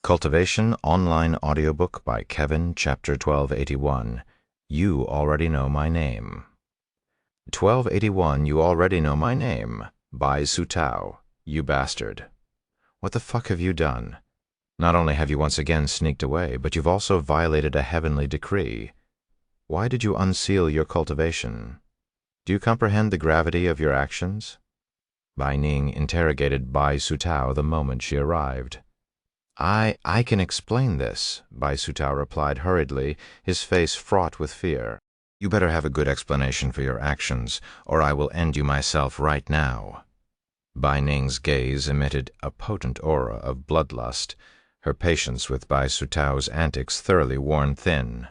Cultivation Online Audiobook by Kevin, Chapter 1281. You Already Know My Name. 1281, You Already Know My Name, by Sutao, you bastard. What the fuck have you done? Not only have you once again sneaked away, but you've also violated a heavenly decree. Why did you unseal your cultivation? Do you comprehend the gravity of your actions? Bai Ning interrogated Bai Sutao the moment she arrived. I can explain this, Bai Sutao replied hurriedly, his face fraught with fear. You better have a good explanation for your actions, or I will end you myself right now. Bai Ning's gaze emitted a potent aura of bloodlust, her patience with Bai Sutao's antics thoroughly worn thin.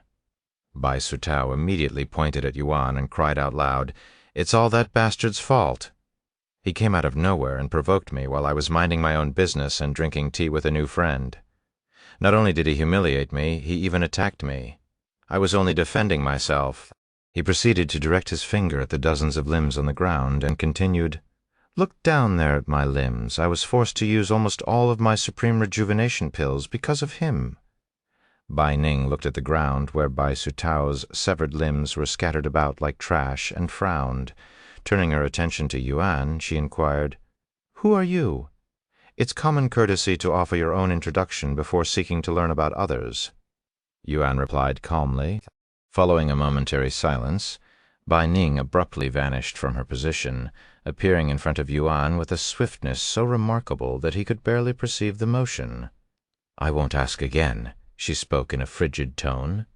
Bai Sutao immediately pointed at Yuan and cried out loud, "It's all that bastard's fault! He came out of nowhere and provoked me while I was minding my own business and drinking tea with a new friend. Not only did he humiliate me, he even attacked me. I was only defending myself." He proceeded to direct his finger at the dozens of limbs on the ground and continued, "Look down there at my limbs. I was forced to use almost all of my supreme rejuvenation pills because of him." Bai Ning looked at the ground where Bai Sutao's severed limbs were scattered about like trash and frowned. Turning her attention to Yuan, she inquired, "Who are you? It's common courtesy to offer your own introduction before seeking to learn about others." Yuan replied calmly. Following a momentary silence, Bai Ning abruptly vanished from her position, appearing in front of Yuan with a swiftness so remarkable that he could barely perceive the motion. "I won't ask again," she spoke in a frigid tone.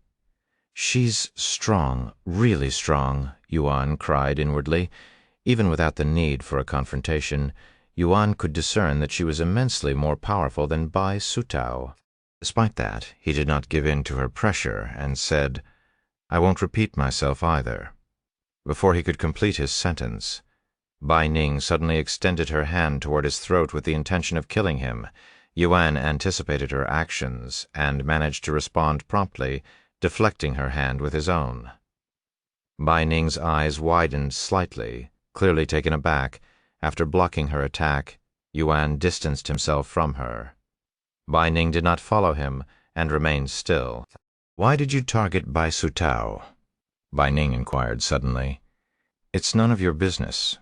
"She's strong, really strong," Yuan cried inwardly. Even without the need for a confrontation, Yuan could discern that she was immensely more powerful than Bai Sutao. Despite that, he did not give in to her pressure and said, "I won't repeat myself either." Before he could complete his sentence, Bai Ning suddenly extended her hand toward his throat with the intention of killing him. Yuan anticipated her actions and managed to respond promptly, deflecting her hand with his own. Bai Ning's eyes widened slightly, clearly taken aback. After blocking her attack, Yuan distanced himself from her. Bai Ning did not follow him and remained still. "Why did you target Bai Sutao?" Bai Ning inquired suddenly. "It's none of your business."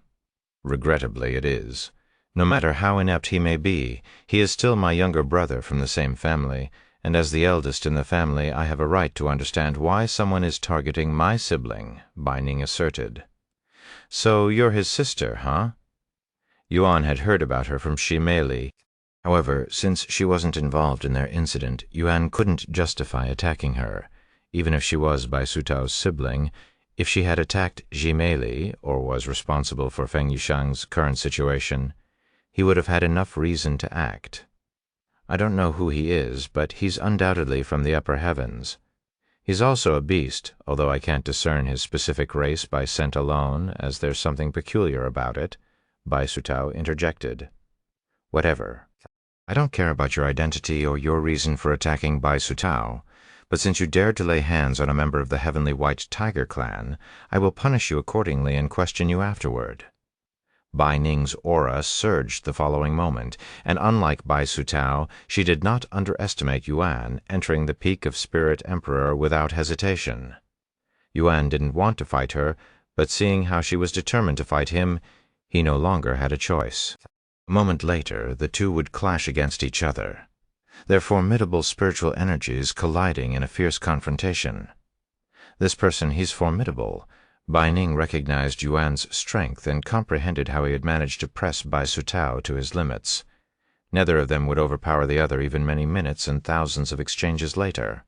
"Regrettably, it is. No matter how inept he may be, he is still my younger brother from the same family, and as the eldest in the family, I have a right to understand why someone is targeting my sibling," Bai Ning asserted. "So you're his sister, huh?" Yuan had heard about her from Shimei. However, since she wasn't involved in their incident, Yuan couldn't justify attacking her. Even if she was Bai Sutao's sibling, if she had attacked Shimei, or was responsible for Feng Yushang's current situation, he would have had enough reason to act. "I don't know who he is, but he's undoubtedly from the upper heavens. He's also a beast, although I can't discern his specific race by scent alone, as there's something peculiar about it," Bai Sutao interjected. "Whatever. I don't care about your identity or your reason for attacking Bai Sutao, but since you dared to lay hands on a member of the Heavenly White Tiger clan, I will punish you accordingly and question you afterward." Bai Ning's aura surged the following moment, and unlike Bai Sutao, she did not underestimate Yuan, entering the peak of Spirit Emperor without hesitation. Yuan didn't want to fight her, but seeing how she was determined to fight him, he no longer had a choice. A moment later, the two would clash against each other, their formidable spiritual energies colliding in a fierce confrontation. This person, he's formidable. Bai Ning recognized Yuan's strength and comprehended how he had managed to press Bai Sutao to his limits. Neither of them would overpower the other even many minutes and thousands of exchanges later.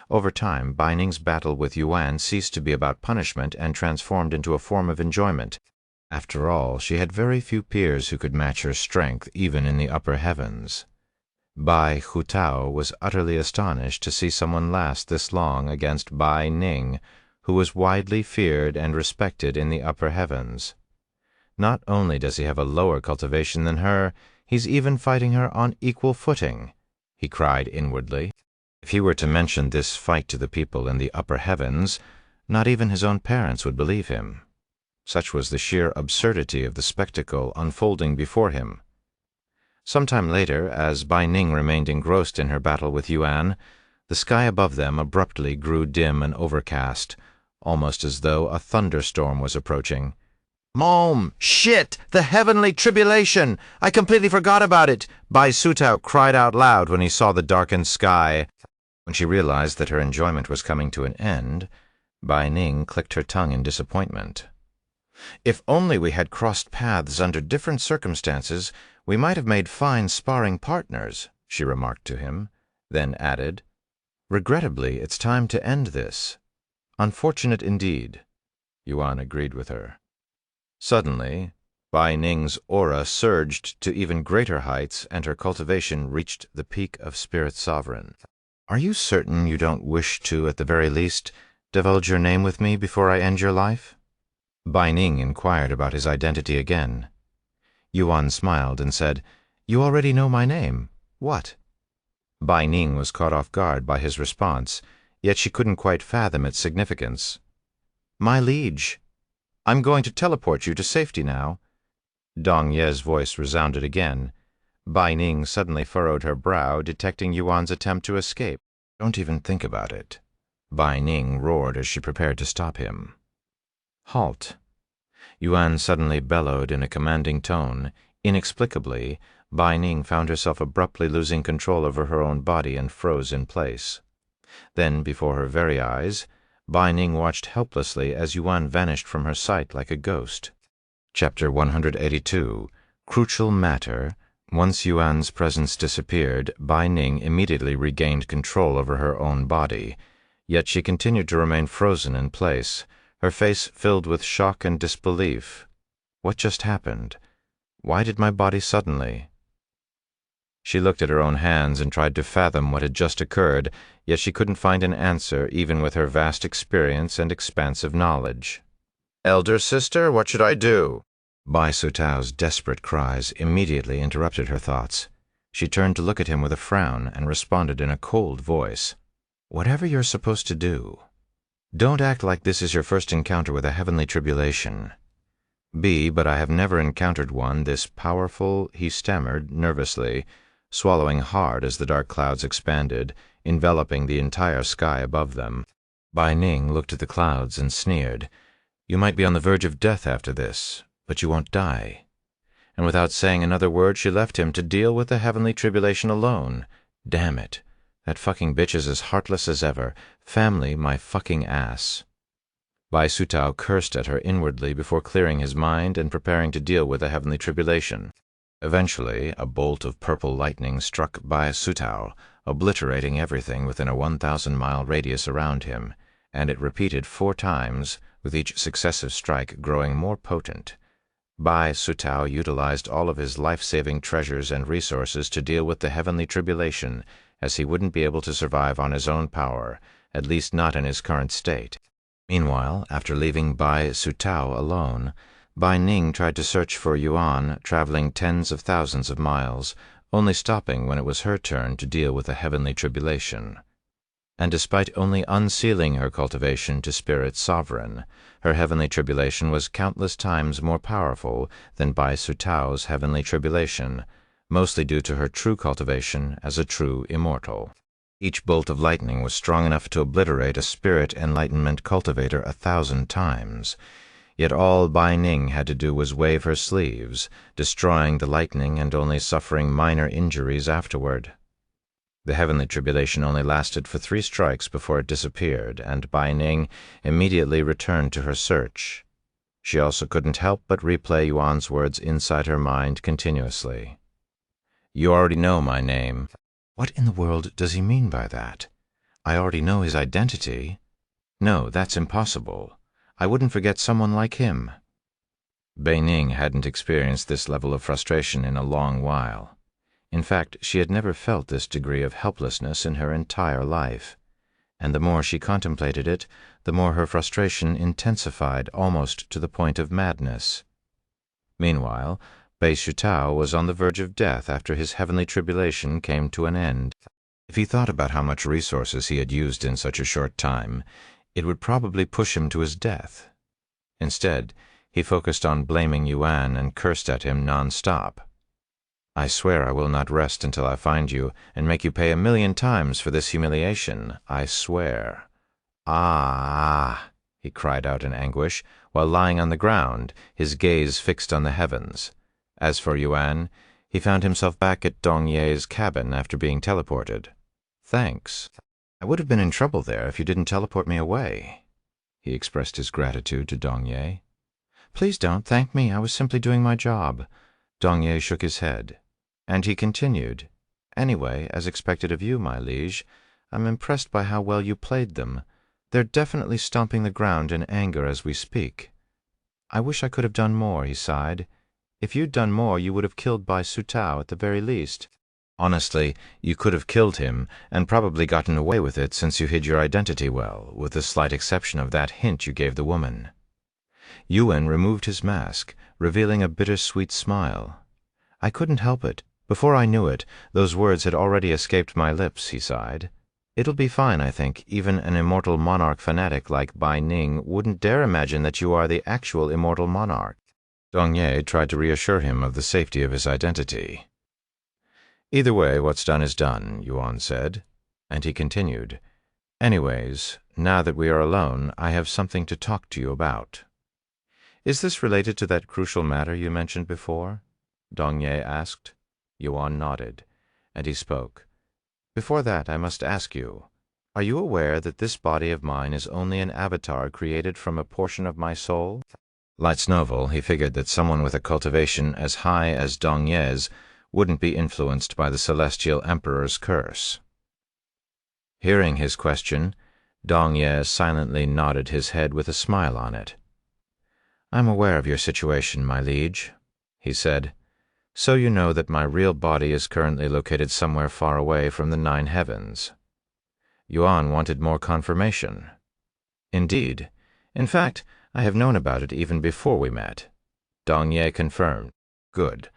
Over time, Bai Ning's battle with Yuan ceased to be about punishment and transformed into a form of enjoyment. After all, she had very few peers who could match her strength even in the upper heavens. Bai Sutao was utterly astonished to see someone last this long against Bai Ning, who was widely feared and respected in the upper heavens. Not only does he have a lower cultivation than her, he's even fighting her on equal footing, he cried inwardly. If he were to mention this fight to the people in the upper heavens, not even his own parents would believe him. Such was the sheer absurdity of the spectacle unfolding before him. Sometime later, as Bai Ning remained engrossed in her battle with Yuan, the sky above them abruptly grew dim and overcast, almost as though a thunderstorm was approaching. "Mom! Shit! The heavenly tribulation! I completely forgot about it!" Bai Sutao cried out loud when he saw the darkened sky. When she realized that her enjoyment was coming to an end, Bai Ning clicked her tongue in disappointment. "If only we had crossed paths under different circumstances, we might have made fine sparring partners," she remarked to him, then added, "Regrettably, it's time to end this." "Unfortunate indeed," Yuan agreed with her. Suddenly, Bai Ning's aura surged to even greater heights and her cultivation reached the peak of Spirit Sovereign. "Are you certain you don't wish to, at the very least, divulge your name with me before I end your life?" Bai Ning inquired about his identity again. Yuan smiled and said, "You already know my name. What?" Bai Ning was caught off guard by his response, yet she couldn't quite fathom its significance. "My liege, I'm going to teleport you to safety now." Dong Ye's voice resounded again. Bai Ning suddenly furrowed her brow, detecting Yuan's attempt to escape. "Don't even think about it," Bai Ning roared as she prepared to stop him. "Halt!" Yuan suddenly bellowed in a commanding tone. Inexplicably, Bai Ning found herself abruptly losing control over her own body and froze in place. Then, before her very eyes, Bai Ning watched helplessly as Yuan vanished from her sight like a ghost. Chapter 182. Crucial Matter. Once Yuan's presence disappeared, Bai Ning immediately regained control over her own body, yet she continued to remain frozen in place, her face filled with shock and disbelief. What just happened? Why did my body suddenly? She looked at her own hands and tried to fathom what had just occurred, yet she couldn't find an answer even with her vast experience and expansive knowledge. "Elder sister, what should I do?" Bai Sutao's desperate cries immediately interrupted her thoughts. She turned to look at him with a frown and responded in a cold voice, "Whatever you're supposed to do. Don't act like this is your first encounter with a heavenly tribulation." "But I have never encountered one this powerful," he stammered nervously, swallowing hard as the dark clouds expanded, enveloping the entire sky above them. Bai Ning looked at the clouds and sneered. "You might be on the verge of death after this, but you won't die." And without saying another word, she left him to deal with the heavenly tribulation alone. Damn it. That fucking bitch is as heartless as ever. Family, my fucking ass. Bai Sutao cursed at her inwardly before clearing his mind and preparing to deal with the heavenly tribulation. Eventually, a bolt of purple lightning struck Bai Sutao, obliterating everything within a 1,000-mile radius around him, and it repeated 4 times, with each successive strike growing more potent. Bai Sutao utilized all of his life-saving treasures and resources to deal with the heavenly tribulation, as he wouldn't be able to survive on his own power, at least not in his current state. Meanwhile, after leaving Bai Sutao alone, Bai Ning tried to search for Yuan, traveling tens of thousands of miles, only stopping when it was her turn to deal with the heavenly tribulation. And despite only unsealing her cultivation to Spirit Sovereign, her heavenly tribulation was countless times more powerful than Bai Sutao's heavenly tribulation, mostly due to her true cultivation as a true immortal. Each bolt of lightning was strong enough to obliterate a spirit enlightenment cultivator 1,000 times. Yet all Bai Ning had to do was wave her sleeves, destroying the lightning and only suffering minor injuries afterward. The heavenly tribulation only lasted for 3 strikes before it disappeared, and Bai Ning immediately returned to her search. She also couldn't help but replay Yuan's words inside her mind continuously. "You already know my name." What in the world does he mean by that? I already know his identity. No, that's impossible. I wouldn't forget someone like him. Bai Ning hadn't experienced this level of frustration in a long while. In fact, she had never felt this degree of helplessness in her entire life, and the more she contemplated it, the more her frustration intensified almost to the point of madness. Meanwhile, Bai Sutao was on the verge of death after his heavenly tribulation came to an end. If he thought about how much resources he had used in such a short time, it would probably push him to his death. Instead, he focused on blaming Yuan and cursed at him non-stop. I swear I will not rest until I find you and make you pay 1,000,000 times for this humiliation. I swear. Ah! He cried out in anguish, while lying on the ground, his gaze fixed on the heavens. As for Yuan, he found himself back at Dong Ye's cabin after being teleported. Thanks. I would have been in trouble there if you didn't teleport me away. He expressed his gratitude to Dong Ye. Please don't thank me. I was simply doing my job. Dong Ye shook his head. And he continued, Anyway, as expected of you, my liege, I'm impressed by how well you played them. They're definitely stomping the ground in anger as we speak. I wish I could have done more, he sighed. If you'd done more, you would have killed Bai Sutao at the very least. Honestly, you could have killed him, and probably gotten away with it since you hid your identity well, with the slight exception of that hint you gave the woman. Yuan removed his mask, revealing a bittersweet smile. I couldn't help it. Before I knew it, those words had already escaped my lips, he sighed. It'll be fine, I think. Even an immortal monarch fanatic like Bai Ning wouldn't dare imagine that you are the actual immortal monarch. Dong Ye tried to reassure him of the safety of his identity. Either way, what's done is done, Yuan said, and he continued, Anyways, now that we are alone, I have something to talk to you about. Is this related to that crucial matter you mentioned before? Dong Ye asked. Yuan nodded, and he spoke. Before that, I must ask you, are you aware that this body of mine is only an avatar created from a portion of my soul? Light's novel, he figured that someone with a cultivation as high as Dong Ye's wouldn't be influenced by the Celestial Emperor's curse. Hearing his question, Dong Ye silently nodded his head with a smile on it. I'm aware of your situation, my liege, he said. So you know that my real body is currently located somewhere far away from the 9 heavens. Yuan wanted more confirmation. Indeed. In fact, I have known about it even before we met. Dong Ye confirmed. Good.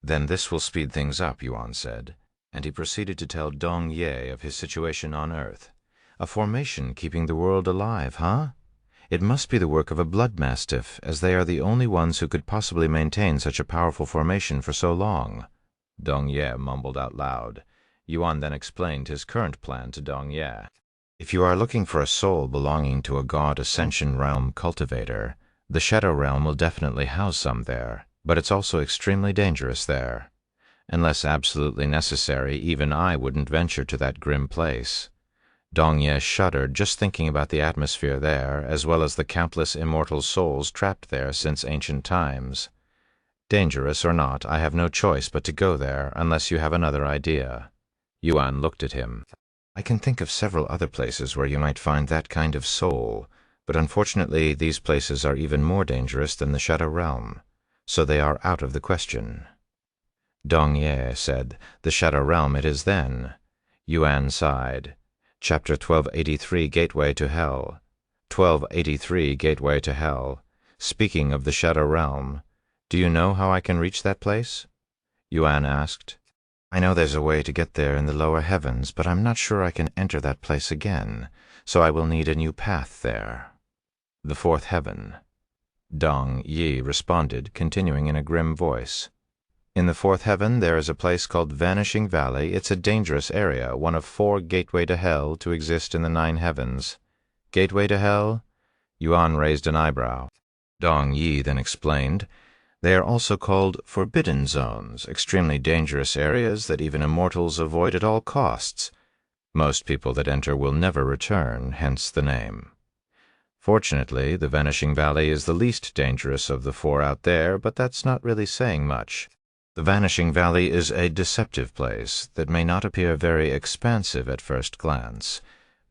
Then this will speed things up, Yuan said, and he proceeded to tell Dong Ye of his situation on Earth. A formation keeping the world alive, huh? It must be the work of a blood mastiff, as they are the only ones who could possibly maintain such a powerful formation for so long. Dong Ye mumbled out loud. Yuan then explained his current plan to Dong Ye. If you are looking for a soul belonging to a god Ascension Realm cultivator, the Shadow Realm will definitely house some there, but it's also extremely dangerous there. Unless absolutely necessary, even I wouldn't venture to that grim place. Dong Ye shuddered just thinking about the atmosphere there, as well as the countless immortal souls trapped there since ancient times. Dangerous or not, I have no choice but to go there, unless you have another idea. Yuan looked at him. I can think of several other places where you might find that kind of soul, but unfortunately these places are even more dangerous than the Shadow Realm, so they are out of the question. Dong Ye said, The Shadow Realm it is then. Yuan sighed. Chapter 1283, Gateway to Hell. 1283, Gateway to Hell. Speaking of the Shadow Realm, do you know how I can reach that place? Yuan asked. I know there's a way to get there in the lower heavens, but I'm not sure I can enter that place again, so I will need a new path there. The 4th heaven. Dong Yi responded, continuing in a grim voice. In the 4th heaven there is a place called Vanishing Valley. It's a dangerous area, one of 4 gateway to hell to exist in the 9 heavens. Gateway to hell? Yuan raised an eyebrow. Dong Yi then explained, They are also called forbidden zones, extremely dangerous areas that even immortals avoid at all costs. Most people that enter will never return, hence the name. Fortunately, the Vanishing Valley is the least dangerous of the 4 out there, but that's not really saying much. The Vanishing Valley is a deceptive place that may not appear very expansive at first glance,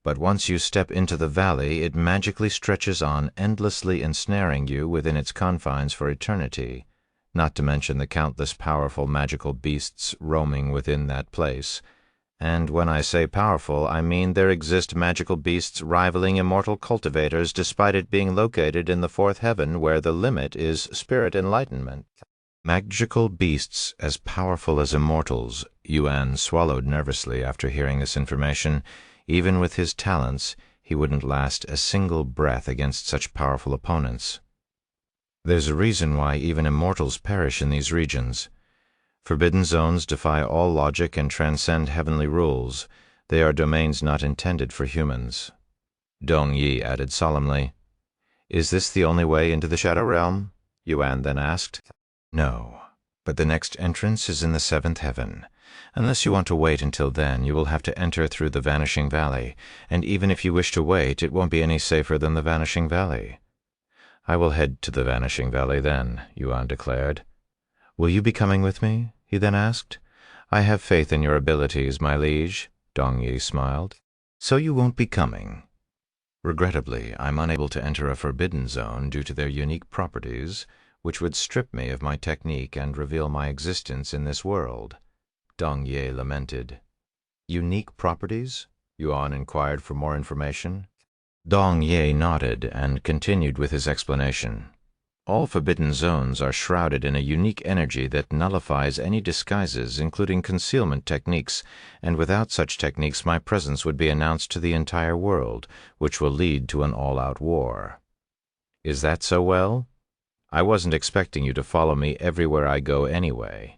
but once you step into the valley, it magically stretches on, endlessly ensnaring you within its confines for eternity, not to mention the countless powerful magical beasts roaming within that place. And when I say powerful, I mean there exist magical beasts rivaling immortal cultivators despite it being located in the 4th heaven where the limit is spirit enlightenment. Magical beasts as powerful as immortals. Yuan swallowed nervously after hearing this information. Even with his talents, he wouldn't last a single breath against such powerful opponents. There's a reason why even immortals perish in these regions. Forbidden zones defy all logic and transcend heavenly rules. They are domains not intended for humans. Dong Yi added solemnly. Is this the only way into the Shadow Realm? Yuan then asked. No, but the next entrance is in the seventh heaven. Unless you want to wait until then, you will have to enter through the Vanishing Valley, and even if you wish to wait, it won't be any safer than the Vanishing Valley. I will head to the Vanishing Valley then, Yuan declared. Will you be coming with me? He then asked. I have faith in your abilities, my liege, Dong Yi smiled. So you won't be coming. Regrettably, I'm unable to enter a forbidden zone due to their unique properties, which would strip me of my technique and reveal my existence in this world, Dong Yi lamented. Unique properties? Yuan inquired for more information. Dong Yi nodded and continued with his explanation. All forbidden zones are shrouded in a unique energy that nullifies any disguises, including concealment techniques, and without such techniques my presence would be announced to the entire world, which will lead to an all-out war. Is that so well? I wasn't expecting you to follow me everywhere I go anyway.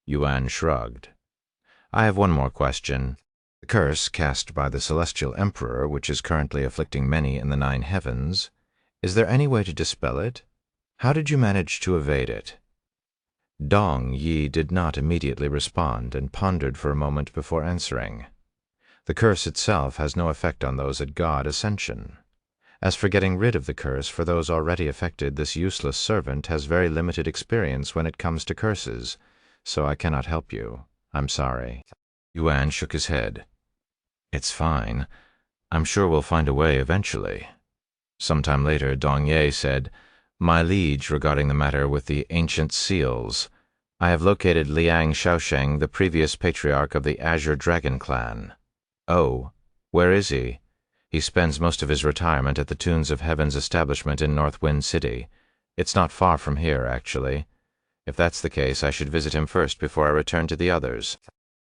Yuan shrugged. I have one more question. The curse cast by the Celestial Emperor, which is currently afflicting many in the 9 heavens, is there any way to dispel it? How did you manage to evade it? Dong Yi did not immediately respond and pondered for a moment before answering. The curse itself has no effect on those at God Ascension. As for getting rid of the curse for those already affected, this useless servant has very limited experience when it comes to curses, so I cannot help you. I'm sorry. Yuan shook his head. It's fine. I'm sure we'll find a way eventually. Sometime later, Dong Yi said, My liege, regarding the matter with the ancient seals, I have located Liang Shaosheng, the previous patriarch of the Azure Dragon clan. Oh, where is he? He spends most of his retirement at the Tunes of Heaven's establishment in North Wind City. It's not far from here, actually. If that's the case, I should visit him first before I return to the others.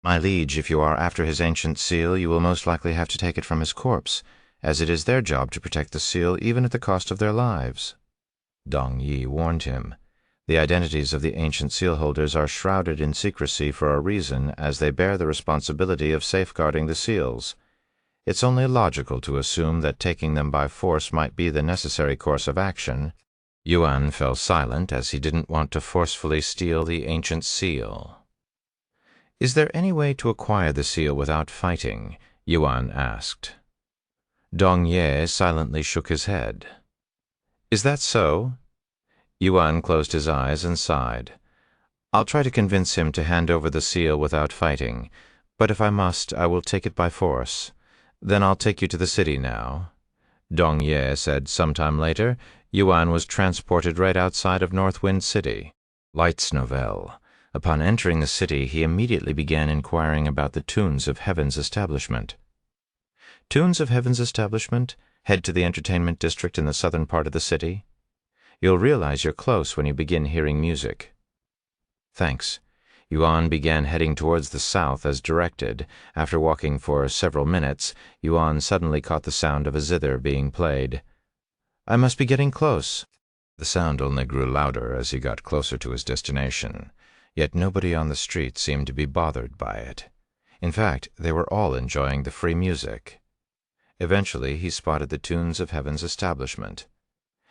My liege, if you are after his ancient seal, you will most likely have to take it from his corpse, as it is their job to protect the seal even at the cost of their lives. Dong Yi warned him. The identities of the ancient seal holders are shrouded in secrecy for a reason, as they bear the responsibility of safeguarding the seals. It's only logical to assume that taking them by force might be the necessary course of action. Yuan fell silent, as he didn't want to forcefully steal the ancient seal. Is there any way to acquire the seal without fighting? Yuan asked. Dong Ye silently shook his head. Is that so? Yuan closed his eyes and sighed. I'll try to convince him to hand over the seal without fighting, but if I must, I will take it by force. Then I'll take you to the city now. Dong Ye said sometime later. Yuan was transported right outside of North Wind City. Light's Novelle. Upon entering the city, he immediately began inquiring about the Tunes of Heaven's establishment. Tunes of Heaven's establishment? Head to the entertainment district in the southern part of the city. You'll realize you're close when you begin hearing music. Thanks. Yuan began heading towards the south as directed. After walking for several minutes, Yuan suddenly caught the sound of a zither being played. I must be getting close. The sound only grew louder as he got closer to his destination, yet nobody on the street seemed to be bothered by it. In fact, they were all enjoying the free music. Eventually, he spotted the Tunes of Heaven's establishment.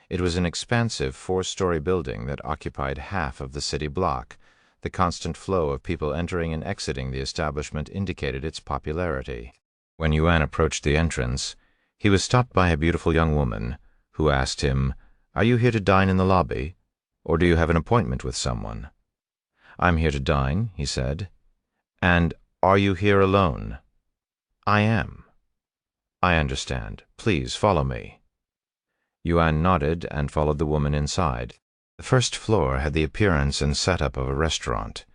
It was an expansive 4-story building that occupied half of the city block. The constant flow of people entering and exiting the establishment indicated its popularity. When Yuan approached the entrance, he was stopped by a beautiful young woman, who asked him, Are you here to dine in the lobby, or do you have an appointment with someone? I'm here to dine, he said. And are you here alone? I am. I understand. Please follow me. Yuan nodded and followed the woman inside. The first floor had the appearance and setup of a restaurant,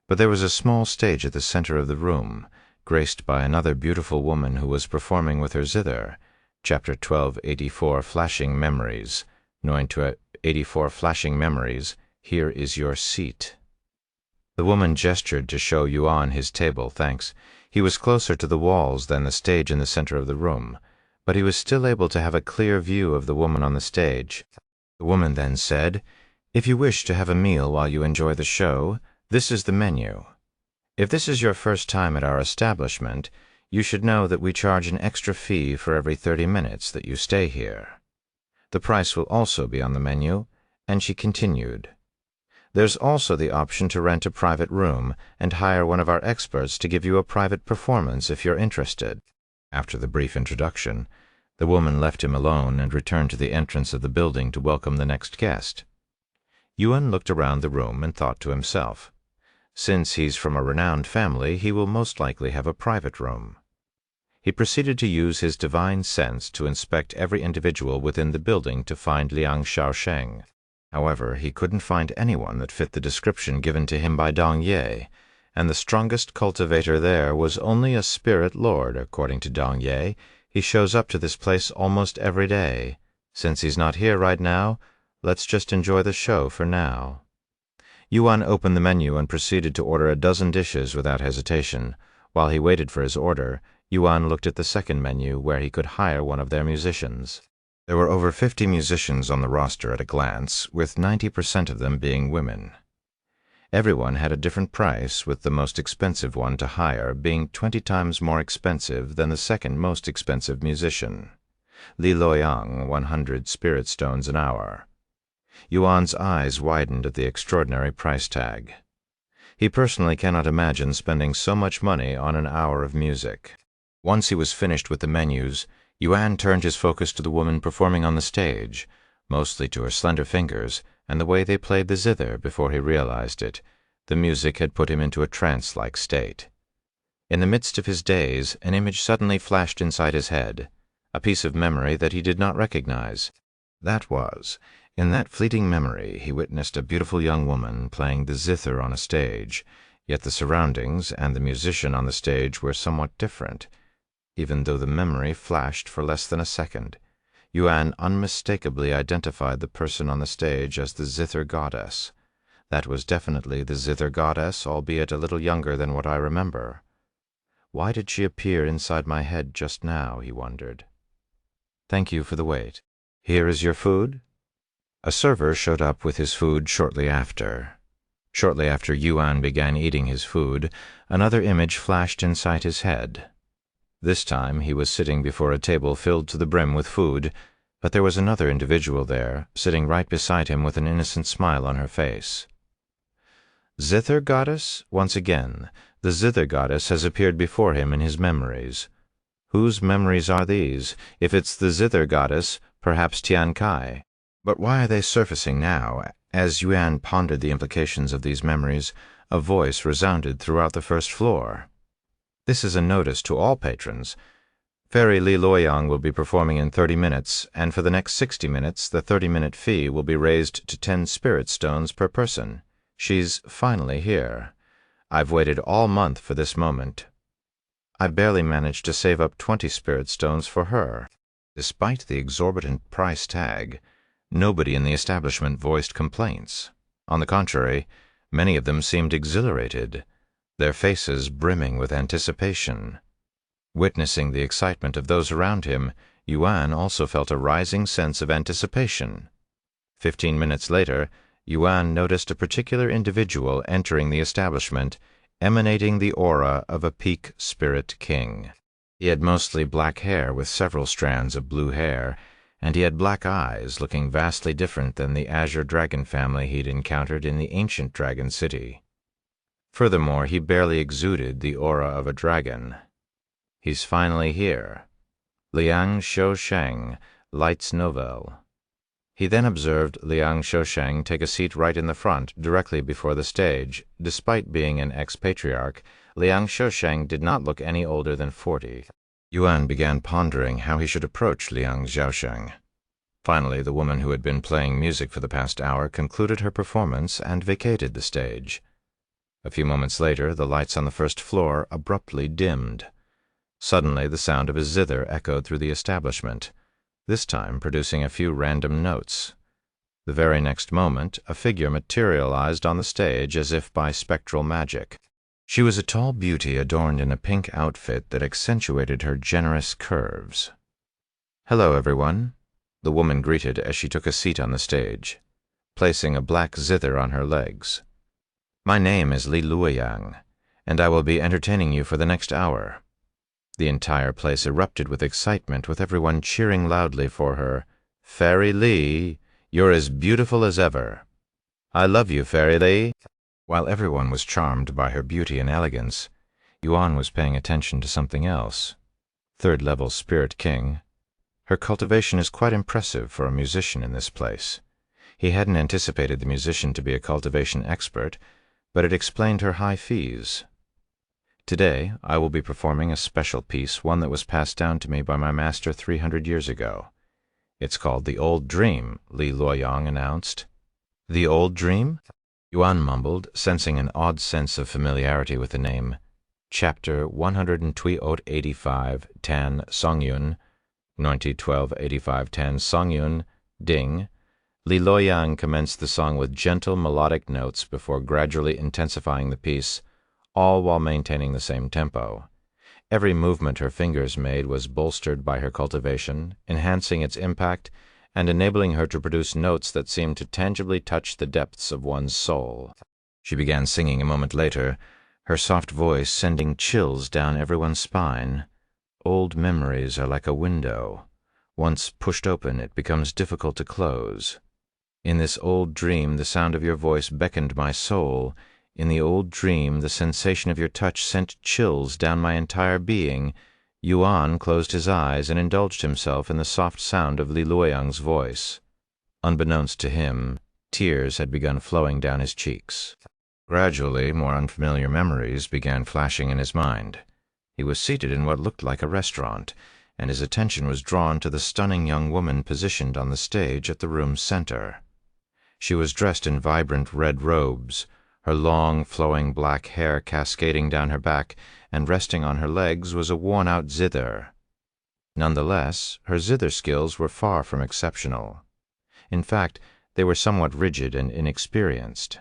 but there was a small stage at the center of the room, graced by another beautiful woman who was performing with her zither. Chapter 1284, Flashing Memories. 984 Flashing Memories. Here is your seat. The woman gestured to show Yuan his table, thanks. He was closer to the walls than the stage in the center of the room, but he was still able to have a clear view of the woman on the stage. The woman then said, If you wish to have a meal while you enjoy the show, This is the menu. If this is your first time at our establishment, you should know that we charge an extra fee for every 30 minutes that you stay here. The price will also be on the menu," and she continued. "There's also the option to rent a private room and hire one of our experts to give you a private performance if you're interested." After the brief introduction, the woman left him alone and returned to the entrance of the building to welcome the next guest. Yuan looked around the room and thought to himself, "Since he's from a renowned family, he will most likely have a private room." He proceeded to use his divine sense to inspect every individual within the building to find Liang Shaosheng. However, he couldn't find anyone that fit the description given to him by Dong Ye, and the strongest cultivator there was only a spirit lord, according to Dong Ye. He shows up to this place almost every day. Since he's not here right now, let's just enjoy the show for now. Yuan opened the menu and proceeded to order a dozen dishes without hesitation. While he waited for his order, Yuan looked at the second menu where he could hire one of their musicians. There were over 50 musicians on the roster at a glance, with 90% of them being women. Everyone had a different price, with the most expensive one to hire being 20 times more expensive than the second most expensive musician. Li Luoyang, 100 spirit stones an hour. Yuan's eyes widened at the extraordinary price tag. He personally cannot imagine spending so much money on an hour of music. Once he was finished with the menus, Yuan turned his focus to the woman performing on the stage, mostly to her slender fingers and the way they played the zither. Before he realized it, the music had put him into a trance-like state. In the midst of his daze, an image suddenly flashed inside his head, a piece of memory that he did not recognize. That was, in that fleeting memory, he witnessed a beautiful young woman playing the zither on a stage, yet the surroundings and the musician on the stage were somewhat different. Even though the memory flashed for less than a second, Yuan unmistakably identified the person on the stage as the zither goddess. That was definitely the zither goddess, albeit a little younger than what I remember. Why did she appear inside my head just now, he wondered. "Thank you for the wait. Here is your food?" A server showed up with his food shortly after. Shortly after Yuan began eating his food, another image flashed inside his head. This time he was sitting before a table filled to the brim with food, but there was another individual there, sitting right beside him with an innocent smile on her face. Zither goddess? Once again, the zither goddess has appeared before him in his memories. Whose memories are these? If it's the zither goddess, perhaps Tian Kai. But why are they surfacing now? As Yuan pondered the implications of these memories, a voice resounded throughout the first floor. "This is a notice to all patrons. Fairy Li Luoyang will be performing in 30 minutes, and for the next 60 minutes the 30-minute fee will be raised to 10 spirit stones per person. She's finally here. I've waited all month for this moment. I barely managed to save up 20 spirit stones for her." Despite the exorbitant price tag, nobody in the establishment voiced complaints. On the contrary, many of them seemed exhilarated, their faces brimming with anticipation. Witnessing the excitement of those around him, Yuan also felt a rising sense of anticipation. 15 minutes later, Yuan noticed a particular individual entering the establishment, emanating the aura of a peak spirit king. He had mostly black hair with several strands of blue hair, and he had black eyes, looking vastly different than the azure dragon family he'd encountered in the ancient dragon city. Furthermore, he barely exuded the aura of a dragon. He's finally here. Liang Shaosheng, Light's Novel. He then observed Liang Shaosheng take a seat right in the front, directly before the stage. Despite being an ex-patriarch, Liang Shaosheng did not look any older than 40. Yuan began pondering how he should approach Liang Shaosheng. Finally, the woman who had been playing music for the past hour concluded her performance and vacated the stage. A few moments later, the lights on the first floor abruptly dimmed. Suddenly, the sound of a zither echoed through the establishment, this time producing a few random notes. The very next moment, a figure materialized on the stage as if by spectral magic. She was a tall beauty adorned in a pink outfit that accentuated her generous curves. "Hello, everyone," the woman greeted as she took a seat on the stage, placing a black zither on her legs. My name is Li Luoyang, and I will be entertaining you for the next hour." The entire place erupted with excitement, with everyone cheering loudly for her. "Fairy Li, you're as beautiful as ever." "I love you, Fairy Li." While everyone was charmed by her beauty and elegance, Yuan was paying attention to something else. Third-level Spirit King. Her cultivation is quite impressive for a musician in this place. He hadn't anticipated the musician to be a cultivation expert, but it explained her high fees. "Today, I will be performing a special piece, one that was passed down to me by my master 300 years ago. It's called The Old Dream," Li Luoyang announced. "The Old Dream?" Yuan mumbled, sensing an odd sense of familiarity with the name. Chapter 185 Tan Songyun, 901285 Tan Songyun, Ding. Li Luoyang commenced the song with gentle melodic notes before gradually intensifying the piece, all while maintaining the same tempo. Every movement her fingers made was bolstered by her cultivation, enhancing its impact and enabling her to produce notes that seemed to tangibly touch the depths of one's soul. She began singing a moment later, her soft voice sending chills down everyone's spine. "Old memories are like a window. Once pushed open, it becomes difficult to close. In this old dream, the sound of your voice beckoned my soul. In the old dream, the sensation of your touch sent chills down my entire being." Yuan closed his eyes and indulged himself in the soft sound of Li Luoyang's voice. Unbeknownst to him, tears had begun flowing down his cheeks. Gradually, more unfamiliar memories began flashing in his mind. He was seated in what looked like a restaurant, and his attention was drawn to the stunning young woman positioned on the stage at the room's center. She was dressed in vibrant red robes, her long, flowing black hair cascading down her back, and resting on her legs was a worn-out zither. Nonetheless, her zither skills were far from exceptional. In fact, they were somewhat rigid and inexperienced.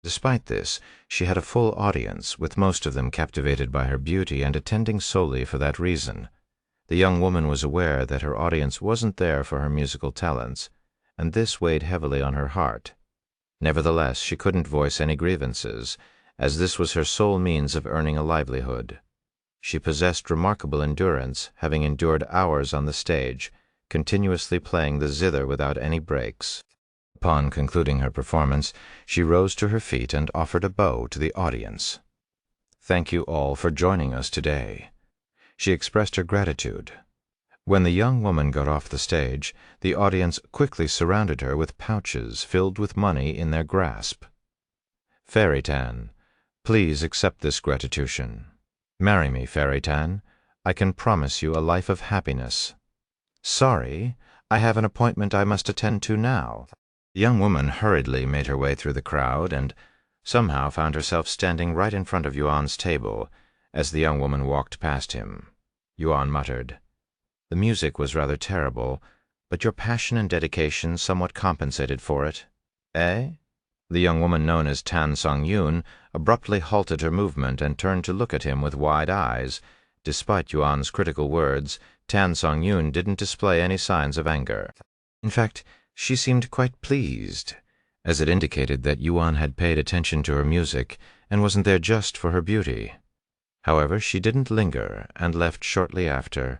Despite this, she had a full audience, with most of them captivated by her beauty and attending solely for that reason. The young woman was aware that her audience wasn't there for her musical talents, and this weighed heavily on her heart. Nevertheless, she couldn't voice any grievances, as this was her sole means of earning a livelihood. She possessed remarkable endurance, having endured hours on the stage, continuously playing the zither without any breaks. Upon concluding her performance, she rose to her feet and offered a bow to the audience. "Thank you all for joining us today." She expressed her gratitude. When the young woman got off the stage, the audience quickly surrounded her with pouches filled with money in their grasp. "Fairy Tan, please accept this gratification. Marry me, Fairy Tan. I can promise you a life of happiness." "Sorry, I have an appointment I must attend to now." The young woman hurriedly made her way through the crowd and somehow found herself standing right in front of Yuan's table as the young woman walked past him. Yuan muttered, "The music was rather terrible, but your passion and dedication somewhat compensated for it." "Eh?" The young woman known as Tan Songyun abruptly halted her movement and turned to look at him with wide eyes. Despite Yuan's critical words, Tan Songyun didn't display any signs of anger. In fact, she seemed quite pleased, as it indicated that Yuan had paid attention to her music and wasn't there just for her beauty. However, she didn't linger and left shortly after.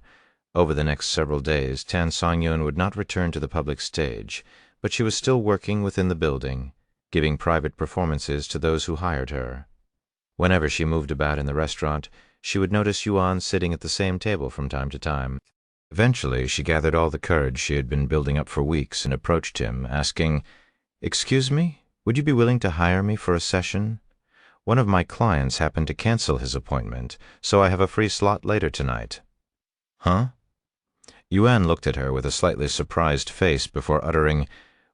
Over the next several days, Tan Songyun would not return to the public stage, but she was still working within the building, giving private performances to those who hired her. Whenever she moved about in the restaurant, she would notice Yuan sitting at the same table from time to time. Eventually, she gathered all the courage she had been building up for weeks and approached him, asking, "Excuse me, would you be willing to hire me for a session? One of my clients happened to cancel his appointment, so I have a free slot later tonight." "Huh?" Yuan looked at her with a slightly surprised face before uttering,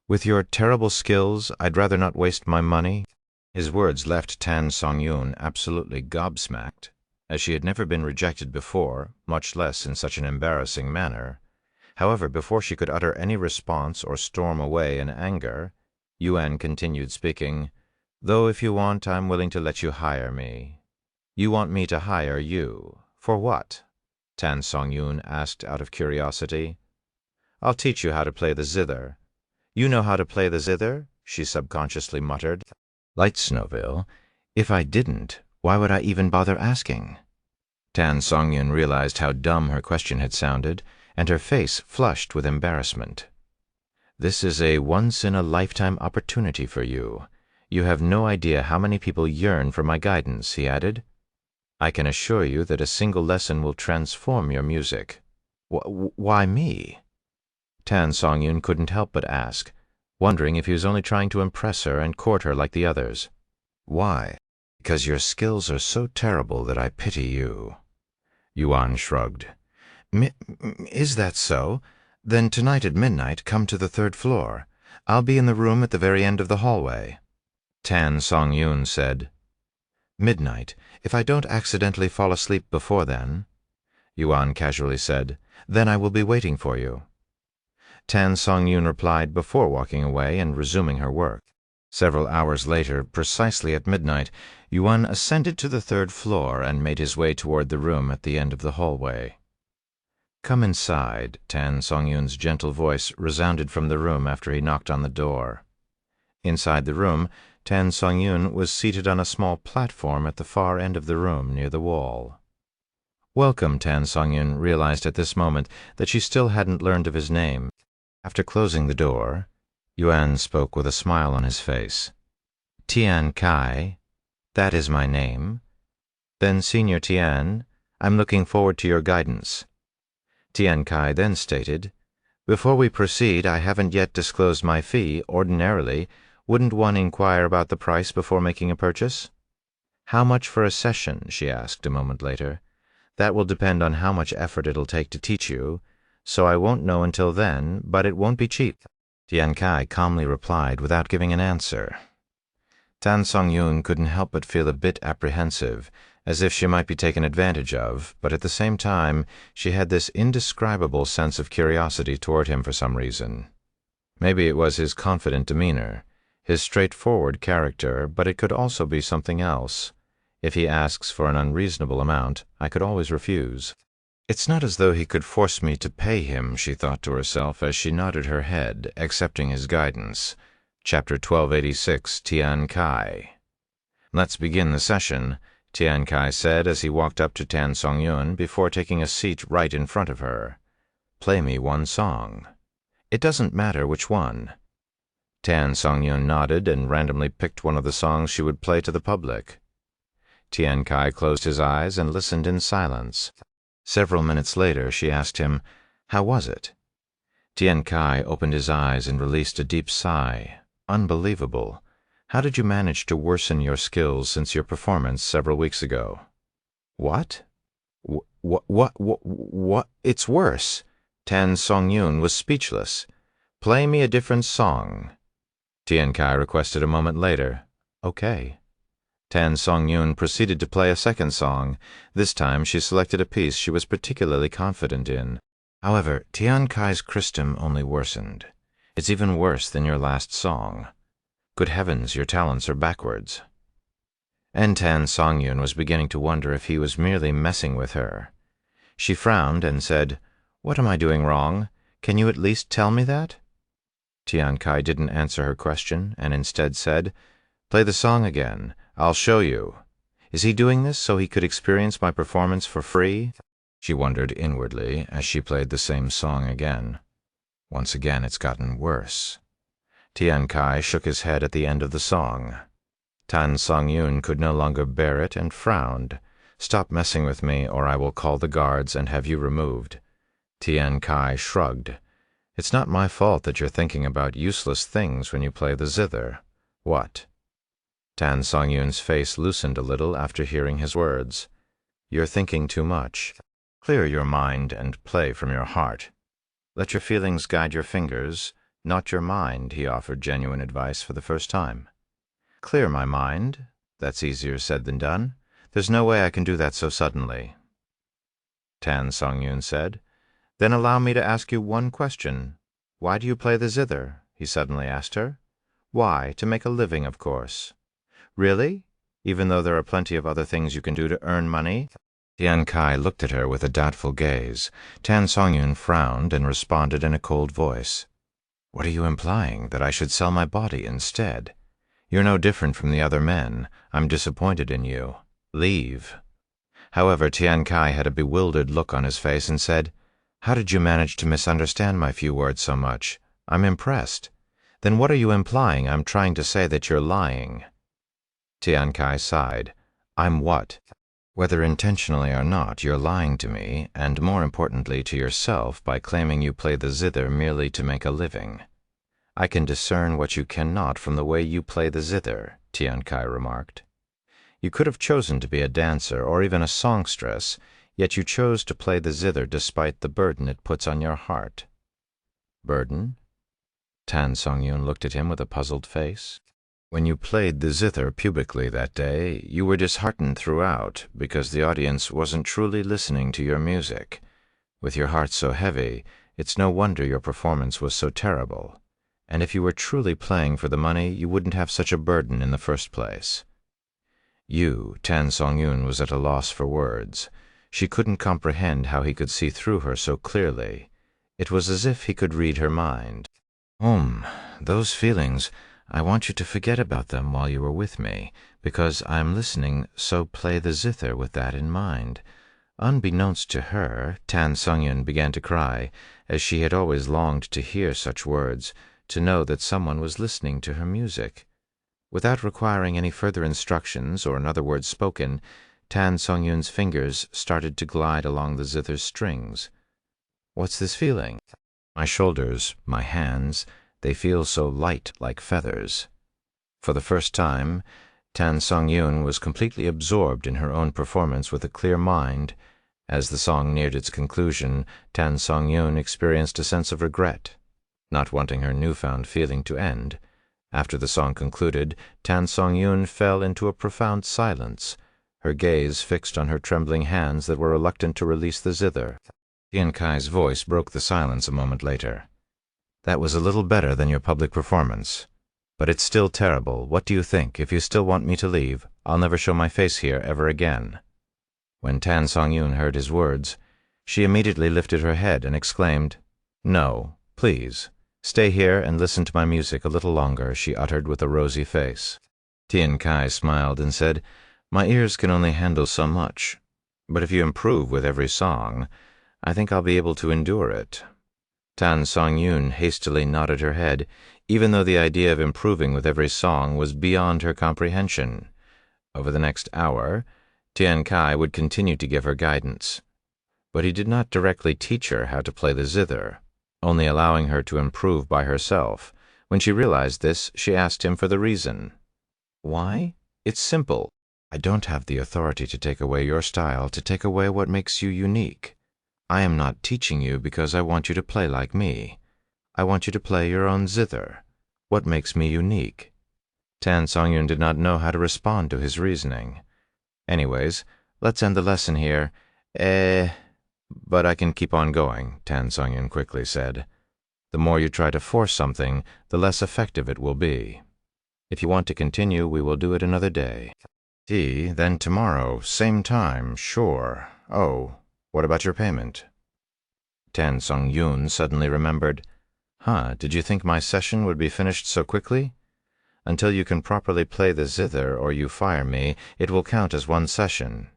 "With your terrible skills, I'd rather not waste my money." His words left Tan Songyun absolutely gobsmacked, as she had never been rejected before, much less in such an embarrassing manner. However, before she could utter any response or storm away in anger, Yuan continued speaking, "Though if you want, I'm willing to let you hire me." "You want me to hire you? For what?" Tan Songyun asked out of curiosity. "I'll teach you how to play the zither." "You know how to play the zither?" she subconsciously muttered. Light Snowville, If I didn't, why would I even bother asking? Tan Songyun realized how dumb her question had sounded, and her face flushed with embarrassment. This is a once-in-a-lifetime opportunity for you. You have no idea how many people yearn for my guidance, he added. I can assure you that a single lesson will transform your music. Why me? Tan Songyun couldn't help but ask, wondering if he was only trying to impress her and court her like the others. Why? Because your skills are so terrible that I pity you. Yuan shrugged. Is that so? Then tonight at midnight, come to the 3rd floor. I'll be in the room at the very end of the hallway. Tan Songyun said. Midnight, if I don't accidentally fall asleep before then, Yuan casually said, then I will be waiting for you. Tan Songyun replied before walking away and resuming her work. Several hours later, precisely at midnight, Yuan ascended to the 3rd floor and made his way toward the room at the end of the hallway. Come inside, Tan Songyun's gentle voice resounded from the room after he knocked on the door. Inside the room, Tan Songyun was seated on a small platform at the far end of the room near the wall. Welcome, Tan Songyun realized at this moment that she still hadn't learned of his name. After closing the door, Yuan spoke with a smile on his face. Tian Kai, that is my name. Then, Senior Tian, I'm looking forward to your guidance. Tian Kai then stated, Before we proceed, I haven't yet disclosed my fee. Ordinarily, wouldn't one inquire about the price before making a purchase? How much for a session? She asked a moment later. That will depend on how much effort it'll take to teach you, so I won't know until then, but it won't be cheap. Tian Kai calmly replied without giving an answer. Tan Songyun couldn't help but feel a bit apprehensive, as if she might be taken advantage of, but at the same time she had this indescribable sense of curiosity toward him for some reason. Maybe it was his confident demeanor, his straightforward character, but it could also be something else. If he asks for an unreasonable amount, I could always refuse. It's not as though he could force me to pay him, she thought to herself as she nodded her head, accepting his guidance. Chapter 1286, Tian Kai. Let's begin the session, Tian Kai said as he walked up to Tan Songyun before taking a seat right in front of her. Play me one song. It doesn't matter which one. Tan Songyun nodded and randomly picked one of the songs she would play to the public. Tian Kai closed his eyes and listened in silence. Several minutes later, she asked him, How was it? Tian Kai opened his eyes and released a deep sigh. Unbelievable. How did you manage to worsen your skills since your performance several weeks ago? What? What? It's worse. Tan Songyun was speechless. Play me a different song. Tian Kai requested a moment later. Okay. Tan Songyun proceeded to play a second song. This time she selected a piece she was particularly confident in. However, Tian Kai's Christum only worsened. It's even worse than your last song. Good heavens, your talents are backwards. And Tan Songyun was beginning to wonder if he was merely messing with her. She frowned and said, What am I doing wrong? Can you at least tell me that? Tian Kai didn't answer her question and instead said, Play the song again. I'll show you. Is he doing this so he could experience my performance for free? She wondered inwardly as she played the same song again. Once again it's gotten worse. Tian Kai shook his head at the end of the song. Tan Songyun could no longer bear it and frowned. Stop messing with me or I will call the guards and have you removed. Tian Kai shrugged. It's not my fault that you're thinking about useless things when you play the zither. What? Tan Songyun's face loosened a little after hearing his words. You're thinking too much. Clear your mind and play from your heart. Let your feelings guide your fingers, not your mind, he offered genuine advice for the first time. Clear my mind? That's easier said than done. There's no way I can do that so suddenly. Tan Songyun said. Then allow me to ask you one question. Why do you play the zither? He suddenly asked her. Why? To make a living, of course. Really? Even though there are plenty of other things you can do to earn money? Tian Kai looked at her with a doubtful gaze. Tan Songyun frowned and responded in a cold voice. What are you implying, that I should sell my body instead? You're no different from the other men. I'm disappointed in you. Leave." However, Tian Kai had a bewildered look on his face and said, "How did you manage to misunderstand my few words so much? I'm impressed. Then what are you implying? I'm trying to say that you're lying." Tian Kai sighed. "I'm what? Whether intentionally or not, you're lying to me, and more importantly to yourself, by claiming you play the zither merely to make a living." "I can discern what you cannot from the way you play the zither," Tian Kai remarked. "You could have chosen to be a dancer or even a songstress, yet you chose to play the zither despite the burden it puts on your heart." "Burden?" Tan Song-yoon looked at him with a puzzled face. "When you played the zither publicly that day, you were disheartened throughout because the audience wasn't truly listening to your music. With your heart so heavy, it's no wonder your performance was so terrible. And if you were truly playing for the money, you wouldn't have such a burden in the first place." Tan Song-yoon was at a loss for words. She couldn't comprehend how he could see through her so clearly. It was as if he could read her mind. Those feelings, I want you to forget about them while you were with me, because I am listening, so play the zither with that in mind." Unbeknownst to her, Tan Sung-yun began to cry, as she had always longed to hear such words, to know that someone was listening to her music. Without requiring any further instructions or another word spoken, Tan Sung-yun's fingers started to glide along the zither's strings. "What's this feeling?" "My shoulders, my hands, they feel so light like feathers." For the first time, Tan Sung-yun was completely absorbed in her own performance with a clear mind. As the song neared its conclusion, Tan Sung-yun experienced a sense of regret, not wanting her newfound feeling to end. After the song concluded, Tan Sung-yun fell into a profound silence, her gaze fixed on her trembling hands that were reluctant to release the zither. Tian Kai's voice broke the silence a moment later. "That was a little better than your public performance. But it's still terrible. What do you think? If you still want me to leave, I'll never show my face here ever again." When Tan Sung-yun heard his words, she immediately lifted her head and exclaimed, "No, please. Stay here and listen to my music a little longer," she uttered with a rosy face. Tian Kai smiled and said, "My ears can only handle so much. But if you improve with every song, I think I'll be able to endure it." Tan Sung-yun hastily nodded her head, even though the idea of improving with every song was beyond her comprehension. Over the next hour, Tian Kai would continue to give her guidance. But he did not directly teach her how to play the zither, only allowing her to improve by herself. When she realized this, she asked him for the reason. "Why? It's simple. I don't have the authority to take away your style, to take away what makes you unique. I am not teaching you because I want you to play like me. I want you to play your own zither. What makes me unique?" Tan Sung-yun did not know how to respond to his reasoning. "Anyways, let's end the lesson here." But I can keep on going," Tan Sung-yun quickly said. "The more you try to force something, the less effective it will be. If you want to continue, we will do it another day." Then tomorrow, same time, sure. Oh, what about your payment?" Tan Sung-yun suddenly remembered. Did you think my session would be finished so quickly? Until you can properly play the zither or you fire me, it will count as one session."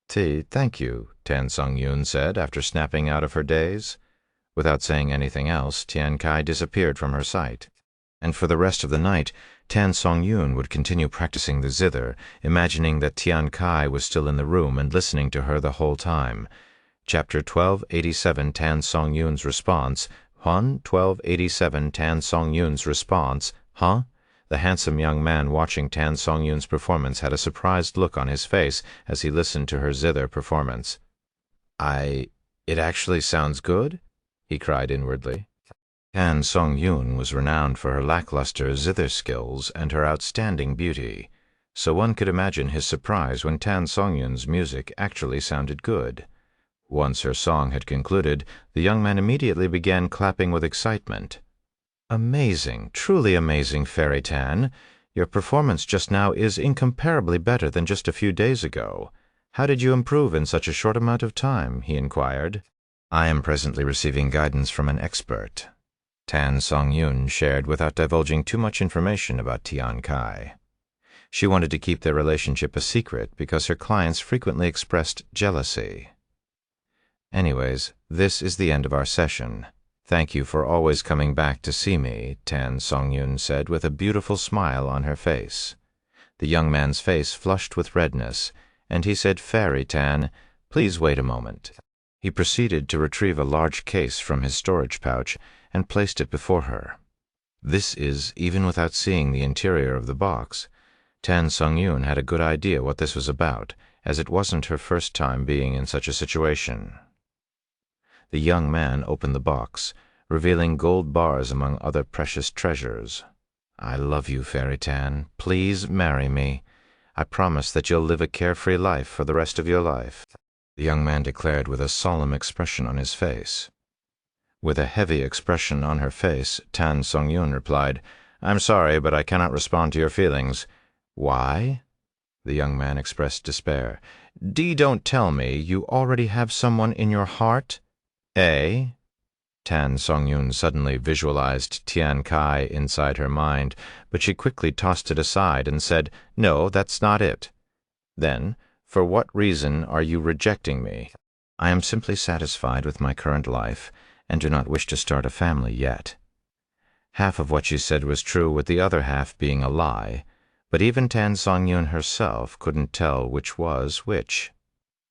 Thank you," Tan Sung-yun said after snapping out of her daze. Without saying anything else, Tian Kai disappeared from her sight. And for the rest of the night, Tan Sung-yun would continue practicing the zither, imagining that Tian Kai was still in the room and listening to her the whole time. Chapter 1287, Tan Sung-yun's Response. 1287, Tan Sung-yun's Response. The handsome young man watching Tan Sung-yun's performance had a surprised look on his face as he listened to her zither performance. It actually sounds good?" he cried inwardly. Tan Sung-yun was renowned for her lackluster zither skills and her outstanding beauty, so one could imagine his surprise when Tan Sung-yun's music actually sounded good. Once her song had concluded, the young man immediately began clapping with excitement. "Amazing, truly amazing, Fairy Tan. Your performance just now is incomparably better than just a few days ago. How did you improve in such a short amount of time?" he inquired. "I am presently receiving guidance from an expert." Tan Song-yoon shared without divulging too much information about Tian Kai. She wanted to keep their relationship a secret because her clients frequently expressed jealousy. Anyways, this is the end of our session. Thank you for always coming back to see me, Tan Song-yoon said with a beautiful smile on her face. The young man's face flushed with redness, and he said, "Fairy Tan, please wait a moment." He proceeded to retrieve a large case from his storage pouch and placed it before her. This is, even without seeing the interior of the box. Tan Song-yoon had a good idea what this was about, as it wasn't her first time being in such a situation. The young man opened the box, revealing gold bars among other precious treasures. "I love you, Fairy Tan. Please marry me. I promise that you'll live a carefree life for the rest of your life," the young man declared with a solemn expression on his face. With a heavy expression on her face, Tan Song-yoon replied, "I'm sorry, but I cannot respond to your feelings." "Why?" The young man expressed despair. Don't tell me you already have someone in your heart?" "Eh?" Tan Song-yoon suddenly visualized Tian Kai inside her mind, but she quickly tossed it aside and said, "No, that's not it." "Then, for what reason are you rejecting me?" "I am simply satisfied with my current life and do not wish to start a family yet." Half of what she said was true, with the other half being a lie, but even Tan Song-yoon herself couldn't tell which was which.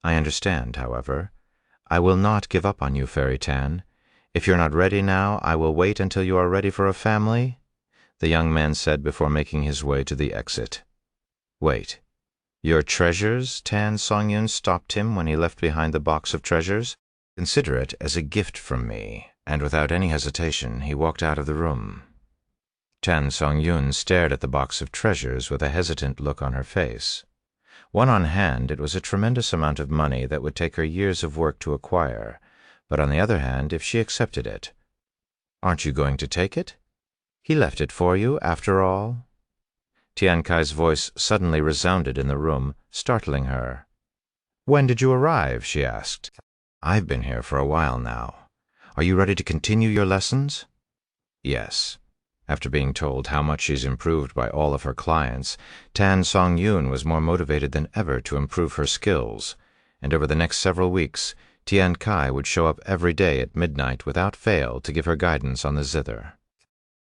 "I understand, however. I will not give up on you, Fairy Tan. If you're not ready now, I will wait until you are ready for a family," the young man said before making his way to the exit. "Wait. Your treasures?" Tan Song-yoon stopped him when he left behind the box of treasures. "Consider it as a gift from me," and without any hesitation he walked out of the room. Tan Song-yoon stared at the box of treasures with a hesitant look on her face. On one hand, it was a tremendous amount of money that would take her years of work to acquire, but on the other hand, if she accepted it— "Aren't you going to take it? He left it for you, after all." Tian Kai's voice suddenly resounded in the room, startling her. "When did you arrive?" she asked. "I've been here for a while now. Are you ready to continue your lessons?" "Yes." After being told how much she's improved by all of her clients, Tan Song-yoon was more motivated than ever to improve her skills, and over the next several weeks, Tian Kai would show up every day at midnight without fail to give her guidance on the zither.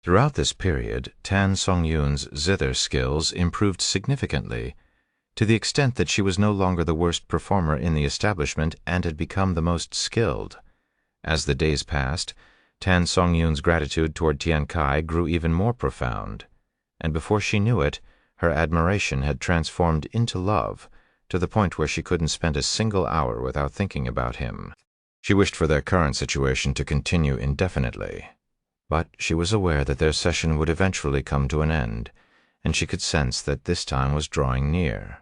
Throughout this period, Tan Song-yoon's zither skills improved significantly, to the extent that she was no longer the worst performer in the establishment and had become the most skilled. As the days passed, Tan Song-yoon's gratitude toward Tian Kai grew even more profound, and before she knew it, her admiration had transformed into love, to the point where she couldn't spend a single hour without thinking about him. She wished for their current situation to continue indefinitely, but she was aware that their session would eventually come to an end, and she could sense that this time was drawing near.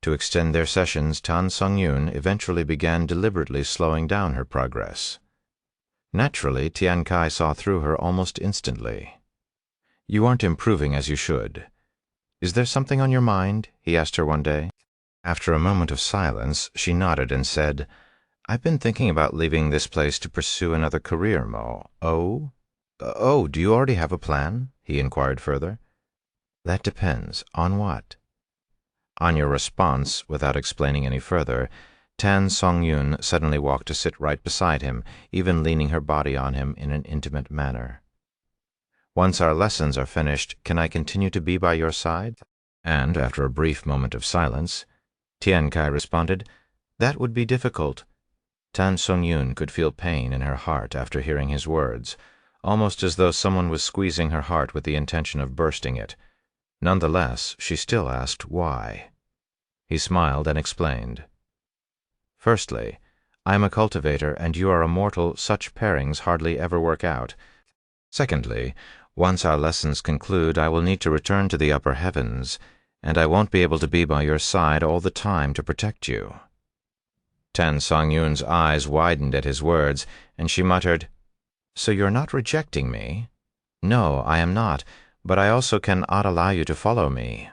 To extend their sessions, Tan Song-yoon eventually began deliberately slowing down her progress. Naturally, Tian Kai saw through her almost instantly. "You aren't improving as you should. Is there something on your mind?" he asked her one day. After a moment of silence, she nodded and said, "I've been thinking about leaving this place to pursue another career, Mo." "Oh? Oh, do you already have a plan?" he inquired further. "That depends. On what?" On your response, without explaining any further, Tan Song-yoon suddenly walked to sit right beside him, even leaning her body on him in an intimate manner. "Once our lessons are finished, can I continue to be by your side?" And, after a brief moment of silence, Tian Kai responded, "That would be difficult." Tan Song-yoon could feel pain in her heart after hearing his words, almost as though someone was squeezing her heart with the intention of bursting it. Nonetheless, she still asked why. He smiled and explained. "Firstly, I am a cultivator, and you are a mortal. Such pairings hardly ever work out. Secondly, once our lessons conclude, I will need to return to the upper heavens, and I won't be able to be by your side all the time to protect you." Tan Song-yoon's eyes widened at his words, and she muttered, "So you're not rejecting me?" "No, I am not, but I also cannot allow you to follow me."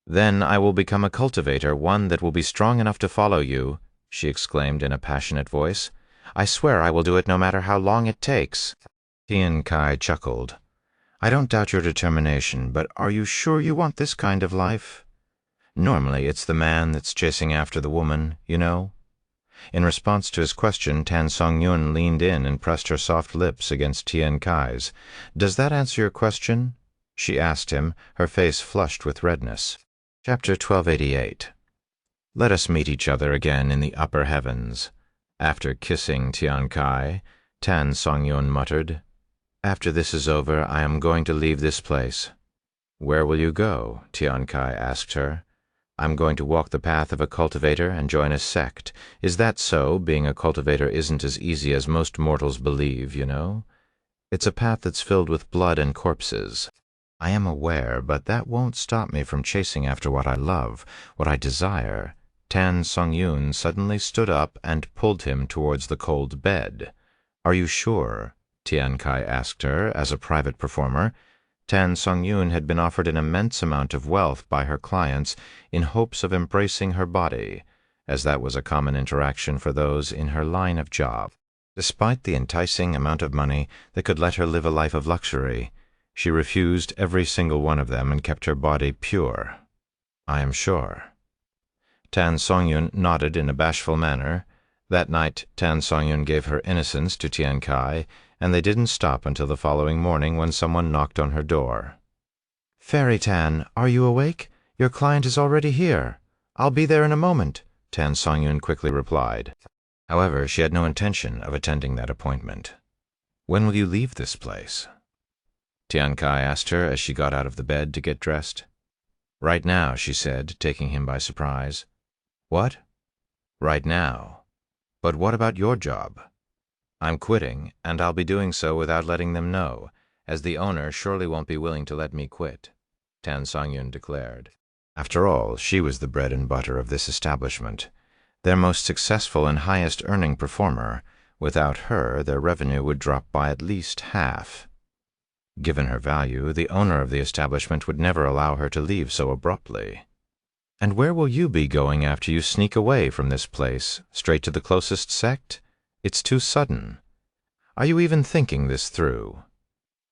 "Then I will become a cultivator, one that will be strong enough to follow you," she exclaimed in a passionate voice. "I swear I will do it no matter how long it takes." Tian Kai chuckled. I don't doubt your determination, but are you sure you want this kind of life? Normally, it's the man that's chasing after the woman, you know. In response to his question, Tan Song-yun leaned in and pressed her soft lips against Tian Kai's. Does that answer your question? She asked him, her face flushed with redness. Chapter 1288. Let us meet each other again in the upper heavens. After kissing Tian Kai, Tan Song-yun muttered, After this is over, I am going to leave this place. Where will you go? Tian Kai asked her. I'm going to walk the path of a cultivator and join a sect. Is that so? Being a cultivator isn't as easy as most mortals believe, you know. It's a path that's filled with blood and corpses. I am aware, but that won't stop me from chasing after what I love, what I desire. Tan Song-yun suddenly stood up and pulled him towards the cold bed. Are you sure? Tian Kai asked her, as a private performer. Tan Song-yun had been offered an immense amount of wealth by her clients in hopes of embracing her body, as that was a common interaction for those in her line of job. Despite the enticing amount of money that could let her live a life of luxury, she refused every single one of them and kept her body pure. I am sure. Tan Song-yun nodded in a bashful manner. That night, Tan Song-yun gave her innocence to Tian Kai, and they didn't stop until the following morning when someone knocked on her door. Fairy Tan, are you awake? Your client is already here. I'll be there in a moment, Tan Song-yun quickly replied. However, she had no intention of attending that appointment. When will you leave this place? Tian Kai asked her as she got out of the bed to get dressed. Right now, she said, taking him by surprise. What? Right now. But what about your job? I'm quitting, and I'll be doing so without letting them know, as the owner surely won't be willing to let me quit, Tan Song-yun declared. After all, she was the bread and butter of this establishment, their most successful and highest-earning performer. Without her, their revenue would drop by at least half. Given her value, the owner of the establishment would never allow her to leave so abruptly. And where will you be going after you sneak away from this place, straight to the closest sect? It's too sudden. Are you even thinking this through?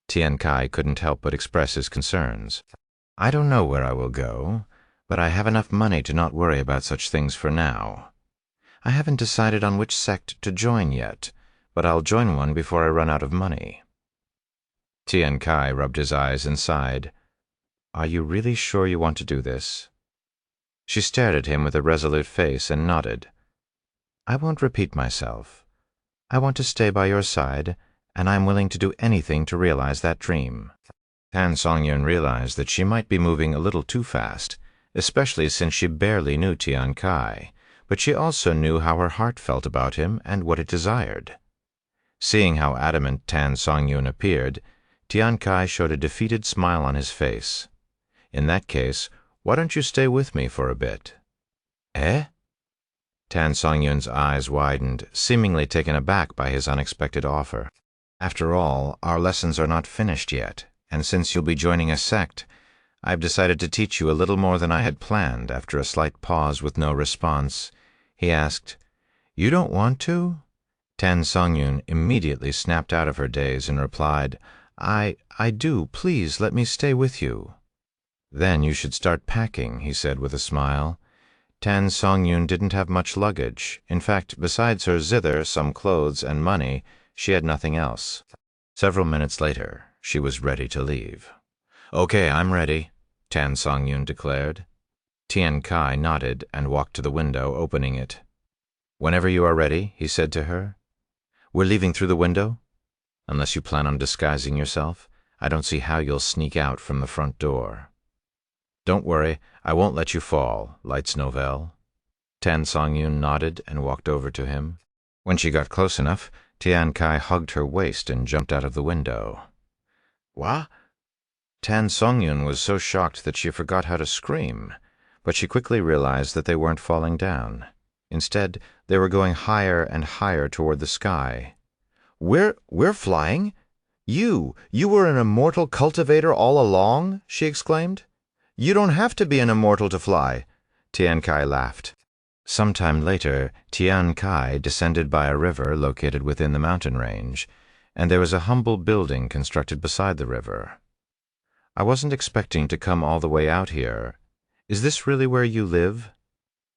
Tian Kai couldn't help but express his concerns. I don't know where I will go, but I have enough money to not worry about such things for now. I haven't decided on which sect to join yet, but I'll join one before I run out of money. Tian Kai rubbed his eyes and sighed. Are you really sure you want to do this? She stared at him with a resolute face and nodded. I won't repeat myself. I want to stay by your side, and I'm willing to do anything to realize that dream. Tan Song-yun realized that she might be moving a little too fast, especially since she barely knew Tian Kai, but she also knew how her heart felt about him and what it desired. Seeing how adamant Tan Song-yun appeared, Tian Kai showed a defeated smile on his face. In that case, why don't you stay with me for a bit? Eh? Tan Song-yun's eyes widened, seemingly taken aback by his unexpected offer. After all, our lessons are not finished yet, and since you'll be joining a sect, I've decided to teach you a little more than I had planned. After a slight pause with no response, he asked, You don't want to? Tan Song-yun immediately snapped out of her daze and replied, I do. Please let me stay with you. Then you should start packing, he said with a smile. Tan Song-yun didn't have much luggage. In fact, besides her zither, some clothes, and money, she had nothing else. Several minutes later, she was ready to leave. Okay, I'm ready, Tan Song-yun declared. Tian Kai nodded and walked to the window, opening it. Whenever you are ready, he said to her. We're leaving through the window? Unless you plan on disguising yourself, I don't see how you'll sneak out from the front door. Don't worry, I won't let you fall, Lights Novell. Tan Song-yun nodded and walked over to him. When she got close enough, Tian Kai hugged her waist and jumped out of the window. What? Tan Song-yun was so shocked that she forgot how to scream, but she quickly realized that they weren't falling down. Instead, they were going higher and higher toward the sky. We're flying? You were an immortal cultivator all along? She exclaimed. You don't have to be an immortal to fly. Tian Kai laughed. Sometime later, Tian Kai descended by a river located within the mountain range, and there was a humble building constructed beside the river. I wasn't expecting to come all the way out here. Is this really where you live?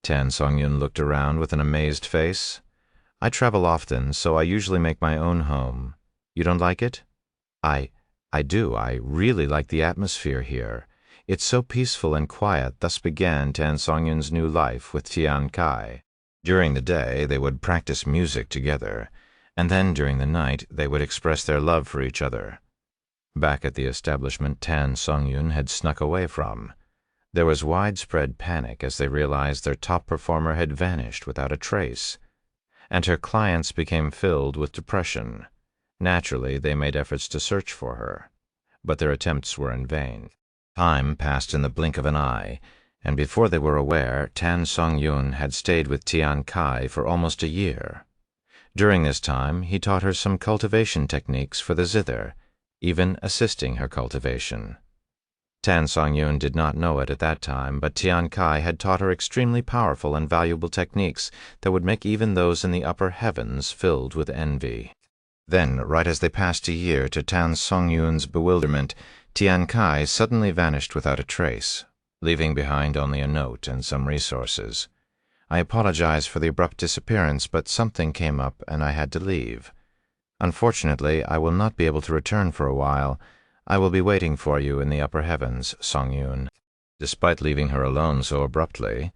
Tan Songyun looked around with an amazed face. I travel often, so I usually make my own home. You don't like it? I do. I really like the atmosphere here. It's so peaceful and quiet. Thus began Tan Songyun's new life with Tian Kai. During the day, they would practice music together, and then during the night, they would express their love for each other. Back at the establishment Tan Songyun had snuck away from, there was widespread panic as they realized their top performer had vanished without a trace, and her clients became filled with depression. Naturally, they made efforts to search for her, but their attempts were in vain. Time passed in the blink of an eye, and before they were aware, Tan Songyun had stayed with Tian Kai for almost a year. During this time, he taught her some cultivation techniques for the zither, even assisting her cultivation. Tan Songyun did not know it at that time, but Tian Kai had taught her extremely powerful and valuable techniques that would make even those in the upper heavens filled with envy. Then, right as they passed a year, to Tan Songyun's bewilderment, Tian Kai suddenly vanished without a trace, leaving behind only a note and some resources. I apologize for the abrupt disappearance, but something came up and I had to leave. Unfortunately, I will not be able to return for a while. I will be waiting for you in the upper heavens, Songyun. Despite leaving her alone so abruptly,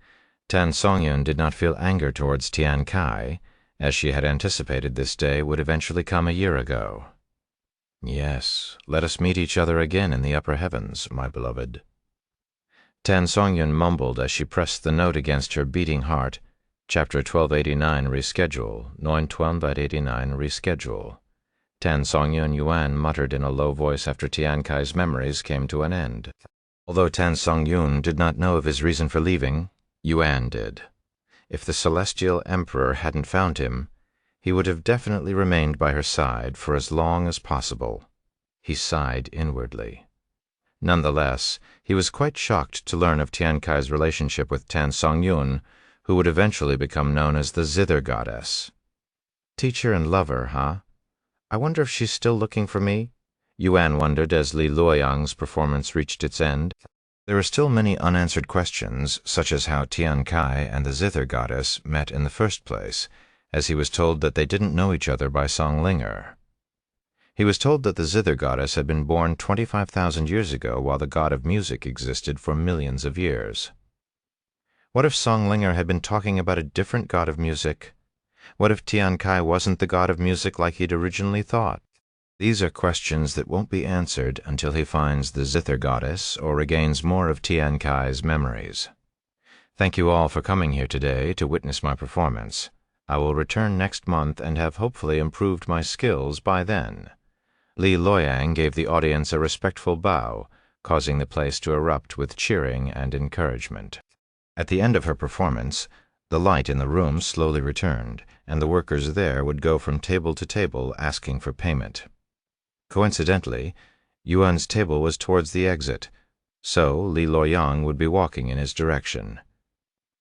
Tan Songyun did not feel anger towards Tian Kai, as she had anticipated this day would eventually come a year ago. Yes, let us meet each other again in the upper heavens, my beloved. Tan Songyun mumbled as she pressed the note against her beating heart. Chapter 1289 Reschedule, 91289 Reschedule. Tan Songyun Yuan muttered in a low voice after Tian Kai's memories came to an end. Although Tan Songyun did not know of his reason for leaving, Yuan did. If the Celestial Emperor hadn't found him, he would have definitely remained by her side for as long as possible. He sighed inwardly. Nonetheless, he was quite shocked to learn of Tian Kai's relationship with Tan Songyun, who would eventually become known as the Zither Goddess. Teacher and lover, huh? I wonder if she's still looking for me? Yuan wondered as Li Luoyang's performance reached its end. There were still many unanswered questions, such as how Tian Kai and the Zither Goddess met in the first place, as he was told that they didn't know each other by Song Linger. He was told that the Zither Goddess had been born 25,000 years ago while the god of music existed for millions of years. What if Song Linger had been talking about a different god of music? What if Tian Kai wasn't the god of music like he'd originally thought? These are questions that won't be answered until he finds the Zither Goddess or regains more of Tian Kai's memories. Thank you all for coming here today to witness my performance. I will return next month and have hopefully improved my skills by then. Li Luoyang gave the audience a respectful bow, causing the place to erupt with cheering and encouragement. At the end of her performance, the light in the room slowly returned, and the workers there would go from table to table asking for payment. Coincidentally, Yuan's table was towards the exit, so Li Luoyang would be walking in his direction.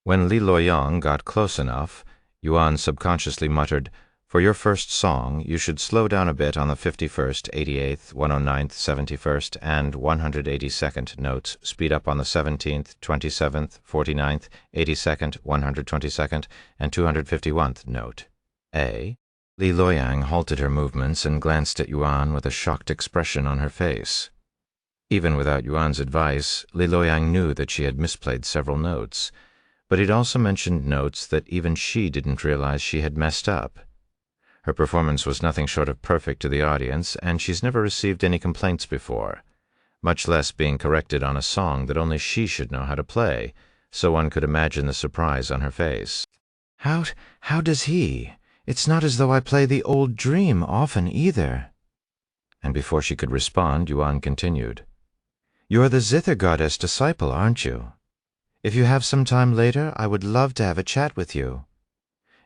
When Li Luoyang got close enough, Yuan subconsciously muttered, "For your first song, you should slow down a bit on the 51st, 88th, 109th, 71st, and 182nd notes, speed up on the 17th, 27th, 49th, 82nd, 122nd, and 251st note." Li Luoyang halted her movements and glanced at Yuan with a shocked expression on her face. Even without Yuan's advice, Li Luoyang knew that she had misplayed several notes, but he'd also mentioned notes that even she didn't realize she had messed up. Her performance was nothing short of perfect to the audience, and she's never received any complaints before, much less being corrected on a song that only she should know how to play, so one could imagine the surprise on her face. How does he? It's not as though I play the old dream often either." And before she could respond, Yuan continued, "You're the Zither Goddess disciple, aren't you? If you have some time later, I would love to have a chat with you."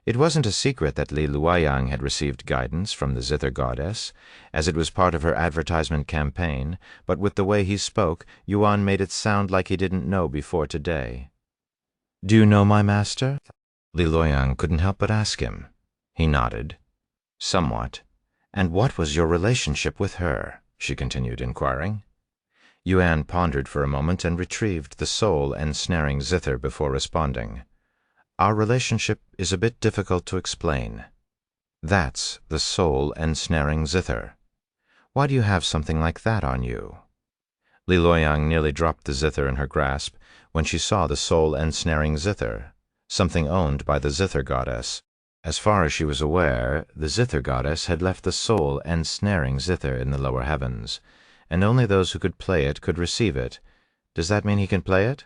It wasn't a secret that Li Luoyang had received guidance from the Zither Goddess, as it was part of her advertisement campaign, but with the way he spoke, Yuan made it sound like he didn't know before today. "Do you know my master?" Li Luoyang couldn't help but ask him. He nodded, somewhat, "And what was your relationship with her?" she continued, inquiring. Yuan pondered for a moment and retrieved the soul-ensnaring zither before responding. "Our relationship is a bit difficult to explain. That's the soul-ensnaring zither. Why do you have something like that on you?" Li Luoyang nearly dropped the zither in her grasp when she saw the soul-ensnaring zither, something owned by the zither goddess. As far as she was aware, the zither goddess had left the soul-ensnaring zither in the lower heavens, and only those who could play it could receive it. Does that mean he can play it?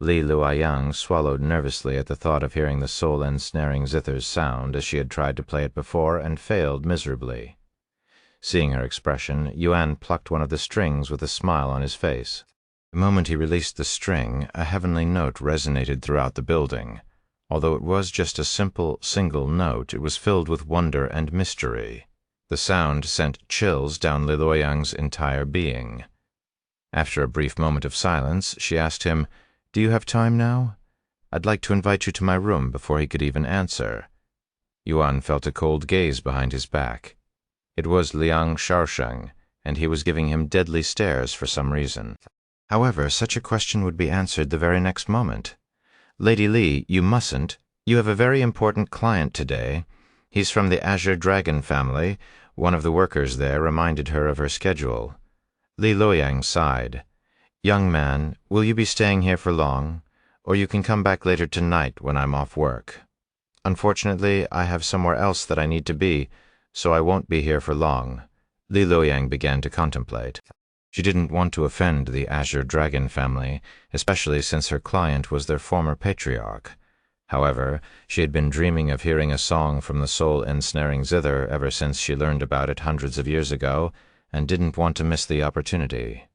Li Luoyang swallowed nervously at the thought of hearing the soul-ensnaring zither's sound, as she had tried to play it before and failed miserably. Seeing her expression, Yuan plucked one of the strings with a smile on his face. The moment he released the string, a heavenly note resonated throughout the building. Although it was just a simple, single note, it was filled with wonder and mystery. The sound sent chills down Li Luoyang's entire being. After a brief moment of silence, she asked him, "Do you have time now? I'd like to invite you to my room," before he could even answer. Yuan felt a cold gaze behind his back. It was Liang Shaosheng, and he was giving him deadly stares for some reason. However, such a question would be answered the very next moment. "Lady Li, you mustn't. You have a very important client today. He's from the Azure Dragon family." One of the workers there reminded her of her schedule. Li Luoyang sighed. "Young man, will you be staying here for long? Or you can come back later tonight when I'm off work." "Unfortunately, I have somewhere else that I need to be, so I won't be here for long." Li Luoyang began to contemplate. She didn't want to offend the Azure Dragon family, especially since her client was their former patriarch. However, she had been dreaming of hearing a song from the soul-ensnaring zither ever since she learned about it hundreds of years ago, and didn't want to miss the opportunity.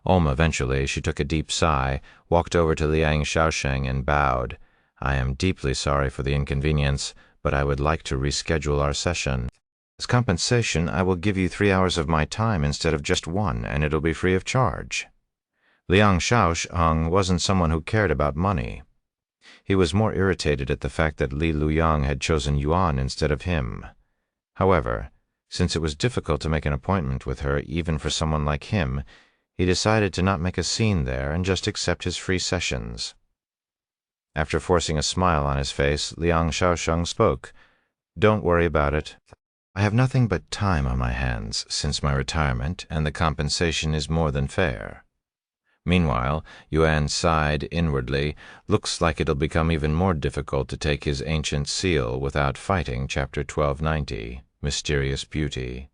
Eventually, she took a deep sigh, walked over to Liang Shaosheng and bowed. "I am deeply sorry for the inconvenience, but I would like to reschedule our session. As compensation, I will give you 3 hours of my time instead of just 1, and it'll be free of charge." Liang Shaosheng wasn't someone who cared about money. He was more irritated at the fact that Li Luoyang had chosen Yuan instead of him. However, since it was difficult to make an appointment with her even for someone like him, he decided to not make a scene there and just accept his free sessions. After forcing a smile on his face, Liang Shaosheng spoke. "Don't worry about it. I have nothing but time on my hands since my retirement, and the compensation is more than fair." Meanwhile, Yuan sighed inwardly. "Looks like it'll become even more difficult to take his ancient seal without fighting. Chapter 1290, Mysterious Beauty.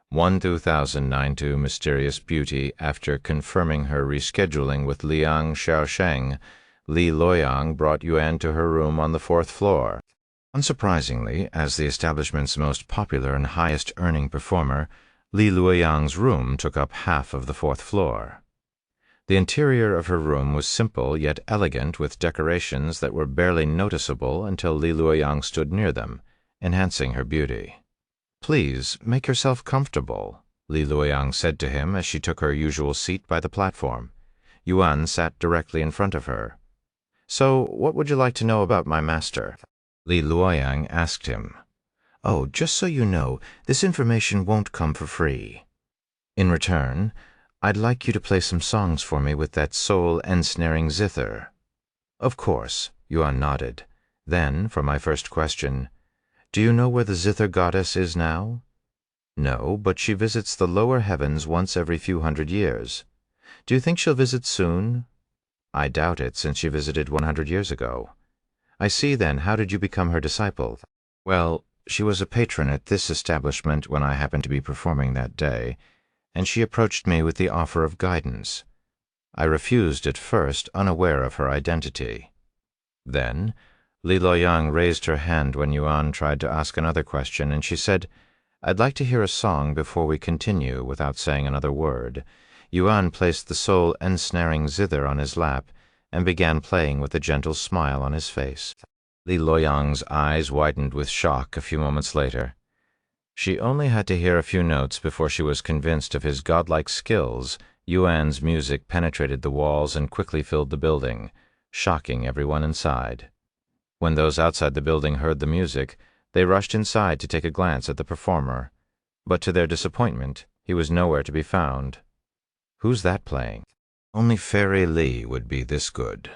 1092 Mysterious Beauty. After confirming her rescheduling with Liang Shaosheng, Li Luoyang brought Yuan to her room on the 4th floor. Unsurprisingly, as the establishment's most popular and highest-earning performer, Li Luoyang's room took up half of the 4th floor. The interior of her room was simple yet elegant, with decorations that were barely noticeable until Li Luoyang stood near them, enhancing her beauty. "Please, make yourself comfortable," Li Luoyang said to him as she took her usual seat by the platform. Yuan sat directly in front of her. "So, what would you like to know about my master?" Li Luoyang asked him. "Oh, just so you know, this information won't come for free. In return, I'd like you to play some songs for me with that soul-ensnaring zither." "Of course," Yuan nodded. Then, for my first question, "Do you know where the zither goddess is now?" "No, but she visits the lower heavens once every few hundred years. Do you think she'll visit soon?" "I doubt it, since she visited 100 years ago." "I see, then. How did you become her disciple?" "Well, she was a patron at this establishment when I happened to be performing that day, and she approached me with the offer of guidance. I refused at first, unaware of her identity." Then Li Luoyang raised her hand when Yuan tried to ask another question, and she said, "I'd like to hear a song before we continue," without saying another word. Yuan placed the soul-ensnaring zither on his lap and began playing with a gentle smile on his face. Li Luoyang's eyes widened with shock a few moments later. She only had to hear a few notes before she was convinced of his godlike skills. Yuan's music penetrated the walls and quickly filled the building, shocking everyone inside. When those outside the building heard the music, they rushed inside to take a glance at the performer. but to their disappointment, he was nowhere to be found. "Who's that playing?" "Only Fairy Lee would be this good."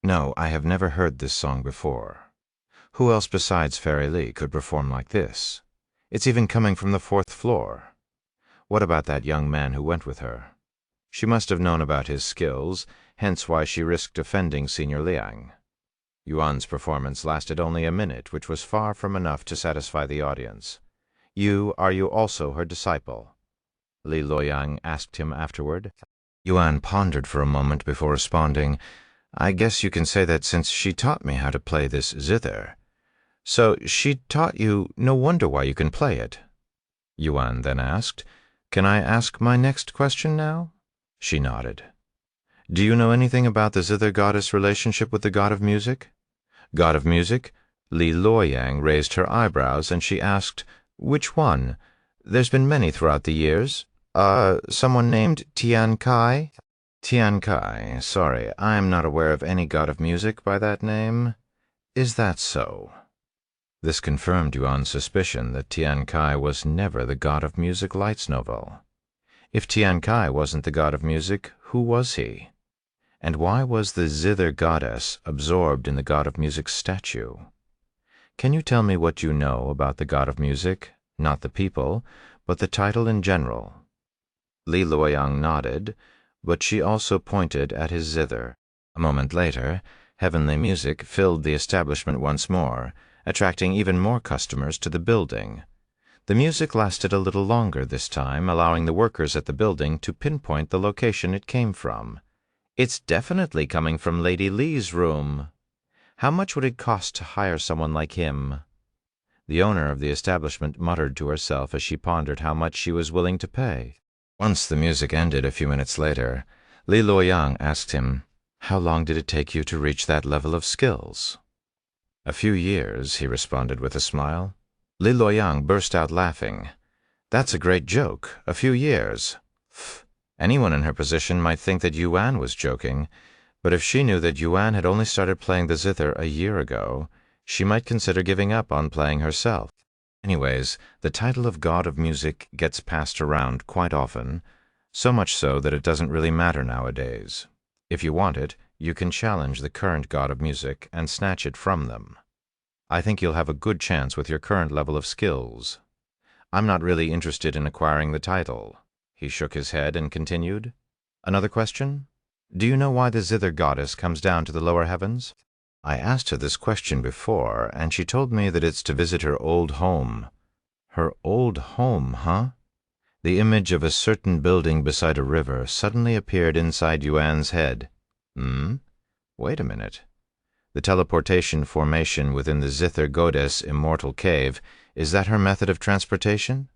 "No, I have never heard this song before." "Who else besides Fairy Lee could perform like this? It's even coming from the 4th floor." "What about that young man who went with her?" "She must have known about his skills, hence why she risked offending Senior Liang." Yuan's performance lasted only a minute, which was far from enough to satisfy the audience. Are you also her disciple?" Li Luoyang asked him afterward. Yuan pondered for a moment before responding, "I guess you can say that since she taught me how to play this zither." "So she taught you, no wonder why you can play it." Yuan then asked, "Can I ask my next question now?" She nodded. "Do you know anything about the zither goddess' relationship with the god of music?" "God of music?" Li Luoyang raised her eyebrows, and she asked, "Which one? There's been many throughout the years. Someone named Tian Kai?" "Tian Kai? Sorry, I am not aware of any god of music by that name." "Is that so?" This confirmed Yuan's suspicion that Tian Kai was never the god of music lights novel. If Tian Kai wasn't the god of music, who was he? And why was the zither goddess absorbed in the god of music's statue? "Can you tell me what you know about the god of music? Not the people, but the title in general." Li Luoyang nodded, but she also pointed at his zither. A moment later, heavenly music filled the establishment once more, attracting even more customers to the building. The music lasted a little longer this time, allowing the workers at the building to pinpoint the location it came from. "It's definitely coming from Lady Li's room. How much would it cost to hire someone like him?" The owner of the establishment muttered to herself as she pondered how much she was willing to pay. Once the music ended a few minutes later, Li Luoyang asked him, "How long did it take you to reach that level of skills?" "A few years," he responded with a smile. Li Luoyang burst out laughing. "That's a great joke. A few years. Anyone in her position might think that Yuan was joking, but if she knew that Yuan had only started playing the zither a year ago, she might consider giving up on playing herself. Anyways, the title of God of Music gets passed around quite often, so much so that it doesn't really matter nowadays. If you want it, you can challenge the current God of Music and snatch it from them. I think you'll have a good chance with your current level of skills. I'm not really interested in acquiring the title." He shook his head and continued, "Another question? Do you know why the zither goddess comes down to the lower heavens?" "I asked her this question before, and she told me that it's to visit her old home." "Her old home, huh?" The image of a certain building beside a river suddenly appeared inside Yuan's head. Wait a minute. The teleportation formation within the zither goddess' immortal cave, is that her method of transportation?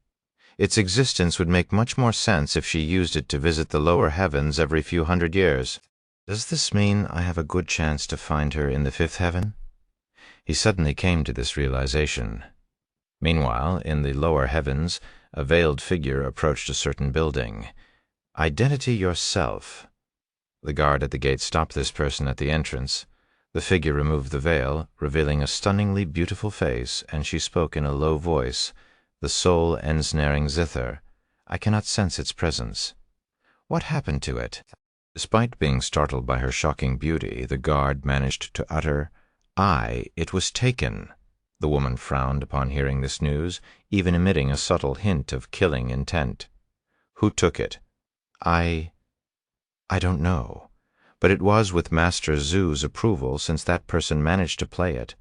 Its existence would make much more sense if she used it to visit the lower heavens every few hundred years. Does this mean I have a good chance to find her in the 5th heaven? He suddenly came to this realization. Meanwhile, in the lower heavens, a veiled figure approached a certain building. "Identity yourself." The guard at the gate stopped this person at the entrance. The figure removed the veil, revealing a stunningly beautiful face, and she spoke in a low voice, "The soul ensnaring zither. I cannot sense its presence. What happened to it?" Despite being startled by her shocking beauty, the guard managed to utter, "It was taken." The woman frowned upon hearing this news, even emitting a subtle hint of killing intent. "Who took it?" I don't know, but it was with Master Zhu's approval, since that person managed to play it."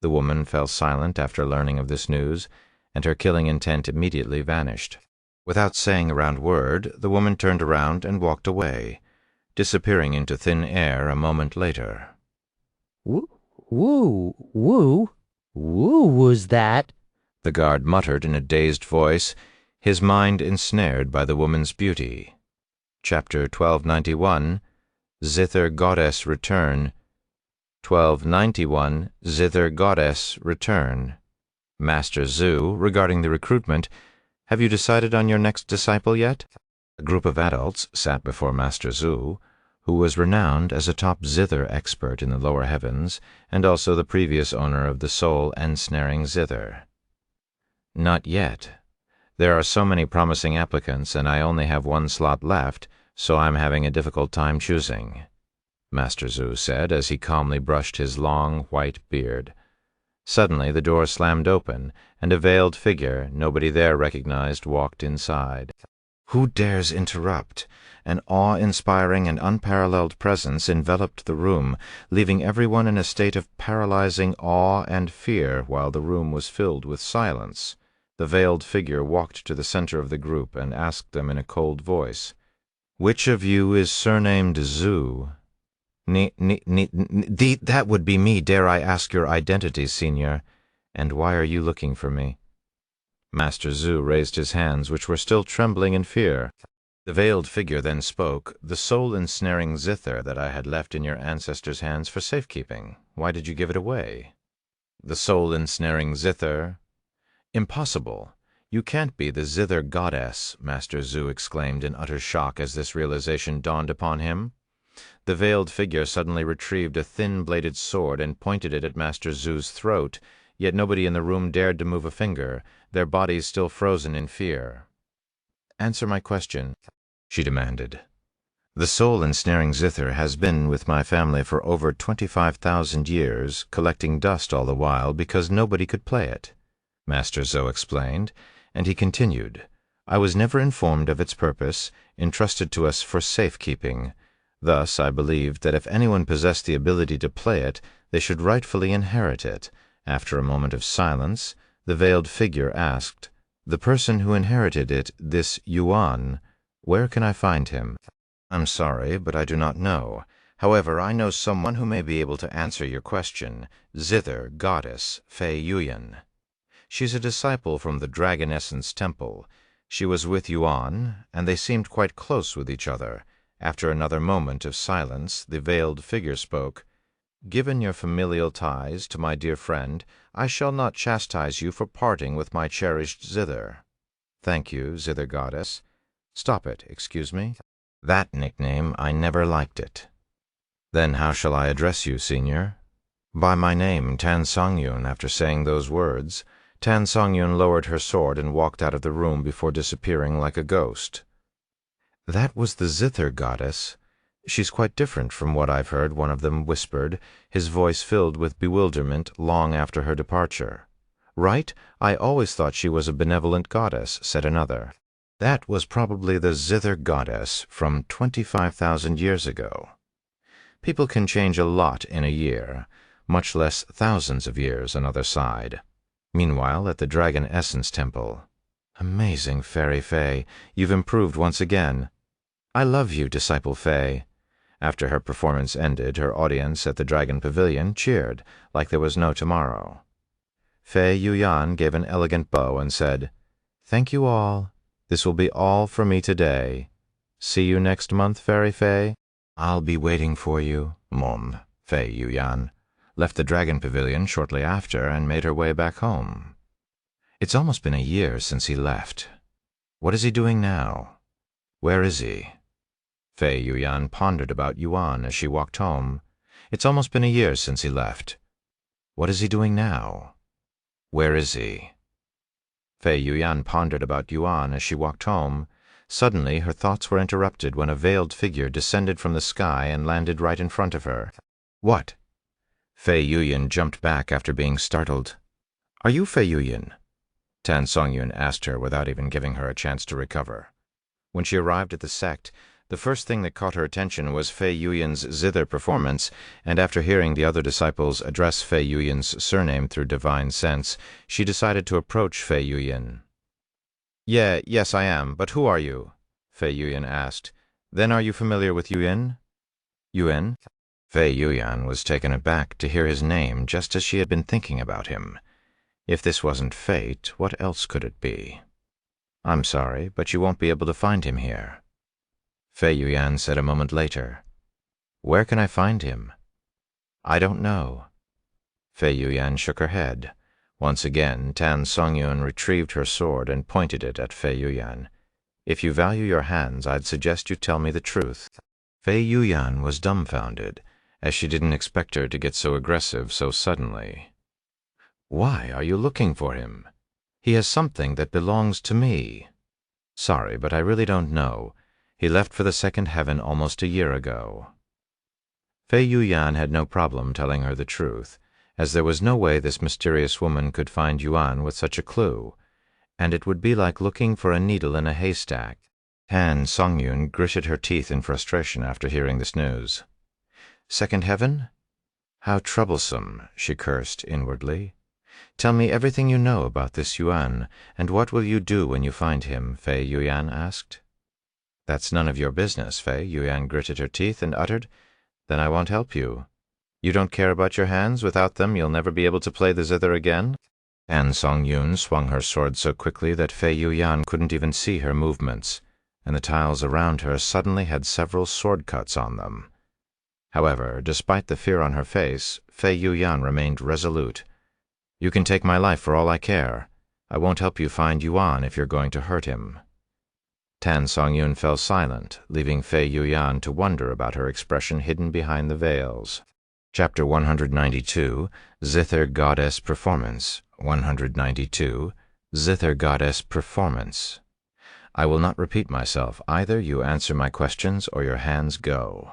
The woman fell silent after learning of this news, and her killing intent immediately vanished. Without saying a round word, the woman turned around and walked away, disappearing into thin air a moment later. Woo was that?" The guard muttered in a dazed voice, his mind ensnared by the woman's beauty. Chapter 1291, Zither Goddess Return. 1291, Zither Goddess Return. Master Zhu, regarding the recruitment, have you decided on your next disciple yet? A group of adults sat before Master Zhu, who was renowned as a top zither expert in the lower heavens, and also the previous owner of the soul ensnaring zither. "Not yet. There are so many promising applicants, and I only have one slot left, so I'm having a difficult time choosing," Master Zhu said as he calmly brushed his long, white beard. Suddenly the door slammed open, and a veiled figure nobody there recognized walked inside. "Who dares interrupt?" An awe-inspiring and unparalleled presence enveloped the room, leaving everyone in a state of paralyzing awe and fear while the room was filled with silence. The veiled figure walked to the center of the group and asked them in a cold voice, "Which of you is surnamed Zhu?" That would be me. Dare I ask your identity, Senior? And why are you looking for me?" Master Zhu raised his hands, which were still trembling in fear. The veiled figure then spoke, "The soul-ensnaring zither that I had left in your ancestors' hands for safekeeping. Why did you give it away?" "The soul-ensnaring zither? Impossible. You can't be the zither goddess," Master Zhu exclaimed in utter shock as this realization dawned upon him. The veiled figure suddenly retrieved a thin-bladed sword and pointed it at Master Zhu's throat, yet nobody in the room dared to move a finger, their bodies still frozen in fear. "Answer my question," she demanded. "The soul-ensnaring zither has been with my family for over 25,000 years, collecting dust all the while because nobody could play it," Master Zhou explained, and he continued, "I was never informed of its purpose, entrusted to us for safekeeping. Thus, I believed that if anyone possessed the ability to play it, they should rightfully inherit it." After a moment of silence, the veiled figure asked, "The person who inherited it, this Yuan, where can I find him?" "I'm sorry, but I do not know. However, I know someone who may be able to answer your question, Zither Goddess Fei Yuyan. She's a disciple from the Dragon Essence Temple. She was with Yuan, and they seemed quite close with each other." After another moment of silence, the veiled figure spoke, "Given your familial ties to my dear friend, I shall not chastise you for parting with my cherished zither." "Thank you, Zither Goddess. Stop it, excuse me. That nickname, I never liked it." "Then how shall I address you, Senior?" "By my name, Tan Songyun." After saying those words, Tan Songyun lowered her sword and walked out of the room before disappearing like a ghost. "That was the Zither Goddess. She's quite different from what I've heard," one of them whispered, his voice filled with bewilderment long after her departure. "Right? I always thought she was a benevolent goddess," said another. "That was probably the Zither Goddess from 25,000 years ago. People can change a lot in a year, much less thousands of years," another sighed. Meanwhile, at the Dragon Essence Temple, "Amazing, Fairy Fei. You've improved once again. I love you, Disciple Fei." After her performance ended, her audience at the Dragon Pavilion cheered like there was no tomorrow. Fei Yuyan gave an elegant bow and said, "Thank you all. This will be all for me today. See you next month, Fairy Fei." "I'll be waiting for you," moaned Fei Yuyan, left the Dragon Pavilion shortly after, and made her way back home. It's almost been a year since he left. What is he doing now? Where is he? Fei Yuyan pondered about Yuan as she walked home. It's almost been a year since he left. What is he doing now? Where is he? Fei Yuyan pondered about Yuan as she walked home. Suddenly, her thoughts were interrupted when a veiled figure descended from the sky and landed right in front of her. "What?" Fei Yuyan jumped back after being startled. "Are you Fei Yuyan?" Tan Songyun asked her without even giving her a chance to recover. When she arrived at the sect, the first thing that caught her attention was Fei Yuyan's zither performance, and after hearing the other disciples address Fei Yuyan's surname through divine sense, she decided to approach Fei Yuyan. Yes, I am, but who are you?" Fei Yuyan asked. "Then are you familiar with Yuan?" "Yuan?" Fei Yuyan was taken aback to hear his name just as she had been thinking about him. If this wasn't fate, what else could it be? "I'm sorry, but you won't be able to find him here." Fei Yuyan said a moment later, "Where can I find him?" "I don't know." Fei Yuyan shook her head. Once again, Tan Songyun retrieved her sword and pointed it at Fei Yuyan. "If you value your hands, I'd suggest you tell me the truth." Fei Yuyan was dumbfounded, as she didn't expect her to get so aggressive so suddenly. "Why are you looking for him? He has something that belongs to me. Sorry, but I really don't know. He left for the second heaven almost a year ago. Fei Yuyan had no problem telling her the truth, as there was no way this mysterious woman could find Yuan with such a clue, and it would be like looking for a needle in a haystack. Tan Songyun gritted her teeth in frustration after hearing this news. Second heaven? How troublesome, she cursed inwardly. Tell me everything you know about this Yuan, and what will you do when you find him? Fei Yuyan asked. That's none of your business, Fei Yuyan gritted her teeth and uttered. Then I won't help you. You don't care about your hands? Without them you'll never be able to play the zither again? Tan Songyun swung her sword so quickly that Fei Yuyan couldn't even see her movements, and the tiles around her suddenly had several sword cuts on them. However, despite the fear on her face, Fei Yuyan remained resolute. You can take my life for all I care. I won't help you find Yuan if you're going to hurt him. Tan Songyun fell silent, leaving Fei Yuyan to wonder about her expression hidden behind the veils. Chapter 192, Zither Goddess Performance. 192, Zither Goddess Performance. I will not repeat myself. Either you answer my questions or your hands go.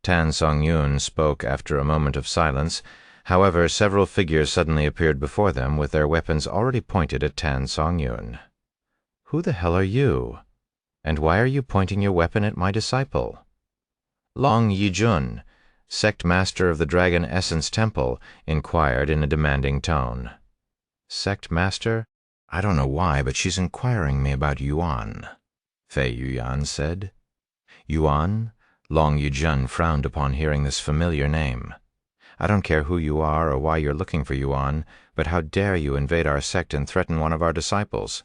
Tan Songyun spoke after a moment of silence. However, several figures suddenly appeared before them with their weapons already pointed at Tan Songyun. Who the hell are you? And why are you pointing your weapon at my disciple? Long Yijun, sect master of the Dragon Essence Temple, inquired in a demanding tone. Sect master? I don't know why, but she's inquiring me about Yuan, Fei Yuyan said. Yuan? Long Yijun frowned upon hearing this familiar name. I don't care who you are or why you're looking for Yuan, but how dare you invade our sect and threaten one of our disciples?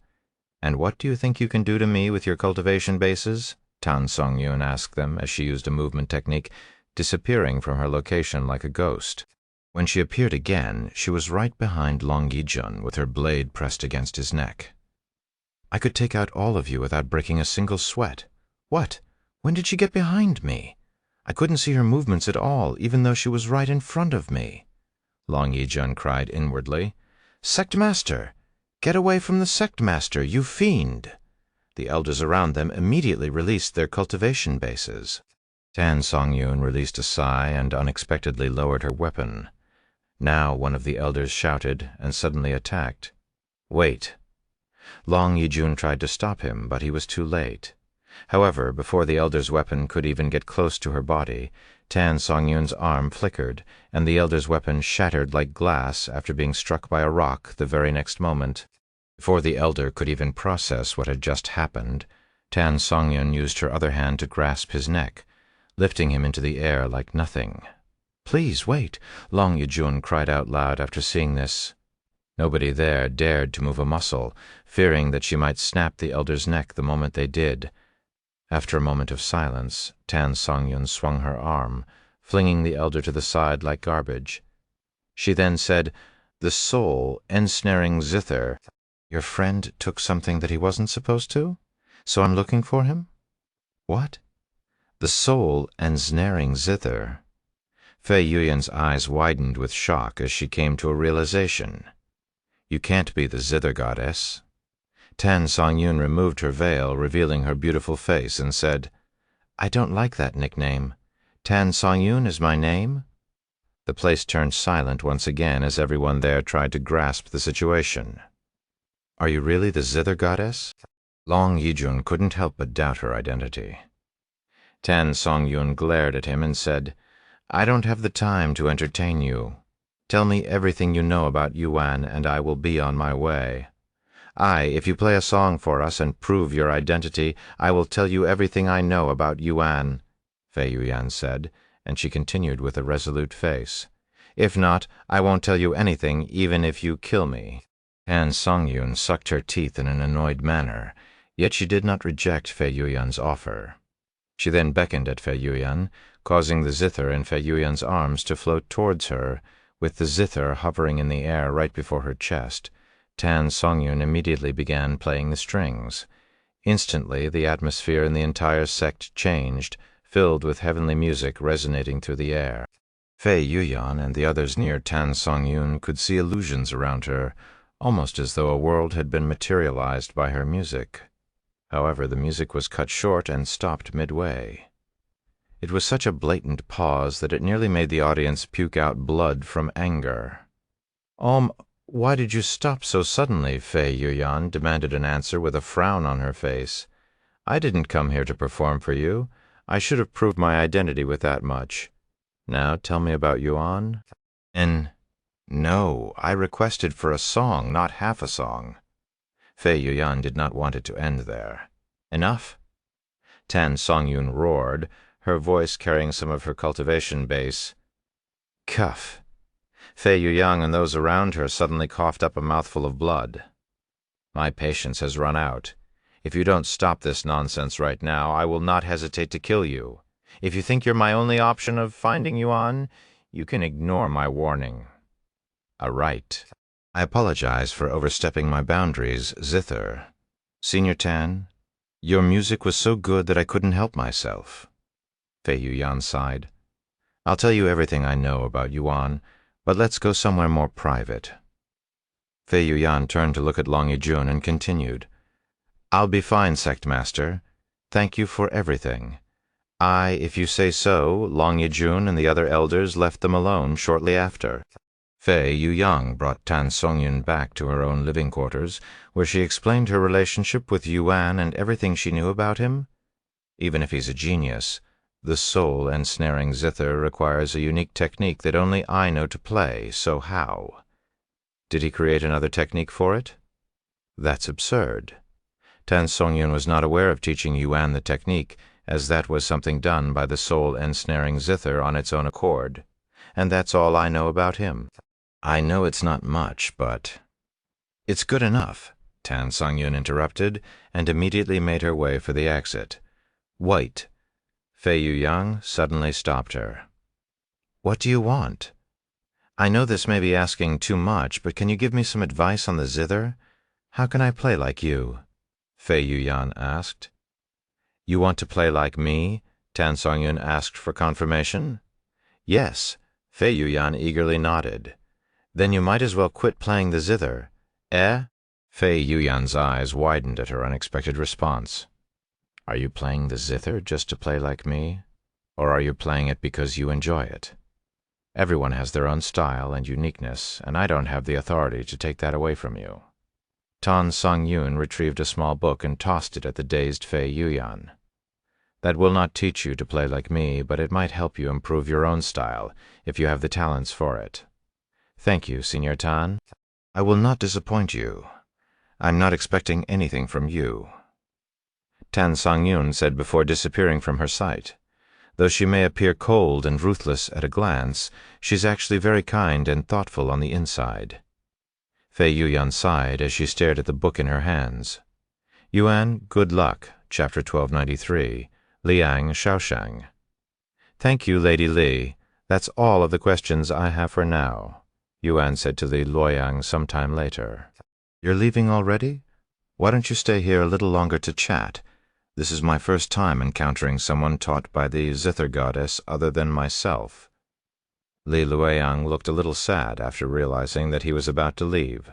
And what do you think you can do to me with your cultivation bases? Tan Songyun asked them as she used a movement technique, disappearing from her location like a ghost. When she appeared again, she was right behind Long Yijun with her blade pressed against his neck. I could take out all of you without breaking a single sweat. What? When did she get behind me? I couldn't see her movements at all, even though she was right in front of me. Long Yijun cried inwardly. Sect Master! Get away from the Sect Master, you fiend! The elders around them immediately released their cultivation bases. Tan Songyun released a sigh and unexpectedly lowered her weapon. Now one of the elders shouted and suddenly attacked. Wait! Long Yijun tried to stop him, but he was too late. However, before the elder's weapon could even get close to her body, Tan Songyun's arm flickered, and the elder's weapon shattered like glass after being struck by a rock the very next moment. Before the elder could even process what had just happened, Tan Songyun used her other hand to grasp his neck, lifting him into the air like nothing. Please wait, Long Yijun cried out loud after seeing this. Nobody there dared to move a muscle, fearing that she might snap the elder's neck the moment they did. After a moment of silence, Tan Songyun swung her arm, flinging the elder to the side like garbage. She then said, The soul, ensnaring zither. Your friend took something that he wasn't supposed to? So I'm looking for him? What? The soul, ensnaring zither. Fei Yuyan's eyes widened with shock as she came to a realization. You can't be the zither goddess. Tan Songyun removed her veil, revealing her beautiful face, and said, I don't like that nickname. Tan Songyun is my name? The place turned silent once again as everyone there tried to grasp the situation. Are you really the zither goddess? Long Yijun couldn't help but doubt her identity. Tan Songyun glared at him and said, I don't have the time to entertain you. Tell me everything you know about Yuan, and I will be on my way. If you play a song for us and prove your identity, I will tell you everything I know about Yuan, Fei Yuyan said, and she continued with a resolute face. If not, I won't tell you anything, even if you kill me. Tan Songyun sucked her teeth in an annoyed manner, yet she did not reject Fei Yuyan's offer. She then beckoned at Fei Yuyan, causing the zither in Fei Yuyan's arms to float towards her, with the zither hovering in the air right before her chest. Tan Songyun immediately began playing the strings. Instantly, the atmosphere in the entire sect changed, filled with heavenly music resonating through the air. Fei Yuyan and the others near Tan Songyun could see illusions around her, almost as though a world had been materialized by her music. However, the music was cut short and stopped midway. It was such a blatant pause that it nearly made the audience puke out blood from anger. Why did you stop so suddenly?" Fei Yuyan demanded an answer with a frown on her face. "I didn't come here to perform for you. I should have proved my identity with that much. Now tell me about Yuan." No, I requested for a song, not half a song." Fei Yuyan did not want it to end there. "Enough?" Tan Songyun roared, her voice carrying some of her cultivation bass. Cuff. Fei Yuyan and those around her suddenly coughed up a mouthful of blood. "My patience has run out. If you don't stop this nonsense right now, I will not hesitate to kill you. If you think you're my only option of finding Yuan, you can ignore my warning." Right. I apologize for overstepping my boundaries, Zither. Senior Tan, your music was so good that I couldn't help myself." Fei Yuyan sighed. "I'll tell you everything I know about Yuan, but let's go somewhere more private." Fei Yuyan turned to look at Long Yijun and continued. "I'll be fine, Sect Master. Thank you for everything. If you say so." Long Yijun and the other elders left them alone shortly after. Fei Yuyan brought Tan Songyun back to her own living quarters, where she explained her relationship with Yuan and everything she knew about him. Even if he's a genius, the soul-ensnaring zither requires a unique technique that only I know to play, so how? Did he create another technique for it? That's absurd. Tan Songyun was not aware of teaching Yuan the technique, as that was something done by the soul-ensnaring zither on its own accord, and that's all I know about him. I know it's not much, but—" "It's good enough," Tan Songyun interrupted, and immediately made her way for the exit. "Wait." Fei Yuyan suddenly stopped her. "What do you want? I know this may be asking too much, but can you give me some advice on the zither? How can I play like you?" Fei Yuyan asked. "You want to play like me?" Tan Songyun asked for confirmation. "Yes." Fei Yuyan eagerly nodded. "Then you might as well quit playing the zither. Eh?" Fei Yuyan's eyes widened at her unexpected response. "Are you playing the zither just to play like me? Or are you playing it because you enjoy it? Everyone has their own style and uniqueness, and I don't have the authority to take that away from you." Tan Songyun retrieved a small book and tossed it at the dazed Fei Yuyan. "That will not teach you to play like me, but it might help you improve your own style, if you have the talents for it. Thank you, Senior Tan. I will not disappoint you. I'm not expecting anything from you," Tan Songyun said before disappearing from her sight. "Though she may appear cold and ruthless at a glance, she's actually very kind and thoughtful on the inside." Fei Yuyan sighed as she stared at the book in her hands. "Yuan, good luck. Chapter 1293. Liang Shaoshang." "Thank you, Lady Li. That's all of the questions I have for now," Yuan said to Li Luoyang sometime later. "You're leaving already? Why don't you stay here a little longer to chat? This is my first time encountering someone taught by the zither goddess other than myself." Li Luoyang looked a little sad after realizing that he was about to leave.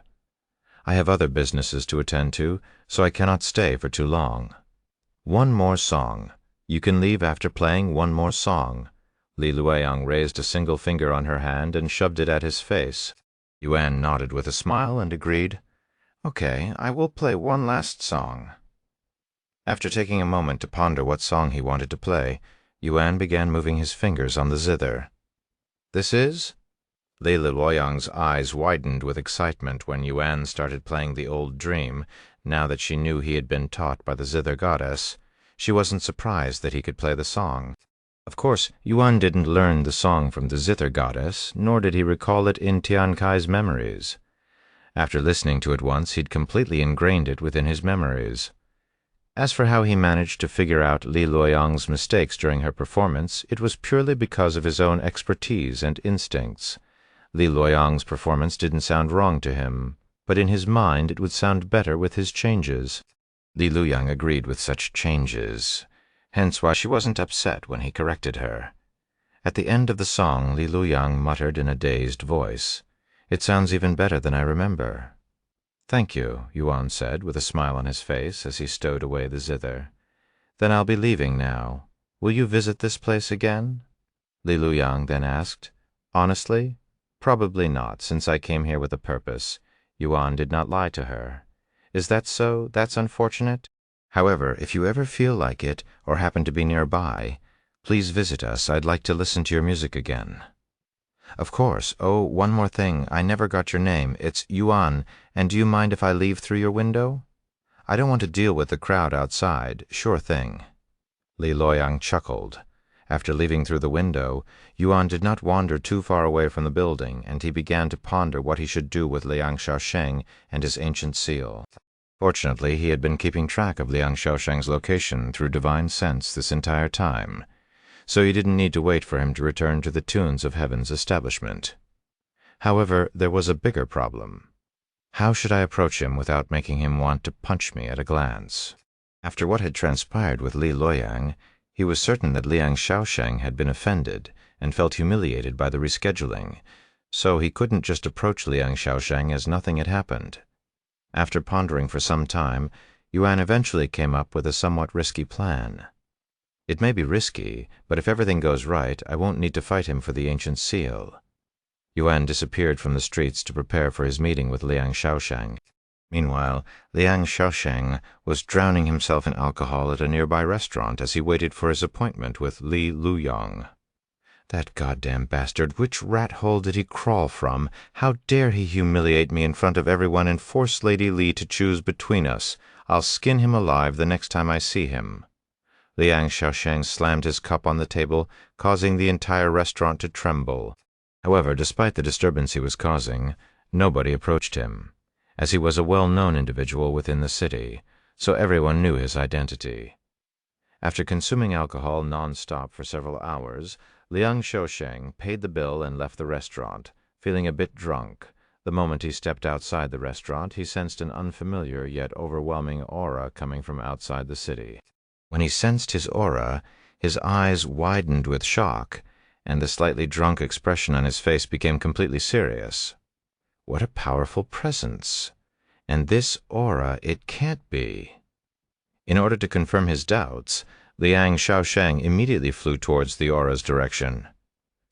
"I have other businesses to attend to, so I cannot stay for too long." "One more song. You can leave after playing one more song." Li Luoyang raised a single finger on her hand and shoved it at his face. Yuan nodded with a smile and agreed. "Okay, I will play one last song." After taking a moment to ponder what song he wanted to play, Yuan began moving his fingers on the zither. "This is?" Li Luoyang's eyes widened with excitement when Yuan started playing the old dream, now that she knew he had been taught by the zither goddess. She wasn't surprised that he could play the song. Of course, Yuan didn't learn the song from the zither goddess, nor did he recall it in Tian Kai's memories. After listening to it once, he'd completely ingrained it within his memories. As for how he managed to figure out Li Luoyang's mistakes during her performance, it was purely because of his own expertise and instincts. Li Luoyang's performance didn't sound wrong to him, but in his mind it would sound better with his changes. Li Luoyang agreed with such changes, hence why she wasn't upset when he corrected her. At the end of the song, Li Luoyang muttered in a dazed voice, "It sounds even better than I remember." "Thank you," Yuan said, with a smile on his face as he stowed away the zither. "Then I'll be leaving now. Will you visit this place again?" Li Luyang then asked. "Honestly? Probably not, since I came here with a purpose." Yuan did not lie to her. "Is that so? That's unfortunate. However, if you ever feel like it, or happen to be nearby, please visit us. I'd like to listen to your music again." "Of course. Oh, one more thing. I never got your name. It's Yuan, and do you mind if I leave through your window? I don't want to deal with the crowd outside. Sure thing." Li Luoyang chuckled. After leaving through the window, Yuan did not wander too far away from the building, and he began to ponder what he should do with Liang Shaosheng and his ancient seal. Fortunately, he had been keeping track of Liang Shaosheng's location through divine sense this entire time, so he didn't need to wait for him to return to the tunes of Heaven's establishment. However, there was a bigger problem. How should I approach him without making him want to punch me at a glance? After what had transpired with Li Luoyang, he was certain that Liang Shaosheng had been offended and felt humiliated by the rescheduling, so he couldn't just approach Liang Shaosheng as nothing had happened. After pondering for some time, Yuan eventually came up with a somewhat risky plan. "It may be risky, but if everything goes right, I won't need to fight him for the ancient seal." Yuan disappeared from the streets to prepare for his meeting with Liang Shaosheng. Meanwhile, Liang Shaosheng was drowning himself in alcohol at a nearby restaurant as he waited for his appointment with Li Luyang. "That goddamn bastard, which rat hole did he crawl from? How dare he humiliate me in front of everyone and force Lady Li to choose between us? I'll skin him alive the next time I see him." Liang Shaosheng slammed his cup on the table, causing the entire restaurant to tremble. However, despite the disturbance he was causing, nobody approached him, as he was a well-known individual within the city, so everyone knew his identity. After consuming alcohol non-stop for several hours, Liang Shaosheng paid the bill and left the restaurant, feeling a bit drunk. The moment he stepped outside the restaurant, he sensed an unfamiliar yet overwhelming aura coming from outside the city. When he sensed his aura, his eyes widened with shock, and the slightly drunk expression on his face became completely serious. What a powerful presence! And this aura, it can't be. In order to confirm his doubts, Liang Shaosheng immediately flew towards the aura's direction.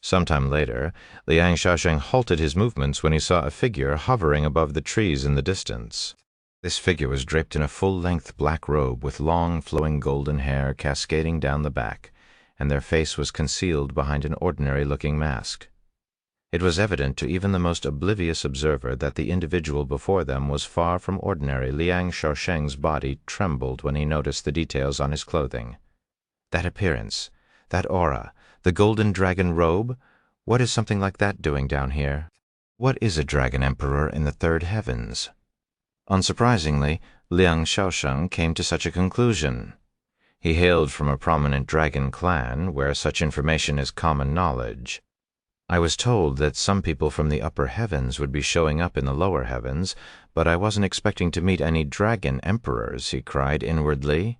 Sometime later, Liang Shaosheng halted his movements when he saw a figure hovering above the trees in the distance. This figure was draped in a full-length black robe with long, flowing golden hair cascading down the back, and their face was concealed behind an ordinary-looking mask. It was evident to even the most oblivious observer that the individual before them was far from ordinary. Liang Shaosheng's body trembled when he noticed the details on his clothing. That appearance, that aura, the golden dragon robe, what is something like that doing down here? What is a dragon emperor in the third heavens? Unsurprisingly, Liang Shaosheng came to such a conclusion. He hailed from a prominent dragon clan where such information is common knowledge. "I was told that some people from the upper heavens would be showing up in the lower heavens, but I wasn't expecting to meet any dragon emperors," he cried inwardly.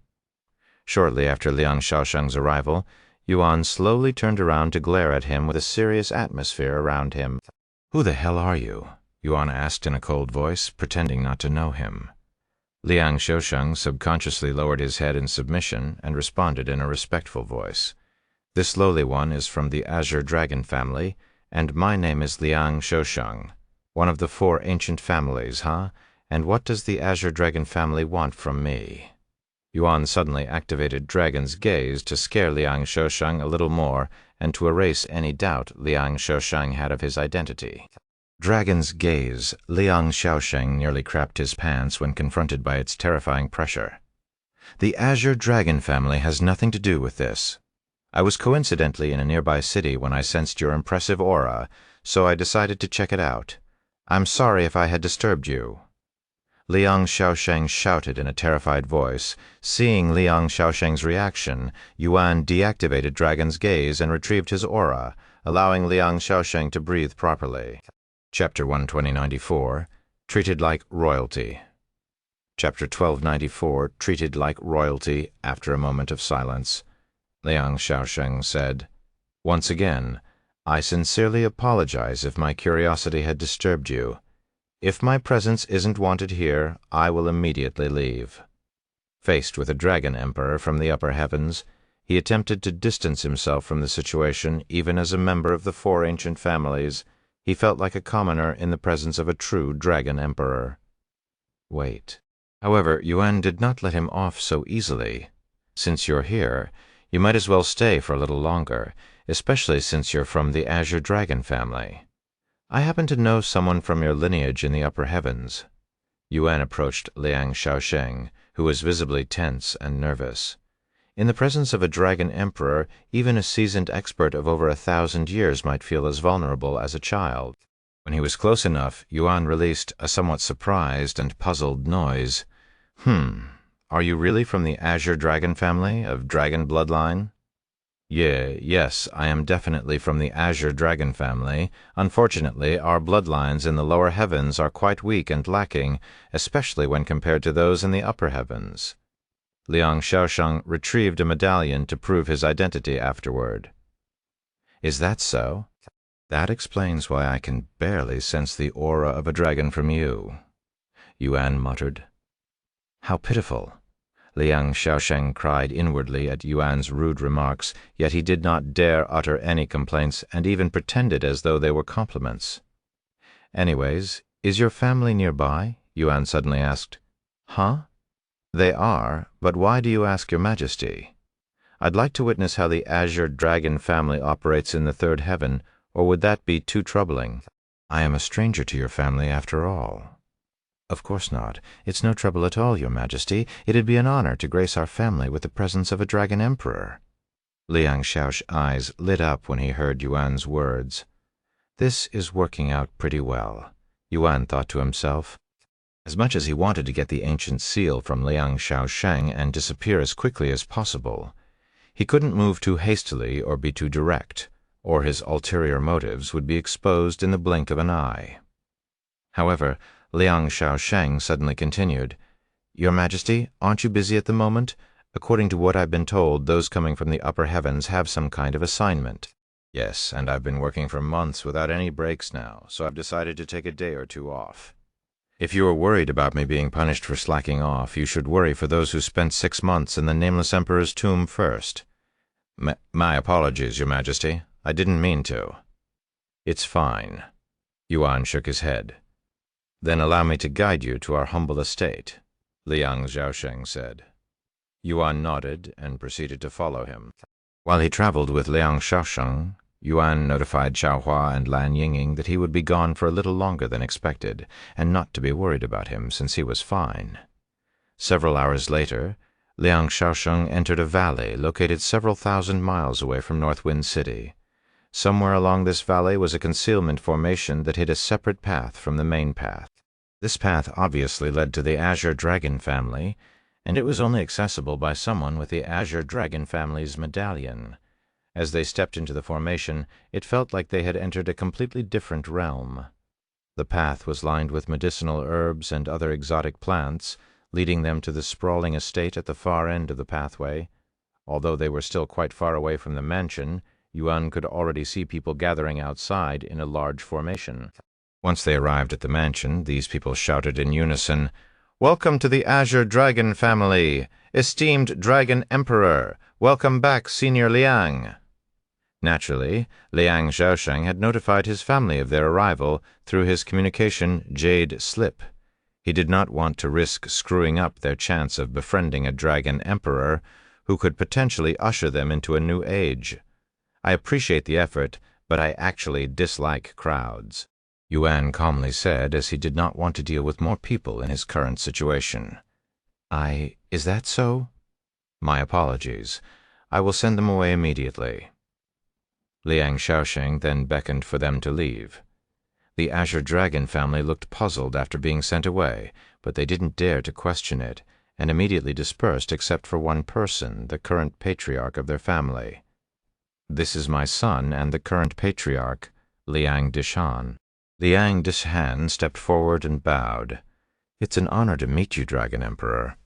Shortly after Liang Shaosheng's arrival, Yuan slowly turned around to glare at him with a serious atmosphere around him. "Who the hell are you?" Yuan asked in a cold voice, pretending not to know him. Liang Shaosheng subconsciously lowered his head in submission and responded in a respectful voice. "This lowly one is from the Azure Dragon family, and my name is Liang Shaosheng. One of the 4 ancient families, huh? And what does the Azure Dragon family want from me?" Yuan suddenly activated Dragon's Gaze to scare Liang Shaosheng a little more and to erase any doubt Liang Shaosheng had of his identity. Dragon's Gaze. Liang Shaosheng nearly crapped his pants when confronted by its terrifying pressure. "The Azure Dragon family has nothing to do with this. I was coincidentally in a nearby city when I sensed your impressive aura, so I decided to check it out. I'm sorry if I had disturbed you." Liang Shaosheng shouted in a terrified voice. Seeing Liang Shaosheng's reaction, Yuan deactivated Dragon's Gaze and retrieved his aura, allowing Liang Shaosheng to breathe properly. Chapter 12094, Treated Like Royalty. Chapter 1294, Treated Like Royalty. After a moment of silence, Liang Shaosheng said, "Once again, I sincerely apologize if my curiosity had disturbed you. If my presence isn't wanted here, I will immediately leave." Faced with a dragon emperor from the upper heavens, he attempted to distance himself from the situation. Even as a member of the 4 ancient families, he felt like a commoner in the presence of a true dragon emperor. Wait. However, Yuan did not let him off so easily. "Since you're here, you might as well stay for a little longer, especially since you're from the Azure Dragon family. I happen to know someone from your lineage in the upper heavens." Yuan approached Liang Shaosheng, who was visibly tense and nervous. In the presence of a dragon emperor, even a seasoned expert of over 1,000 years might feel as vulnerable as a child. When he was close enough, Yuan released a somewhat surprised and puzzled noise. Are you really from the Azure Dragon family of dragon bloodline?" Yes, I am definitely from the Azure Dragon family. Unfortunately, our bloodlines in the lower heavens are quite weak and lacking, especially when compared to those in the upper heavens." Liang Shaosheng retrieved a medallion to prove his identity afterward. "Is that so? That explains why I can barely sense the aura of a dragon from you," Yuan muttered. "How pitiful!" Liang Shaosheng cried inwardly at Yuan's rude remarks, yet he did not dare utter any complaints and even pretended as though they were compliments. "Anyways, is your family nearby?" Yuan suddenly asked. "Huh? They are, but why do you ask, Your Majesty? I'd like to witness how the Azure Dragon family operates in the 3rd heaven, or would that be too troubling? I am a stranger to your family after all." "Of course not. It's no trouble at all, Your Majesty. It'd be an honor to grace our family with the presence of a dragon emperor." Liang Shao's eyes lit up when he heard Yuan's words. This is working out pretty well, Yuan thought to himself. As much as he wanted to get the ancient seal from Liang Shaosheng and disappear as quickly as possible, he couldn't move too hastily or be too direct, or his ulterior motives would be exposed in the blink of an eye. However, Liang Shaosheng suddenly continued, "Your Majesty, aren't you busy at the moment? According to what I've been told, those coming from the upper heavens have some kind of assignment." "Yes, and I've been working for months without any breaks now, so I've decided to take a day or 2 off. If you are worried about me being punished for slacking off, you should worry for those who spent 6 months in the Nameless Emperor's tomb first." My apologies, Your Majesty. I didn't mean to." "It's fine." Yuan shook his head. "Then allow me to guide you to our humble estate," Liang Shaosheng said. Yuan nodded and proceeded to follow him. While he traveled with Liang Shaosheng, Yuan notified Xiaohua and Lan Yinging that he would be gone for a little longer than expected, and not to be worried about him since he was fine. Several hours later, Liang Shaosheng entered a valley located several thousand miles away from Northwind City. Somewhere along this valley was a concealment formation that hid a separate path from the main path. This path obviously led to the Azure Dragon family, and it was only accessible by someone with the Azure Dragon family's medallion. As they stepped into the formation, it felt like they had entered a completely different realm. The path was lined with medicinal herbs and other exotic plants, leading them to the sprawling estate at the far end of the pathway. Although they were still quite far away from the mansion, Yuan could already see people gathering outside in a large formation. Once they arrived at the mansion, these people shouted in unison, "Welcome to the Azure Dragon family! Esteemed Dragon Emperor! Welcome back, Senior Liang!" Naturally, Liang Shaosheng had notified his family of their arrival through his communication Jade Slip. He did not want to risk screwing up their chance of befriending a dragon emperor who could potentially usher them into a new age. "I appreciate the effort, but I actually dislike crowds," Yuan calmly said, as he did not want to deal with more people in his current situation. Is that so? My apologies. I will send them away immediately." Liang Shaosheng then beckoned for them to leave. The Azure Dragon family looked puzzled after being sent away, but they didn't dare to question it, and immediately dispersed except for one person, the current patriarch of their family. "This is my son and the current patriarch, Liang Dishan." Liang Dishan stepped forward and bowed. "It's an honor to meet you, Dragon Emperor.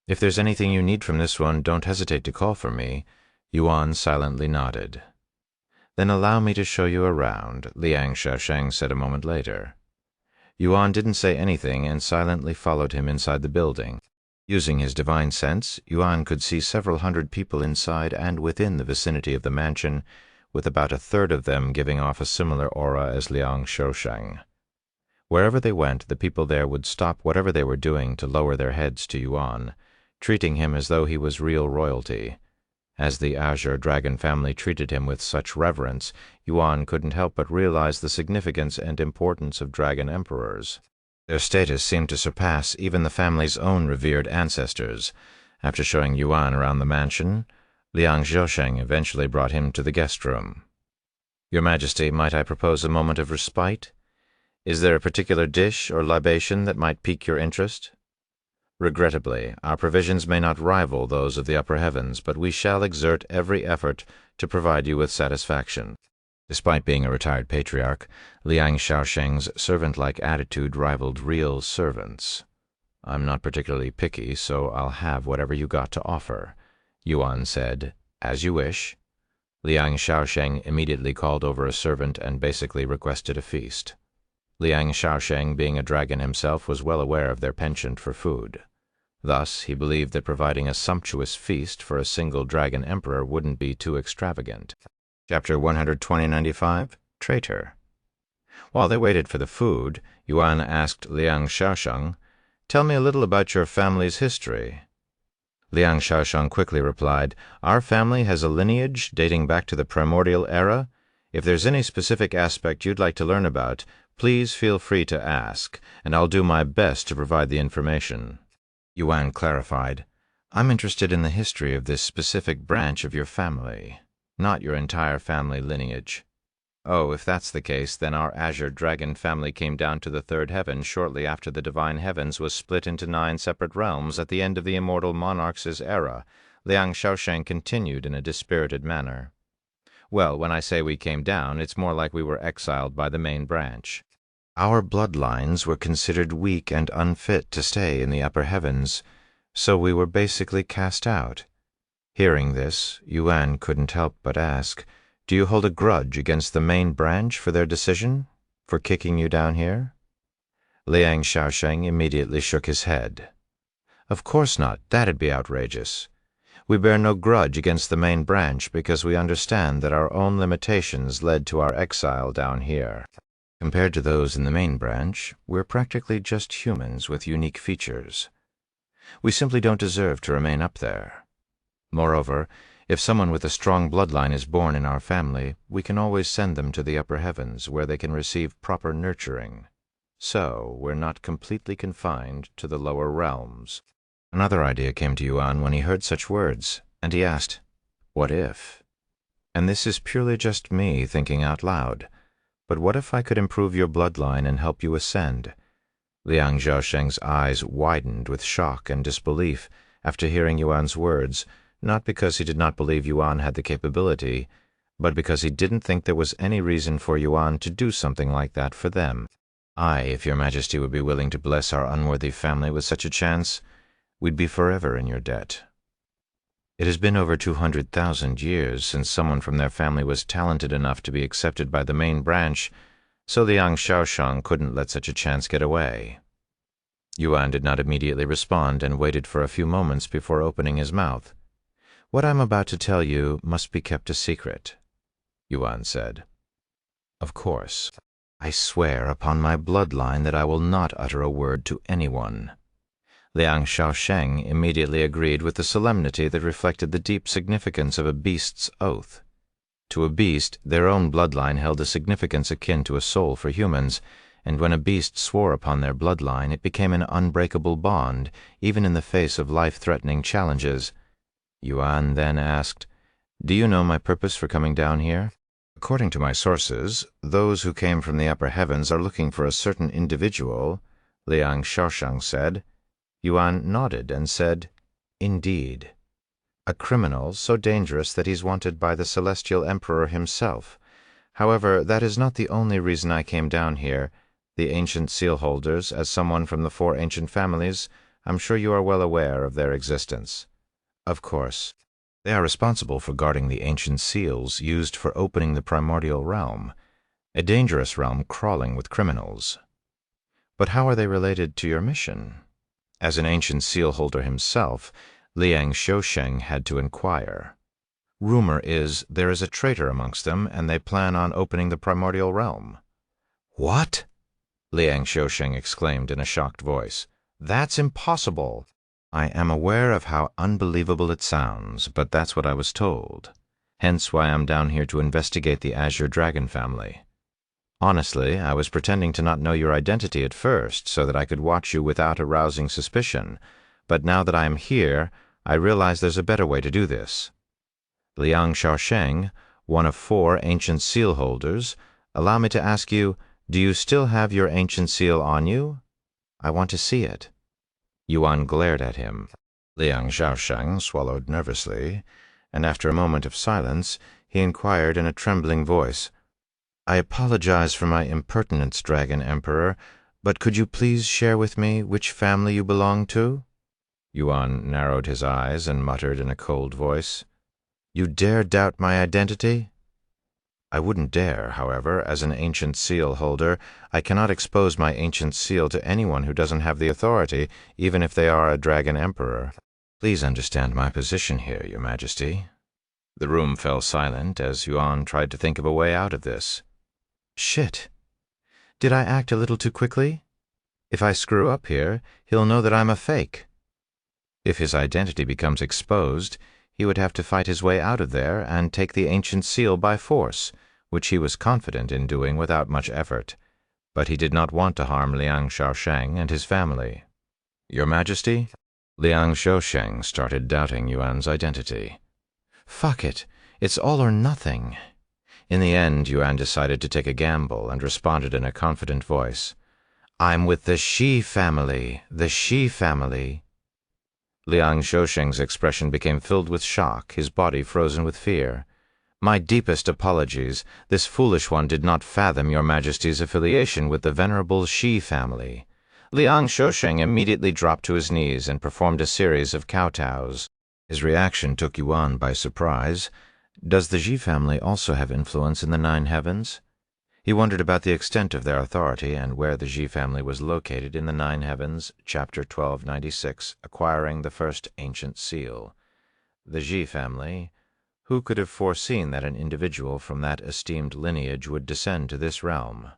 If there's anything you need from this one, don't hesitate to call for me." Yuan silently nodded. "Then allow me to show you around," Liang Shaosheng said a moment later. Yuan didn't say anything and silently followed him inside the building. Using his divine sense, Yuan could see several hundred people inside and within the vicinity of the mansion, with about a third of them giving off a similar aura as Liang Shaosheng. Wherever they went, the people there would stop whatever they were doing to lower their heads to Yuan, treating him as though he was real royalty. As the Azure Dragon family treated him with such reverence, Yuan couldn't help but realize the significance and importance of dragon emperors. Their status seemed to surpass even the family's own revered ancestors. After showing Yuan around the mansion, Liang Shaosheng eventually brought him to the guest room. "Your Majesty, might I propose a moment of respite? Is there a particular dish or libation that might pique your interest? Regrettably, our provisions may not rival those of the upper heavens, but we shall exert every effort to provide you with satisfaction." Despite being a retired patriarch, Liang Shaosheng's servant-like attitude rivaled real servants. "I'm not particularly picky, so I'll have whatever you got to offer," Yuan said. "As you wish." Liang Shaosheng immediately called over a servant and basically requested a feast. Liang Shaosheng, being a dragon himself, was well aware of their penchant for food. Thus, he believed that providing a sumptuous feast for a single dragon emperor wouldn't be too extravagant. Chapter 12095, Traitor. While they waited for the food, Yuan asked Liang Shaosheng, "Tell me a little about your family's history." Liang Shaosheng quickly replied, "Our family has a lineage dating back to the primordial era. If there's any specific aspect you'd like to learn about, please feel free to ask, and I'll do my best to provide the information." Yuan clarified, "I'm interested in the history of this specific branch of your family, not your entire family lineage." "Oh, if that's the case, then our Azure Dragon family came down to the third heaven shortly after the divine heavens was split into 9 separate realms at the end of the immortal monarch's era," Liang Shaosheng continued in a dispirited manner. "Well, when I say we came down, it's more like we were exiled by the main branch. Our bloodlines were considered weak and unfit to stay in the upper heavens, so we were basically cast out." Hearing this, Yuan couldn't help but ask, "Do you hold a grudge against the main branch for their decision, for kicking you down here?" Liang Shaosheng immediately shook his head. "Of course not. That'd be outrageous. We bear no grudge against the main branch because we understand that our own limitations led to our exile down here. Compared to those in the main branch, we're practically just humans with unique features. We simply don't deserve to remain up there. Moreover, if someone with a strong bloodline is born in our family, we can always send them to the upper heavens where they can receive proper nurturing. So we're not completely confined to the lower realms." Another idea came to Yuan when he heard such words, and he asked, "What if? And this is purely just me thinking out loud. But what if I could improve your bloodline and help you ascend?" Liang Shaosheng's eyes widened with shock and disbelief after hearing Yuan's words, not because he did not believe Yuan had the capability, but because he didn't think there was any reason for Yuan to do something like that for them. If your Majesty would be willing to bless our unworthy family with such a chance, we'd be forever in your debt. It has been over 200,000 years since someone from their family was talented enough to be accepted by the main branch, so Liang Shaosheng couldn't let such a chance get away." Yuan did not immediately respond and waited for a few moments before opening his mouth. "What I'm about to tell you must be kept a secret," Yuan said. "Of course. I swear upon my bloodline that I will not utter a word to anyone." Liang Shaosheng immediately agreed with the solemnity that reflected the deep significance of a beast's oath. To a beast, their own bloodline held a significance akin to a soul for humans, and when a beast swore upon their bloodline, it became an unbreakable bond, even in the face of life-threatening challenges. Yuan then asked, "Do you know my purpose for coming down here?" "According to my sources, those who came from the upper heavens are looking for a certain individual," Liang Shaosheng said. Yuan nodded and said, "Indeed. A criminal so dangerous that he's wanted by the Celestial Emperor himself. However, that is not the only reason I came down here. The ancient seal holders, as someone from the 4 ancient families, I'm sure you are well aware of their existence. Of course, they are responsible for guarding the ancient seals used for opening the primordial realm, a dangerous realm crawling with criminals. But how are they related to your mission? As an ancient seal holder himself, Liang Xiusheng had to inquire. Rumor is there is a traitor amongst them, and they plan on opening the primordial realm. What? Liang Xiusheng exclaimed in a shocked voice. That's impossible. I am aware of how unbelievable it sounds, but that's what I was told. Hence why I'm down here to investigate the Azure Dragon family. Honestly, I was pretending to not know your identity at first, so that I could watch you without arousing suspicion. But now that I am here, I realize there's a better way to do this. Liang Xiusheng, one of 4 ancient seal holders, allow me to ask you, do you still have your ancient seal on you? I want to see it. Yuan glared at him. Liang Xiusheng swallowed nervously, and after a moment of silence, he inquired in a trembling voice, I apologize for my impertinence, Dragon Emperor, but could you please share with me which family you belong to? Yuan narrowed his eyes and muttered in a cold voice, You dare doubt my identity? I wouldn't dare, however, as an ancient seal holder. I cannot expose my ancient seal to anyone who doesn't have the authority, even if they are a Dragon Emperor. Please understand my position here, Your Majesty. The room fell silent as Yuan tried to think of a way out of this. Shit. Did I act a little too quickly? If I screw up here, he'll know that I'm a fake. If his identity becomes exposed, he would have to fight his way out of there and take the ancient seal by force, which he was confident in doing without much effort. But he did not want to harm Liang Xiusheng and his family. Your Majesty? Liang Xiusheng started doubting Yuan's identity. Fuck it. It's all or nothing. In the end, Yuan decided to take a gamble and responded in a confident voice. I'm with the Shi family, the Shi family. Liang Xiusheng's expression became filled with shock, his body frozen with fear. My deepest apologies. This foolish one did not fathom Your Majesty's affiliation with the venerable Shi family. Liang Xiusheng immediately dropped to his knees and performed a series of kowtows. His reaction took Yuan by surprise. Does the Ji family also have influence in the 9 heavens? He wondered about the extent of their authority and where the Ji family was located in the 9 heavens, chapter 1296, acquiring the first ancient seal. The Ji family. Who could have foreseen that an individual from that esteemed lineage would descend to this realm?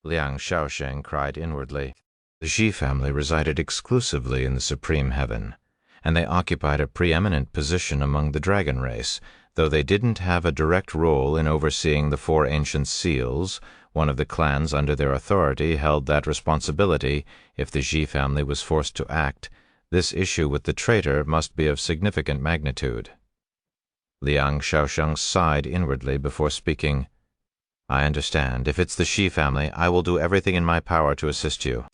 Liang Xiusheng cried inwardly. The Ji family resided exclusively in the supreme heaven, and they occupied a preeminent position among the dragon race. Though they didn't have a direct role in overseeing the 4 ancient seals, one of the clans under their authority held that responsibility. If the Ji family was forced to act, this issue with the traitor must be of significant magnitude. Liang Xiusheng sighed inwardly before speaking. I understand. If it's the Shi family, I will do everything in my power to assist you.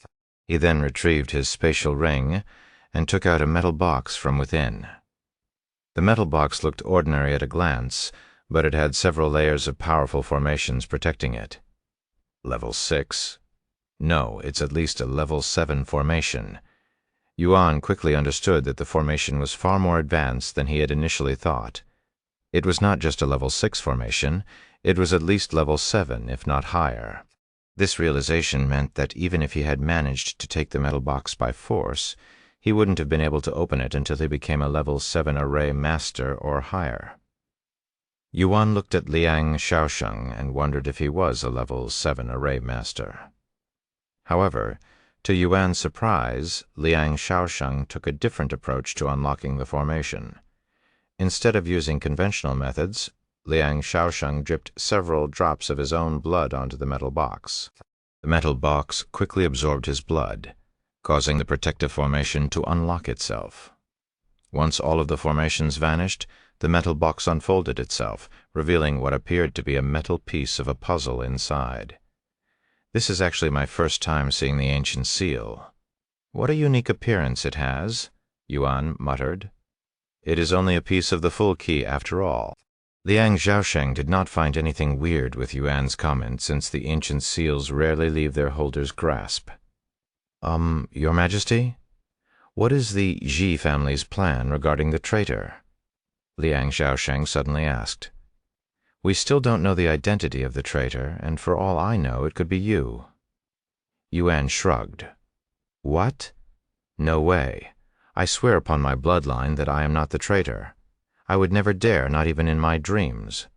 He then retrieved his spatial ring and took out a metal box from within. The metal box looked ordinary at a glance, but it had several layers of powerful formations protecting it. Level 6? No, it's at least a level 7 formation. Yuan quickly understood that the formation was far more advanced than he had initially thought. It was not just a level 6 formation, it was at least level 7, if not higher. This realization meant that even if he had managed to take the metal box by force, he wouldn't have been able to open it until he became a level 7 array master or higher. Yuan looked at Liang Xiusheng and wondered if he was a level 7 array master. However, to Yuan's surprise, Liang Xiusheng took a different approach to unlocking the formation. Instead of using conventional methods, Liang Xiusheng dripped several drops of his own blood onto the metal box. The metal box quickly absorbed his blood, causing the protective formation to unlock itself. Once all of the formations vanished, the metal box unfolded itself, revealing what appeared to be a metal piece of a puzzle inside. This is actually my first time seeing the ancient seal. What a unique appearance it has, Yuan muttered. It is only a piece of the full key after all. Liang Xiusheng did not find anything weird with Yuan's comment, since the ancient seals rarely leave their holder's grasp. Your Majesty? What is the Ji family's plan regarding the traitor? Liang Xiusheng suddenly asked. We still don't know the identity of the traitor, and for all I know, it could be you. Yuan shrugged. What? No way. I swear upon my bloodline that I am not the traitor. I would never dare, not even in my dreams.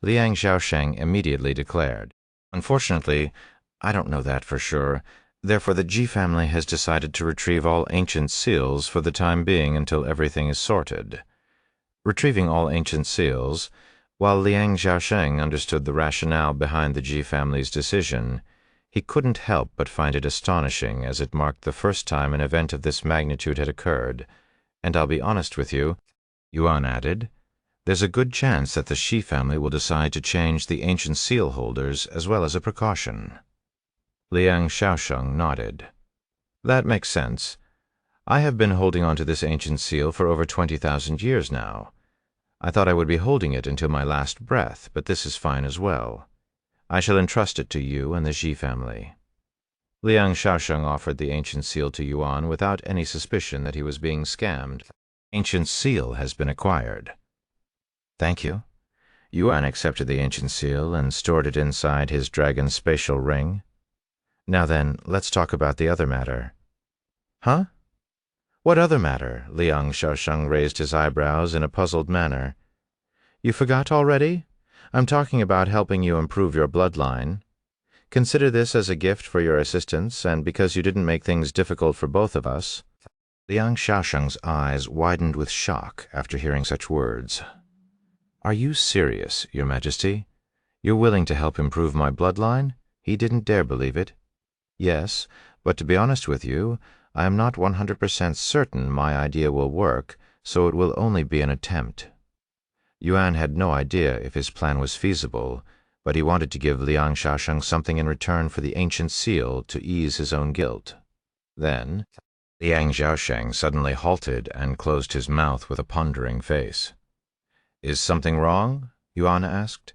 Liang Xiaosheng immediately declared. Unfortunately, I don't know that for sure. Therefore, the Ji family has decided to retrieve all ancient seals for the time being until everything is sorted. Retrieving all ancient seals, while Liang Xiaosheng understood the rationale behind the Ji family's decision, he couldn't help but find it astonishing, as it marked the first time an event of this magnitude had occurred. And I'll be honest with you, Yuan added, there's a good chance that the Shi family will decide to change the ancient seal holders as well as a precaution. Liang Xiaosheng nodded. That makes sense. I have been holding on to this ancient seal for over 20,000 years now. I thought I would be holding it until my last breath, but this is fine as well. I shall entrust it to you and the Ji family. Liang Xiaosheng offered the ancient seal to Yuan without any suspicion that he was being scammed. Ancient seal has been acquired. Thank you. Yuan accepted the ancient seal and stored it inside his dragon's spatial ring. Now then, let's talk about the other matter. Huh? What other matter? Liang Xiaosheng raised his eyebrows in a puzzled manner. You forgot already? I'm talking about helping you improve your bloodline. Consider this as a gift for your assistance, and because you didn't make things difficult for both of us. Liang Xiaosheng's eyes widened with shock after hearing such words. Are you serious, Your Majesty? You're willing to help improve my bloodline? He didn't dare believe it. Yes, but to be honest with you, I am not 100% certain my idea will work, so it will only be an attempt. Yuan had no idea if his plan was feasible, but he wanted to give Liang Xiaosheng something in return for the ancient seal to ease his own guilt. Then, Liang Xiaosheng suddenly halted and closed his mouth with a pondering face. Is something wrong? Yuan asked.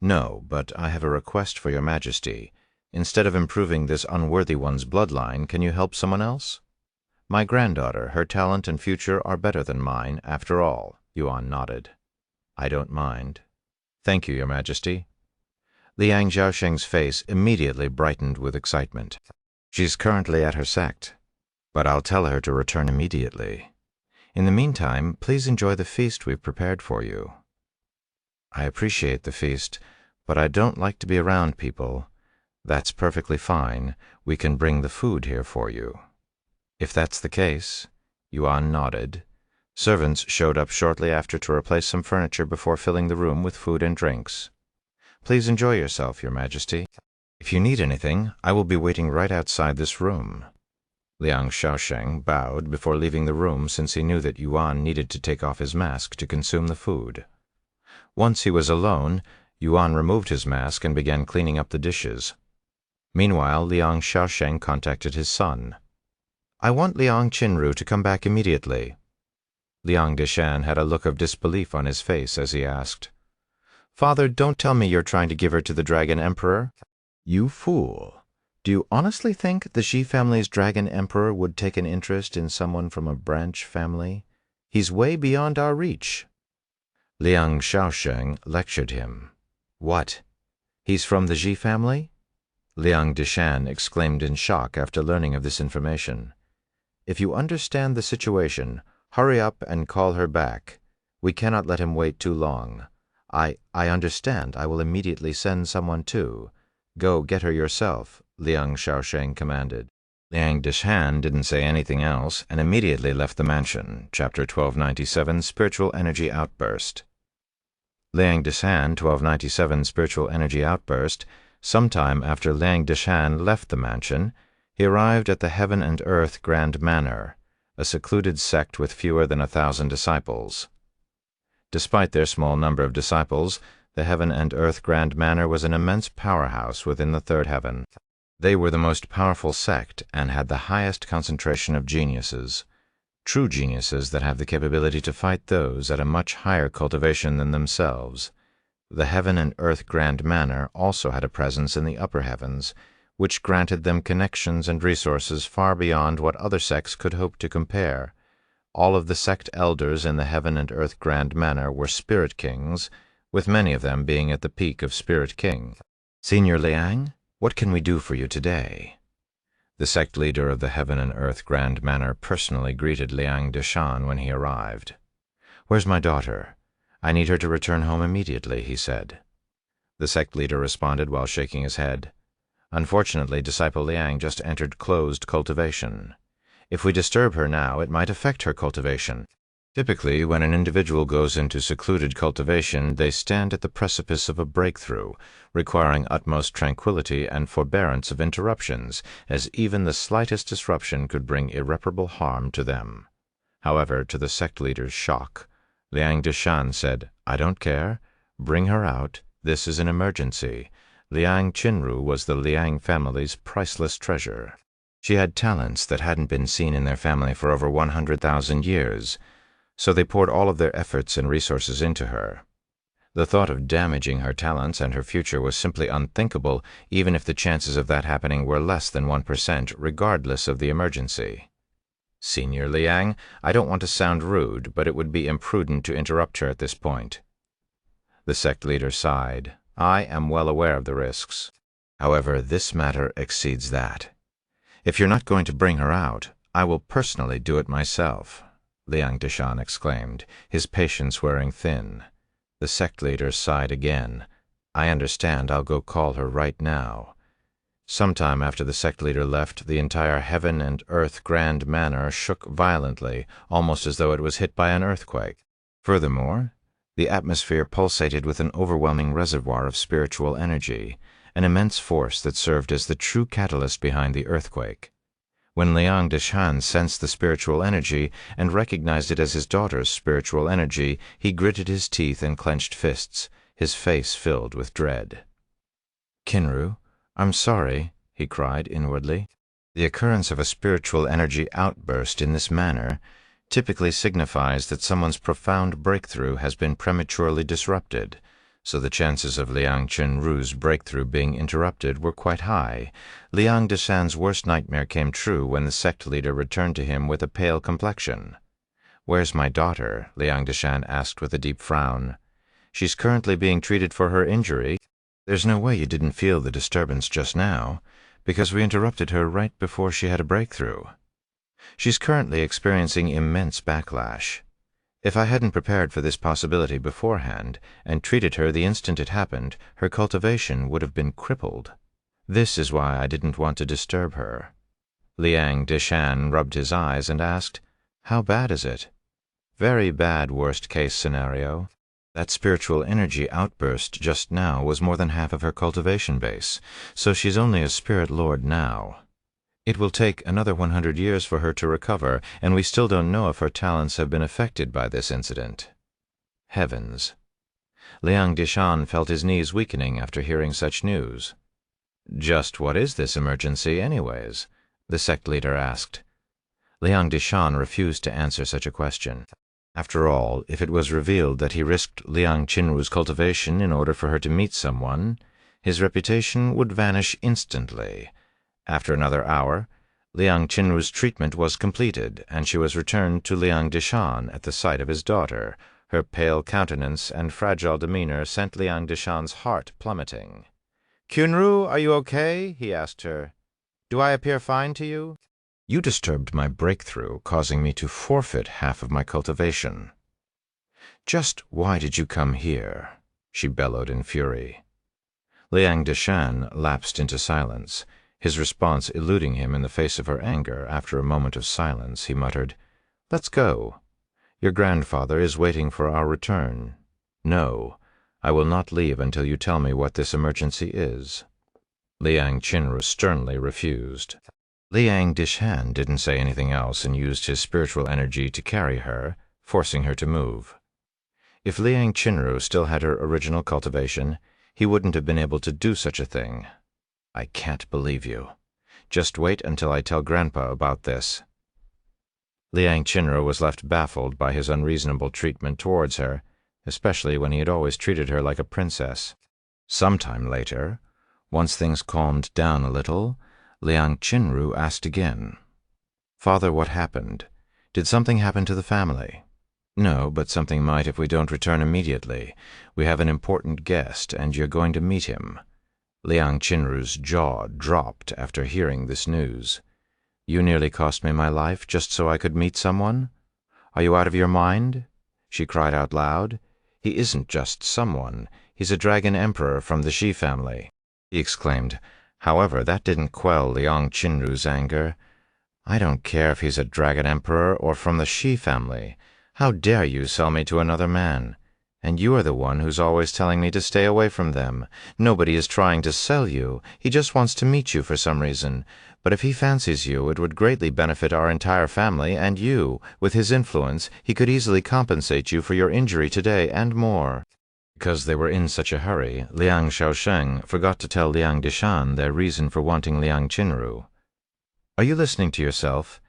No, but I have a request for Your Majesty. Instead of improving this unworthy one's bloodline, can you help someone else? My granddaughter, her talent and future are better than mine, after all, Yuan nodded. I don't mind. Thank you, Your Majesty. Liang Xiaosheng's face immediately brightened with excitement. She's currently at her sect, but I'll tell her to return immediately. In the meantime, please enjoy the feast we've prepared for you. I appreciate the feast, but I don't like to be around people. That's perfectly fine. We can bring the food here for you. If that's the case, Yuan nodded. Servants showed up shortly after to replace some furniture before filling the room with food and drinks. Please enjoy yourself, Your Majesty. If you need anything, I will be waiting right outside this room. Liang Xiaosheng bowed before leaving the room, since he knew that Yuan needed to take off his mask to consume the food. Once he was alone, Yuan removed his mask and began cleaning up the dishes. Meanwhile, Liang Xiaosheng contacted his son. I want Liang Qinru to come back immediately. Liang Dishan had a look of disbelief on his face as he asked, Father, don't tell me you're trying to give her to the Dragon Emperor. You fool. Do you honestly think the Shi family's Dragon Emperor would take an interest in someone from a branch family? He's way beyond our reach. Liang Xiaosheng lectured him. What? He's from the Ji family? Liang Dishan exclaimed in shock after learning of this information. If you understand the situation, hurry up and call her back. We cannot let him wait too long. I understand. I will immediately send someone too. Go get her yourself, Liang Xiaosheng commanded. Liang Dishan didn't say anything else and immediately left the mansion. Chapter 1297, Spiritual Energy Outburst. Liang Dishan, 1297, Spiritual Energy Outburst. Sometime after Liang Dishan left the mansion, he arrived at the Heaven and Earth Grand Manor, a secluded sect with fewer than 1,000 disciples. Despite their small number of disciples, the Heaven and Earth Grand Manor was an immense powerhouse within the third heaven. They were the most powerful sect and had the highest concentration of geniuses, true geniuses that have the capability to fight those at a much higher cultivation than themselves. The Heaven and Earth Grand Manor also had a presence in the upper heavens, which granted them connections and resources far beyond what other sects could hope to compare. All of the sect elders in the Heaven and Earth Grand Manor were Spirit Kings, with many of them being at the peak of Spirit King. Senior Liang, what can we do for you today? The sect leader of the Heaven and Earth Grand Manor personally greeted Liang Deshan when he arrived. "Where's my daughter? I need her to return home immediately," he said. The sect leader responded while shaking his head. "Unfortunately, Disciple Liang just entered closed cultivation. If we disturb her now, it might affect her cultivation. Typically, when an individual goes into secluded cultivation, they stand at the precipice of a breakthrough, requiring utmost tranquility and forbearance of interruptions, as even the slightest disruption could bring irreparable harm to them." However, to the sect leader's shock, Liang Deshan said, "I don't care. Bring her out. This is an emergency." Liang Qinru was the Liang family's priceless treasure. She had talents that hadn't been seen in their family for over 100,000 years, so they poured all of their efforts and resources into her. The thought of damaging her talents and her future was simply unthinkable, even if the chances of that happening were less than 1%, regardless of the emergency. "Senior Liang, I don't want to sound rude, but it would be imprudent to interrupt her at this point." The sect leader sighed. "I am well aware of the risks. However, this matter exceeds that. If you're not going to bring her out, I will personally do it myself," Liang Deshan exclaimed, his patience wearing thin. The sect leader sighed again. "I understand. I'll go call her right now." Sometime after the sect leader left, the entire Heaven and Earth Grand Manor shook violently, almost as though it was hit by an earthquake. Furthermore, the atmosphere pulsated with an overwhelming reservoir of spiritual energy, an immense force that served as the true catalyst behind the earthquake. When Liang Deshan sensed the spiritual energy and recognized it as his daughter's spiritual energy, he gritted his teeth and clenched fists, his face filled with dread. "Qinru, I'm sorry," he cried inwardly. The occurrence of a spiritual energy outburst in this manner typically signifies that someone's profound breakthrough has been prematurely disrupted, so the chances of Liang Qinru's breakthrough being interrupted were quite high. Liang Deshan's worst nightmare came true when the sect leader returned to him with a pale complexion. "Where's my daughter?" Liang Deshan asked with a deep frown. "She's currently being treated for her injury. There's no way you didn't feel the disturbance just now, because we interrupted her right before she had a breakthrough. She's currently experiencing immense backlash. If I hadn't prepared for this possibility beforehand and treated her the instant it happened, her cultivation would have been crippled. This is why I didn't want to disturb her." Liang Deshan rubbed his eyes and asked, "How bad is it?" "Very bad, worst-case scenario. That spiritual energy outburst just now was more than half of her cultivation base, so she's only a spirit lord now. It will take another 100 years for her to recover, and we still don't know if her talents have been affected by this incident." Heavens! Liang Deshan felt his knees weakening after hearing such news. "Just what is this emergency, anyways?" the sect leader asked. Liang Deshan refused to answer such a question. After all, if it was revealed that he risked Liang Qinru's cultivation in order for her to meet someone, his reputation would vanish instantly. After another hour, Liang Qinru's treatment was completed, and she was returned to Liang Deshan at the sight of his daughter. Her pale countenance and fragile demeanor sent Liang Deshan's heart plummeting. "Qinru, are you okay?" he asked her. "Do I appear fine to you?" "You disturbed my breakthrough, causing me to forfeit half of my cultivation." "Just why did you come here?" she bellowed in fury. Liang Deshan lapsed into silence. His response eluding him in the face of her anger. After a moment of silence, he muttered, "Let's go. Your grandfather is waiting for our return. No, I will not leave until you tell me what this emergency is." Liang Qinru sternly refused. Liang Deshan didn't say anything else and used his spiritual energy to carry her, forcing her to move. If Liang Qinru still had her original cultivation, he wouldn't have been able to do such a thing. "I can't believe you. Just wait until I tell Grandpa about this." Liang Qinru was left baffled by his unreasonable treatment towards her, especially when he had always treated her like a princess. Sometime later, once things calmed down a little, Liang Qinru asked again, "Father, what happened? Did something happen to the family?" "No, but something might if we don't return immediately. We have an important guest, and you're going to meet him." Liang Qinru's jaw dropped after hearing this news. "You nearly cost me my life just so I could meet someone? Are you out of your mind?" she cried out loud. "He isn't just someone. He's a dragon emperor from the Shi family," he exclaimed. However, that didn't quell Liang Qinru's anger. "I don't care if he's a dragon emperor or from the Shi family. How dare you sell me to another man? And you are the one who's always telling me to stay away from them. Nobody is trying to sell you. He just wants to meet you for some reason. But if he fancies you, it would greatly benefit our entire family and you. With his influence, he could easily compensate you for your injury today and more." Because they were in such a hurry, Liang Shaosheng forgot to tell Liang Dishan their reason for wanting Liang Qinru. "Are you listening to yourself?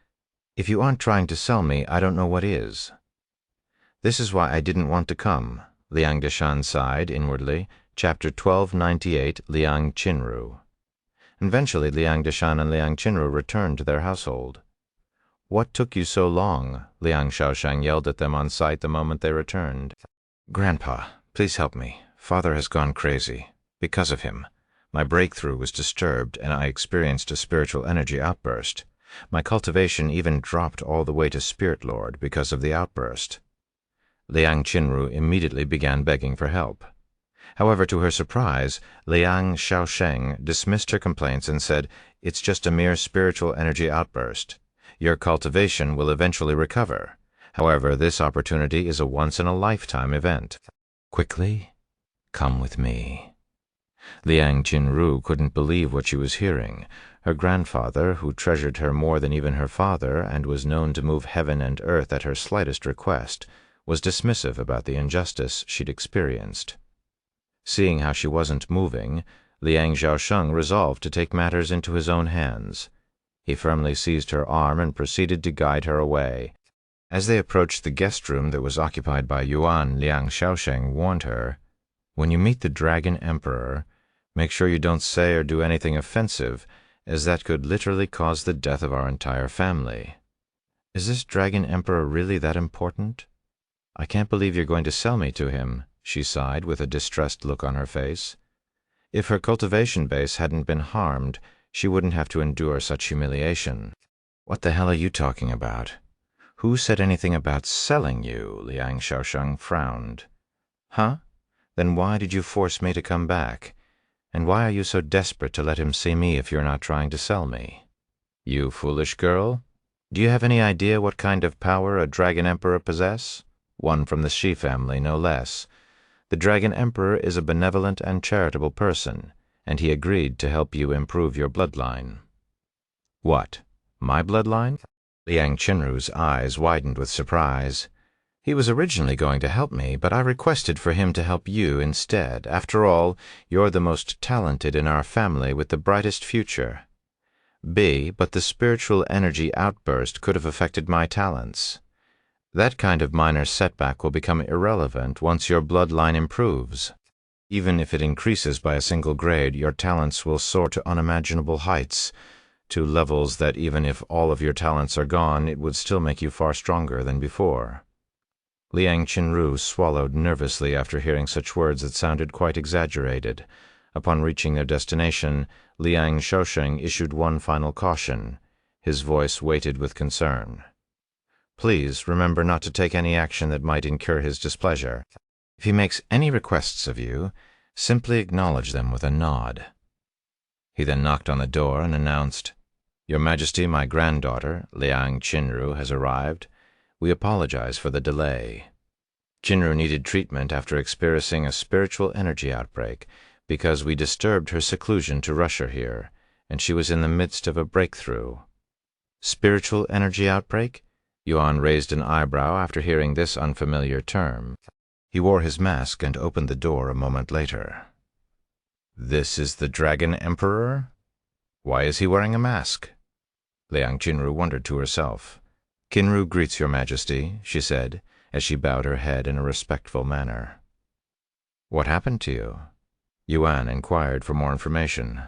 If you aren't trying to sell me, I don't know what is." "This is why I didn't want to come," Liang Dishan sighed inwardly. Chapter 1298, Liang Qinru. Eventually, Liang Dishan and Liang Qinru returned to their household. "What took you so long?" Liang Shaosheng yelled at them on sight the moment they returned. "Grandpa, please help me. Father has gone crazy. Because of him. My breakthrough was disturbed, and I experienced a spiritual energy outburst. My cultivation even dropped all the way to Spirit Lord because of the outburst." Liang Qinru immediately began begging for help. However, to her surprise, Liang Shaosheng dismissed her complaints and said, "It's just a mere spiritual energy outburst. Your cultivation will eventually recover. However, this opportunity is a once-in-a-lifetime event. Quickly, come with me." Liang Qinru couldn't believe what she was hearing. Her grandfather, who treasured her more than even her father and was known to move heaven and earth at her slightest request, was dismissive about the injustice she'd experienced. Seeing how she wasn't moving, Liang Xiaosheng resolved to take matters into his own hands. He firmly seized her arm and proceeded to guide her away. As they approached the guest room that was occupied by Yuan, Liang Xiaosheng warned her, "When you meet the Dragon Emperor, make sure you don't say or do anything offensive, as that could literally cause the death of our entire family." "Is this Dragon Emperor really that important? I can't believe you're going to sell me to him," she sighed with a distressed look on her face. If her cultivation base hadn't been harmed, she wouldn't have to endure such humiliation. "What the hell are you talking about? Who said anything about selling you?" Liang Shaosheng frowned. "Huh? Then why did you force me to come back? And why are you so desperate to let him see me if you're not trying to sell me? You foolish girl. Do you have any idea what kind of power a Dragon Emperor possesses? One from the Shi family, no less. The Dragon Emperor is a benevolent and charitable person, and he agreed to help you improve your bloodline." "What? My bloodline?" Liang Qinru's eyes widened with surprise. "He was originally going to help me, but I requested for him to help you instead. After all, you're the most talented in our family with the brightest future. But the spiritual energy outburst could have affected my talents. That kind of minor setback will become irrelevant once your bloodline improves. Even if it increases by a single grade, your talents will soar to unimaginable heights, to levels that even if all of your talents are gone, it would still make you far stronger than before." Liang Qinru swallowed nervously after hearing such words that sounded quite exaggerated. Upon reaching their destination, Liang Shaosheng issued one final caution. His voice weighted with concern. "Please remember not to take any action that might incur his displeasure. If he makes any requests of you, simply acknowledge them with a nod." He then knocked on the door and announced, "Your Majesty, my granddaughter, Liang Qinru, has arrived. We apologize for the delay." Qinru needed treatment after experiencing a spiritual energy outbreak, because we disturbed her seclusion to rush her here, and she was in the midst of a breakthrough. "Spiritual energy outbreak?" Yuan raised an eyebrow after hearing this unfamiliar term. He wore his mask and opened the door a moment later. "This is the Dragon Emperor? Why is he wearing a mask?" Liang Qinru wondered to herself. "Qinru greets your Majesty," she said, as she bowed her head in a respectful manner. "What happened to you?" Yuan inquired for more information.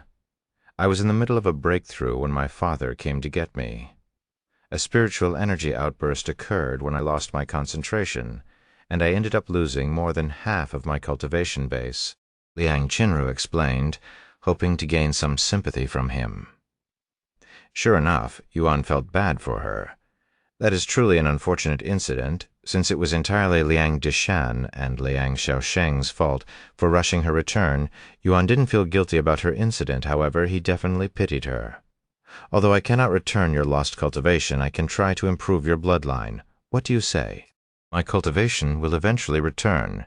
"I was in the middle of a breakthrough when my father came to get me. A spiritual energy outburst occurred when I lost my concentration, and I ended up losing more than half of my cultivation base," Liang Qinru explained, hoping to gain some sympathy from him. Sure enough, Yuan felt bad for her. That is truly an unfortunate incident, since it was entirely Liang Dishan and Liang Xiaosheng's fault for rushing her return. Yuan didn't feel guilty about her incident, however, he definitely pitied her. Although I cannot return your lost cultivation, I can try to improve your bloodline. What do you say? My cultivation will eventually return,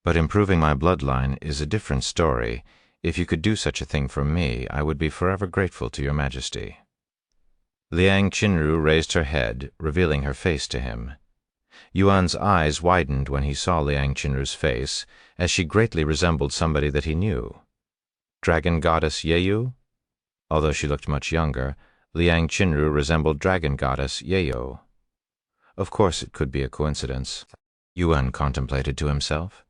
but improving my bloodline is a different story. If you could do such a thing for me, I would be forever grateful to your majesty. Liang Qinru raised her head, revealing her face to him. Yuan's eyes widened when he saw Liang Qinru's face, as she greatly resembled somebody that he knew. Dragon goddess Yeyu? Although she looked much younger, Liang Qinru resembled dragon goddess Yeyo. Of course it could be a coincidence, Yuan contemplated to himself.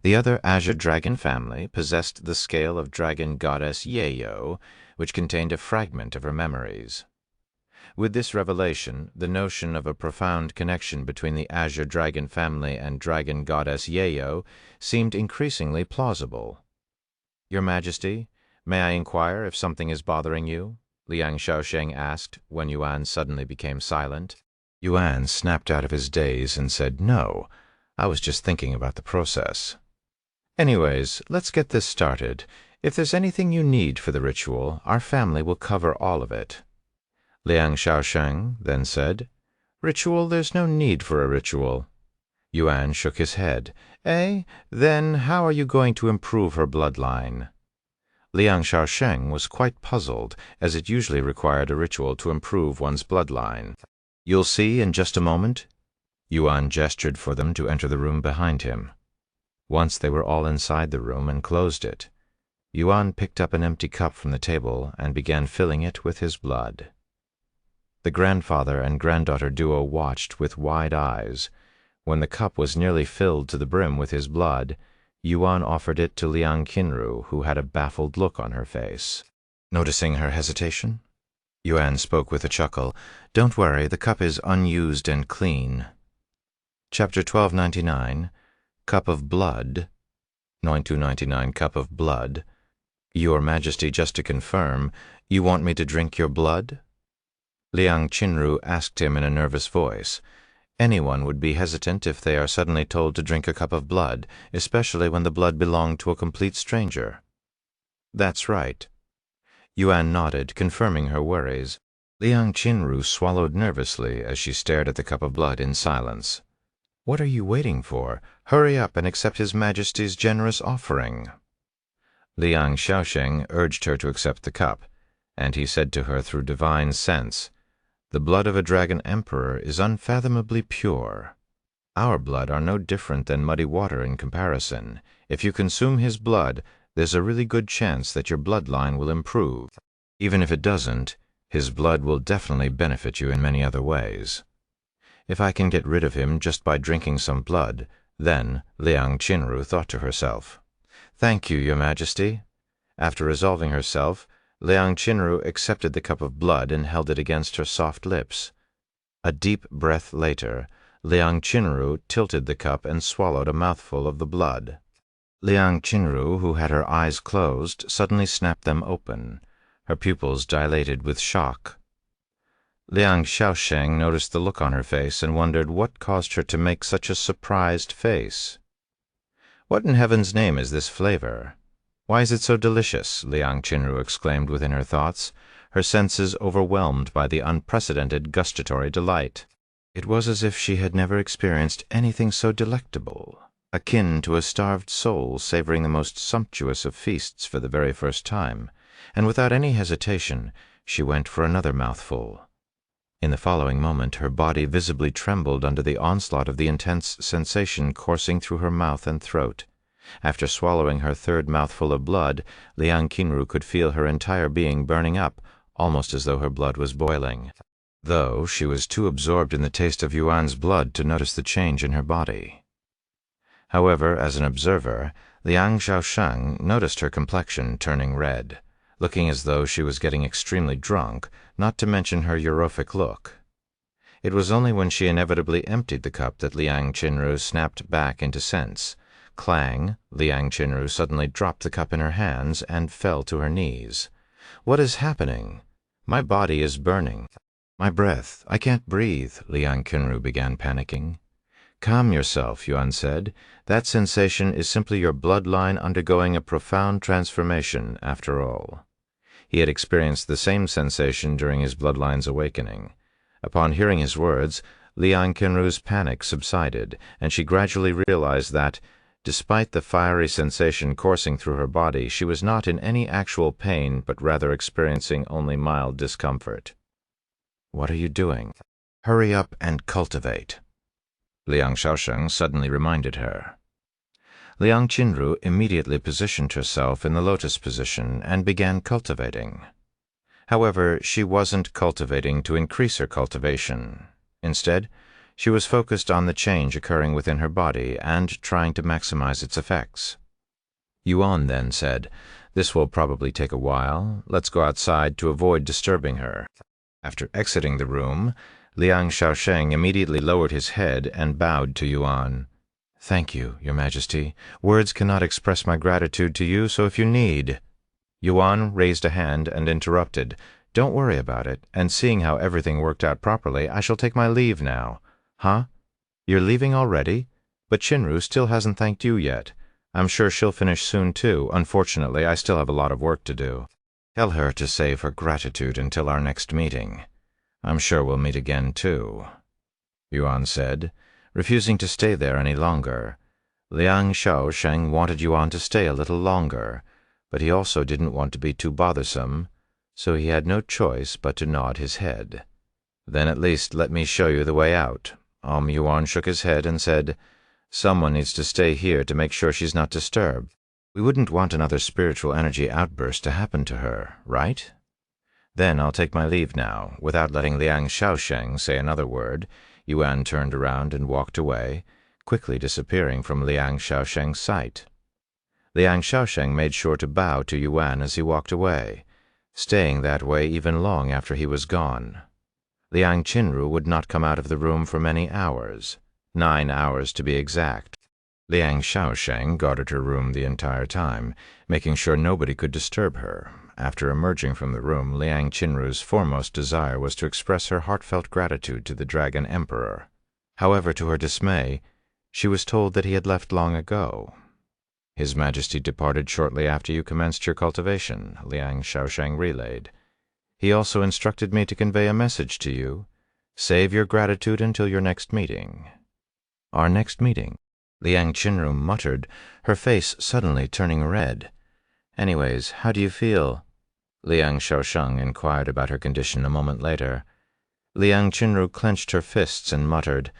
The other azure dragon family possessed the scale of dragon goddess Yeyo, which contained a fragment of her memories. With this revelation, the notion of a profound connection between the azure dragon family and dragon goddess Yeyo seemed increasingly plausible. Your Majesty, may I inquire if something is bothering you? Liang Xiaosheng asked when Yuan suddenly became silent. Yuan snapped out of his daze and said, "No, I was just thinking about the process." "Anyways, let's get this started. If there's anything you need for the ritual, our family will cover all of it." Liang Xiaosheng then said, "Ritual? There's no need for a ritual." Yuan shook his head. "Eh? Then how are you going to improve her bloodline?" Liang Xiaosheng was quite puzzled, as it usually required a ritual to improve one's bloodline. "You'll see in just a moment." Yuan gestured for them to enter the room behind him. Once they were all inside the room and closed it, Yuan picked up an empty cup from the table and began filling it with his blood. The grandfather and granddaughter duo watched with wide eyes. When the cup was nearly filled to the brim with his blood, Yuan offered it to Liang Qinru, who had a baffled look on her face. Noticing her hesitation, Yuan spoke with a chuckle. "Don't worry, the cup is unused and clean." Chapter 1299, Cup of Blood, 9299 Cup of Blood. Your Majesty, just to confirm, you want me to drink your blood? Liang Qinru asked him in a nervous voice. Anyone would be hesitant if they are suddenly told to drink a cup of blood, especially when the blood belonged to a complete stranger. "That's right." Yuan nodded, confirming her worries. Liang Qinru swallowed nervously as she stared at the cup of blood in silence. "What are you waiting for? Hurry up and accept His Majesty's generous offering." Liang Xiaosheng urged her to accept the cup, and he said to her through divine sense, "The blood of a dragon emperor is unfathomably pure. Our blood are no different than muddy water in comparison. If you consume his blood, there's a really good chance that your bloodline will improve. Even if it doesn't, his blood will definitely benefit you in many other ways. If I can get rid of him just by drinking some blood, then," Liang Qinru thought to herself. "Thank you, Your Majesty." After resolving herself, Liang Qinru accepted the cup of blood and held it against her soft lips. A deep breath later, Liang Qinru tilted the cup and swallowed a mouthful of the blood. Liang Qinru, who had her eyes closed, suddenly snapped them open. Her pupils dilated with shock. Liang Xiaosheng noticed the look on her face and wondered what caused her to make such a surprised face. "What in heaven's name is this flavor? Why is it so delicious?" Liang Qinru exclaimed within her thoughts, her senses overwhelmed by the unprecedented gustatory delight. It was as if she had never experienced anything so delectable, akin to a starved soul savoring the most sumptuous of feasts for the very first time, and without any hesitation she went for another mouthful. In the following moment her body visibly trembled under the onslaught of the intense sensation coursing through her mouth and throat. After swallowing her third mouthful of blood, Liang Qinru could feel her entire being burning up, almost as though her blood was boiling, though she was too absorbed in the taste of Yuan's blood to notice the change in her body. However, as an observer, Liang Xiaosheng noticed her complexion turning red, looking as though she was getting extremely drunk, not to mention her eurific look. It was only when she inevitably emptied the cup that Liang Qinru snapped back into sense, clang, Liang Qinru suddenly dropped the cup in her hands and fell to her knees. "What is happening? My body is burning. My breath, I can't breathe," Liang Qinru began panicking. "Calm yourself," Yuan said. "That sensation is simply your bloodline undergoing a profound transformation, after all." He had experienced the same sensation during his bloodline's awakening. Upon hearing his words, Liang Qinru's panic subsided, and she gradually realized that, despite the fiery sensation coursing through her body, she was not in any actual pain, but rather experiencing only mild discomfort. "What are you doing? Hurry up and cultivate," Liang Shaosheng suddenly reminded her. Liang Qinru immediately positioned herself in the lotus position and began cultivating. However, she wasn't cultivating to increase her cultivation. Instead, she was focused on the change occurring within her body and trying to maximize its effects. Yuan then said, "This will probably take a while. Let's go outside to avoid disturbing her." After exiting the room, Liang Shaosheng immediately lowered his head and bowed to Yuan. "Thank you, Your Majesty. Words cannot express my gratitude to you, so if you need—" Yuan raised a hand and interrupted. "Don't worry about it, and seeing how everything worked out properly, I shall take my leave now." "Huh? You're leaving already? But Qinru still hasn't thanked you yet. I'm sure she'll finish soon, too. Unfortunately, I still have a lot of work to do. Tell her to save her gratitude until our next meeting. I'm sure we'll meet again, too," Yuan said, refusing to stay there any longer. Liang Shaosheng wanted Yuan to stay a little longer, but he also didn't want to be too bothersome, so he had no choice but to nod his head. "Then at least let me show you the way out." Yuan shook his head and said, "Someone needs to stay here to make sure she's not disturbed. We wouldn't want another spiritual energy outburst to happen to her, right? Then I'll take my leave now." Without letting Liang Shaosheng say another word, Yuan turned around and walked away, quickly disappearing from Liang Shaosheng's sight. Liang Shaosheng made sure to bow to Yuan as he walked away, staying that way even long after he was gone. Liang Qinru would not come out of the room for many hours, 9 hours to be exact. Liang Shaosheng guarded her room the entire time, making sure nobody could disturb her. After emerging from the room, Liang Qinru's foremost desire was to express her heartfelt gratitude to the Dragon Emperor. However, to her dismay, she was told that he had left long ago. "His Majesty departed shortly after you commenced your cultivation," Liang Shaosheng relayed. "He also instructed me to convey a message to you. Save your gratitude until your next meeting." "Our next meeting?" Liang Qinru muttered, her face suddenly turning red. "Anyways, how do you feel?" Liang Shaosheng inquired about her condition a moment later. Liang Qinru clenched her fists and muttered,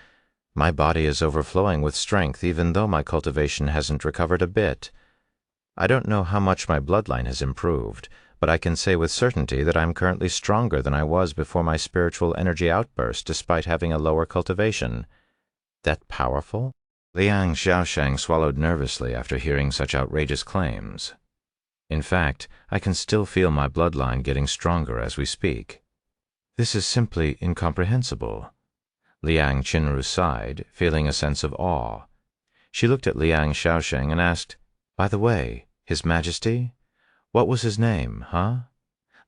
"My body is overflowing with strength even though my cultivation hasn't recovered a bit. I don't know how much my bloodline has improved, but I can say with certainty that I'm currently stronger than I was before my spiritual energy outburst despite having a lower cultivation." "That powerful?" Liang Shaosheng swallowed nervously after hearing such outrageous claims. "In fact, I can still feel my bloodline getting stronger as we speak." "This is simply incomprehensible." Liang Qinru sighed, feeling a sense of awe. She looked at Liang Shaosheng and asked, "By the way, His Majesty? What was his name, huh?"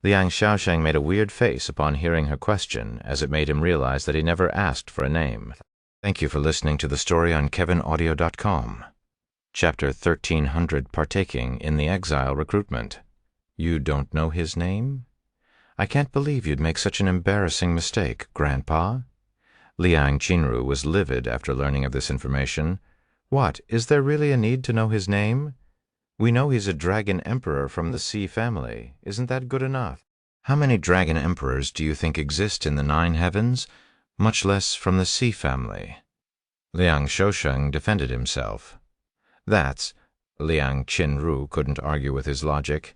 Liang Shaosheng made a weird face upon hearing her question, as it made him realize that he never asked for a name. Thank you for listening to the story on KevinAudio.com. Chapter 1300, Partaking in the Exile Recruitment. You don't know his name? I can't believe you'd make such an embarrassing mistake, Grandpa. Liang Qinru was livid after learning of this information. What, is there really a need to know his name? We know he's a dragon emperor from the Sea family. Isn't that good enough? How many dragon emperors do you think exist in the 9 heavens, much less from the Sea family? Liang Shaosheng defended himself. Liang Qinru couldn't argue with his logic.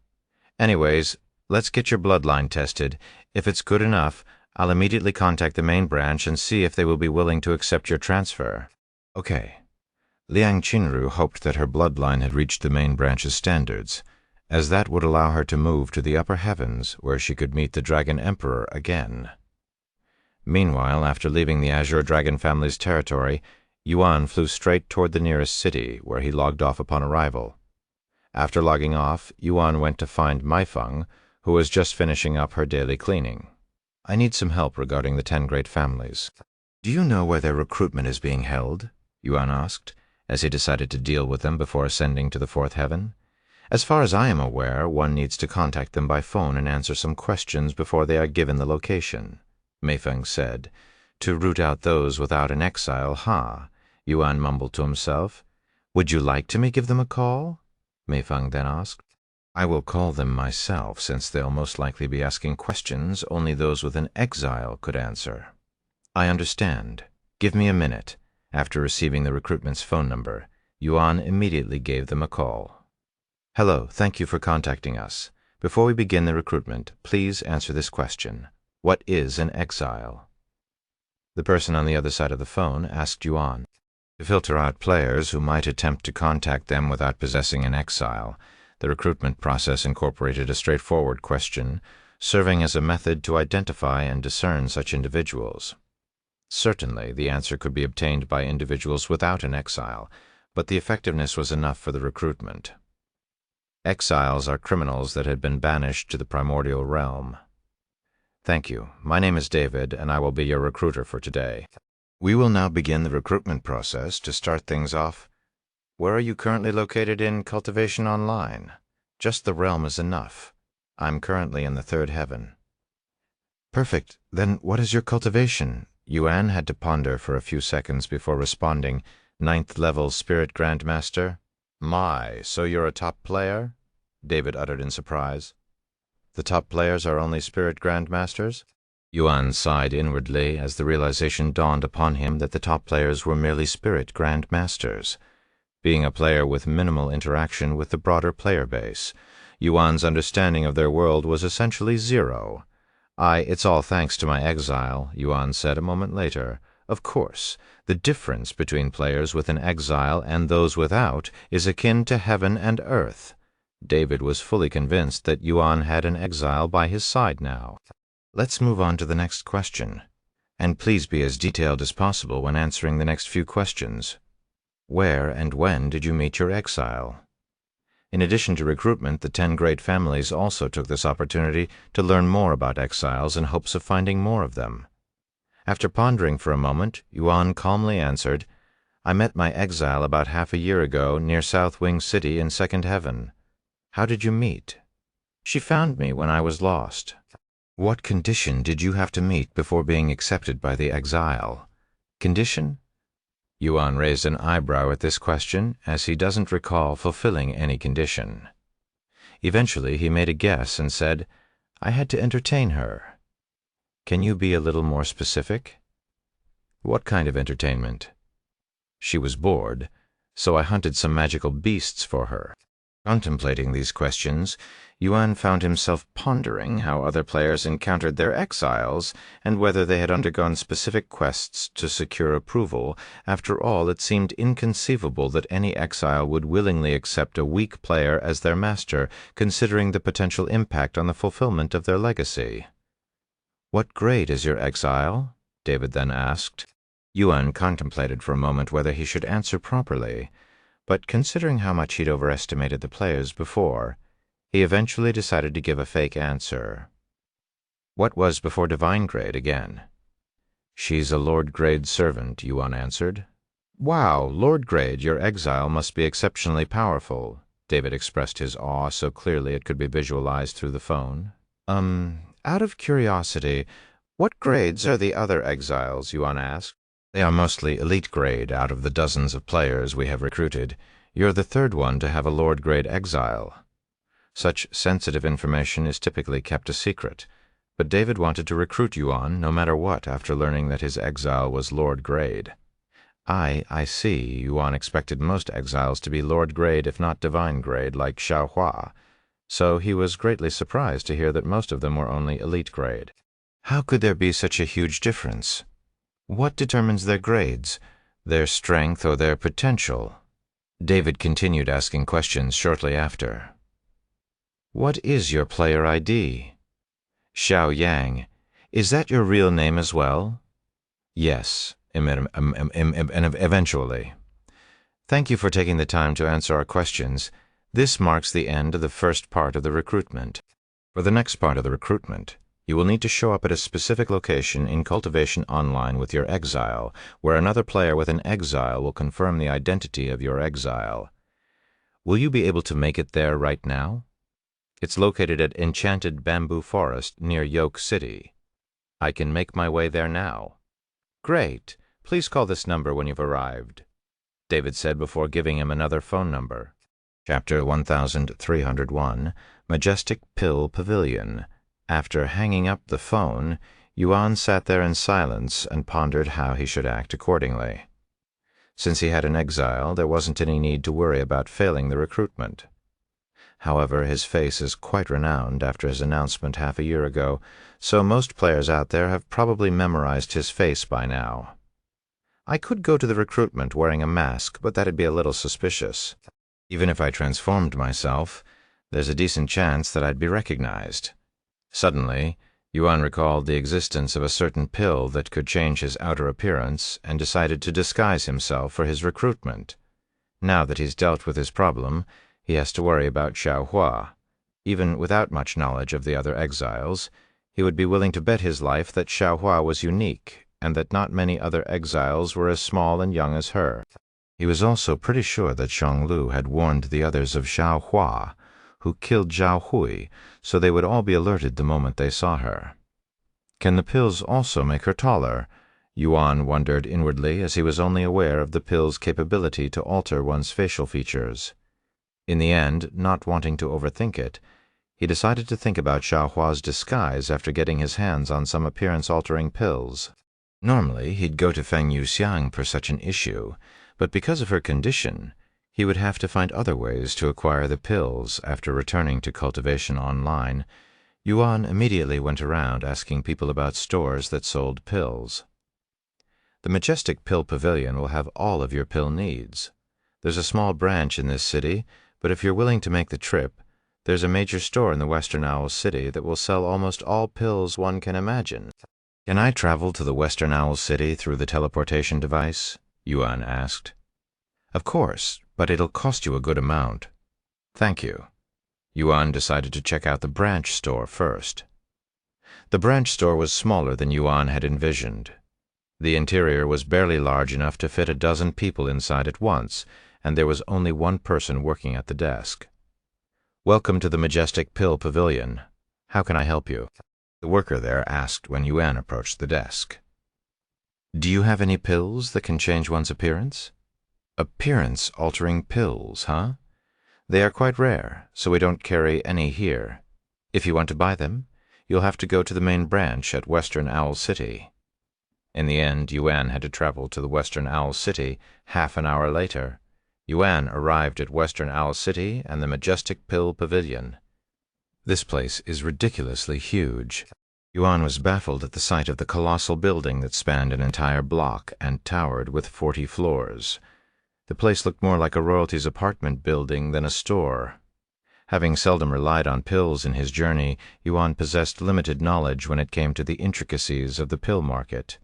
Anyways, let's get your bloodline tested. If it's good enough, I'll immediately contact the main branch and see if they will be willing to accept your transfer. Okay. Liang Qinru hoped that her bloodline had reached the main branch's standards, as that would allow her to move to the upper heavens where she could meet the Dragon Emperor again. Meanwhile, after leaving the Azure Dragon family's territory, Yuan flew straight toward the nearest city, where he logged off upon arrival. After logging off, Yuan went to find Maifeng, who was just finishing up her daily cleaning. "I need some help regarding the 10 great families. Do you know where their recruitment is being held?" Yuan asked, as he decided to deal with them before ascending to the 4th heaven. "As far as I am aware, one needs to contact them by phone and answer some questions before they are given the location," Maifeng said. "To root out those without an exile, huh?" Yuan mumbled to himself. "Would you like to me give them a call?" Maifeng then asked. "I will call them myself, since they'll most likely be asking questions only those with an exile could answer." "I understand. Give me a minute." After receiving the recruitment's phone number, Yuan immediately gave them a call. "Hello, thank you for contacting us. Before we begin the recruitment, please answer this question. What is an exile?" The person on the other side of the phone asked Yuan. To filter out players who might attempt to contact them without possessing an exile, the recruitment process incorporated a straightforward question, serving as a method to identify and discern such individuals. Certainly, the answer could be obtained by individuals without an exile, but the effectiveness was enough for the recruitment. Exiles are criminals that had been banished to the primordial realm. "Thank you. My name is David, and I will be your recruiter for today. We will now begin the recruitment process. To start things off, where are you currently located in Cultivation Online? Just the realm is enough. I'm currently in the 3rd heaven." "Perfect. Then what is your cultivation?" Yuan had to ponder for a few seconds before responding. 9th level Spirit Grandmaster." "My, so you're a top player?" David uttered in surprise. "The top players are only Spirit Grandmasters?" Yuan sighed inwardly as the realization dawned upon him that the top players were merely Spirit Grandmasters. Being a player with minimal interaction with the broader player base, Yuan's understanding of their world was essentially zero. "It's all thanks to my exile," Yuan said a moment later. "Of course, the difference between players with an exile and those without is akin to heaven and earth." David was fully convinced that Yuan had an exile by his side now. "Let's move on to the next question. And please be as detailed as possible when answering the next few questions. Where and when did you meet your exile?" In addition to recruitment, the 10 great families also took this opportunity to learn more about exiles in hopes of finding more of them. After pondering for a moment, Yuan calmly answered, "I met my exile about half a year ago near South Wing City in 2nd Heaven." "How did you meet?" "She found me when I was lost." "What condition did you have to meet before being accepted by the exile?" "Condition?" Yuan raised an eyebrow at this question, as he doesn't recall fulfilling any condition. Eventually, he made a guess and said, "I had to entertain her." "Can you be a little more specific?" "What kind of entertainment?" "She was bored, so I hunted some magical beasts for her." Contemplating these questions, Yuan found himself pondering how other players encountered their exiles and whether they had undergone specific quests to secure approval. After all, it seemed inconceivable that any exile would willingly accept a weak player as their master, considering the potential impact on the fulfillment of their legacy. "What grade is your exile?" David then asked. Yuan contemplated for a moment whether he should answer properly, but considering how much he'd overestimated the players before, he eventually decided to give a fake answer. "What was before divine grade again?" "She's a Lord grade servant," Yuan answered. "Wow, Lord grade, your exile must be exceptionally powerful." David expressed his awe so clearly it could be visualized through the phone. Out of curiosity, what grades are the other exiles?" Yuan asked. "They are mostly elite grade out of the dozens of players we have recruited. You're the 3rd one to have a Lord grade exile." Such sensitive information is typically kept a secret, but David wanted to recruit Yuan no matter what after learning that his exile was Lord grade. I see. Yuan expected most exiles to be Lord grade if not divine grade like Xiaohua, so he was greatly surprised to hear that most of them were only elite grade. How could there be such a huge difference? What determines their grades, their strength or their potential? David continued asking questions shortly after. "What is your player ID?" "Xiao Yang. Is that your real name as well?" "Yes. eventually. Thank you for taking the time to answer our questions. This marks the end of the first part of the recruitment. For the next part of the recruitment, you will need to show up at a specific location in Cultivation Online with your exile, where another player with an exile will confirm the identity of your exile. Will you be able to make it there right now? It's located at Enchanted Bamboo Forest near Yoke City. I can make my way there now. Great. Please call this number when you've arrived, David said before giving him another phone number. Chapter 1301, Majestic Pill Pavilion. After hanging up the phone, Yuan sat there in silence and pondered how he should act accordingly. Since he had an exile, there wasn't any need to worry about failing the recruitment. However, his face is quite renowned after his announcement half a year ago, so most players out there have probably memorized his face by now. I could go to the recruitment wearing a mask, but that'd be a little suspicious. Even if I transformed myself, there's a decent chance that I'd be recognized. Suddenly, Yuan recalled the existence of a certain pill that could change his outer appearance and decided to disguise himself for his recruitment. Now that he's dealt with his problem, he has to worry about Xiaohua. Even without much knowledge of the other exiles, he would be willing to bet his life that Xiaohua was unique and that not many other exiles were as small and young as her. He was also pretty sure that Xionglu had warned the others of Xiaohua, who killed Zhao Hui, so they would all be alerted the moment they saw her. Can the pills also make her taller? Yuan wondered inwardly, as he was only aware of the pill's capability to alter one's facial features. In the end, not wanting to overthink it, he decided to think about Xiaohua's disguise after getting his hands on some appearance-altering pills. Normally, he'd go to Feng Yuxiang for such an issue, but because of her condition, he would have to find other ways to acquire the pills. After returning to Cultivation Online, Yuan immediately went around asking people about stores that sold pills. The Majestic Pill Pavilion will have all of your pill needs. There's a small branch in this city, but if you're willing to make the trip, there's a major store in the Western Owl City that will sell almost all pills one can imagine. Can I travel to the Western Owl City through the teleportation device? Yuan asked. Of course, but it'll cost you a good amount. Thank you. Yuan decided to check out the branch store first. The branch store was smaller than Yuan had envisioned. The interior was barely large enough to fit a dozen people inside at once, and there was only one person working at the desk. Welcome to the Majestic Pill Pavilion. How can I help you? The worker there asked when Yuan approached the desk. Do you have any pills that can change one's appearance? Appearance-altering pills, huh? They are quite rare, so we don't carry any here. If you want to buy them, you'll have to go to the main branch at Western Owl City. In the end, Yuan had to travel to the Western Owl City half an hour later. Yuan arrived at Western Owl City and the Majestic Pill Pavilion. This place is ridiculously huge. Yuan was baffled at the sight of the colossal building that spanned an entire block and towered with 40 floors. The place looked more like a royalty's apartment building than a store. Having seldom relied on pills in his journey, Yuan possessed limited knowledge when it came to the intricacies of the pill market.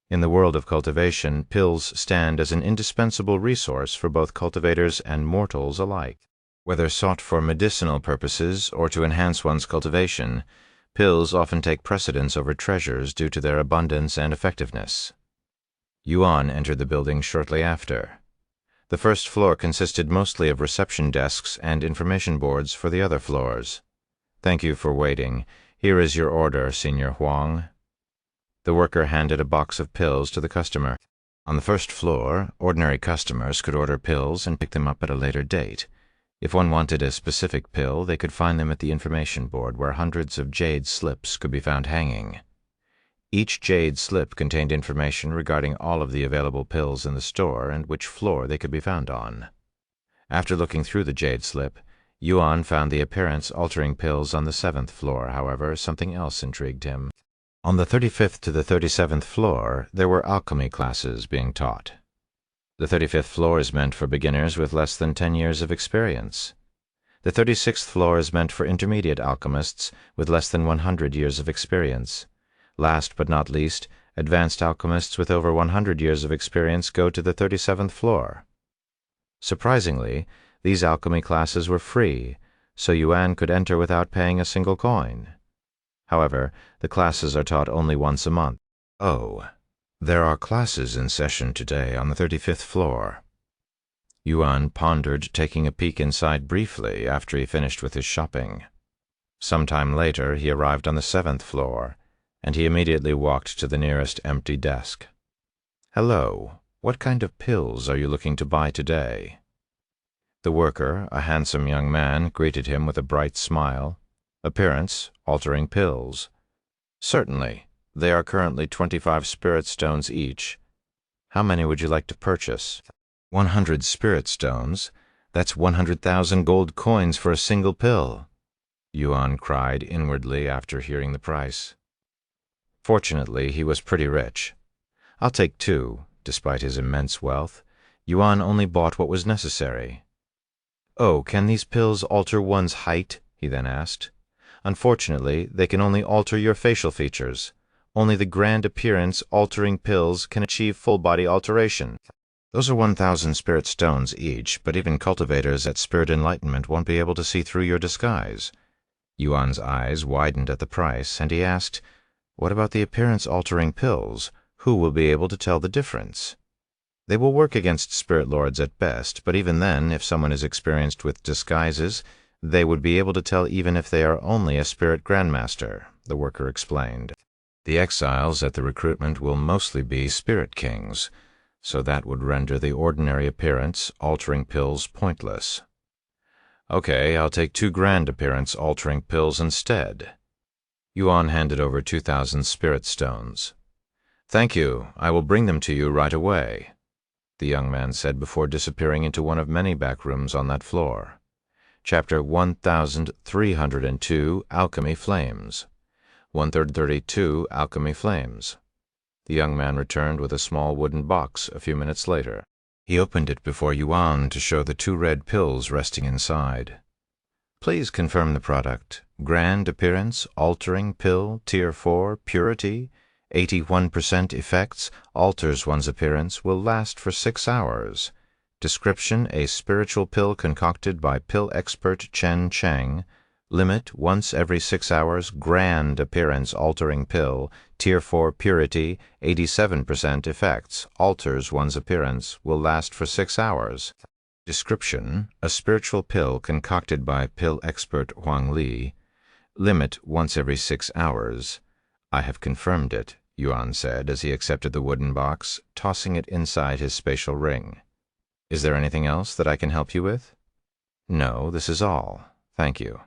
In the world of cultivation, pills stand as an indispensable resource for both cultivators and mortals alike. Whether sought for medicinal purposes or to enhance one's cultivation, pills often take precedence over treasures due to their abundance and effectiveness. Yuan entered the building shortly after. The first floor consisted mostly of reception desks and information boards for the other floors. Thank you for waiting. Here is your order, Senior Huang. The worker handed a box of pills to the customer. On the first floor, ordinary customers could order pills and pick them up at a later date. If one wanted a specific pill, they could find them at the information board, where hundreds of jade slips could be found hanging. Each jade slip contained information regarding all of the available pills in the store and which floor they could be found on. After looking through the jade slip, Yuan found the appearance-altering pills on the 7th floor. However, something else intrigued him. On the 35th to the 37th floor, there were alchemy classes being taught. The 35th floor is meant for beginners with less than 10 years of experience. The 36th floor is meant for intermediate alchemists with less than 100 years of experience. Last but not least, Advanced alchemists with over 100 years of experience go to the 37th floor. Surprisingly, these alchemy classes were free, so Yuan could enter without paying a single coin. However, the classes are taught only once a month. Oh, there are classes in session today on the 35th floor. Yuan pondered, taking a peek inside briefly after he finished with his shopping. Sometime later, he arrived on the 7th floor, and he immediately walked to the nearest empty desk. "Hello, what kind of pills are you looking to buy today?" The worker, a handsome young man, greeted him with a bright smile. Appearance, altering pills. "Certainly. They are currently 25 spirit stones each. How many would you like to purchase?" 100 spirit stones? That's 100,000 gold coins for a single pill," Yuan cried inwardly after hearing the price. Fortunately, he was pretty rich. "I'll take 2. Despite his immense wealth, Yuan only bought what was necessary. "Oh, can these pills alter one's height?" he then asked. "Unfortunately, they can only alter your facial features. Only the grand appearance-altering pills can achieve full-body alteration. Those are 1,000 spirit stones each, but even cultivators at Spirit Enlightenment won't be able to see through your disguise." Yuan's eyes widened at the price, and he asked, "What about the appearance-altering pills? Who will be able to tell the difference?" "They will work against spirit lords at best, but even then, if someone is experienced with disguises, they would be able to tell even if they are only a spirit grandmaster," the worker explained. "The exiles at the recruitment will mostly be spirit kings, so that would render the ordinary appearance-altering pills pointless." "Okay, I'll take 2 grand appearance-altering pills instead." Yuan handed over 2,000 spirit stones. "Thank you. I will bring them to you right away," the young man said before disappearing into one of many back rooms on that floor. Chapter 1302, Alchemy Flames. 132, Alchemy Flames. The young man returned with a small wooden box a few minutes later. He opened it before Yuan to show the 2 red pills resting inside. "Please confirm the product. Grand Appearance Altering Pill, Tier 4, Purity, 81% effects, alters one's appearance, will last for 6 hours. Description: a spiritual pill concocted by pill expert Chen Cheng. Limit: once every 6 hours. Grand appearance-altering pill, Tier 4 Purity, 87% effects, alters one's appearance, will last for 6 hours. Description: a spiritual pill concocted by pill expert Huang Li. Limit: once every 6 hours. I have confirmed it," Yuan said as he accepted the wooden box, tossing it inside his spatial ring. "Is there anything else that I can help you with?" "No, this is all. Thank you."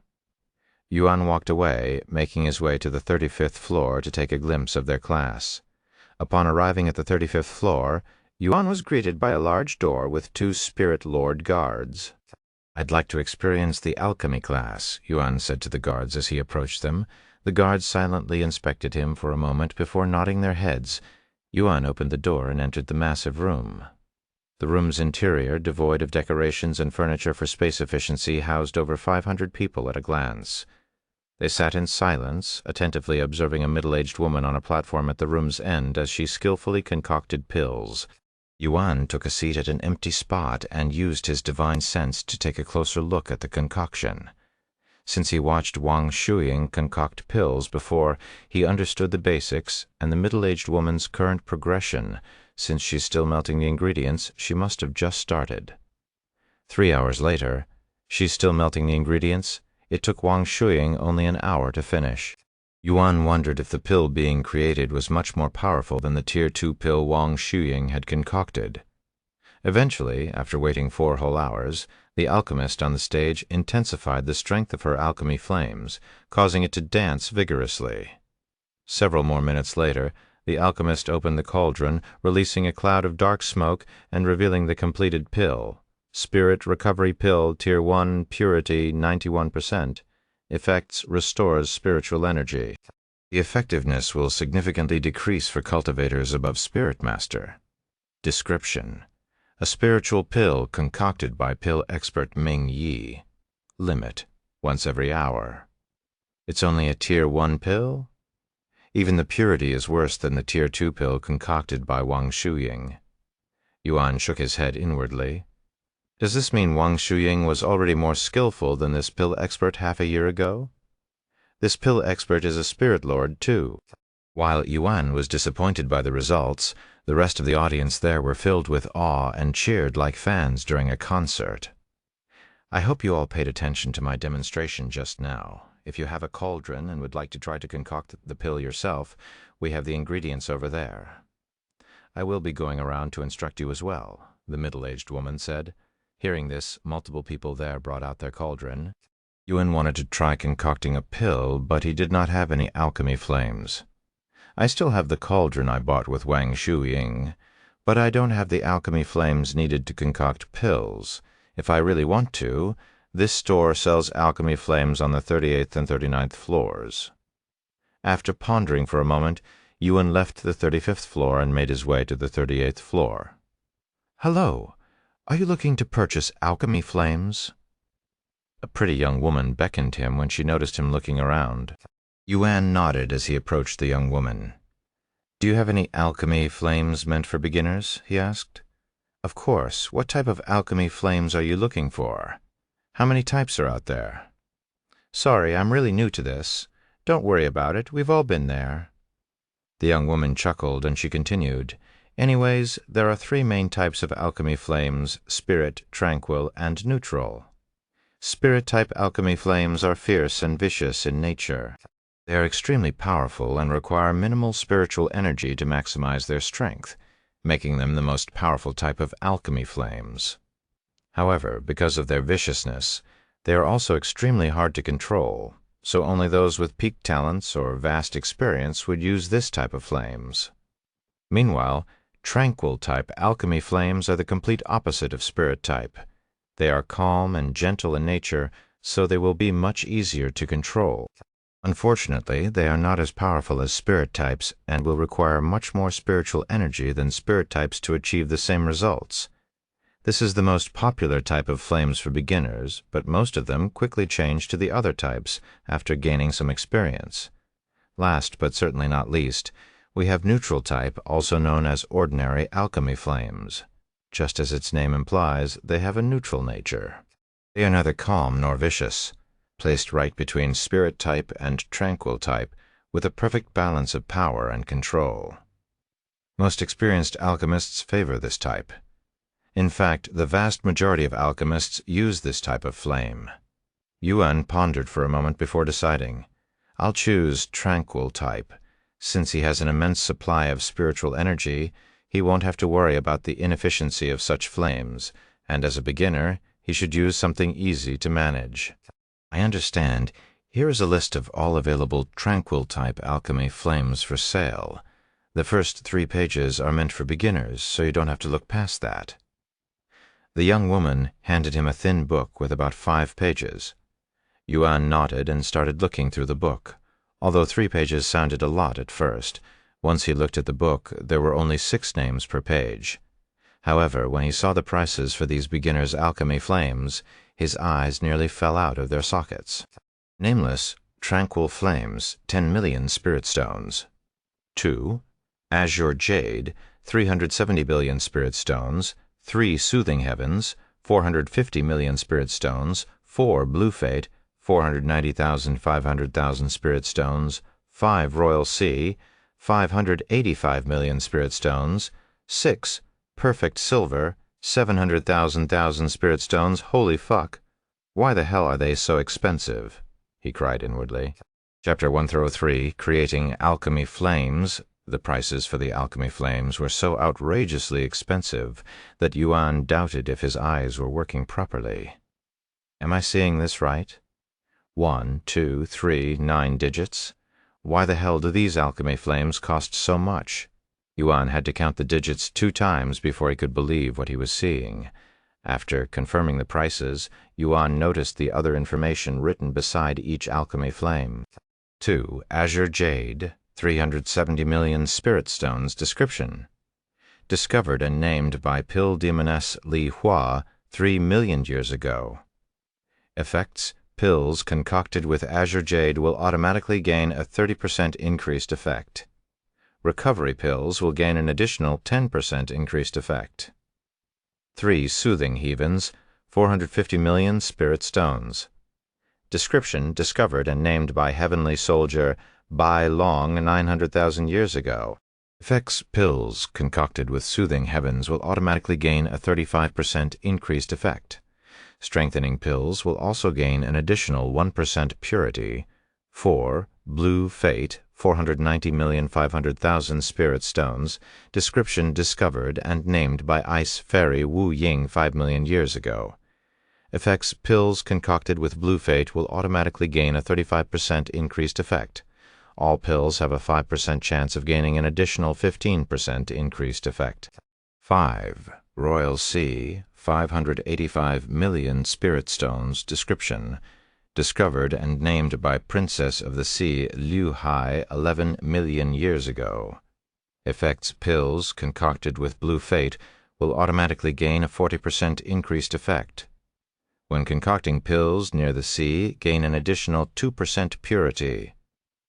Yuan walked away, making his way to the 35th floor to take a glimpse of their class. Upon arriving at the 35th floor, Yuan was greeted by a large door with 2 Spirit Lord guards. "I'd like to experience the alchemy class," Yuan said to the guards as he approached them. The guards silently inspected him for a moment before nodding their heads. Yuan opened the door and entered the massive room. The room's interior, devoid of decorations and furniture for space efficiency, housed over 500 people at a glance. They sat in silence, attentively observing a middle-aged woman on a platform at the room's end as she skillfully concocted pills. Yuan took a seat at an empty spot and used his divine sense to take a closer look at the concoction. Since he watched Wang Shuying concoct pills before, he understood the basics and the middle-aged woman's current progression. Since she's still melting the ingredients, she must have just started. 3 hours later, she's still melting the ingredients. It took Wang Shuying only an hour to finish. Yuan wondered if the pill being created was much more powerful than the Tier 2 pill Wang Shuying had concocted. Eventually, after waiting 4 whole hours, the alchemist on the stage intensified the strength of her alchemy flames, causing it to dance vigorously. Several more minutes later, the alchemist opened the cauldron, releasing a cloud of dark smoke and revealing the completed pill. Spirit Recovery Pill, Tier 1, Purity, 91%. Effects: restores spiritual energy. The effectiveness will significantly decrease for cultivators above Spirit Master. Description: a spiritual pill concocted by pill expert Ming Yi. Limit: once every hour. It's only a Tier 1 pill? Even the purity is worse than the Tier 2 pill concocted by Wang Shuying. Yuan shook his head inwardly. Does this mean Wang Shuying was already more skillful than this pill expert half a year ago? This pill expert is a spirit lord, too. While Yuan was disappointed by the results, the rest of the audience there were filled with awe and cheered like fans during a concert. I hope you all paid attention to my demonstration just now. If you have a cauldron and would like to try to concoct the pill yourself, we have the ingredients over there. I will be going around to instruct you as well, the middle-aged woman said. Hearing this, multiple people there brought out their cauldron. Yuan wanted to try concocting a pill, but he did not have any alchemy flames. I still have the cauldron I bought with Wang Shuying, but I don't have the alchemy flames needed to concoct pills. If I really want to, this store sells alchemy flames on the 38th and 39th floors. After pondering for a moment, Yuan left the 35th floor and made his way to the 38th floor. Hello, are you looking to purchase alchemy flames? A pretty young woman beckoned him when she noticed him looking around. Yuan nodded as he approached the young woman. Do you have any alchemy flames meant for beginners? He asked. Of course. What type of alchemy flames are you looking for? How many types are out there? Sorry, I'm really new to this. Don't worry about it. We've all been there. The young woman chuckled and she continued. Anyways, there are 3 main types of alchemy flames: spirit, tranquil, and neutral. Spirit-type alchemy flames are fierce and vicious in nature. They are extremely powerful and require minimal spiritual energy to maximize their strength, making them the most powerful type of alchemy flames. However, because of their viciousness, they are also extremely hard to control, so only those with peak talents or vast experience would use this type of flames. Meanwhile, tranquil-type alchemy flames are the complete opposite of spirit-type. They are calm and gentle in nature, so they will be much easier to control. Unfortunately, they are not as powerful as spirit types and will require much more spiritual energy than spirit types to achieve the same results. This is the most popular type of flames for beginners, but most of them quickly change to the other types after gaining some experience. Last, but certainly not least, we have neutral type, also known as ordinary alchemy flames. Just as its name implies, they have a neutral nature. They are neither calm nor vicious, placed right between spirit type and tranquil type, with a perfect balance of power and control. Most experienced alchemists favor this type. In fact, the vast majority of alchemists use this type of flame. Yuan pondered for a moment before deciding. I'll choose tranquil type. Since he has an immense supply of spiritual energy, he won't have to worry about the inefficiency of such flames, and as a beginner, he should use something easy to manage. I understand. Here is a list of all available tranquil-type alchemy flames for sale. The first 3 pages are meant for beginners, so you don't have to look past that. The young woman handed him a thin book with about 5 pages. Yuan nodded and started looking through the book. Although 3 pages sounded a lot at first, once he looked at the book, there were only 6 names per page. However, when he saw the prices for these beginners' alchemy flames, his eyes nearly fell out of their sockets. Nameless, tranquil flames, 10 million spirit stones. 2. Azure jade, 370 billion spirit stones. 3 soothing heavens, 450 million spirit stones. 4 blue fate, 490,500,000 spirit stones. 5 royal sea, 585 million spirit stones. 6 perfect silver, 700,000 spirit stones. Holy fuck! Why the hell are they so expensive? He cried inwardly. Chapter 103, Creating Alchemy Flames. The prices for the alchemy flames were so outrageously expensive that Yuan doubted if his eyes were working properly. Am I seeing this right? 1, 2, 3, 9 digits? Why the hell do these alchemy flames cost so much? Yuan had to count the digits 2 times before he could believe what he was seeing. After confirming the prices, Yuan noticed the other information written beside each alchemy flame. 2. Azure jade, 370 million spirit stones. Description: discovered and named by pill demoness Li Hua 3 million years ago. Effects: pills concocted with azure jade will automatically gain a 30% increased effect. Recovery pills will gain an additional 10% increased effect. 3 soothing heavens, 450 million spirit stones. Description: discovered and named by heavenly soldier Bai Long 900,000 years ago. Effects: pills concocted with soothing heavens will automatically gain a 35% increased effect. Strengthening pills will also gain an additional 1% purity. 4 blue fate, 490,500,000 spirit stones. Description: discovered and named by ice fairy Wu Ying 5 million years ago. Effects: pills concocted with blue fate will automatically gain a 35% increased effect. All pills have a 5% chance of gaining an additional 15% increased effect. 5 royal sea, 585 million spirit stones. Description: discovered and named by Princess of the Sea Liu Hai 11 million years ago. Effects: pills concocted with blue fate will automatically gain a 40% increased effect. When concocting pills near the sea, gain an additional 2% purity.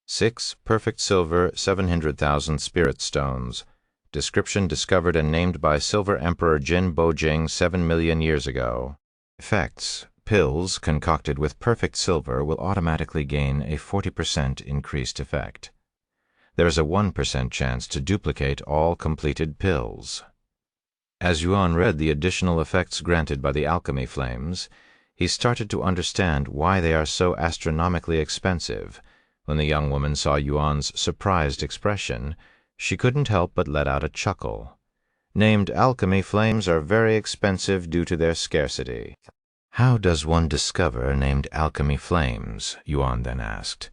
6 perfect silver, 700,000 spirit stones. Description: discovered and named by Silver Emperor Jin Bojing 7 million years ago. Effects: pills concocted with perfect silver will automatically gain a 40% increased effect. There is a 1% chance to duplicate all completed pills. As Yuan read the additional effects granted by the alchemy flames, he started to understand why they are so astronomically expensive. When the young woman saw Yuan's surprised expression, she couldn't help but let out a chuckle. Named alchemy flames are very expensive due to their scarcity. How does one discover named alchemy flames? Yuan then asked.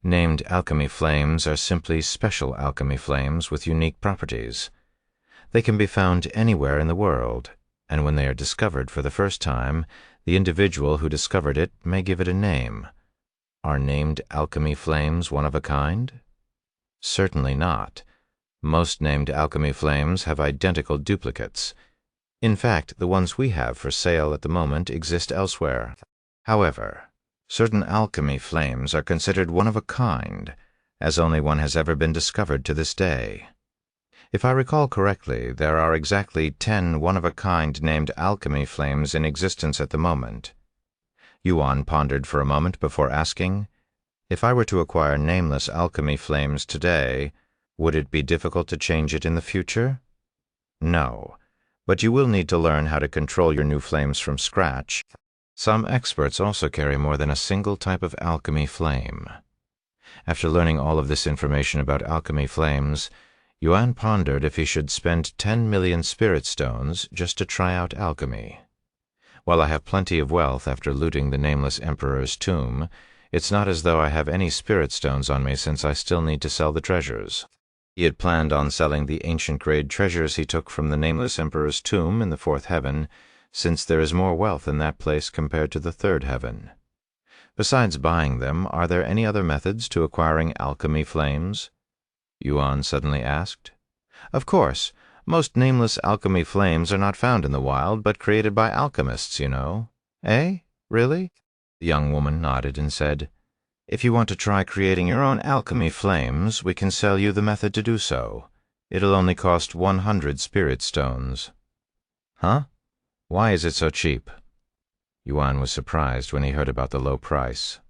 Named alchemy flames are simply special alchemy flames with unique properties. They can be found anywhere in the world, and when they are discovered for the first time, the individual who discovered it may give it a name. Are named alchemy flames one of a kind? Certainly not. Most named alchemy flames have identical duplicates. In fact, the ones we have for sale at the moment exist elsewhere. However, certain alchemy flames are considered one of a kind, as only one has ever been discovered to this day. If I recall correctly, there are exactly 10 one-of-a-kind named alchemy flames in existence at the moment. Yuan pondered for a moment before asking, if I were to acquire nameless alchemy flames today, would it be difficult to change it in the future? No, but you will need to learn how to control your new flames from scratch. Some experts also carry more than a single type of alchemy flame. After learning all of this information about alchemy flames, Yuan pondered if he should spend 10 million spirit stones just to try out alchemy. While I have plenty of wealth after looting the nameless emperor's tomb, it's not as though I have any spirit stones on me since I still need to sell the treasures. He had planned on selling the ancient-grade treasures he took from the nameless emperor's tomb in the 4th heaven, since there is more wealth in that place compared to the 3rd heaven. Besides buying them, are there any other methods to acquiring alchemy flames? Yuan suddenly asked. Of course. Most nameless alchemy flames are not found in the wild, but created by alchemists, you know. Eh? Really? The young woman nodded and said, if you want to try creating your own alchemy flames, we can sell you the method to do so. It'll only cost 100 spirit stones. Huh? Why is it so cheap? Yuan was surprised when he heard about the low price.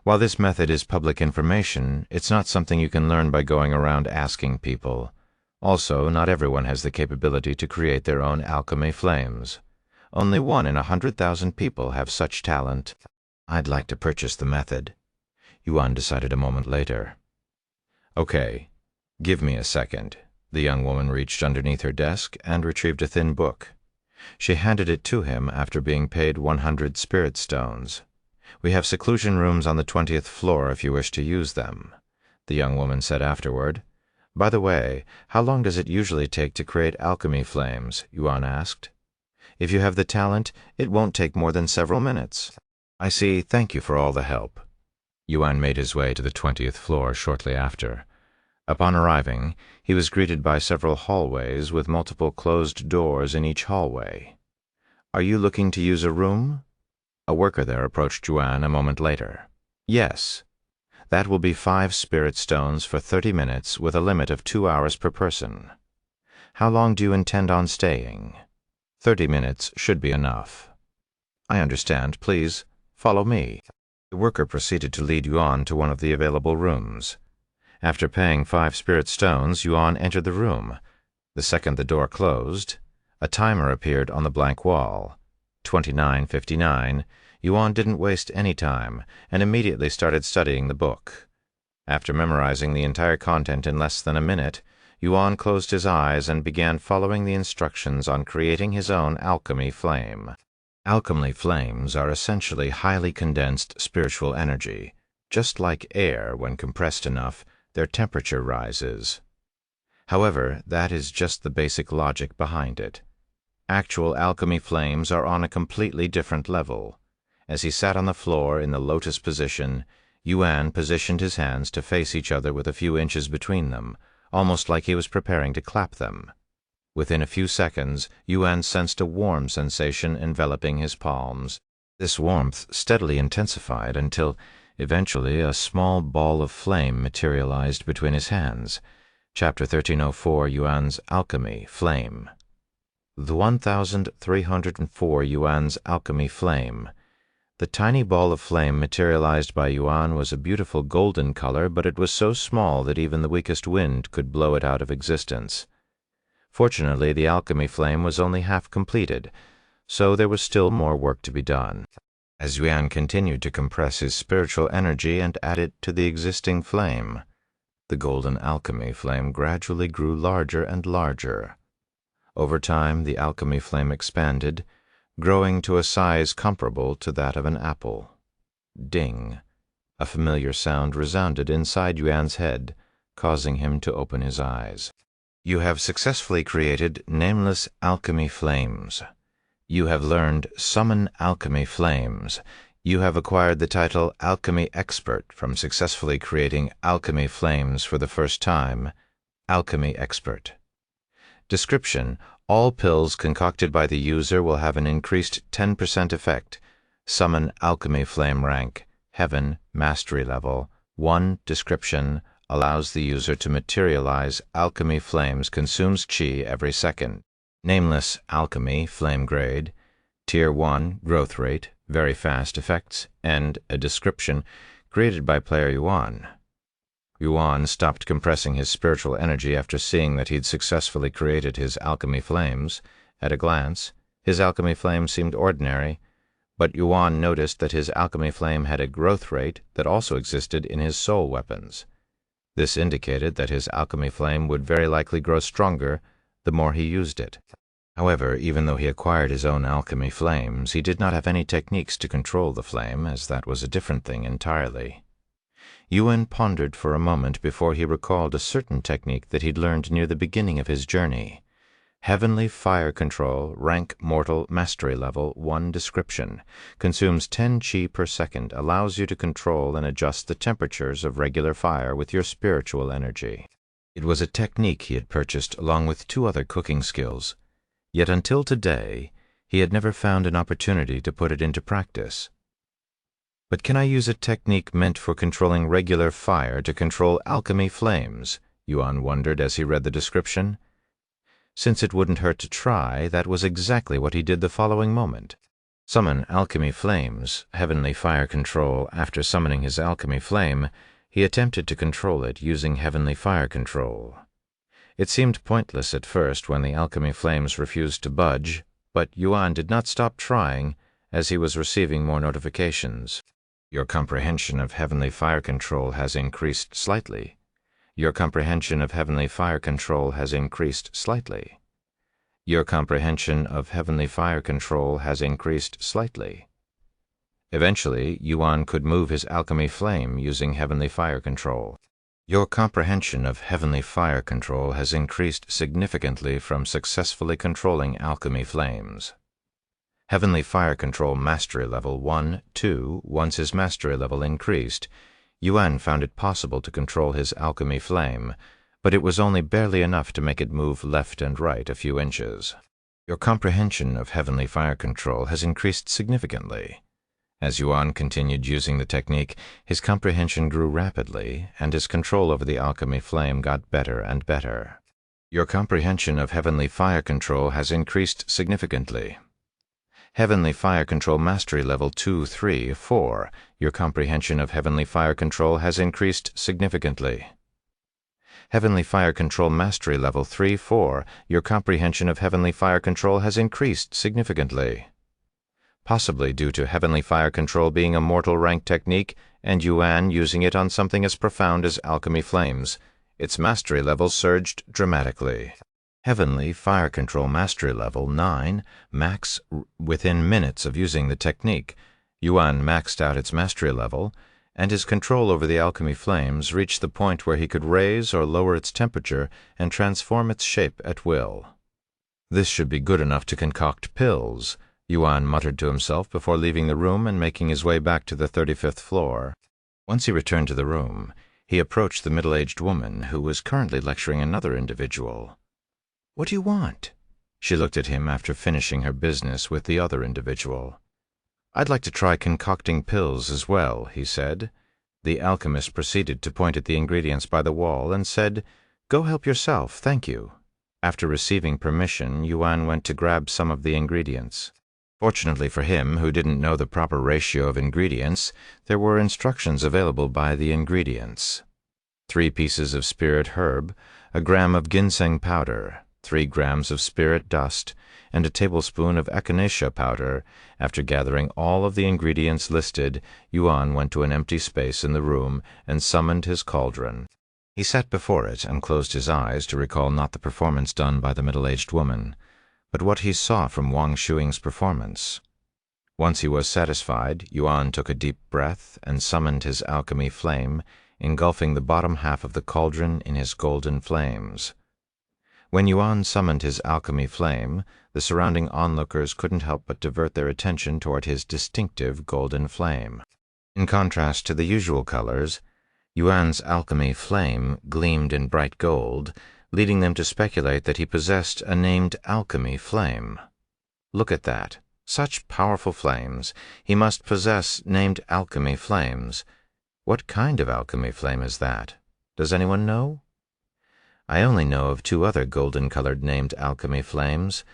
While this method is public information, it's not something you can learn by going around asking people. Also, not everyone has the capability to create their own alchemy flames. Only 1 in 100,000 people have such talent. I'd like to purchase the method. Yuan decided a moment later. Okay, give me a second. The young woman reached underneath her desk and retrieved a thin book. She handed it to him after being paid 100 spirit stones. We have seclusion rooms on the 20th floor if you wish to use them, the young woman said afterward. By the way, how long does it usually take to create alchemy flames? Yuan asked. If you have the talent, it won't take more than several minutes. I see. Thank you for all the help. Yuan made his way to the 20th floor shortly after. Upon arriving, he was greeted by several hallways with multiple closed doors in each hallway. Are you looking to use a room? A worker there approached Yuan a moment later. Yes, that will be 5 spirit stones for 30 minutes with a limit of 2 hours per person. How long do you intend on staying? 30 minutes should be enough. I understand. Please follow me. The worker proceeded to lead Yuan to one of the available rooms. After paying 5 spirit stones, Yuan entered the room. The second the door closed, a timer appeared on the blank wall. 29:59. Yuan didn't waste any time and immediately started studying the book. After memorizing the entire content in less than a minute, Yuan closed his eyes and began following the instructions on creating his own alchemy flame. Alchemy flames are essentially highly condensed spiritual energy. Just like air, when compressed enough, their temperature rises. However, that is just the basic logic behind it. Actual alchemy flames are on a completely different level. As he sat on the floor in the lotus position, Yuan positioned his hands to face each other with a few inches between them, almost like he was preparing to clap them. Within a few seconds, Yuan sensed a warm sensation enveloping his palms. This warmth steadily intensified until, eventually, a small ball of flame materialized between his hands. Chapter 1304, Yuan's Alchemy Flame. The 1304 Yuan's Alchemy Flame. The tiny ball of flame materialized by Yuan was a beautiful golden color, but it was so small that even the weakest wind could blow it out of existence. Fortunately, the alchemy flame was only half completed, so there was still more work to be done. As Yuan continued to compress his spiritual energy and add it to the existing flame, the golden alchemy flame gradually grew larger and larger. Over time, the alchemy flame expanded, growing to a size comparable to that of an apple. Ding! A familiar sound resounded inside Yuan's head, causing him to open his eyes. You have successfully created nameless alchemy flames. You have learned Summon Alchemy Flames. You have acquired the title Alchemy Expert from successfully creating alchemy flames for the first time. Alchemy Expert. Description: all pills concocted by the user will have an increased 10% effect. Summon Alchemy Flame rank. Heaven, Mastery level. 1. Description: allows the user to materialize alchemy flames, consumes chi every second. Nameless Alchemy Flame grade. Tier 1, growth rate, very fast effects, and a description created by player Yuan. Yuan stopped compressing his spiritual energy after seeing that he'd successfully created his alchemy flames. At a glance, his alchemy flame seemed ordinary, but Yuan noticed that his alchemy flame had a growth rate that also existed in his soul weapons. This indicated that his alchemy flame would very likely grow stronger the more he used it. However, even though he acquired his own alchemy flames, he did not have any techniques to control the flame, as that was a different thing entirely. Yuan pondered for a moment before he recalled a certain technique that he'd learned near the beginning of his journey. Heavenly Fire Control, rank Mortal, Mastery level, 1 description. Consumes 10 chi per second, allows you to control and adjust the temperatures of regular fire with your spiritual energy. It was a technique he had purchased along with 2 other cooking skills. Yet until today, he had never found an opportunity to put it into practice. But can I use a technique meant for controlling regular fire to control alchemy flames? Yuan wondered as he read the description. Since it wouldn't hurt to try, that was exactly what he did the following moment. Summon Alchemy Flames, Heavenly Fire Control. After summoning his alchemy flame, he attempted to control it using Heavenly Fire Control. It seemed pointless at first when the alchemy flames refused to budge, but Yuan did not stop trying as he was receiving more notifications. Your comprehension of Heavenly Fire Control has increased slightly. Your comprehension of Heavenly Fire Control has increased slightly. Your comprehension of Heavenly Fire Control has increased slightly. Eventually, Yuan could move his alchemy flame using Heavenly Fire Control. Your comprehension of Heavenly Fire Control has increased significantly from successfully controlling alchemy flames. Heavenly Fire Control Mastery Level 1, 2. Once his mastery level increased, Yuan found it possible to control his alchemy flame, but it was only barely enough to make it move left and right a few inches. Your comprehension of Heavenly Fire Control has increased significantly. As Yuan continued using the technique, his comprehension grew rapidly, and his control over the alchemy flame got better and better. Your comprehension of heavenly fire control has increased significantly. Heavenly Fire Control Mastery Level 2, 3, 4. Your comprehension of Heavenly Fire Control has increased significantly. Heavenly Fire Control Mastery Level 3, 4. Your comprehension of Heavenly Fire Control has increased significantly. Possibly due to Heavenly Fire Control being a mortal rank technique and Yuan using it on something as profound as alchemy flames, its mastery level surged dramatically. Heavenly Fire Control Mastery Level 9, max within minutes of using the technique. Yuan maxed out its mastery level, and his control over the alchemy flames reached the point where he could raise or lower its temperature and transform its shape at will. This should be good enough to concoct pills, Yuan muttered to himself before leaving the room and making his way back to the 35th floor. Once he returned to the room, he approached the middle-aged woman who was currently lecturing another individual. "What do you want?" She looked at him after finishing her business with the other individual. "I'd like to try concocting pills as well," he said. The alchemist proceeded to point at the ingredients by the wall and said, "Go help yourself, thank you." After receiving permission, Yuan went to grab some of the ingredients. Fortunately for him, who didn't know the proper ratio of ingredients, there were instructions available by the ingredients. 3 pieces of spirit herb, a gram of ginseng powder, 3 grams of spirit dust, and a tablespoon of echinacea powder. After gathering all of the ingredients listed, Yuan went to an empty space in the room and summoned his cauldron. He sat before it and closed his eyes to recall not the performance done by the middle-aged woman, but what he saw from Wang Shuing's performance. Once he was satisfied, Yuan took a deep breath and summoned his alchemy flame, engulfing the bottom half of the cauldron in his golden flames. When Yuan summoned his alchemy flame, the surrounding onlookers couldn't help but divert their attention toward his distinctive golden flame. In contrast to the usual colors, Yuan's alchemy flame gleamed in bright gold, leading them to speculate that he possessed a named alchemy flame. Look at that. Such powerful flames. He must possess named alchemy flames. What kind of alchemy flame is that? Does anyone know? I only know of 2 other golden-colored named alchemy flames,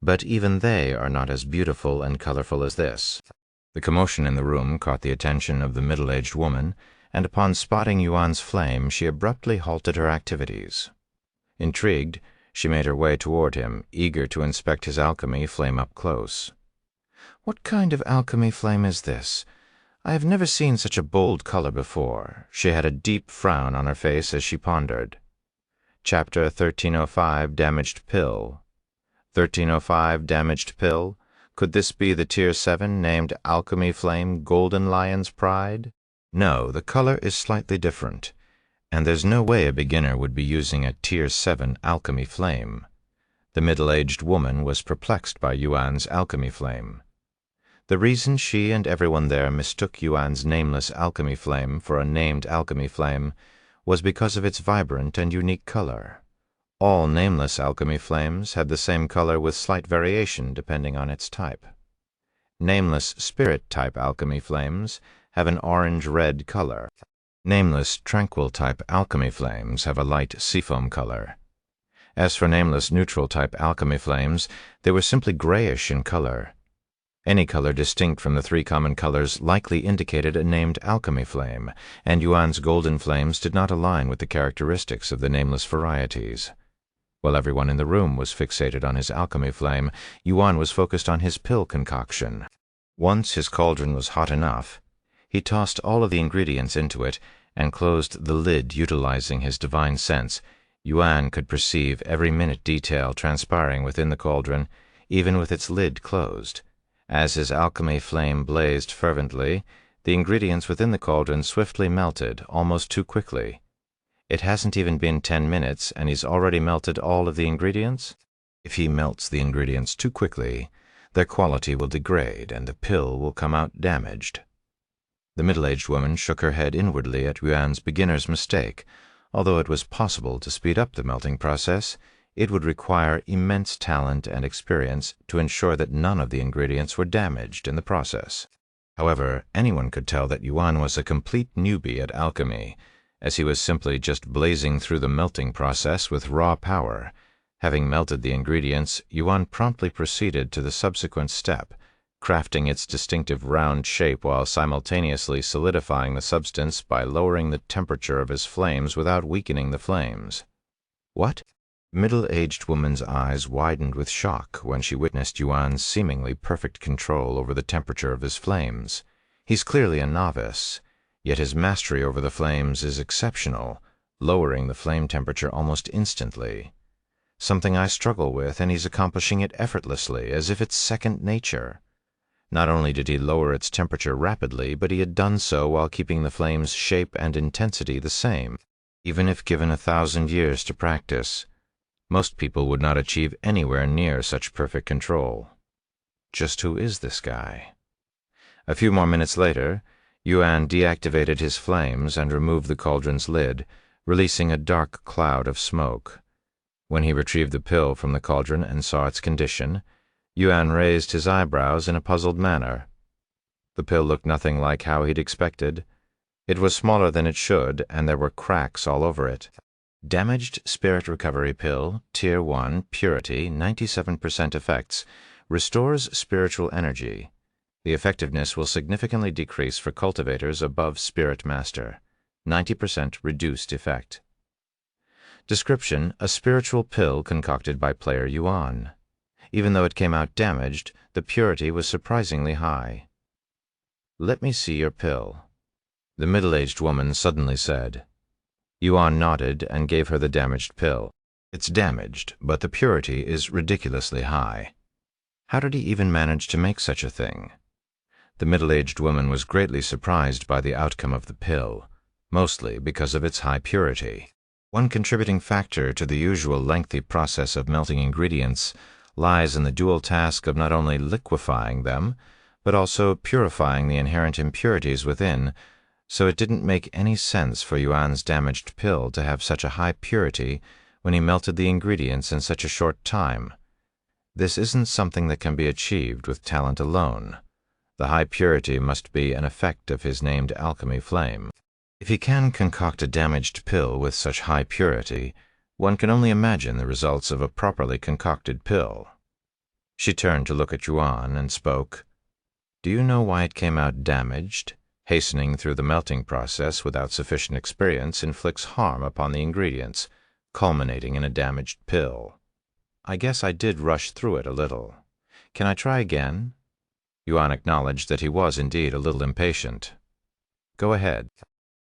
but even they are not as beautiful and colorful as this. The commotion in the room caught the attention of the middle-aged woman, and upon spotting Yuan's flame, she abruptly halted her activities. Intrigued, she made her way toward him, eager to inspect his alchemy flame up close. "What kind of alchemy flame is this? I have never seen such a bold color before." She had a deep frown on her face as she pondered. Chapter 1305, Damaged Pill. 1305, Damaged Pill? Could this be the Tier 7 named Alchemy Flame Golden Lion's Pride? No, the color is slightly different, and there's no way a beginner would be using a Tier 7 alchemy flame. The middle-aged woman was perplexed by Yuan's alchemy flame. The reason she and everyone there mistook Yuan's nameless alchemy flame for a named alchemy flame was because of its vibrant and unique color. All nameless alchemy flames had the same color with slight variation depending on its type. Nameless spirit-type alchemy flames have an orange-red color. Nameless tranquil-type alchemy flames have a light seafoam color. As for nameless neutral-type alchemy flames, they were simply grayish in color. Any color distinct from the 3 common colors likely indicated a named alchemy flame, and Yuan's golden flames did not align with the characteristics of the nameless varieties. While everyone in the room was fixated on his alchemy flame, Yuan was focused on his pill concoction. Once his cauldron was hot enough, he tossed all of the ingredients into it and closed the lid. Utilizing his divine sense, Yuan could perceive every minute detail transpiring within the cauldron, even with its lid closed. As his alchemy flame blazed fervently, the ingredients within the cauldron swiftly melted, almost too quickly. It hasn't even been 10 minutes, and he's already melted all of the ingredients? If he melts the ingredients too quickly, their quality will degrade and the pill will come out damaged. The middle-aged woman shook her head inwardly at Yuan's beginner's mistake. Although it was possible to speed up the melting process, it would require immense talent and experience to ensure that none of the ingredients were damaged in the process. However, anyone could tell that Yuan was a complete newbie at alchemy, as he was simply just blazing through the melting process with raw power. Having melted the ingredients, Yuan promptly proceeded to the subsequent step, crafting its distinctive round shape while simultaneously solidifying the substance by lowering the temperature of his flames without weakening the flames. What? The middle-aged woman's eyes widened with shock when she witnessed Yuan's seemingly perfect control over the temperature of his flames. He's clearly a novice, yet his mastery over the flames is exceptional, lowering the flame temperature almost instantly. Something I struggle with, and he's accomplishing it effortlessly, as if it's second nature. Not only did he lower its temperature rapidly, but he had done so while keeping the flame's shape and intensity the same. Even if given 1,000 years to practice, most people would not achieve anywhere near such perfect control. Just who is this guy? A few more minutes later, Yuan deactivated his flames and removed the cauldron's lid, releasing a dark cloud of smoke. When he retrieved the pill from the cauldron and saw its condition, Yuan raised his eyebrows in a puzzled manner. The pill looked nothing like how he'd expected. It was smaller than it should, and there were cracks all over it. Damaged Spirit Recovery Pill, Tier 1, Purity, 97% effects, restores spiritual energy. The effectiveness will significantly decrease for cultivators above Spirit Master. 90% reduced effect. Description: a spiritual pill concocted by player Yuan. Even though it came out damaged, the purity was surprisingly high. "Let me see your pill," the middle-aged woman suddenly said. Yuan nodded and gave her the damaged pill. "It's damaged, but the purity is ridiculously high. How did he even manage to make such a thing?" The middle-aged woman was greatly surprised by the outcome of the pill, mostly because of its high purity. One contributing factor to the usual lengthy process of melting ingredients lies in the dual task of not only liquefying them, but also purifying the inherent impurities within, so it didn't make any sense for Yuan's damaged pill to have such a high purity when he melted the ingredients in such a short time. This isn't something that can be achieved with talent alone. The high purity must be an effect of his named alchemy flame. If he can concoct a damaged pill with such high purity, one can only imagine the results of a properly concocted pill. She turned to look at Yuan and spoke. "Do you know why it came out damaged? Hastening through the melting process without sufficient experience inflicts harm upon the ingredients, culminating in a damaged pill. I guess I did rush through it a little. Can I try again?" Yuan acknowledged that he was indeed a little impatient. "Go ahead.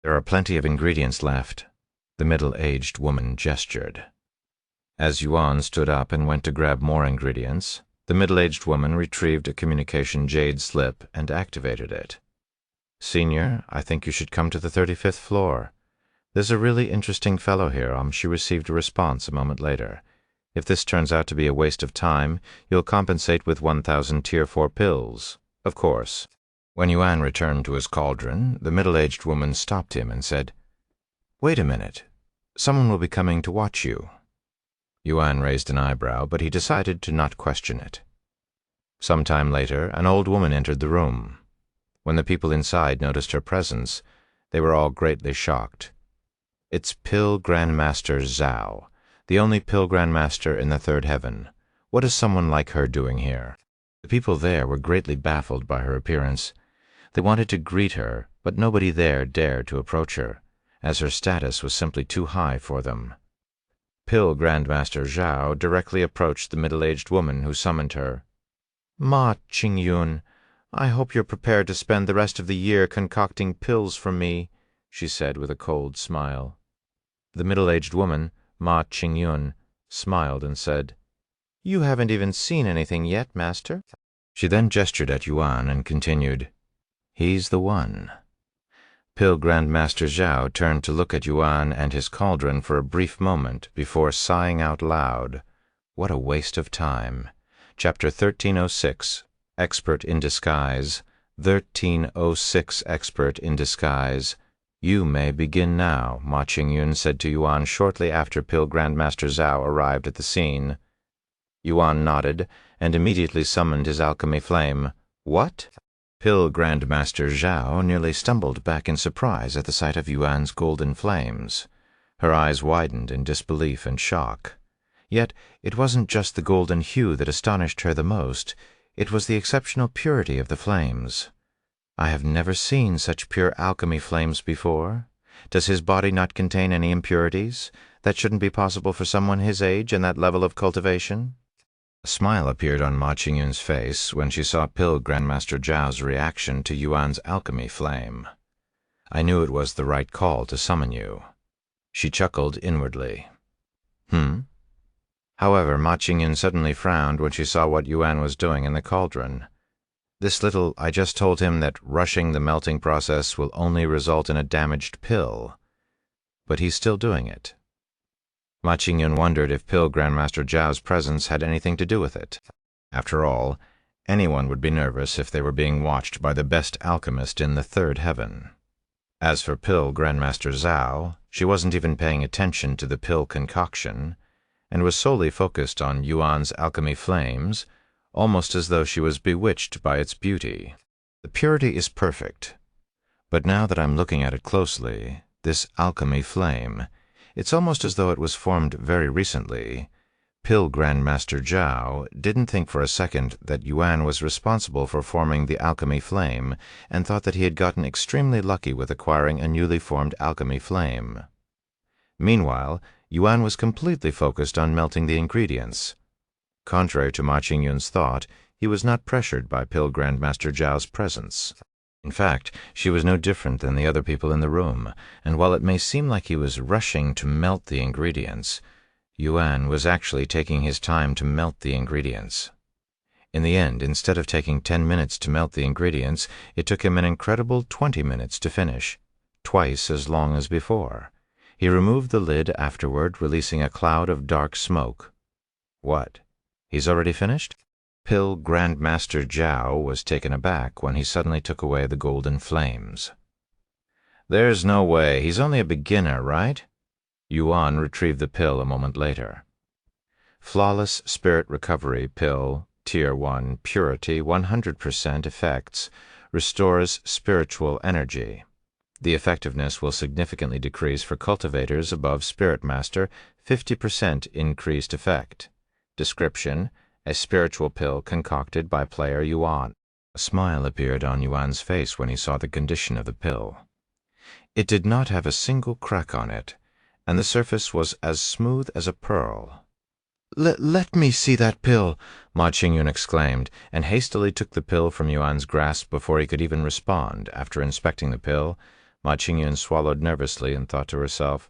There are plenty of ingredients left." The middle-aged woman gestured. As Yuan stood up and went to grab more ingredients, the middle-aged woman retrieved a communication jade slip and activated it. "Senior, I think you should come to the 35th floor. There's a really interesting fellow here." She received a response a moment later. "If this turns out to be a waste of time, you'll compensate with 1,000 Tier 4 pills, of course." When Yuan returned to his cauldron, the middle-aged woman stopped him and said, "Wait a minute. Someone will be coming to watch you." Yuan raised an eyebrow, but he decided to not question it. Some time later, an old woman entered the room. When the people inside noticed her presence, they were all greatly shocked. "It's Pill Grandmaster Zhao, the only Pill Grandmaster in the third heaven. What is someone like her doing here?" The people there were greatly baffled by her appearance. They wanted to greet her, but nobody there dared to approach her, as her status was simply too high for them. Pill Grandmaster Zhao directly approached the middle-aged woman who summoned her. "Ma Qingyun, I hope you're prepared to spend the rest of the year concocting pills for me," she said with a cold smile. The middle-aged woman, Ma Qingyun, smiled and said, "You haven't even seen anything yet, Master." She then gestured at Yuan and continued, "He's the one." Pill Grandmaster Zhao turned to look at Yuan and his cauldron for a brief moment before sighing out loud. What a waste of time. Chapter 1306, Expert in Disguise. 1306 Expert in Disguise. "You may begin now," Ma Qingyun said to Yuan shortly after Pill Grandmaster Zhao arrived at the scene. Yuan nodded and immediately summoned his alchemy flame. "What?" Pill Grandmaster Zhao nearly stumbled back in surprise at the sight of Yuan's golden flames. Her eyes widened in disbelief and shock. Yet it wasn't just the golden hue that astonished her the most, it was the exceptional purity of the flames. I have never seen such pure alchemy flames before. Does his body not contain any impurities? That shouldn't be possible for someone his age and that level of cultivation? A smile appeared on Ma Qingyun's face when she saw Pill Grandmaster Zhao's reaction to Yuan's alchemy flame. I knew it was the right call to summon you. She chuckled inwardly. However, Ma Qingyun suddenly frowned when she saw what Yuan was doing in the cauldron. This little, I just told him that rushing the melting process will only result in a damaged pill. But he's still doing it. Ma Qingyun wondered if Pill Grandmaster Zhao's presence had anything to do with it. After all, anyone would be nervous if they were being watched by the best alchemist in the third heaven. As for Pill Grandmaster Zhao, she wasn't even paying attention to the pill concoction, and was solely focused on Yuan's alchemy flames, almost as though she was bewitched by its beauty. The purity is perfect, but now that I'm looking at it closely, this alchemy flame, it's almost as though it was formed very recently. Pill Grandmaster Zhao didn't think for a second that Yuan was responsible for forming the alchemy flame, and thought that he had gotten extremely lucky with acquiring a newly formed alchemy flame. Meanwhile, Yuan was completely focused on melting the ingredients. Contrary to Ma Qingyun's thought, he was not pressured by Pill Grandmaster Zhao's presence. In fact, she was no different than the other people in the room, and while it may seem like he was rushing to melt the ingredients, Yuan was actually taking his time to melt the ingredients. In the end, instead of taking 10 minutes to melt the ingredients, it took him an incredible 20 minutes to finish, twice as long as before. He removed the lid afterward, releasing a cloud of dark smoke. What? He's already finished? Pill Grandmaster Zhao was taken aback when he suddenly took away the golden flames. There's no way. He's only a beginner, right? Yuan retrieved the pill a moment later. Flawless Spirit Recovery Pill, Tier 1, Purity, 100% effects, restores spiritual energy. The effectiveness will significantly decrease for cultivators above Spirit Master, 50% increased effect. Description: a spiritual pill concocted by player Yuan. A smile appeared on Yuan's face when he saw the condition of the pill. It did not have a single crack on it, and the surface was as smooth as a pearl. Let me see that pill, Ma Qingyun exclaimed, and hastily took the pill from Yuan's grasp before he could even respond. After inspecting the pill, Ma Qingyun swallowed nervously and thought to herself,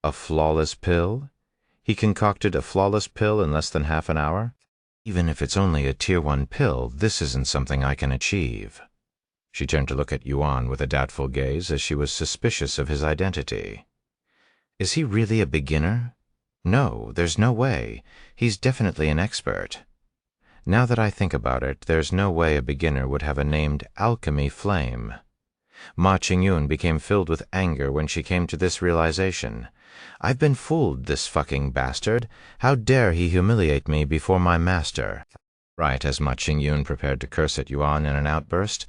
a flawless pill? He concocted a flawless pill in less than half an hour? Even if it's only a Tier 1 pill, this isn't something I can achieve. She turned to look at Yuan with a doubtful gaze, as she was suspicious of his identity. Is he really a beginner? No, there's no way. He's definitely an expert. Now that I think about it, there's no way a beginner would have a named alchemy flame. Ma Qingyun became filled with anger when she came to this realization. I've been fooled, this fucking bastard. How dare he humiliate me before my master? Right as Ma Qingyun prepared to curse at Yuan in an outburst,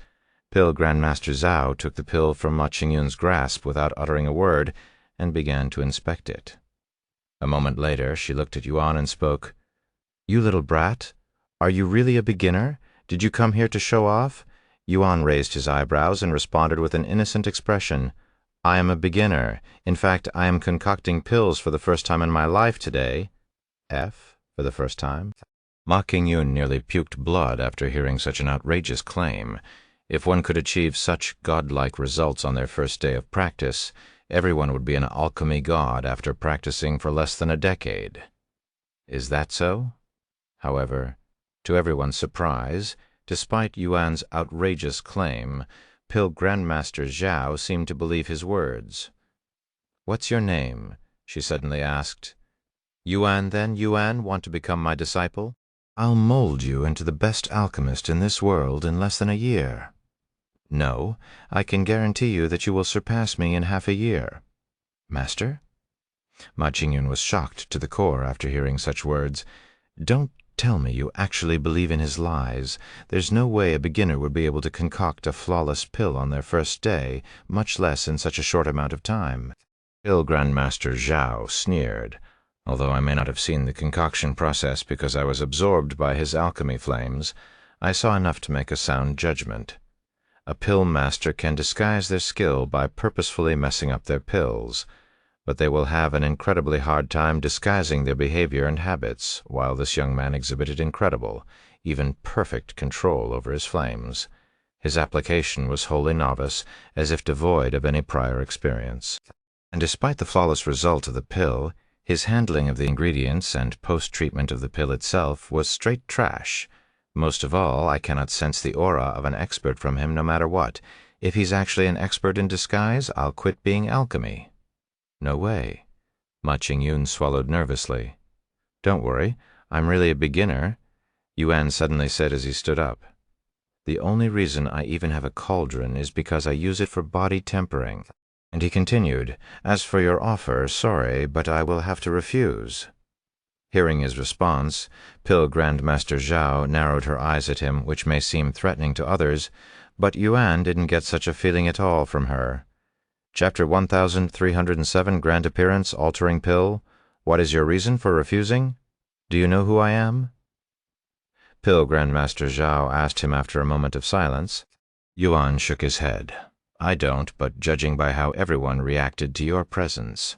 Pill Grandmaster Zhao took the pill from Ma Qingyun's grasp without uttering a word and began to inspect it. A moment later, she looked at Yuan and spoke. You little brat, are you really a beginner? Did you come here to show off? Yuan raised his eyebrows and responded with an innocent expression. I am a beginner. In fact, I am concocting pills for the first time in my life today. For the first time? Ma Qingyun nearly puked blood after hearing such an outrageous claim. If one could achieve such godlike results on their first day of practice, everyone would be an alchemy god after practicing for less than a decade. Is that so? However, to everyone's surprise, despite Yuan's outrageous claim, Pill Grandmaster Zhao seemed to believe his words. What's your name? She suddenly asked. Yuan, then? Yuan, want to become my disciple? I'll mold you into the best alchemist in this world in less than a year. No, I can guarantee you that you will surpass me in half a year. Master? Ma Qingyun was shocked to the core after hearing such words. Don't Tell me you actually believe in his lies. There's no way a beginner would be able to concoct a flawless pill on their first day, much less in such a short amount of time." Pill Grandmaster Zhao sneered, although I may not have seen the concoction process because I was absorbed by his alchemy flames. I saw enough to make a sound judgment. A pill master can disguise their skill by purposefully messing up their pills, but they will have an incredibly hard time disguising their behavior and habits, while this young man exhibited incredible, even perfect control over his flames. His application was wholly novice, as if devoid of any prior experience. And despite the flawless result of the pill, his handling of the ingredients and post-treatment of the pill itself was straight trash. Most of all, I cannot sense the aura of an expert from him no matter what. If he's actually an expert in disguise, I'll quit being alchemy. No way. Ma Qingyun swallowed nervously. Don't worry, I'm really a beginner, Yuan suddenly said as he stood up. The only reason I even have a cauldron is because I use it for body tempering. And he continued, as for your offer, sorry, but I will have to refuse. Hearing his response, Pill Grandmaster Zhao narrowed her eyes at him, which may seem threatening to others, but Yuan didn't get such a feeling at all from her. Chapter 1307, Grand Appearance, Altering Pill. What is your reason for refusing? Do you know who I am? Pill Grandmaster Zhao asked him after a moment of silence. Yuan shook his head. I don't, but judging by how everyone reacted to your presence,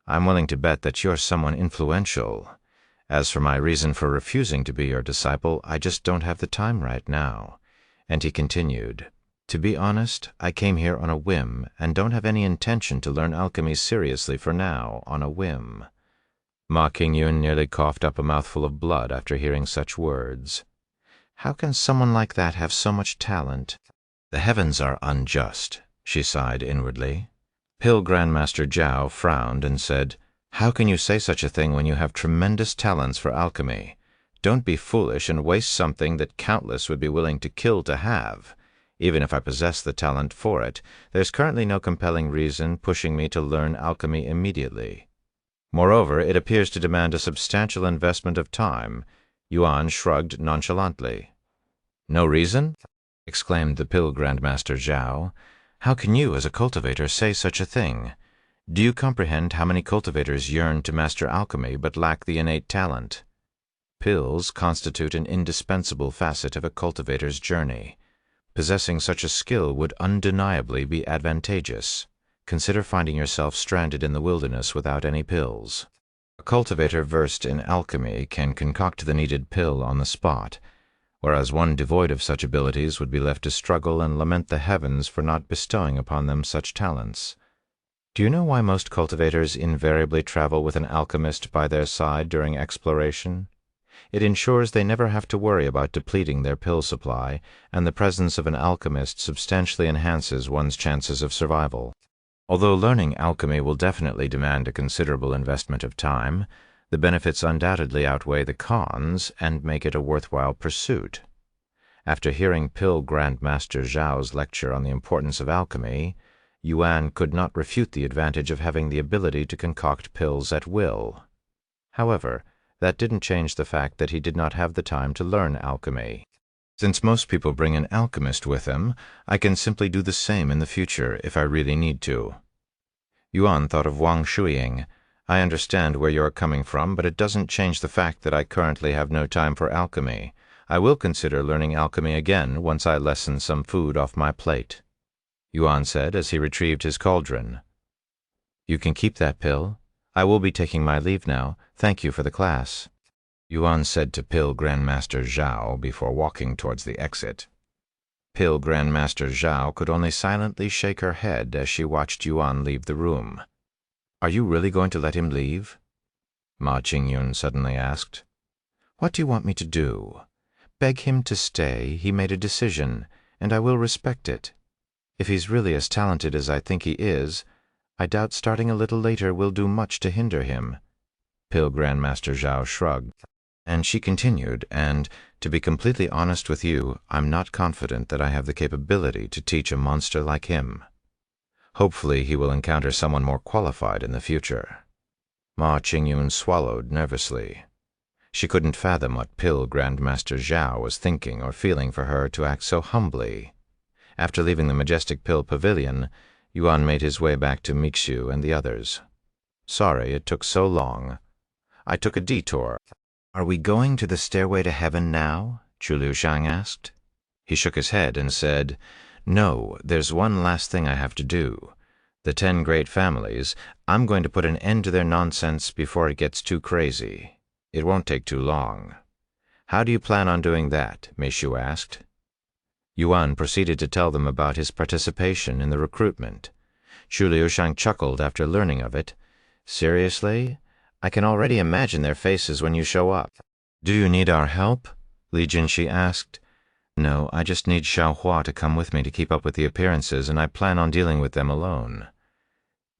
I'm willing to bet that you're someone influential. As for my reason for refusing to be your disciple, I just don't have the time right now. And he continued, to be honest, I came here on a whim and don't have any intention to learn alchemy seriously for now, on a whim. Ma Qingyun nearly coughed up a mouthful of blood after hearing such words. How can someone like that have so much talent? The heavens are unjust, she sighed inwardly. Pill Grandmaster Zhao frowned and said, How can you say such a thing when you have tremendous talents for alchemy? Don't be foolish and waste something that countless would be willing to kill to have. Even if I possess the talent for it, there's currently no compelling reason pushing me to learn alchemy immediately. Moreover, it appears to demand a substantial investment of time. Yuan shrugged nonchalantly. No reason? Exclaimed the Pill Grandmaster Zhao. How can you, as a cultivator, say such a thing? Do you comprehend how many cultivators yearn to master alchemy but lack the innate talent? Pills constitute an indispensable facet of a cultivator's journey. Possessing such a skill would undeniably be advantageous. Consider finding yourself stranded in the wilderness without any pills. A cultivator versed in alchemy can concoct the needed pill on the spot, whereas one devoid of such abilities would be left to struggle and lament the heavens for not bestowing upon them such talents. Do you know why most cultivators invariably travel with an alchemist by their side during exploration? It ensures they never have to worry about depleting their pill supply, and the presence of an alchemist substantially enhances one's chances of survival. Although learning alchemy will definitely demand a considerable investment of time, the benefits undoubtedly outweigh the cons and make it a worthwhile pursuit. After hearing Pill Grandmaster Zhao's lecture on the importance of alchemy, Yuan could not refute the advantage of having the ability to concoct pills at will. However, that didn't change the fact that he did not have the time to learn alchemy. Since most people bring an alchemist with them, I can simply do the same in the future if I really need to. Yuan thought of Wang Shuiying. I understand where you are coming from, but it doesn't change the fact that I currently have no time for alchemy. I will consider learning alchemy again once I lessen some food off my plate, Yuan said as he retrieved his cauldron. You can keep that pill. I will be taking my leave now. Thank you for the class, Yuan said to Pill Grandmaster Zhao before walking towards the exit. Pill Grandmaster Zhao could only silently shake her head as she watched Yuan leave the room. Are you really going to let him leave? Ma Qingyun suddenly asked. What do you want me to do? Beg him to stay. He made a decision, and I will respect it. If he's really as talented as I think he is, I doubt starting a little later will do much to hinder him. Pill Grandmaster Zhao shrugged, and she continued, and, to be completely honest with you, I'm not confident that I have the capability to teach a monster like him. Hopefully he will encounter someone more qualified in the future. Ma Qingyun swallowed nervously. She couldn't fathom what pill Grandmaster Zhao was thinking or feeling for her to act so humbly. After leaving the majestic pill pavilion, Yuan made his way back to Mixu and the others. "Sorry it took so long. I took a detour." "Are we going to the stairway to heaven now?" Chu Shang asked. He shook his head and said, "No, there's one last thing I have to do. The 10 great families, I'm going to put an end to their nonsense before it gets too crazy. It won't take too long." "How do you plan on doing that?" Meishu asked. Yuan proceeded to tell them about his participation in the recruitment. Chu Shang chuckled after learning of it. "Seriously? I can already imagine their faces when you show up." "Do you need our help?" Li Jinshi asked. "No, I just need Xiaohua to come with me to keep up with the appearances, and I plan on dealing with them alone."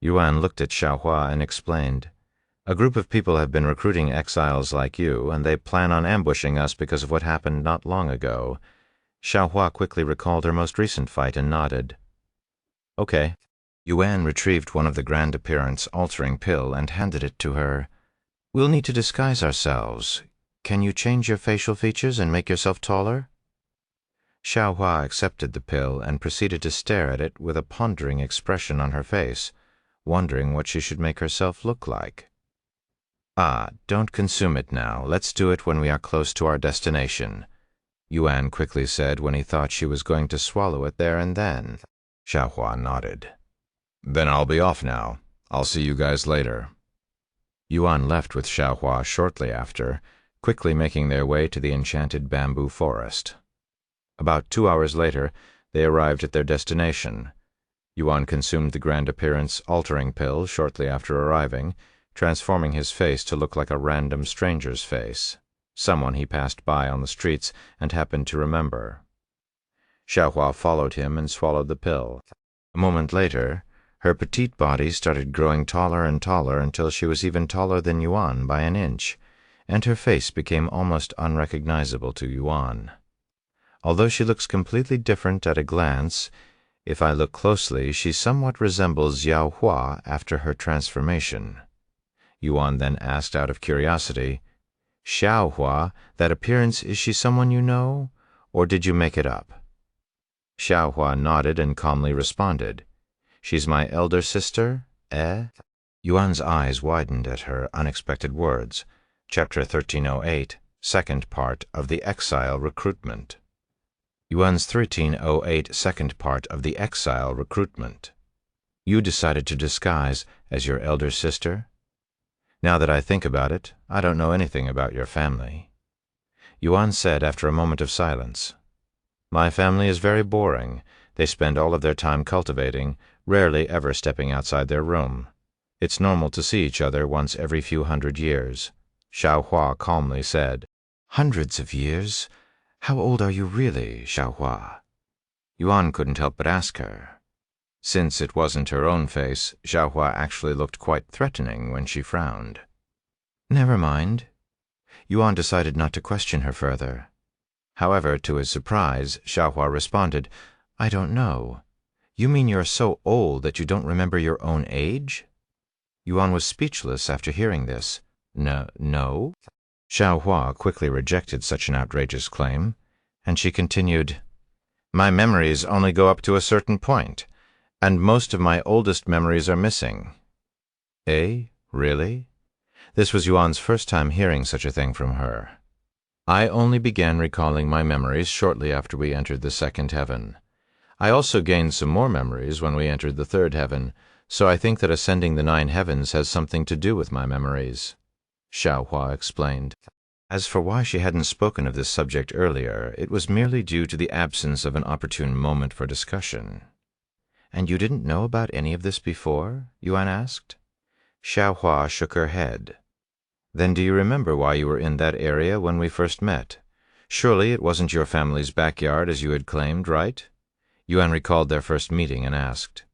Yuan looked at Xiaohua and explained, "A group of people have been recruiting exiles like you, and they plan on ambushing us because of what happened not long ago." Xiaohua quickly recalled her most recent fight and nodded. "Okay." Yuan retrieved one of the grand appearance-altering pill and handed it to her. "We'll need to disguise ourselves. Can you change your facial features and make yourself taller?" Xiaohua accepted the pill and proceeded to stare at it with a pondering expression on her face, wondering what she should make herself look like. "Ah, don't consume it now. Let's do it when we are close to our destination," Yuan quickly said when he thought she was going to swallow it there and then. Xiaohua nodded. "Then I'll be off now. I'll see you guys later." Yuan left with Xiaohua shortly after, quickly making their way to the enchanted bamboo forest. About 2 hours later, they arrived at their destination. Yuan consumed the grand appearance-altering pill shortly after arriving, transforming his face to look like a random stranger's face, someone he passed by on the streets and happened to remember. Xiaohua followed him and swallowed the pill. A moment later, her petite body started growing taller and taller until she was even taller than Yuan by an inch, and her face became almost unrecognizable to Yuan. Although she looks completely different at a glance, if I look closely, she somewhat resembles Yao Hua after her transformation. Yuan then asked out of curiosity, "Xiao Hua, that appearance, is she someone you know, or did you make it up?" Xiao Hua nodded and calmly responded, "She's my elder sister, eh?" Yuan's eyes widened at her unexpected words. Chapter 1308, Second Part of the Exile Recruitment. Yuan's 1308 Second Part of the Exile Recruitment. "You decided to disguise as your elder sister? Now that I think about it, I don't know anything about your family." Yuan said after a moment of silence, "My family is very boring. They spend all of their time cultivating, rarely ever stepping outside their room. It's normal to see each other once every few hundred years." Xiaohua calmly said, "Hundreds of years? How old are you really, Xiaohua?" Yuan couldn't help but ask her. Since it wasn't her own face, Xiaohua actually looked quite threatening when she frowned. "Never mind." Yuan decided not to question her further. However, to his surprise, Xiaohua responded, "I don't know. You mean you're so old that you don't remember your own age?" Yuan was speechless after hearing this. No? Xiaohua quickly rejected such an outrageous claim, and she continued, "My memories only go up to a certain point, and most of my oldest memories are missing." "Eh? Really?" This was Yuan's first time hearing such a thing from her. "I only began recalling my memories shortly after we entered the second heaven. I also gained some more memories when we entered the third heaven, so I think that ascending the 9 heavens has something to do with my memories," Xiaohua explained. As for why she hadn't spoken of this subject earlier, it was merely due to the absence of an opportune moment for discussion. "And you didn't know about any of this before?" Yuan asked. Xiaohua shook her head. "Then do you remember why you were in that area when we first met? Surely it wasn't your family's backyard as you had claimed, right?" Yuan recalled their first meeting and asked.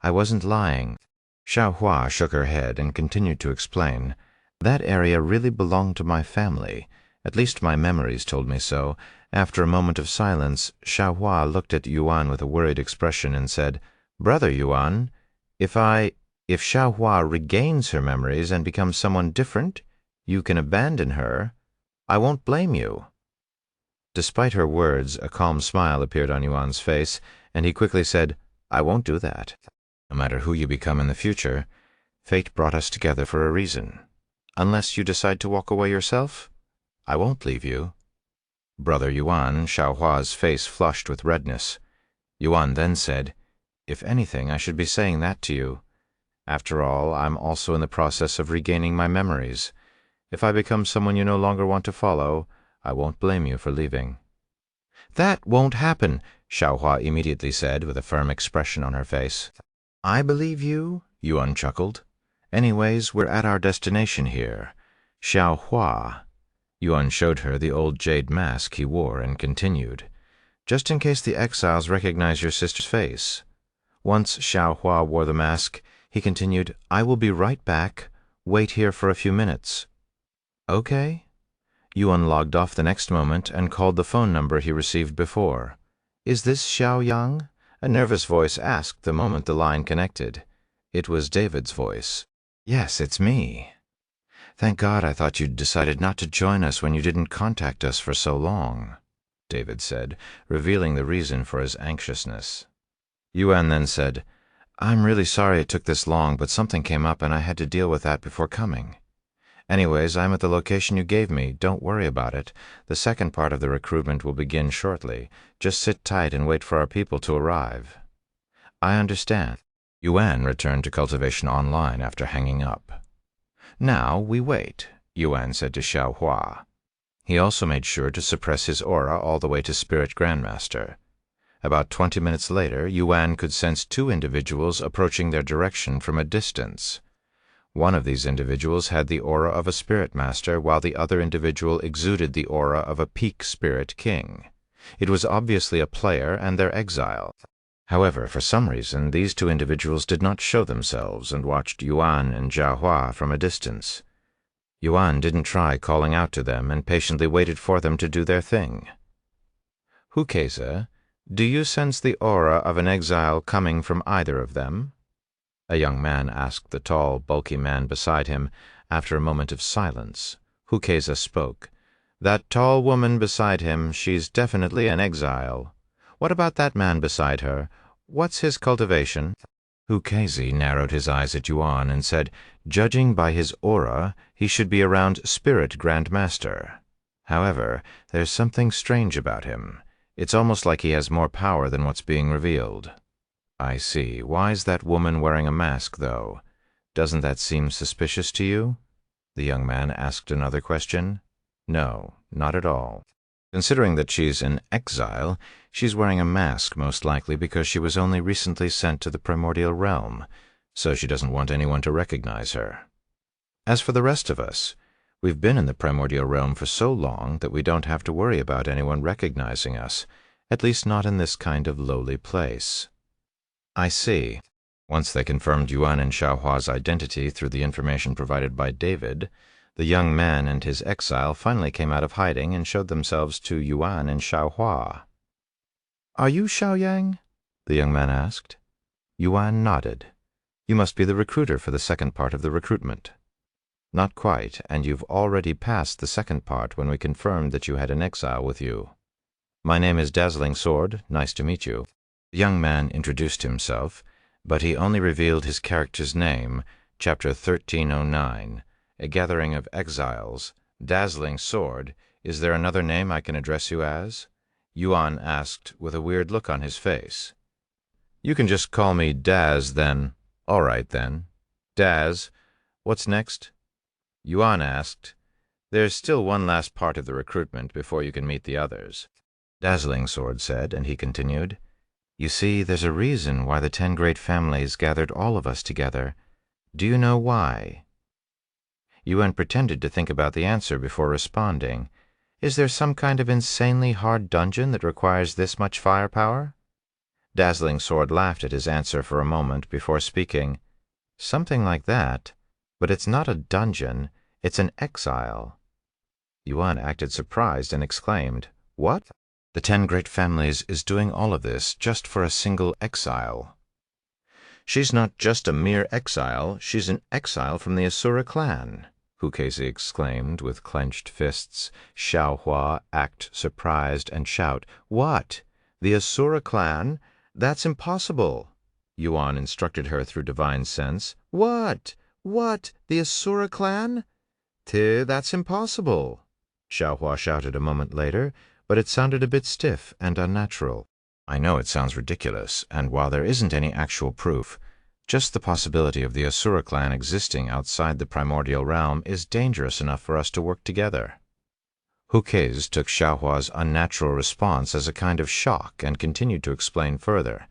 "I wasn't lying." Xiaohua shook her head and continued to explain. "That area really belonged to my family. At least my memories told me so." After a moment of silence, Xiaohua looked at Yuan with a worried expression and said, "Brother Yuan, if Xiaohua regains her memories and becomes someone different, you can abandon her." I won't blame you." Despite her words, a calm smile appeared on Yuan's face, and he quickly said, "I won't do that. No matter who you become in the future, fate brought us together for a reason. Unless you decide to walk away yourself, I won't leave you." Brother Yuan, Xiaohua's face flushed with redness. Yuan then said, "If anything, I should be saying that to you. After all, I'm also in the process of regaining my memories. If I become someone you no longer want to follow, I won't blame you for leaving." "That won't happen," Xiaohua immediately said with a firm expression on her face. "I believe you," Yuan chuckled. "Anyways, we're at our destination here. Xiaohua." Yuan showed her the old jade mask he wore and continued, "Just in case the exiles recognize your sister's face." Once Xiaohua wore the mask, he continued, "I will be right back. Wait here for a few minutes." "Okay." Yuan logged off the next moment and called the phone number he received before. "Is this Xiao Yang?" a nervous voice asked the moment the line connected. It was David's voice. "Yes, it's me. Thank God I thought you'd decided not to join us when you didn't contact us for so long," David said, revealing the reason for his anxiousness. Yuan then said, "I'm really sorry it took this long, but something came up and I had to deal with that before coming. Anyways, I'm at the location you gave me. Don't worry about it. The second part of the recruitment will begin shortly. Just sit tight and wait for our people to arrive." "I understand." Yuan returned to Cultivation Online after hanging up. "Now we wait," Yuan said to Xiaohua. He also made sure to suppress his aura all the way to Spirit Grandmaster. About 20 minutes later, Yuan could sense two individuals approaching their direction from a distance. One of these individuals had the aura of a spirit master, while the other individual exuded the aura of a peak spirit king. It was obviously a player and their exile. However, for some reason, these two individuals did not show themselves and watched Yuan and Jiahua from a distance. Yuan didn't try calling out to them and patiently waited for them to do their thing. "Hukeza, do you sense the aura of an exile coming from either of them?" a young man asked the tall, bulky man beside him. After a moment of silence, Hukeza spoke. "That tall woman beside him, she's definitely an exile. What about that man beside her? What's his cultivation?" Hukezi narrowed his eyes at Yuan and said, "Judging by his aura, he should be around Spirit Grandmaster. However, there's something strange about him. It's almost like he has more power than what's being revealed." "I see. Why's that woman wearing a mask, though? Doesn't that seem suspicious to you?" the young man asked another question. "No, not at all. Considering that she's in exile, she's wearing a mask most likely because she was only recently sent to the primordial realm, so she doesn't want anyone to recognize her. As for the rest of us, we've been in the primordial realm for so long that we don't have to worry about anyone recognizing us, at least not in this kind of lowly place." "I see." Once they confirmed Yuan and Xiaohua's identity through the information provided by David, the young man and his exile finally came out of hiding and showed themselves to Yuan and Xiaohua. "Are you Xiao Yang?" the young man asked. Yuan nodded. "You must be the recruiter for the second part of the recruitment." "Not quite, and you've already passed the second part when we confirmed that you had an exile with you. My name is Dazzling Sword. Nice to meet you." The young man introduced himself, but he only revealed his character's name, Chapter 1309, A Gathering of Exiles. "Dazzling Sword, is there another name I can address you as?" Yuan asked with a weird look on his face. "You can just call me Daz, then." "All right, then. Daz, what's next?" Yuan asked. "There's still one last part of the recruitment before you can meet the others," Dazzling Sword said, and he continued, "You see, there's a reason why the 10 great families gathered all of us together. Do you know why?" Yuan pretended to think about the answer before responding. "Is there some kind of insanely hard dungeon that requires this much firepower?" Dazzling Sword laughed at his answer for a moment before speaking. "Something like that, but it's not a dungeon, it's an exile." Yuan acted surprised and exclaimed, "What?" "The 10 great families is doing all of this just for a single exile." "She's not just a mere exile, she's an exile from the Asura clan," Kukesi exclaimed with clenched fists. Xiaohua act surprised and shout, "What? The Asura clan? That's impossible!" Yuan instructed her through divine sense. "What? What? The Asura clan? That's impossible!" Xiaohua shouted a moment later, but it sounded a bit stiff and unnatural. "I know it sounds ridiculous, and while there isn't any actual proof, just the possibility of the Asura clan existing outside the primordial realm is dangerous enough for us to work together." Hukez took Xiaohua's unnatural response as a kind of shock and continued to explain further.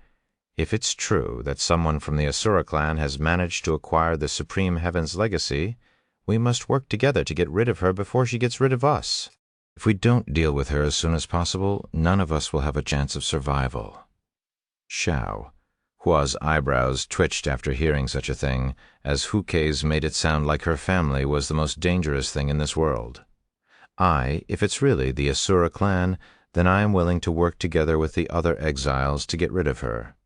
"If it's true that someone from the Asura clan has managed to acquire the Supreme Heaven's legacy, we must work together to get rid of her before she gets rid of us. If we don't deal with her as soon as possible, none of us will have a chance of survival." Hua's eyebrows twitched after hearing such a thing, as Hukez made it sound like her family was the most dangerous thing in this world. If it's really the Asura clan, then I am willing to work together with the other exiles to get rid of her,"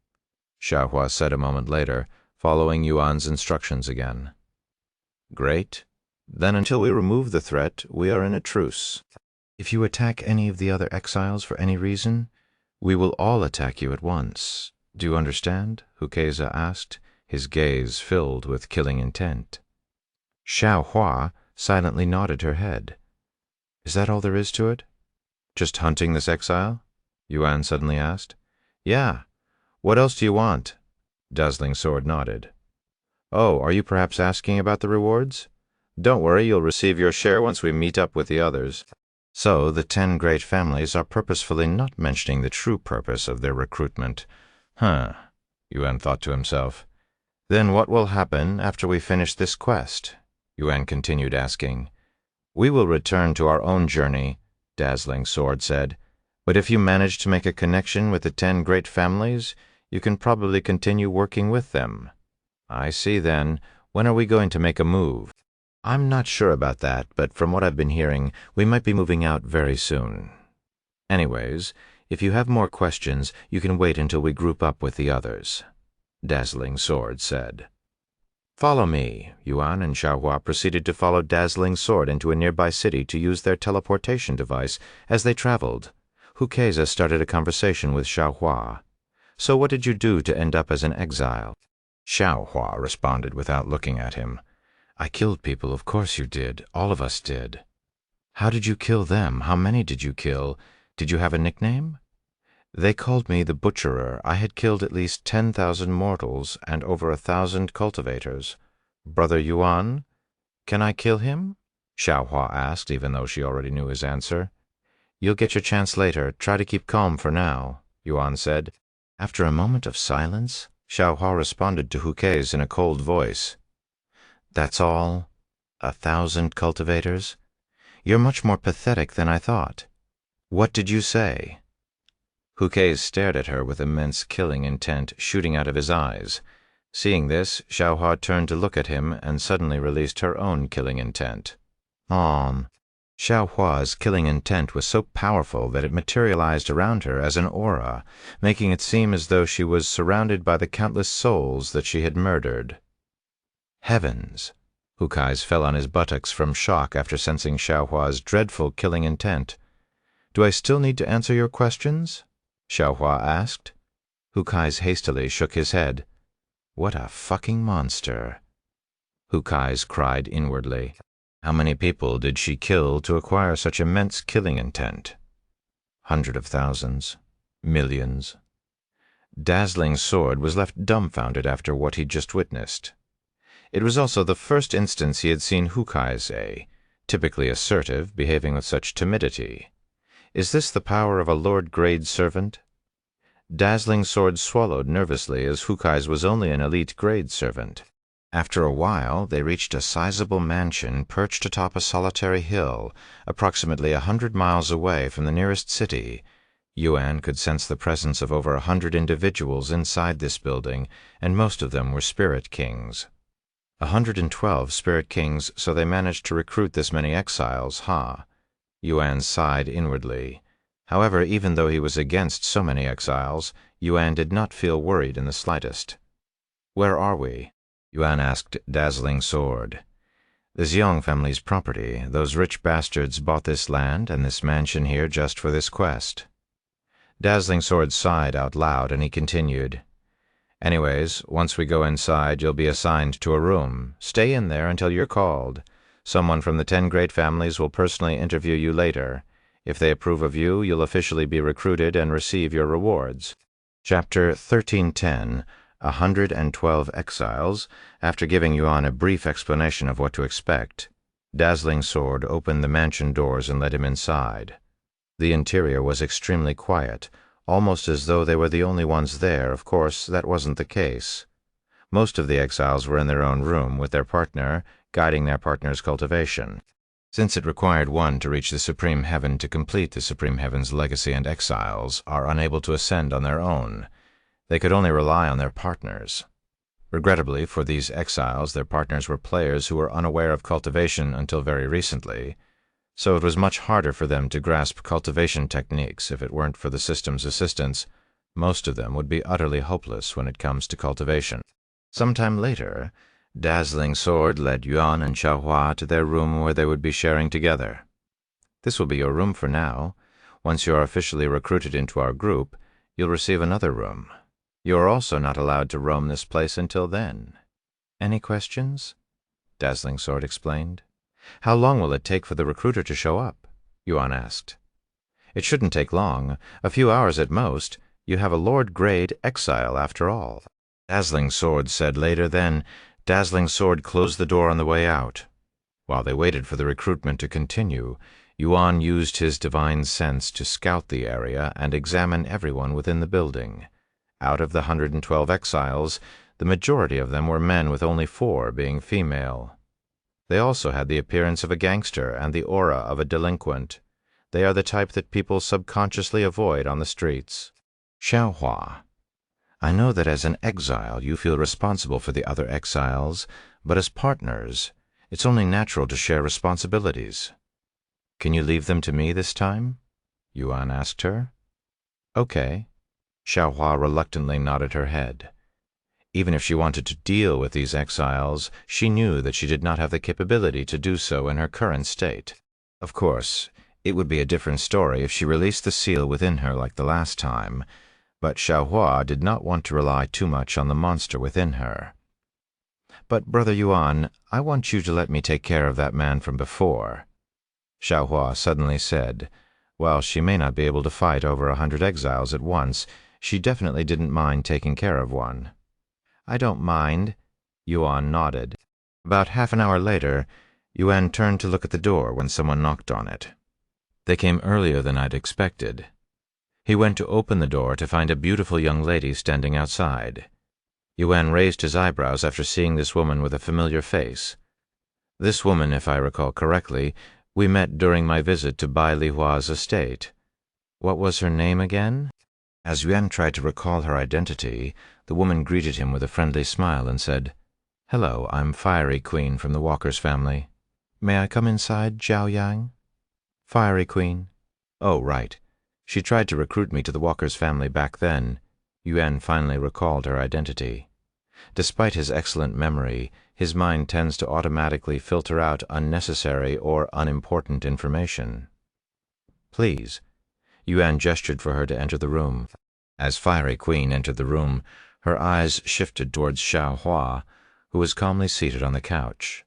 Xiaohua said a moment later, following Yuan's instructions again. "Great. Then until we remove the threat, we are in a truce. If you attack any of the other exiles for any reason, we will all attack you at once. Do you understand?" Hukeza asked, his gaze filled with killing intent. Xiaohua silently nodded her head. "Is that all there is to it? Just hunting this exile?" Yuan suddenly asked. "Yeah. What else do you want?" Dazzling Sword nodded. "Oh, are you perhaps asking about the rewards? Don't worry, you'll receive your share once we meet up with the others." So the 10 great families are purposefully not mentioning the true purpose of their recruitment. Yuan thought to himself. "Then what will happen after we finish this quest?" Yuan continued asking. "We will return to our own journey," Dazzling Sword said. "But if you manage to make a connection with the 10 great families, you can probably continue working with them." "I see then. When are we going to make a move?" "I'm not sure about that, but from what I've been hearing, we might be moving out very soon. Anyways, if you have more questions, you can wait until we group up with the others," Dazzling Sword said. "Follow me." Yuan and Xiaohua proceeded to follow Dazzling Sword into a nearby city to use their teleportation device. As they traveled, Hukeza started a conversation with Xiaohua. "So what did you do to end up as an exile?" Xiaohua responded without looking at him. "I killed people, of course you did. All of us did." "How did you kill them? How many did you kill? Did you have a nickname?" "They called me the Butcherer. I had killed at least 10,000 mortals and over 1,000 cultivators." "Brother Yuan? Can I kill him?" Xiaohua asked, even though she already knew his answer. "You'll get your chance later. Try to keep calm for now," Yuan said. After a moment of silence, Xiaohua responded to Hukez in a cold voice. "That's all? 1,000 cultivators? You're much more pathetic than I thought. What did you say?" Hukez stared at her with immense killing intent shooting out of his eyes. Seeing this, Xiaohua turned to look at him and suddenly released her own killing intent. Xiaohua's killing intent was so powerful that it materialized around her as an aura, making it seem as though she was surrounded by the countless souls that she had murdered. Heavens! Hukez fell on his buttocks from shock after sensing Xiaohua's dreadful killing intent. "Do I still need to answer your questions?" Xiaohua asked. Hukez hastily shook his head. "What a fucking monster!" Hukez cried inwardly. How many people did she kill to acquire such immense killing intent? Hundreds of thousands. Millions. Dazzling Sword was left dumbfounded after what he'd just witnessed. It was also the first instance he had seen Hukez, typically assertive, behaving with such timidity. Is this the power of a Lord-grade servant? Dazzling Sword swallowed nervously, as Hukez was only an elite-grade servant. After a while, they reached a sizable mansion perched atop a solitary hill, approximately 100 miles away from the nearest city. Yuan could sense the presence of over 100 individuals inside this building, and most of them were spirit kings. 112 spirit kings, so they managed to recruit this many exiles, Yuan sighed inwardly. However, even though he was against so many exiles, Yuan did not feel worried in the slightest. "Where are we?" Yuan asked Dazzling Sword. This Yong family's property. Those rich bastards bought this land and this mansion here just for this quest." Dazzling Sword sighed out loud, and he continued, "Anyways, once we go inside, you'll be assigned to a room. Stay in there until you're called. Someone from the 10 great families will personally interview you later. If they approve of you, you'll officially be recruited and receive your rewards." Chapter 1310, 112 Exiles. After giving Yuan a brief explanation of what to expect, Dazzling Sword opened the mansion doors and led him inside. The interior was extremely quiet, almost as though they were the only ones there. Of course, that wasn't the case. Most of the exiles were in their own room with their partner, guiding their partner's cultivation. Since it required one to reach the Supreme Heaven to complete the Supreme Heaven's legacy, and exiles are unable to ascend on their own, they could only rely on their partners. Regrettably for these exiles, their partners were players who were unaware of cultivation until very recently, so it was much harder for them to grasp cultivation techniques. If it weren't for the system's assistance, most of them would be utterly hopeless when it comes to cultivation. Sometime later, Dazzling Sword led Yuan and Xiaohua to their room where they would be sharing together. "This will be your room for now. Once you are officially recruited into our group, you'll receive another room. You are also not allowed to roam this place until then." "Any questions?" Dazzling Sword explained. "How long will it take for the recruiter to show up?" Yuan asked. "It shouldn't take long. A few hours at most. You have a Lord-grade exile after all," Dazzling Sword said later. Then Dazzling Sword closed the door on the way out. While they waited for the recruitment to continue, Yuan used his divine sense to scout the area and examine everyone within the building. Out of the 112 exiles, the majority of them were men, with only 4 being female. They also had the appearance of a gangster and the aura of a delinquent. They are the type that people subconsciously avoid on the streets. "Xiaohua, I know that as an exile you feel responsible for the other exiles, but as partners, it's only natural to share responsibilities. Can you leave them to me this time?" Yuan asked her. "Okay." Xiaohua reluctantly nodded her head. Even if she wanted to deal with these exiles, she knew that she did not have the capability to do so in her current state. Of course, it would be a different story if she released the seal within her like the last time, but Xiaohua did not want to rely too much on the monster within her. "But, Brother Yuan, I want you to let me take care of that man from before," Xiaohua suddenly said. While she may not be able to fight over 100 exiles at once, she definitely didn't mind taking care of one. "I don't mind," Yuan nodded. About half an hour later, Yuan turned to look at the door when someone knocked on it. They came earlier than I'd expected. He went to open the door to find a beautiful young lady standing outside. Yuan raised his eyebrows after seeing this woman with a familiar face. This woman, if I recall correctly, we met during my visit to Bai Lihua's estate. What was her name again? As Yuan tried to recall her identity, the woman greeted him with a friendly smile and said, "Hello, I'm Fiery Queen from the Walker's family. May I come inside, Zhao Yang?" "Fiery Queen? Oh, right. She tried to recruit me to the Walker's family back then." Yuan finally recalled her identity. Despite his excellent memory, his mind tends to automatically filter out unnecessary or unimportant information. "Please." Yuan gestured for her to enter the room. As Fiery Queen entered the room, her eyes shifted towards Xiaohua, who was calmly seated on the couch.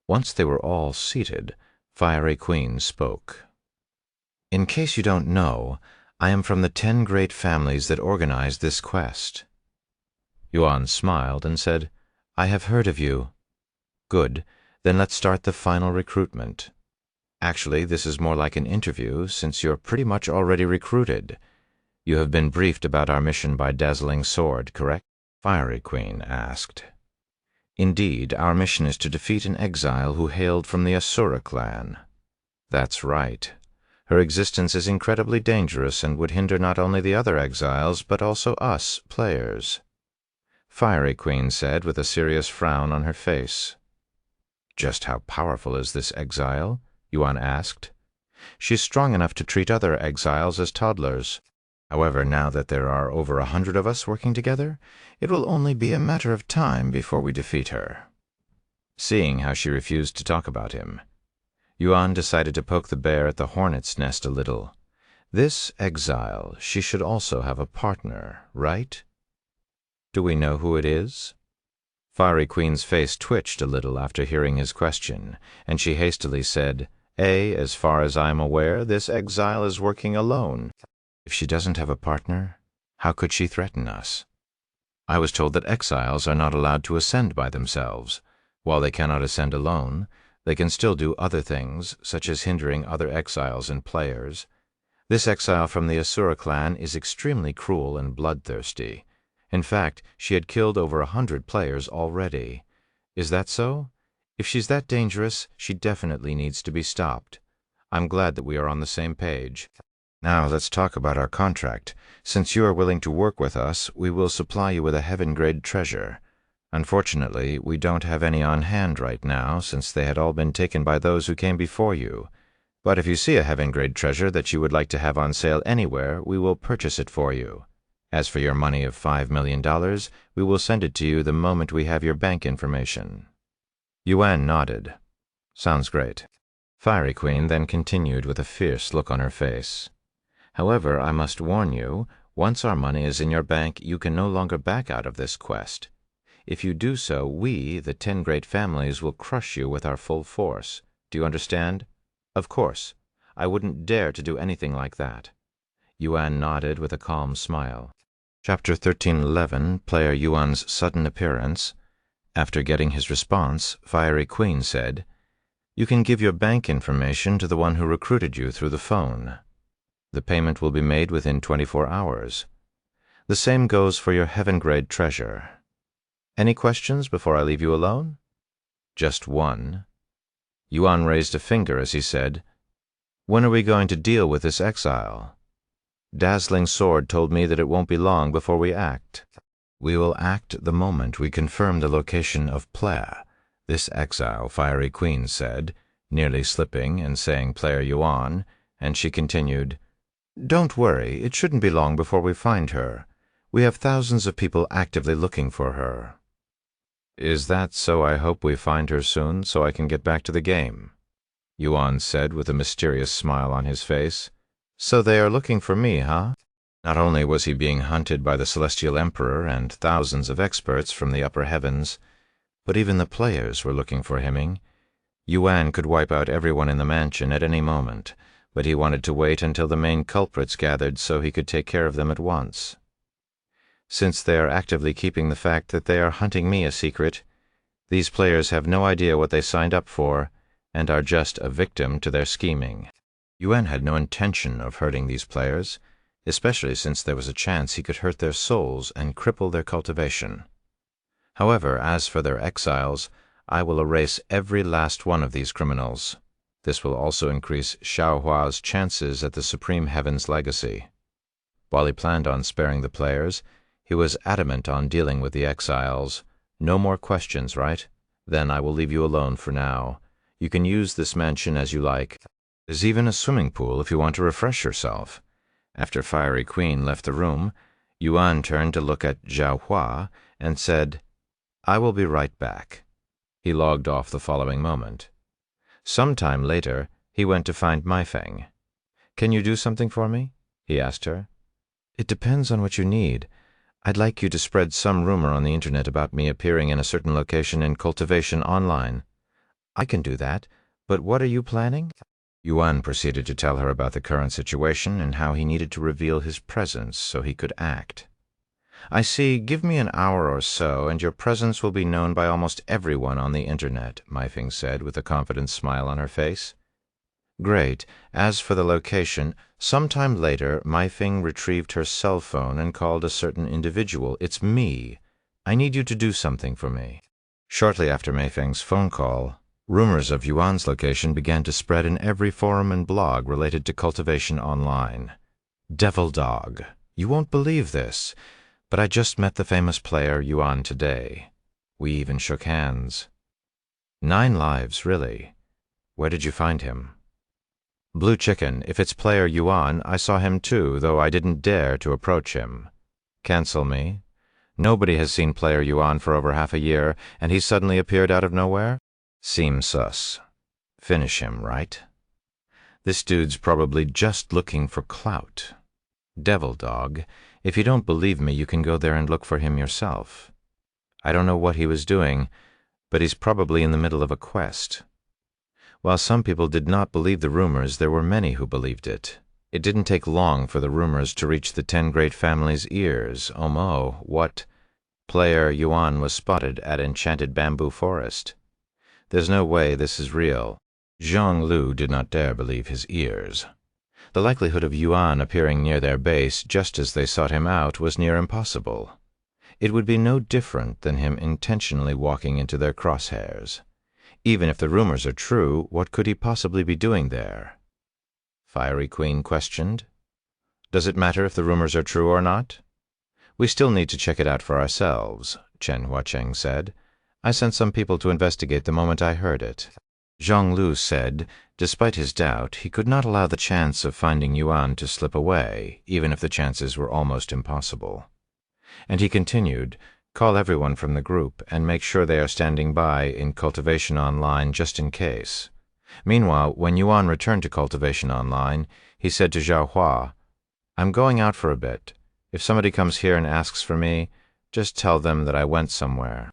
Once they were all seated, Fiery Queen spoke. "In case you don't know, I am from the 10 great families that organized this quest." Yuan smiled and said, "I have heard of you." "Good, then let's start the final recruitment. Actually, this is more like an interview, since you're pretty much already recruited. You have been briefed about our mission by Dazzling Sword, correct?" Fiery Queen asked. "Indeed, our mission is to defeat an exile who hailed from the Asura clan." "That's right. Her existence is incredibly dangerous and would hinder not only the other exiles, but also us, players," Fiery Queen said with a serious frown on her face. "Just how powerful is this exile?" Yuan asked. "She's strong enough to treat other exiles as toddlers. However, now that there are over 100 of us working together, it will only be a matter of time before we defeat her." seeing how she refused to talk about him. Yuan decided to poke the bear at the hornet's nest a little. This exile, she should also have a partner, right? Do we know who it is? Fiery Queen's face twitched a little after hearing his question, and she hastily said, As far as I am aware, this exile is working alone. If she doesn't have a partner, how could she threaten us? I was told that exiles are not allowed to ascend by themselves. While they cannot ascend alone, they can still do other things, such as hindering other exiles and players. This exile from the Asura clan is extremely cruel and bloodthirsty. In fact, she had killed over 100 players already. Is that so? If she's that dangerous, she definitely needs to be stopped. I'm glad that we are on the same page. Now let's talk about our contract. Since you are willing to work with us, we will supply you with a heaven-grade treasure. Unfortunately, we don't have any on hand right now, since they had all been taken by those who came before you. But if you see a heaven-grade treasure that you would like to have on sale anywhere, we will purchase it for you. As for your money of $5 million, we will send it to you the moment we have your bank information. Yuan nodded. Sounds great. Fiery Queen then continued with a fierce look on her face. However, I must warn you, once our money is in your bank, you can no longer back out of this quest. If you do so, we, the 10 great families, will crush you with our full force. Do you understand? Of course. I wouldn't dare to do anything like that. Yuan nodded with a calm smile. Chapter 1311, Player Yuan's Sudden Appearance. After getting his response, Fiery Queen said, You can give your bank information to the one who recruited you through the phone. The payment will be made within 24 hours. The same goes for your heaven-grade treasure. Any questions before I leave you alone? Just one. Yuan raised a finger as he said, When are we going to deal with this exile? Dazzling Sword told me that it won't be long before we act. We will act the moment we confirm the location of Player, this exile, Fiery Queen said, nearly slipping and saying Player Yuan, and she continued, Don't worry, it shouldn't be long before we find her. We have thousands of people actively looking for her. Is that so? I hope we find her soon so I can get back to the game, Yuan said with a mysterious smile on his face. So they are looking for me, huh? Not only was he being hunted by the Celestial Emperor and thousands of experts from the upper heavens, but even the players were looking for him. Yuan could wipe out everyone in the mansion at any moment, but he wanted to wait until the main culprits gathered so he could take care of them at once. Since they are actively keeping the fact that they are hunting me a secret, these players have no idea what they signed up for and are just a victim to their scheming. Yuan had no intention of hurting these players, especially since there was a chance he could hurt their souls and cripple their cultivation. However, as for their exiles, I will erase every last one of these criminals. This will also increase Xiaohua's chances at the Supreme Heaven's legacy. While he planned on sparing the players, he was adamant on dealing with the exiles. No more questions, right? Then I will leave you alone for now. You can use this mansion as you like. There's even a swimming pool if you want to refresh yourself. After Fiery Queen left the room, Yuan turned to look at Xiaohua and said, I will be right back. He logged off the following moment. Sometime later, he went to find Maifeng. Can you do something for me? He asked her. It depends on what you need. I'd like you to spread some rumor on the internet about me appearing in a certain location in Cultivation Online. I can do that, but what are you planning? Yuan proceeded to tell her about the current situation and how he needed to reveal his presence so he could act. I see. Give me an hour or so, and your presence will be known by almost everyone on the internet, Maifeng said with a confident smile on her face. Great. As for the location, sometime later, Maifeng retrieved her cell phone and called a certain individual. It's me. I need you to do something for me. Shortly after Maifeng's phone call, rumors of Yuan's location began to spread in every forum and blog related to Cultivation Online. Devil Dog. You won't believe this, but I just met the famous player Yuan today. We even shook hands. 9 lives, really. Where did you find him? Blue Chicken, if it's player Yuan, I saw him too, though I didn't dare to approach him. Cancel me. Nobody has seen player Yuan for over half a year, and he suddenly appeared out of nowhere? Seems sus. Finish him, right? This dude's probably just looking for clout. Devil dog, if you don't believe me, you can go there and look for him yourself. I don't know what he was doing, but he's probably in the middle of a quest. While some people did not believe the rumors, there were many who believed it. It didn't take long for the rumors to reach the 10 great families' ears. What? Player Yuan was spotted at Enchanted Bamboo Forest. There's no way this is real. Zhang Lu did not dare believe his ears. The likelihood of Yuan appearing near their base just as they sought him out was near impossible. It would be no different than him intentionally walking into their crosshairs. Even if the rumors are true, what could he possibly be doing there? Fiery Queen questioned. Does it matter if the rumors are true or not? We still need to check it out for ourselves, Chen Huacheng said. I sent some people to investigate the moment I heard it. Zhang Lu said, despite his doubt, he could not allow the chance of finding Yuan to slip away, even if the chances were almost impossible. And he continued, call everyone from the group and make sure they are standing by in Cultivation Online just in case. Meanwhile, when Yuan returned to Cultivation Online, he said to Zhao Hua, I'm going out for a bit. If somebody comes here and asks for me, just tell them that I went somewhere.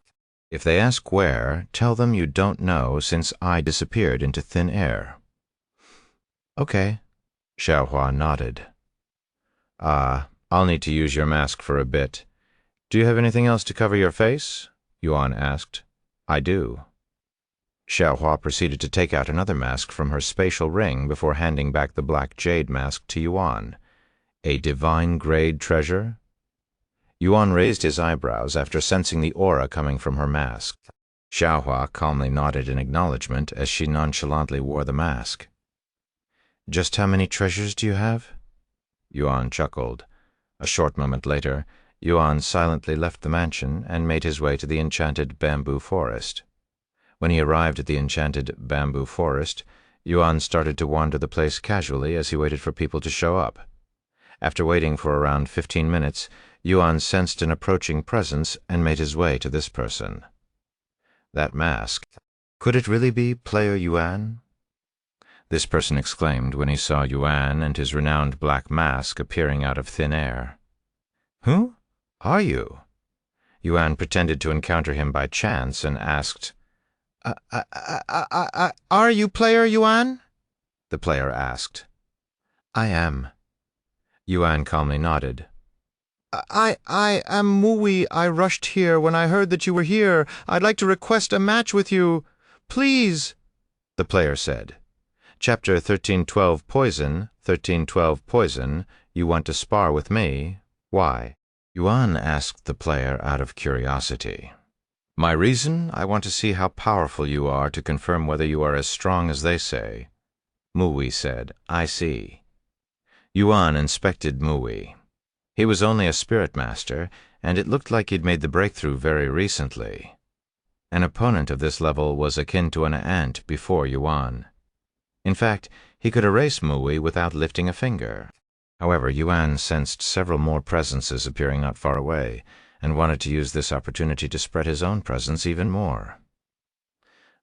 If they ask where, tell them you don't know since I disappeared into thin air. Okay, Xiao Hua nodded. I'll need to use your mask for a bit. Do you have anything else to cover your face? Yuan asked. I do. Xiao Hua proceeded to take out another mask from her spatial ring before handing back the black jade mask to Yuan. A divine-grade treasure? Yuan raised his eyebrows after sensing the aura coming from her mask. Xiao Hua calmly nodded in acknowledgement as she nonchalantly wore the mask. Just how many treasures do you have? Yuan chuckled. A short moment later, Yuan silently left the mansion and made his way to the Enchanted Bamboo Forest. When he arrived at the Enchanted Bamboo Forest, Yuan started to wander the place casually as he waited for people to show up. After waiting for around 15 minutes, Yuan sensed an approaching presence and made his way to this person. That mask. Could it really be Player Yuan? This person exclaimed when he saw Yuan and his renowned black mask appearing out of thin air. Who are you? Yuan pretended to encounter him by chance and asked, Are you Player Yuan? The player asked. I am. Yuan calmly nodded. I am Mui. I rushed here when I heard that you were here. I'd like to request a match with you. Please, the player said. Chapter 1312 Poison, 1312 Poison. You want to spar with me? Why? Yuan asked the player out of curiosity. My reason? I want to see how powerful you are to confirm whether you are as strong as they say. Mui said, I see. Yuan inspected Mui. He was only a spirit master, and it looked like he'd made the breakthrough very recently. An opponent of this level was akin to an ant before Yuan. In fact, he could erase Mui without lifting a finger. However, Yuan sensed several more presences appearing not far away, and wanted to use this opportunity to spread his own presence even more.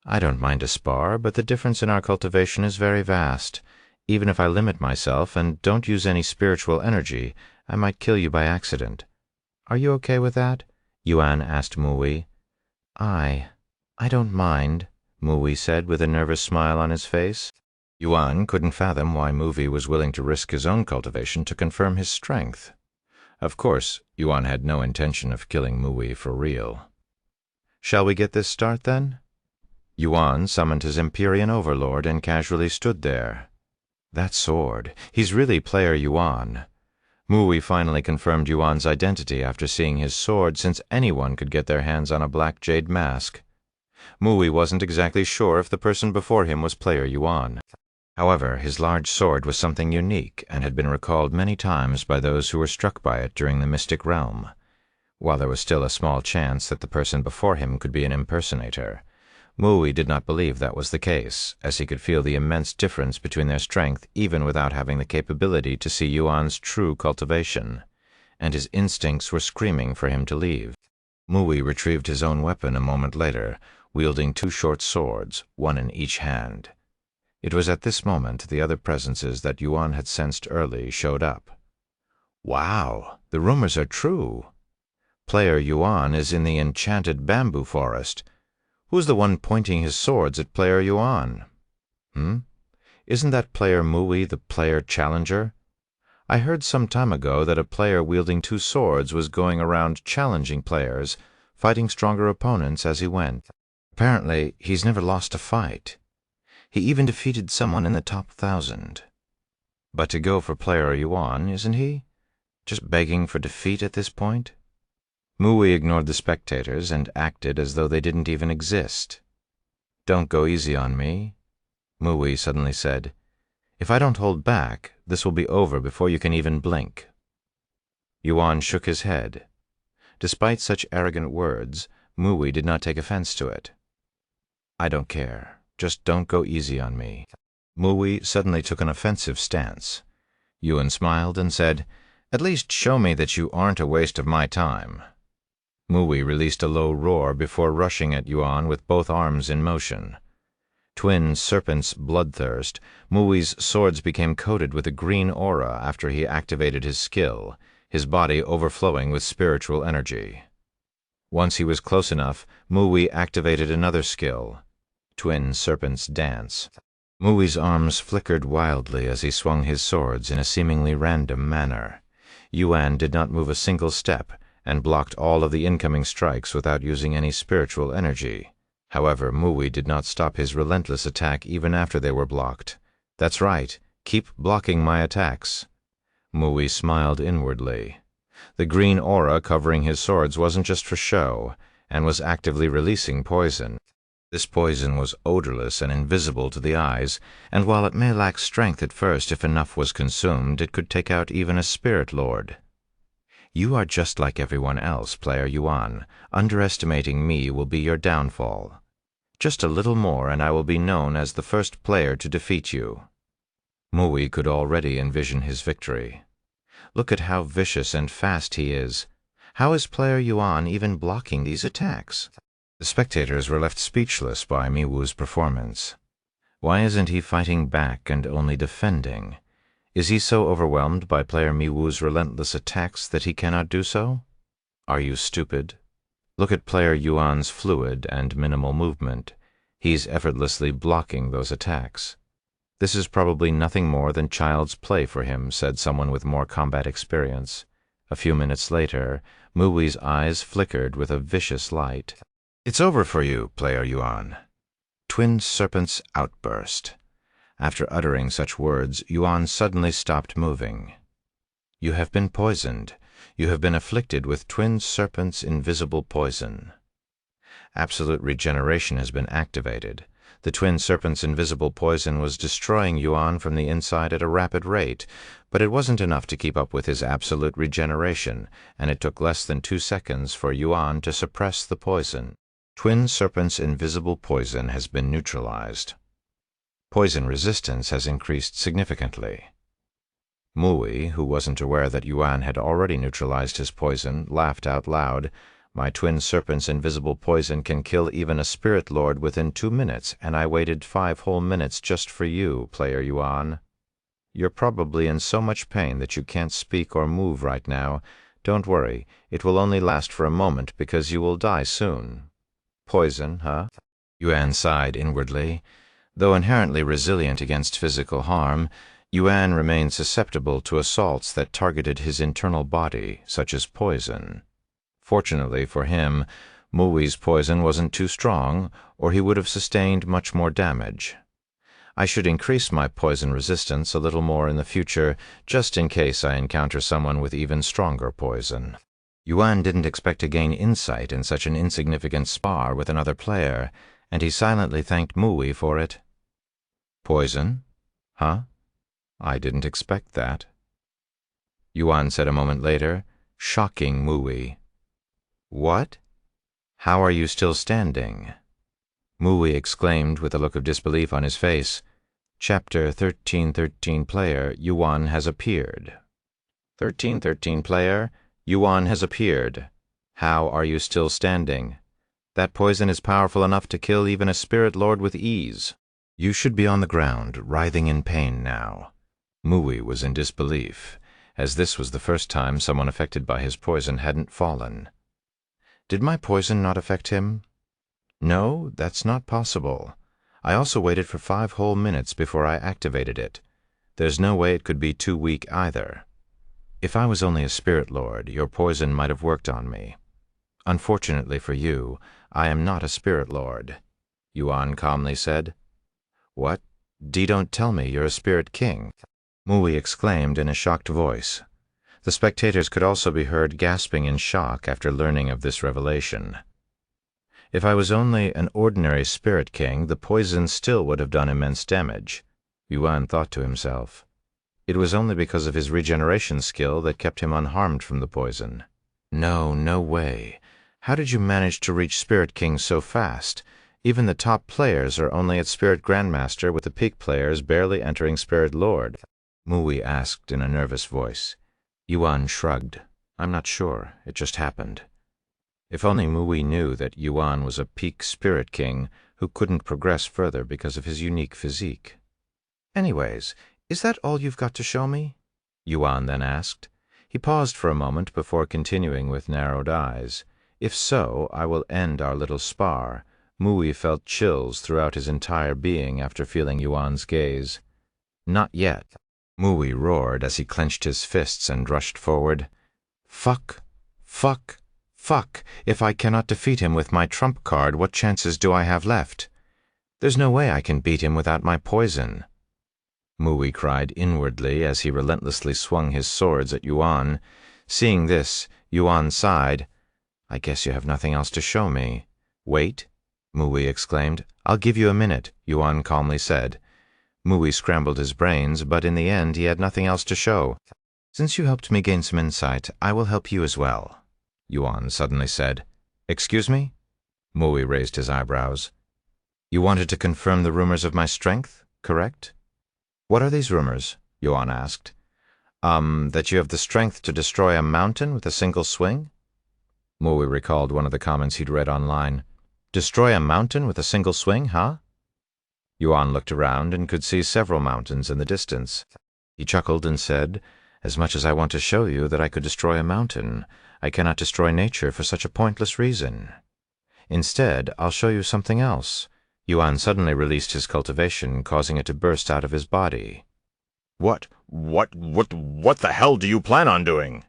I don't mind a spar, but the difference in our cultivation is very vast. Even if I limit myself and don't use any spiritual energy, I might kill you by accident. Are you okay with that? Yuan asked Mui. I don't mind, Mui said with a nervous smile on his face. Yuan couldn't fathom why Mui was willing to risk his own cultivation to confirm his strength. Of course, Yuan had no intention of killing Mui for real. Shall we get this start, then? Yuan summoned his Empyrean overlord and casually stood there. That sword. He's really Player Yuan. Mui finally confirmed Yuan's identity after seeing his sword, since anyone could get their hands on a black jade mask. Mui wasn't exactly sure if the person before him was Player Yuan. However, his large sword was something unique and had been recalled many times by those who were struck by it during the mystic realm. While there was still a small chance that the person before him could be an impersonator, Mui did not believe that was the case, as he could feel the immense difference between their strength even without having the capability to see Yuan's true cultivation, and his instincts were screaming for him to leave. Mui retrieved his own weapon a moment later, wielding 2 short swords, one in each hand. It was at this moment the other presences that Yuan had sensed early showed up. Wow, the rumors are true. Player Yuan is in the enchanted bamboo forest. Who's the one pointing his swords at Player Yuan? Isn't that Player Mui the player challenger? I heard some time ago that a player wielding 2 swords was going around challenging players, fighting stronger opponents as he went. Apparently, he's never lost a fight. He even defeated someone in the top 1,000. But to go for Player Yuan, isn't he? Just begging for defeat at this point? Mui ignored the spectators and acted as though they didn't even exist. "Don't go easy on me," Mui suddenly said. "If I don't hold back, this will be over before you can even blink." Yuan shook his head. Despite such arrogant words, Mui did not take offense to it. "I don't care. Just don't go easy on me." Mui suddenly took an offensive stance. Yuan smiled and said, "At least show me that you aren't a waste of my time." Mui released a low roar before rushing at Yuan with both arms in motion. Twin serpent's bloodthirst, Mui's swords became coated with a green aura after he activated his skill, his body overflowing with spiritual energy. Once he was close enough, Mui activated another skill, Twin Serpent's Dance. Mui's arms flickered wildly as he swung his swords in a seemingly random manner. Yuan did not move a single step and blocked all of the incoming strikes without using any spiritual energy. However, Mui did not stop his relentless attack even after they were blocked. "That's right, keep blocking my attacks." Mui smiled inwardly. The green aura covering his swords wasn't just for show, and was actively releasing poison. This poison was odorless and invisible to the eyes, and while it may lack strength at first if enough was consumed, it could take out even a spirit lord. "You are just like everyone else, Player Yuan. Underestimating me will be your downfall. Just a little more and I will be known as the first player to defeat you." Mui could already envision his victory. "Look at how vicious and fast he is. How is Player Yuan even blocking these attacks?" The spectators were left speechless by Miwu's performance. Why isn't he fighting back and only defending? Is he so overwhelmed by Player Miwu's relentless attacks that he cannot do so? Are you stupid? Look at Player Yuan's fluid and minimal movement. He's effortlessly blocking those attacks. "This is probably nothing more than child's play for him," said someone with more combat experience. A few minutes later, Mui's eyes flickered with a vicious light. "It's over for you, Player Yuan." Twin Serpent's outburst. After uttering such words, Yuan suddenly stopped moving. "You have been poisoned. You have been afflicted with Twin Serpent's invisible poison. Absolute regeneration has been activated. The Twin Serpent's invisible poison was destroying Yuan from the inside at a rapid rate, but it wasn't enough to keep up with his absolute regeneration, and it took less than 2 seconds for Yuan to suppress the poison. Twin Serpent's invisible poison has been neutralized. Poison resistance has increased significantly." Mui, who wasn't aware that Yuan had already neutralized his poison, laughed out loud. "My Twin Serpent's invisible poison can kill even a spirit lord within 2 minutes, and I waited 5 whole minutes just for you, Player Yuan. You're probably in so much pain that you can't speak or move right now. Don't worry, it will only last for a moment because you will die soon." "Poison, huh?" Yuan sighed inwardly. Though inherently resilient against physical harm, Yuan remained susceptible to assaults that targeted his internal body, such as poison. Fortunately for him, Mui's poison wasn't too strong, or he would have sustained much more damage. "I should increase my poison resistance a little more in the future, just in case I encounter someone with even stronger poison." Yuan didn't expect to gain insight in such an insignificant spar with another player, and he silently thanked Mui for it. "Poison? Huh? I didn't expect that." Yuan said a moment later, shocking Mui. "What? How are you still standing?" Mui exclaimed with a look of disbelief on his face. "Chapter 1313 player, Yuan has appeared." 1313 player, Yuan has appeared. How are you still standing? That poison is powerful enough to kill even a spirit lord with ease. You should be on the ground, writhing in pain now." Mui was in disbelief, as this was the first time someone affected by his poison hadn't fallen. "Did my poison not affect him?" "No, that's not possible. I also waited for 5 whole minutes before I activated it. There's no way it could be too weak either. If I was only a spirit lord, your poison might have worked on me. Unfortunately for you, I am not a spirit lord," Yuan calmly said. "What? Don't tell me you're a spirit king," Mui exclaimed in a shocked voice. The spectators could also be heard gasping in shock after learning of this revelation. "If I was only an ordinary spirit king, the poison still would have done immense damage," Yuan thought to himself. It was only because of his regeneration skill that kept him unharmed from the poison. No way. How did you manage to reach Spirit King so fast? Even the top players are only at Spirit Grandmaster, with the peak players barely entering Spirit Lord, Mui asked in a nervous voice. Yuan shrugged. "I'm not sure. It just happened." If only Mui knew that Yuan was a peak Spirit King who couldn't progress further because of his unique physique. "Anyways, is that all you've got to show me?" Yuan then asked. He paused for a moment before continuing with narrowed eyes. "If so, I will end our little spar." Mui felt chills throughout his entire being after feeling Yuan's gaze. "Not yet," Mui roared as he clenched his fists and rushed forward. Fuck! Fuck! Fuck! If I cannot defeat him with my trump card, what chances do I have left? There's no way I can beat him without my poison," Mui cried inwardly as he relentlessly swung his swords at Yuan. Seeing this, Yuan sighed. "I guess you have nothing else to show me." "Wait," Mui exclaimed. "I'll give you a minute," Yuan calmly said. Mui scrambled his brains, but in the end he had nothing else to show. "Since you helped me gain some insight, I will help you as well," Yuan suddenly said. "Excuse me?" Mui raised his eyebrows. "You wanted to confirm the rumors of my strength, correct?" "What are these rumors?" Yuan asked. That you have the strength to destroy a mountain with a single swing?" Mui recalled one of the comments he'd read online. "Destroy a mountain with a single swing, huh?" Yuan looked around and could see several mountains in the distance. He chuckled and said, "As much as I want to show you that I could destroy a mountain, I cannot destroy nature for such a pointless reason. Instead, I'll show you something else." Yuan suddenly released his cultivation, causing it to burst out of his body. What the hell do you plan on doing?"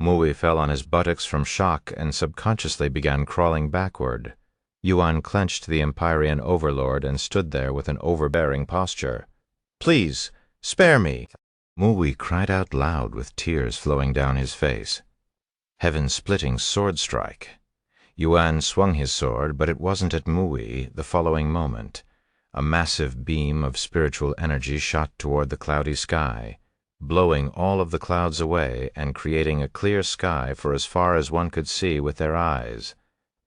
Mui fell on his buttocks from shock and subconsciously began crawling backward. Yuan clenched the Empyrean overlord and stood there with an overbearing posture. "Please, spare me!" Mui cried out loud with tears flowing down his face. Heaven-splitting sword strike. Yuan swung his sword, but it wasn't at Mui the following moment. A massive beam of spiritual energy shot toward the cloudy sky, blowing all of the clouds away and creating a clear sky for as far as one could see with their eyes.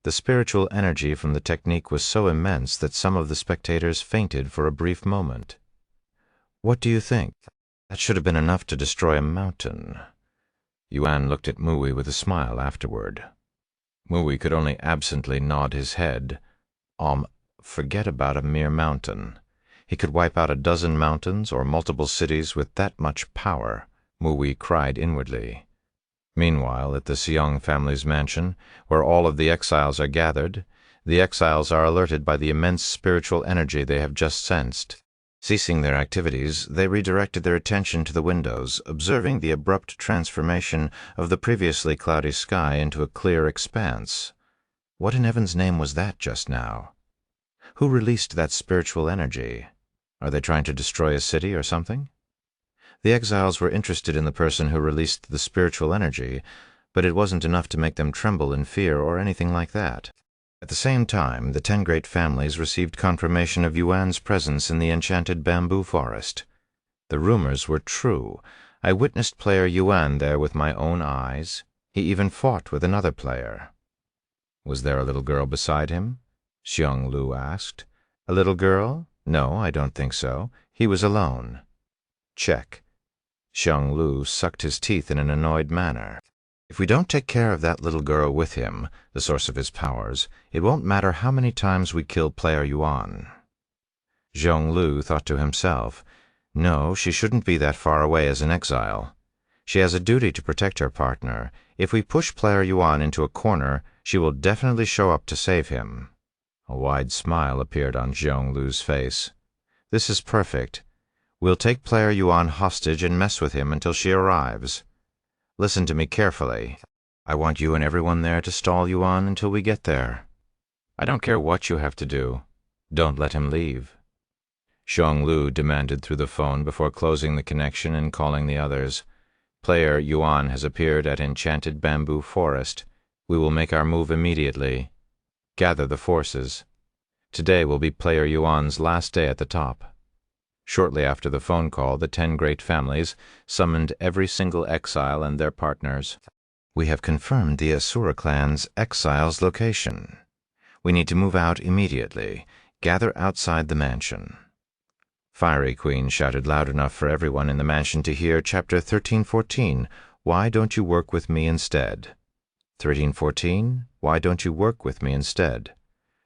The spiritual energy from the technique was so immense that some of the spectators fainted for a brief moment. "What do you think? That should have been enough to destroy a mountain." Yuan looked at Mui with a smile afterward. Mui could only absently nod his head. Forget about a mere mountain. He could wipe out a dozen mountains or multiple cities with that much power, Mui cried inwardly. Meanwhile, at the Seong family's mansion, where all of the exiles are gathered, the exiles are alerted by the immense spiritual energy they have just sensed. Ceasing their activities, they redirected their attention to the windows, observing the abrupt transformation of the previously cloudy sky into a clear expanse. What in heaven's name was that just now? Who released that spiritual energy? Are they trying to destroy a city or something? The exiles were interested in the person who released the spiritual energy, but it wasn't enough to make them tremble in fear or anything like that. At the same time, the 10 great families received confirmation of Yuan's presence in the enchanted bamboo forest. The rumors were true. I witnessed player Yuan there with my own eyes. He even fought with another player. Was there a little girl beside him? Xiong Lu asked. A little girl? No, I don't think so. He was alone. Check. Xiong Lu sucked his teeth in an annoyed manner. If we don't take care of that little girl with him, the source of his powers, it won't matter how many times we kill Player Yuan. Zhonglu thought to himself, no, she shouldn't be that far away as an exile. She has a duty to protect her partner. If we push Player Yuan into a corner, she will definitely show up to save him. A wide smile appeared on Zhonglu's face. This is perfect. We'll take Player Yuan hostage and mess with him until she arrives. Listen to me carefully. I want you and everyone there to stall Yuan until we get there. I don't care what you have to do. Don't let him leave. Zhonglu demanded through the phone before closing the connection and calling the others. Player Yuan has appeared at Enchanted Bamboo Forest. We will make our move immediately. Gather the forces. Today will be Player Yuan's last day at the top. Shortly after the phone call, the 10 great families summoned every single exile and their partners. We have confirmed the Asura clan's exile's location. We need to move out immediately. Gather outside the mansion. Fiery Queen shouted loud enough for everyone in the mansion to hear Chapter 1314, Why Don't You Work With Me Instead? 1314, Why Don't You Work With Me Instead?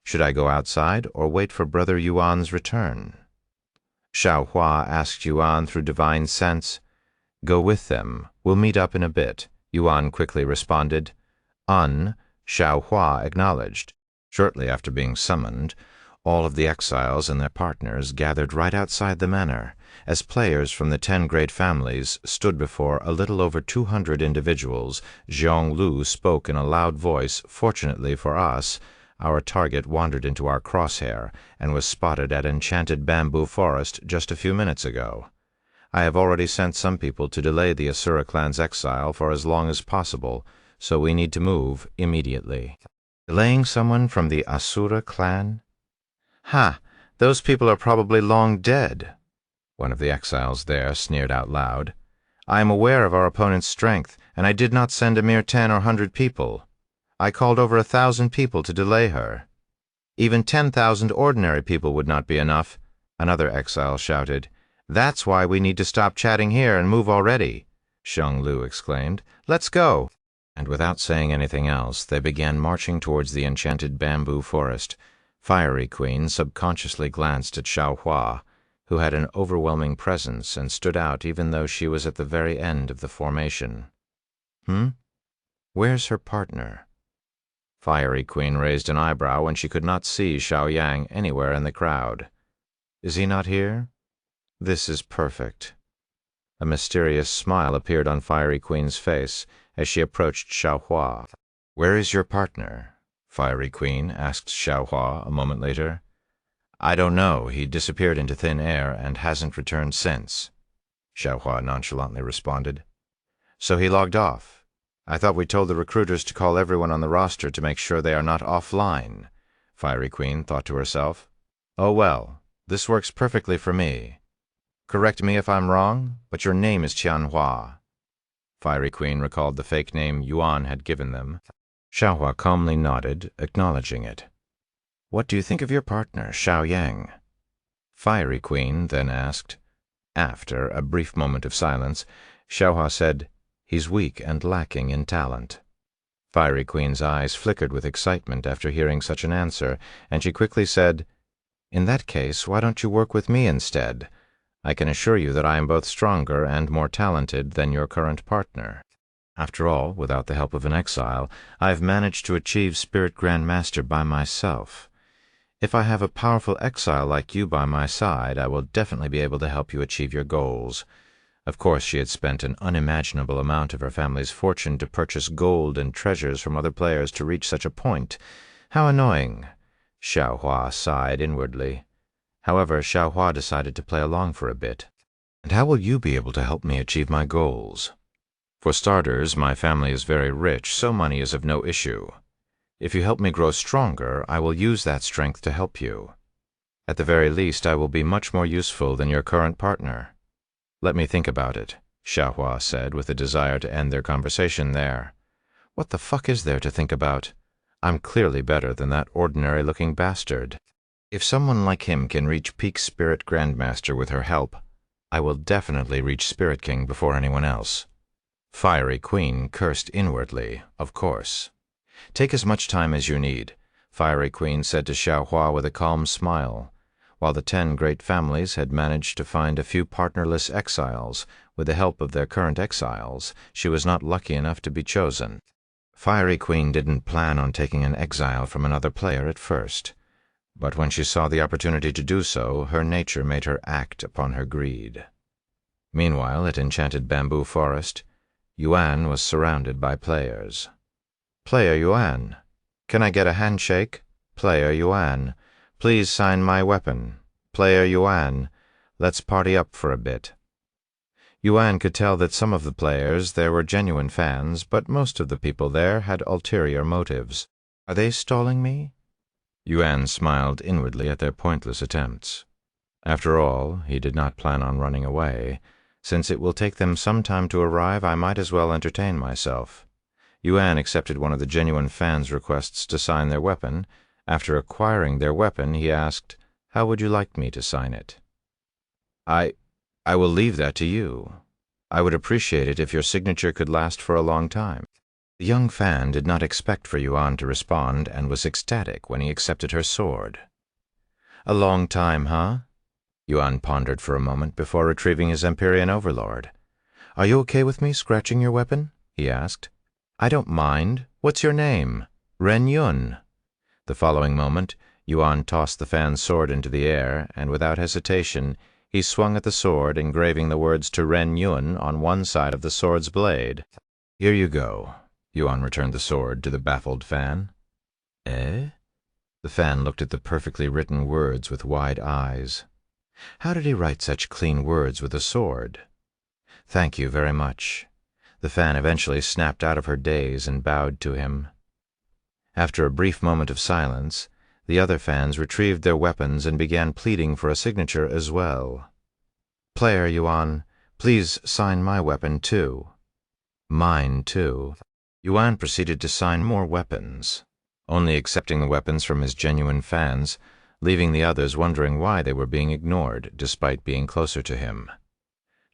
Should I go outside or wait for Brother Yuan's return? Xiao Hua asked Yuan through divine sense. Go with them. We'll meet up in a bit. Yuan quickly responded. Xiao Hua acknowledged. Shortly after being summoned, all of the exiles and their partners gathered right outside the manor, as players from the 10 great families stood before a little over 200 individuals. Zhonglu spoke in a loud voice. Fortunately for us, our target wandered into our crosshair and was spotted at Enchanted Bamboo Forest just a few minutes ago. I have already sent some people to delay the Asura clan's exile for as long as possible, so we need to move immediately. Delaying someone from the Asura clan? Ha! Those people are probably long dead. One of the exiles there sneered out loud. I am aware of our opponent's strength, and I did not send a mere 10 or 100 people. I called over 1,000 people to delay her. Even 10,000 ordinary people would not be enough, another exile shouted. That's why we need to stop chatting here and move already, Zhonglu exclaimed. Let's go. And without saying anything else, they began marching towards the Enchanted Bamboo Forest. Fiery Queen subconsciously glanced at Xiao Hua, who had an overwhelming presence and stood out even though she was at the very end of the formation. Where's her partner? Fiery Queen raised an eyebrow when she could not see Xiao Yang anywhere in the crowd. Is he not here? This is perfect. A mysterious smile appeared on Fiery Queen's face as she approached Xiao Hua. Where is your partner? Fiery Queen asked Xiao Hua a moment later. I don't know. He disappeared into thin air and hasn't returned since, Xiao Hua nonchalantly responded. So he logged off. I thought we told the recruiters to call everyone on the roster to make sure they are not offline, Fiery Queen thought to herself. Oh well, this works perfectly for me. Correct me if I'm wrong, but your name is Tianhua. Fiery Queen recalled the fake name Yuan had given them. Xiao Hua calmly nodded, acknowledging it. What do you think of your partner, Xiao Yang? Fiery Queen then asked. After a brief moment of silence, Xiao Hua said, He's weak and lacking in talent. Fiery Queen's eyes flickered with excitement after hearing such an answer, and she quickly said, In that case, why don't you work with me instead? I can assure you that I am both stronger and more talented than your current partner. After all, without the help of an exile, I've managed to achieve Spirit Grand Master by myself. If I have a powerful exile like you by my side, I will definitely be able to help you achieve your goals. Of course, she had spent an unimaginable amount of her family's fortune to purchase gold and treasures from other players to reach such a point. How annoying! Xiao Hua sighed inwardly. However, Xiao Hua decided to play along for a bit. And how will you be able to help me achieve my goals? For starters, my family is very rich, so money is of no issue. If you help me grow stronger, I will use that strength to help you. At the very least, I will be much more useful than your current partner. Let me think about it, Xiao Hua said with a desire to end their conversation there. What the fuck is there to think about? I'm clearly better than that ordinary-looking bastard. If someone like him can reach peak Spirit Grandmaster with her help, I will definitely reach Spirit King before anyone else. Fiery Queen cursed inwardly, of course. "Take as much time as you need," Fiery Queen said to Xiaohua with a calm smile. While the 10 great families had managed to find a few partnerless exiles, with the help of their current exiles, she was not lucky enough to be chosen. Fiery Queen didn't plan on taking an exile from another player at first, but when she saw the opportunity to do so, her nature made her act upon her greed. Meanwhile, at Enchanted Bamboo Forest, Yuan was surrounded by players. "Player Yuan, can I get a handshake? Player Yuan, please sign my weapon. Player Yuan, let's party up for a bit." Yuan could tell that some of the players there were genuine fans, but most of the people there had ulterior motives. "Are they stalling me?" Yuan smiled inwardly at their pointless attempts. After all, he did not plan on running away. Since it will take them some time to arrive, I might as well entertain myself. Yuan accepted one of the genuine fans' requests to sign their weapon. After acquiring their weapon, he asked, "How would you like me to sign it?" I will leave that to you. I would appreciate it if your signature could last for a long time." The young fan did not expect for Yuan to respond and was ecstatic when he accepted her sword. "A long time, huh?" Yuan pondered for a moment before retrieving his Empyrean overlord. "Are you okay with me scratching your weapon?" he asked. "I don't mind. What's your name?" "Ren Yun." The following moment, Yuan tossed the fan's sword into the air, and without hesitation, he swung at the sword, engraving the words "to Ren Yun" on one side of the sword's blade. "Here you go." Yuan returned the sword to the baffled fan. "Eh?" The fan looked at the perfectly written words with wide eyes. How did he write such clean words with a sword? "Thank you very much." The fan eventually snapped out of her daze and bowed to him. After a brief moment of silence, the other fans retrieved their weapons and began pleading for a signature as well. "Player Yuan, please sign my weapon too." "Mine too." Yuan proceeded to sign more weapons, only accepting the weapons from his genuine fans, leaving the others wondering why they were being ignored, despite being closer to him.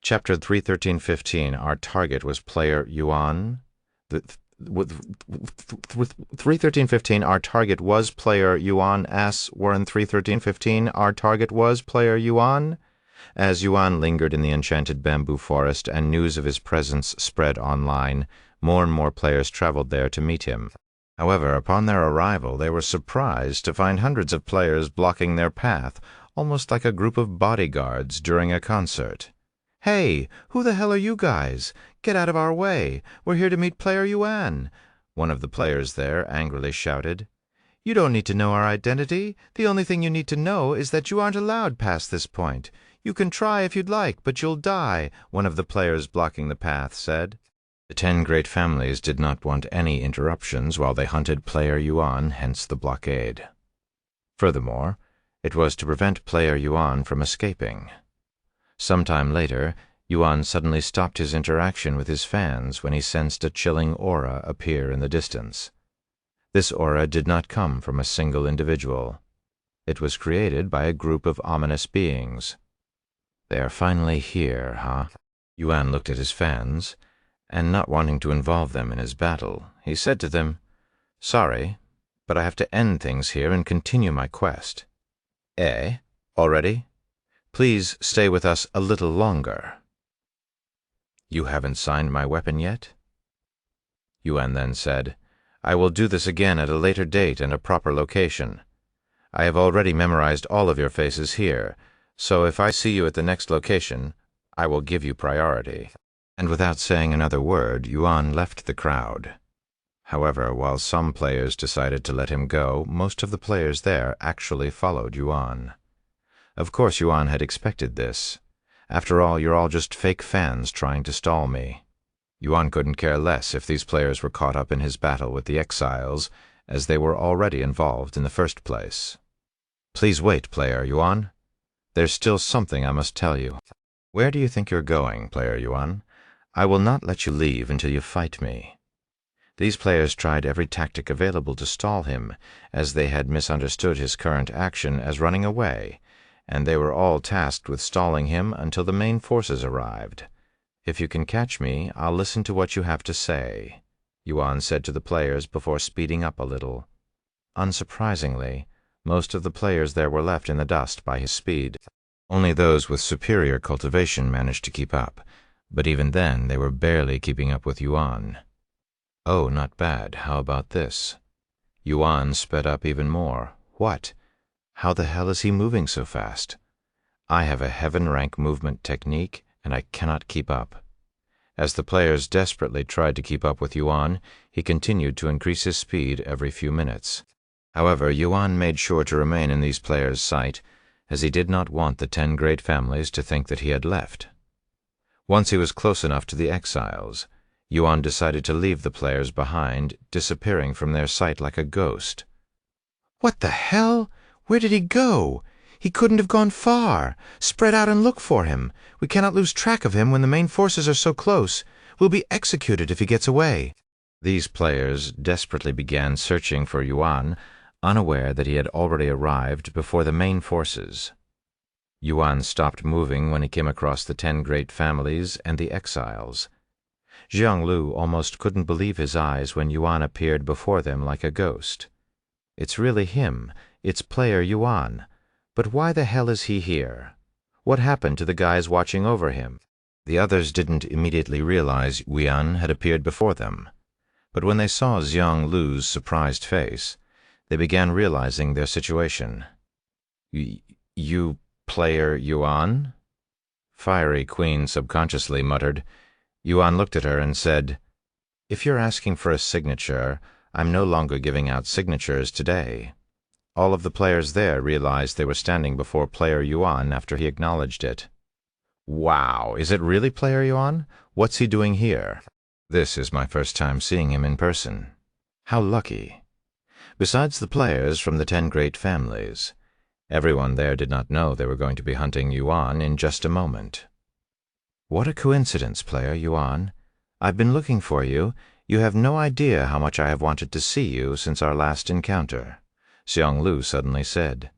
Chapter 313:15. Our target was player Yuan. 313:15. Our target was player Yuan. Warren 313:15. Our target was player Yuan. As Yuan lingered in the Enchanted Bamboo Forest and news of his presence spread online, more and more players traveled there to meet him. However, upon their arrival, they were surprised to find hundreds of players blocking their path, almost like a group of bodyguards during a concert. "Hey, who the hell are you guys? Get out of our way. We're here to meet player Yuan," one of the players there angrily shouted. "You don't need to know our identity. The only thing you need to know is that you aren't allowed past this point. You can try if you'd like, but you'll die," one of the players blocking the path said. The 10 great families did not want any interruptions while they hunted player Yuan, hence the blockade. Furthermore, it was to prevent player Yuan from escaping. Sometime later, Yuan suddenly stopped his interaction with his fans when he sensed a chilling aura appear in the distance. This aura did not come from a single individual. It was created by a group of ominous beings. "They are finally here, huh?" Yuan looked at his fans, and not wanting to involve them in his battle, he said to them, "Sorry, but I have to end things here and continue my quest." "Eh? Already? Please stay with us a little longer." "You haven't signed my weapon yet?" Yuan then said, "I will do this again at a later date and a proper location. I have already memorized all of your faces here, so if I see you at the next location, I will give you priority." And without saying another word, Yuan left the crowd. However, while some players decided to let him go, most of the players there actually followed Yuan. Of course, Yuan had expected this. After all, you're all just fake fans trying to stall me. Yuan couldn't care less if these players were caught up in his battle with the exiles, as they were already involved in the first place. "Please wait, player Yuan. There's still something I must tell you." "Where do you think you're going, player Yuan? I will not let you leave until you fight me." These players tried every tactic available to stall him, as they had misunderstood his current action as running away, and they were all tasked with stalling him until the main forces arrived. If you can catch me, I'll listen to what you have to say, Yuan said to the players before speeding up a little. Unsurprisingly, most of the players there were left in the dust by his speed. Only those with superior cultivation managed to keep up, but even then they were barely keeping up with Yuan. Oh, not bad. How about this? Yuan sped up even more. What? How the hell is he moving so fast? I have a heaven-rank movement technique, and I cannot keep up. As the players desperately tried to keep up with Yuan, he continued to increase his speed every few minutes. However, Yuan made sure to remain in these players' sight, as he did not want the 10 great families to think that he had left. Once he was close enough to the exiles, Yuan decided to leave the players behind, disappearing from their sight like a ghost. What the hell? Where did he go? He couldn't have gone far. Spread out and look for him. We cannot lose track of him when the main forces are so close. We'll be executed if he gets away. These players desperately began searching for Yuan, unaware that he had already arrived before the main forces. Yuan stopped moving when he came across the 10 great families and the exiles. Jianglu almost couldn't believe his eyes when Yuan appeared before them like a ghost. It's really him. It's player Yuan. But why the hell is he here? What happened to the guys watching over him? The others didn't immediately realize Yuan had appeared before them. But when they saw Jianglu's surprised face, they began realizing their situation. You player Yuan? Fiery Queen subconsciously muttered. Yuan looked at her and said, "If you're asking for a signature, I'm no longer giving out signatures today." All of the players there realized they were standing before player Yuan after he acknowledged it. Wow, is it really player Yuan? What's he doing here? This is my first time seeing him in person. How lucky. Besides the players from the 10 great families, everyone there did not know they were going to be hunting Yuan in just a moment. What a coincidence, player Yuan. I've been looking for you. You have no idea how much I have wanted to see you since our last encounter, Xianglu suddenly said.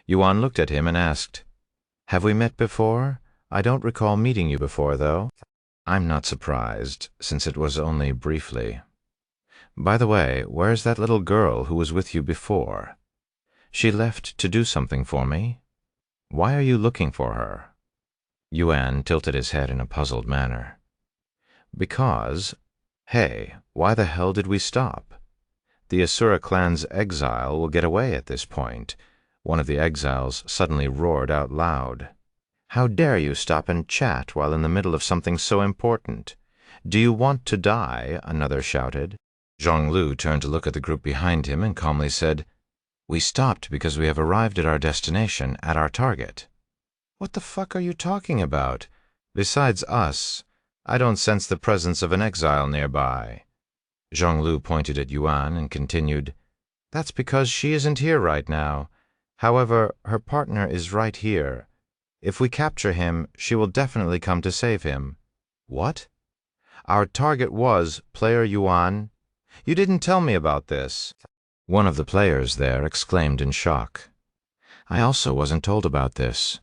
Yuan looked at him and asked, "Have we met before? I don't recall meeting you before, though." I'm not surprised, since it was only briefly. By the way, where's that little girl who was with you before? She left to do something for me? Why are you looking for her? Yuan tilted his head in a puzzled manner. Because, hey, why the hell did we stop? The Asura clan's exile will get away at this point. One of the exiles suddenly roared out loud. How dare you stop and chat while in the middle of something so important? Do you want to die? Another shouted. Zhonglu turned to look at the group behind him and calmly said, "We stopped because we have arrived at our destination, at our target." What the fuck are you talking about? Besides us, I don't sense the presence of an exile nearby. Zhonglu pointed at Yuan and continued, "That's because she isn't here right now. However, her partner is right here. If we capture him, she will definitely come to save him." What? Our target was player Yuan? You didn't tell me about this. One of the players there exclaimed in shock. I also wasn't told about this.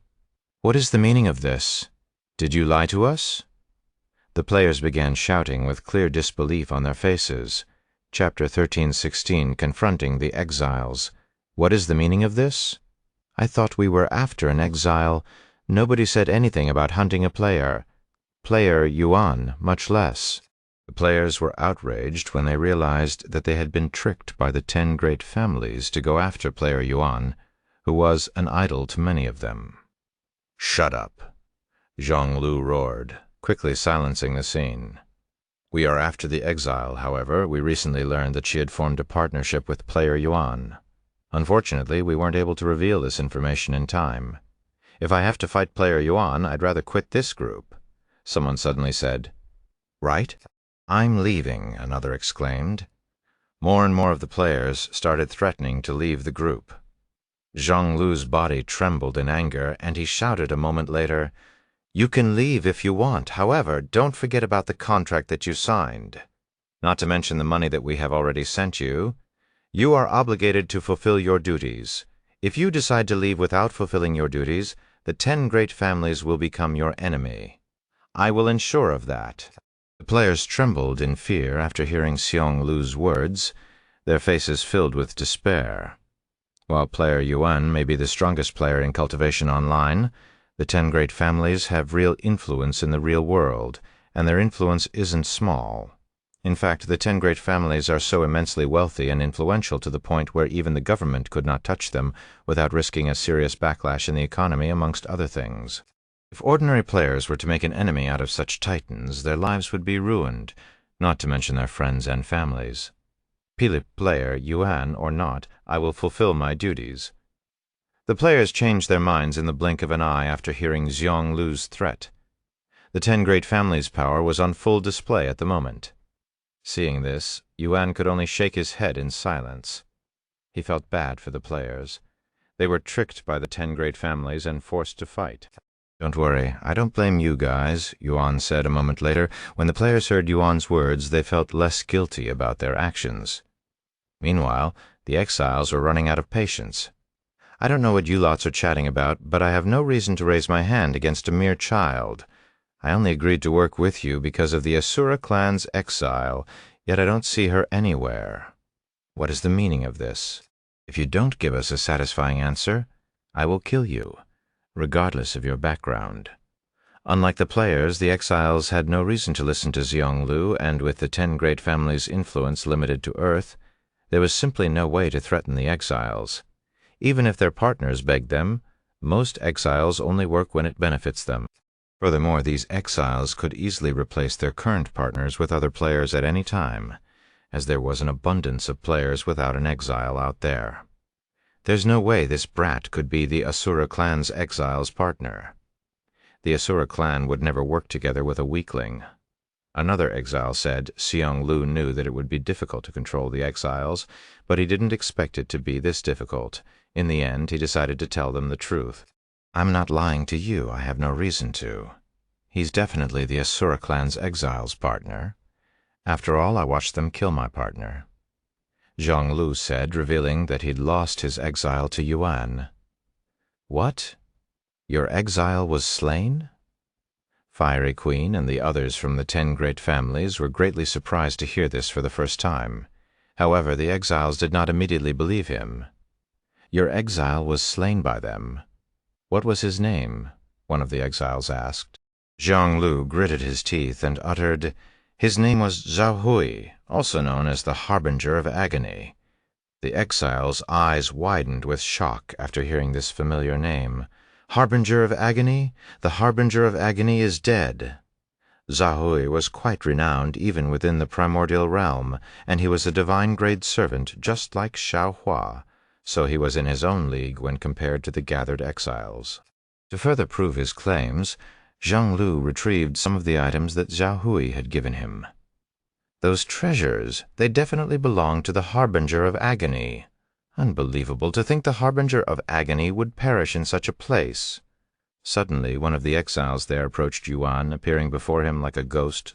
What is the meaning of this? Did you lie to us? The players began shouting with clear disbelief on their faces. Chapter 13:16, Confronting the Exiles. What is the meaning of this? I thought we were after an exile. Nobody said anything about hunting a player. Player Yuan, much less. The players were outraged when they realized that they had been tricked by the 10 great families to go after player Yuan, who was an idol to many of them. Shut up, Zhonglu roared, quickly silencing the scene. We are after the exile, however. We recently learned that she had formed a partnership with player Yuan. Unfortunately, we weren't able to reveal this information in time. If I have to fight player Yuan, I'd rather quit this group, someone suddenly said. Right? I'm leaving, another exclaimed. More and more of the players started threatening to leave the group. Zhonglu's body trembled in anger, and he shouted a moment later, "You can leave if you want. However, don't forget about the contract that you signed. Not to mention the money that we have already sent you. You are obligated to fulfill your duties. If you decide to leave without fulfilling your duties, the 10 great families will become your enemy. I will ensure of that." The players trembled in fear after hearing Xiong Lu's words, their faces filled with despair. While player Yuan may be the strongest player in Cultivation Online, the 10 great families have real influence in the real world, and their influence isn't small. In fact, the 10 great families are so immensely wealthy and influential to the point where even the government could not touch them without risking a serious backlash in the economy, amongst other things. If ordinary players were to make an enemy out of such titans, their lives would be ruined, not to mention their friends and families. Player, Yuan or not, I will fulfill my duties. The players changed their minds in the blink of an eye after hearing Xiong Lu's threat. The 10 great families' power was on full display at the moment. Seeing this, Yuan could only shake his head in silence. He felt bad for the players. They were tricked by the 10 great families and forced to fight. "Don't worry, I don't blame you guys," Yuan said a moment later. When the players heard Yuan's words, they felt less guilty about their actions. Meanwhile, the exiles were running out of patience. "I don't know what you lots are chatting about, but I have no reason to raise my hand against a mere child. I only agreed to work with you because of the Asura clan's exile, yet I don't see her anywhere. What is the meaning of this? If you don't give us a satisfying answer, I will kill you, regardless of your background." Unlike the players, the exiles had no reason to listen to Xiong Lu, and with the 10 great families' influence limited to Earth, there was simply no way to threaten the exiles. Even if their partners begged them, most exiles only work when it benefits them. Furthermore, these exiles could easily replace their current partners with other players at any time, as there was an abundance of players without an exile out there. There's no way this brat could be the Asura clan's exile's partner. The Asura clan would never work together with a weakling. Another exile said Xiong Lu knew that it would be difficult to control the exiles, but he didn't expect it to be this difficult. In the end, he decided to tell them the truth. "I'm not lying to you. I have no reason to. He's definitely the Asura clan's exile's partner. After all, I watched them kill my partner," Xiong Lu said, revealing that he'd lost his exile to Yuan. "What? Your exile was slain?" Fiery Queen and the others from the 10 great families were greatly surprised to hear this for the first time. However, the exiles did not immediately believe him. "Your exile was slain by them. What was his name?" one of the exiles asked. Xiong Lu gritted his teeth and uttered, "His name was Zhao Hui, also known as the Harbinger of Agony." The exile's eyes widened with shock after hearing this familiar name. "Harbinger of Agony? The Harbinger of Agony is dead." Zhao Hui was quite renowned even within the primordial realm, and he was a divine-grade servant just like Xiao Hua, so he was in his own league when compared to the gathered exiles. To further prove his claims, Xiong Lu retrieved some of the items that Zhao Hui had given him. Those treasures, they definitely belonged to the Harbinger of Agony. Unbelievable to think the Harbinger of Agony would perish in such a place. Suddenly, one of the exiles there approached Yuan, appearing before him like a ghost.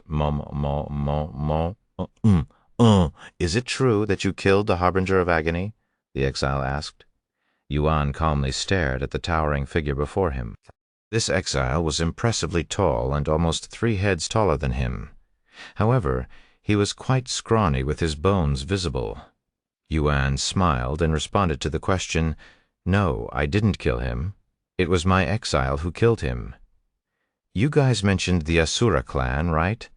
Is it true that you killed the Harbinger of Agony?" the exile asked. Yuan calmly stared at the towering figure before him. This exile was impressively tall and almost 3 heads taller than him. However, he was quite scrawny with his bones visible. Yuan smiled and responded to the question, "No, I didn't kill him. It was my exile who killed him." "You guys mentioned the Asura clan, right?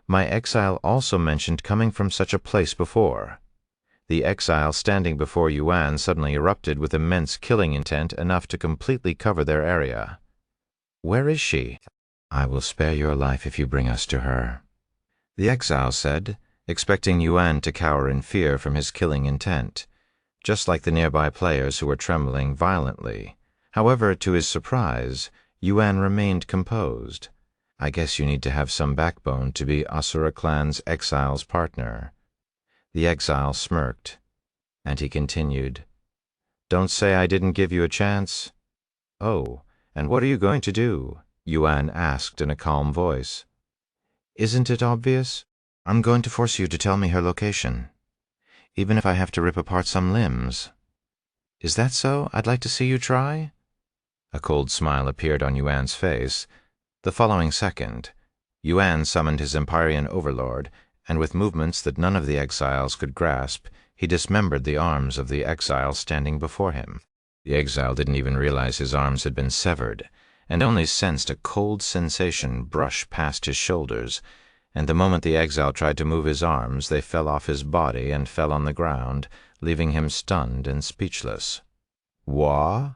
My exile also mentioned coming from such a place before." The exile standing before Yuan suddenly erupted with immense killing intent, enough to completely cover their area. "Where is she?" "I will spare your life if you bring us to her," the exile said, expecting Yuan to cower in fear from his killing intent, just like the nearby players who were trembling violently. However, to his surprise, Yuan remained composed. "I guess you need to have some backbone to be Asura clan's exile's partner." The exile smirked, and he continued, "Don't say I didn't give you a chance." "Oh, and what are you going to do?" Yuan asked in a calm voice. "Isn't it obvious? I'm going to force you to tell me her location, even if I have to rip apart some limbs." "Is that so? I'd like to see you try." A cold smile appeared on Yuan's face. The following second, Yuan summoned his Empyrean overlord, and with movements that none of the exiles could grasp, he dismembered the arms of the exile standing before him. The exile didn't even realize his arms had been severed, and only sensed a cold sensation brush past his shoulders, and the moment the exile tried to move his arms, they fell off his body and fell on the ground, leaving him stunned and speechless. What?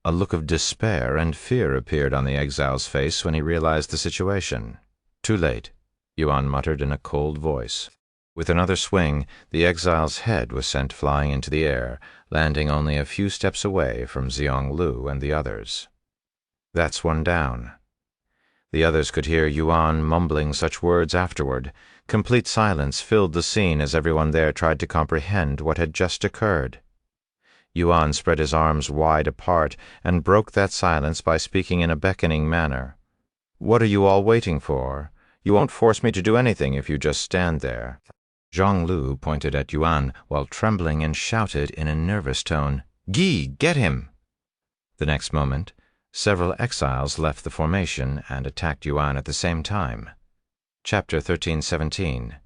A look of despair and fear appeared on the exile's face when he realized the situation. Too late, Yuan muttered in a cold voice. With another swing, the exile's head was sent flying into the air, landing only a few steps away from Xiong Lu and the others. That's one down. The others could hear Yuan mumbling such words afterward. Complete silence filled the scene as everyone there tried to comprehend what had just occurred. Yuan spread his arms wide apart and broke that silence by speaking in a beckoning manner. "What are you all waiting for? You won't force me to do anything if you just stand there." Xiong Lu pointed at Yuan while trembling and shouted in a nervous tone, "Gi, get him!" The next moment, several exiles left the formation and attacked Yuan at the same time. Chapter 1317.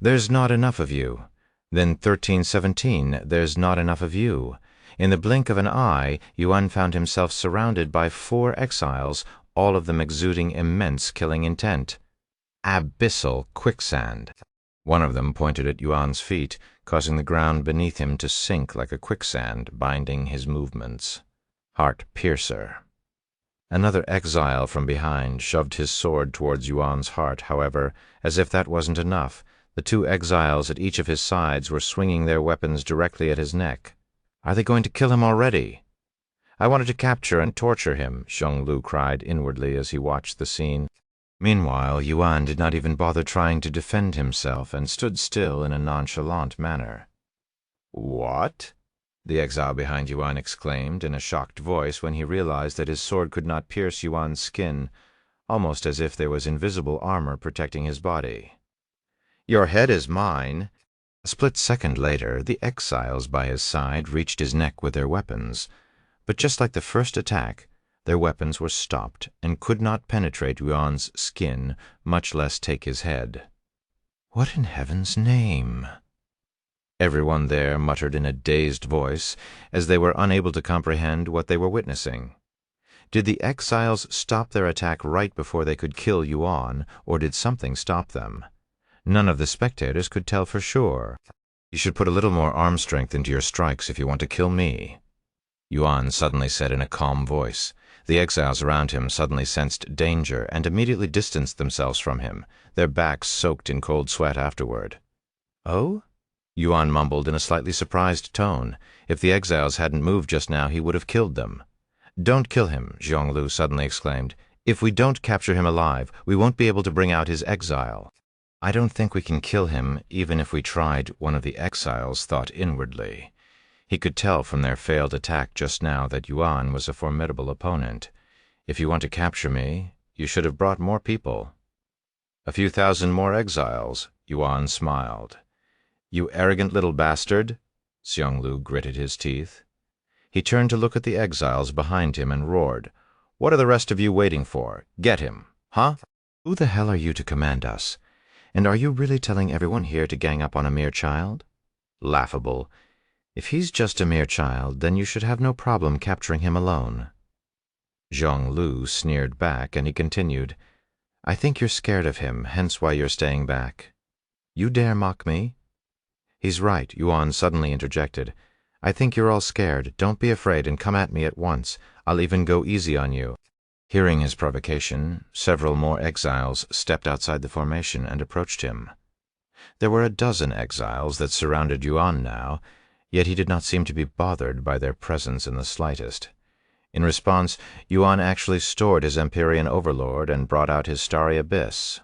There's not enough of you. Then 1317, there's not enough of you. In the blink of an eye, Yuan found himself surrounded by 4 exiles, all of them exuding immense killing intent. Abyssal quicksand. One of them pointed at Yuan's feet, causing the ground beneath him to sink like a quicksand, binding his movements. Heart-piercer. Another exile from behind shoved his sword towards Yuan's heart. However, as if that wasn't enough, the 2 exiles at each of his sides were swinging their weapons directly at his neck. "Are they going to kill him already?" "I wanted to capture and torture him," Xiong Lu cried inwardly as he watched the scene. Meanwhile, Yuan did not even bother trying to defend himself and stood still in a nonchalant manner. "What?" the exile behind Yuan exclaimed in a shocked voice when he realized that his sword could not pierce Yuan's skin, almost as if there was invisible armor protecting his body. "Your head is mine." A split second later, the exiles by his side reached his neck with their weapons, but just like the first attack, their weapons were stopped and could not penetrate Yuan's skin, much less take his head. "What in heaven's name?" Everyone there muttered in a dazed voice, as they were unable to comprehend what they were witnessing. Did the exiles stop their attack right before they could kill Yuan, or did something stop them? None of the spectators could tell for sure. "You should put a little more arm strength into your strikes if you want to kill me," Yuan suddenly said in a calm voice. The exiles around him suddenly sensed danger and immediately distanced themselves from him, their backs soaked in cold sweat afterward. "Oh?" Yuan mumbled in a slightly surprised tone. If the exiles hadn't moved just now, he would have killed them. "Don't kill him," Xiong Lu suddenly exclaimed. "If we don't capture him alive, we won't be able to bring out his exile." "I don't think we can kill him, even if we tried," one of the exiles thought inwardly. He could tell from their failed attack just now that Yuan was a formidable opponent. "If you want to capture me, you should have brought more people." "A few thousand more exiles," Yuan smiled. "You arrogant little bastard," Xiong Lu gritted his teeth. He turned to look at the exiles behind him and roared, "What are the rest of you waiting for? Get him, huh? Who the hell are you to command us? And are you really telling everyone here to gang up on a mere child? Laughable. If he's just a mere child, then you should have no problem capturing him alone." Xiong Lu sneered back, and he continued, "I think you're scared of him, hence why you're staying back. You dare mock me?" "He's right," Yuan suddenly interjected. "I think you're all scared. Don't be afraid and come at me at once. I'll even go easy on you." Hearing his provocation, several more exiles stepped outside the formation and approached him. There were a dozen exiles that surrounded Yuan now, yet he did not seem to be bothered by their presence in the slightest. In response, Yuan actually stored his Empyrean overlord and brought out his starry abyss.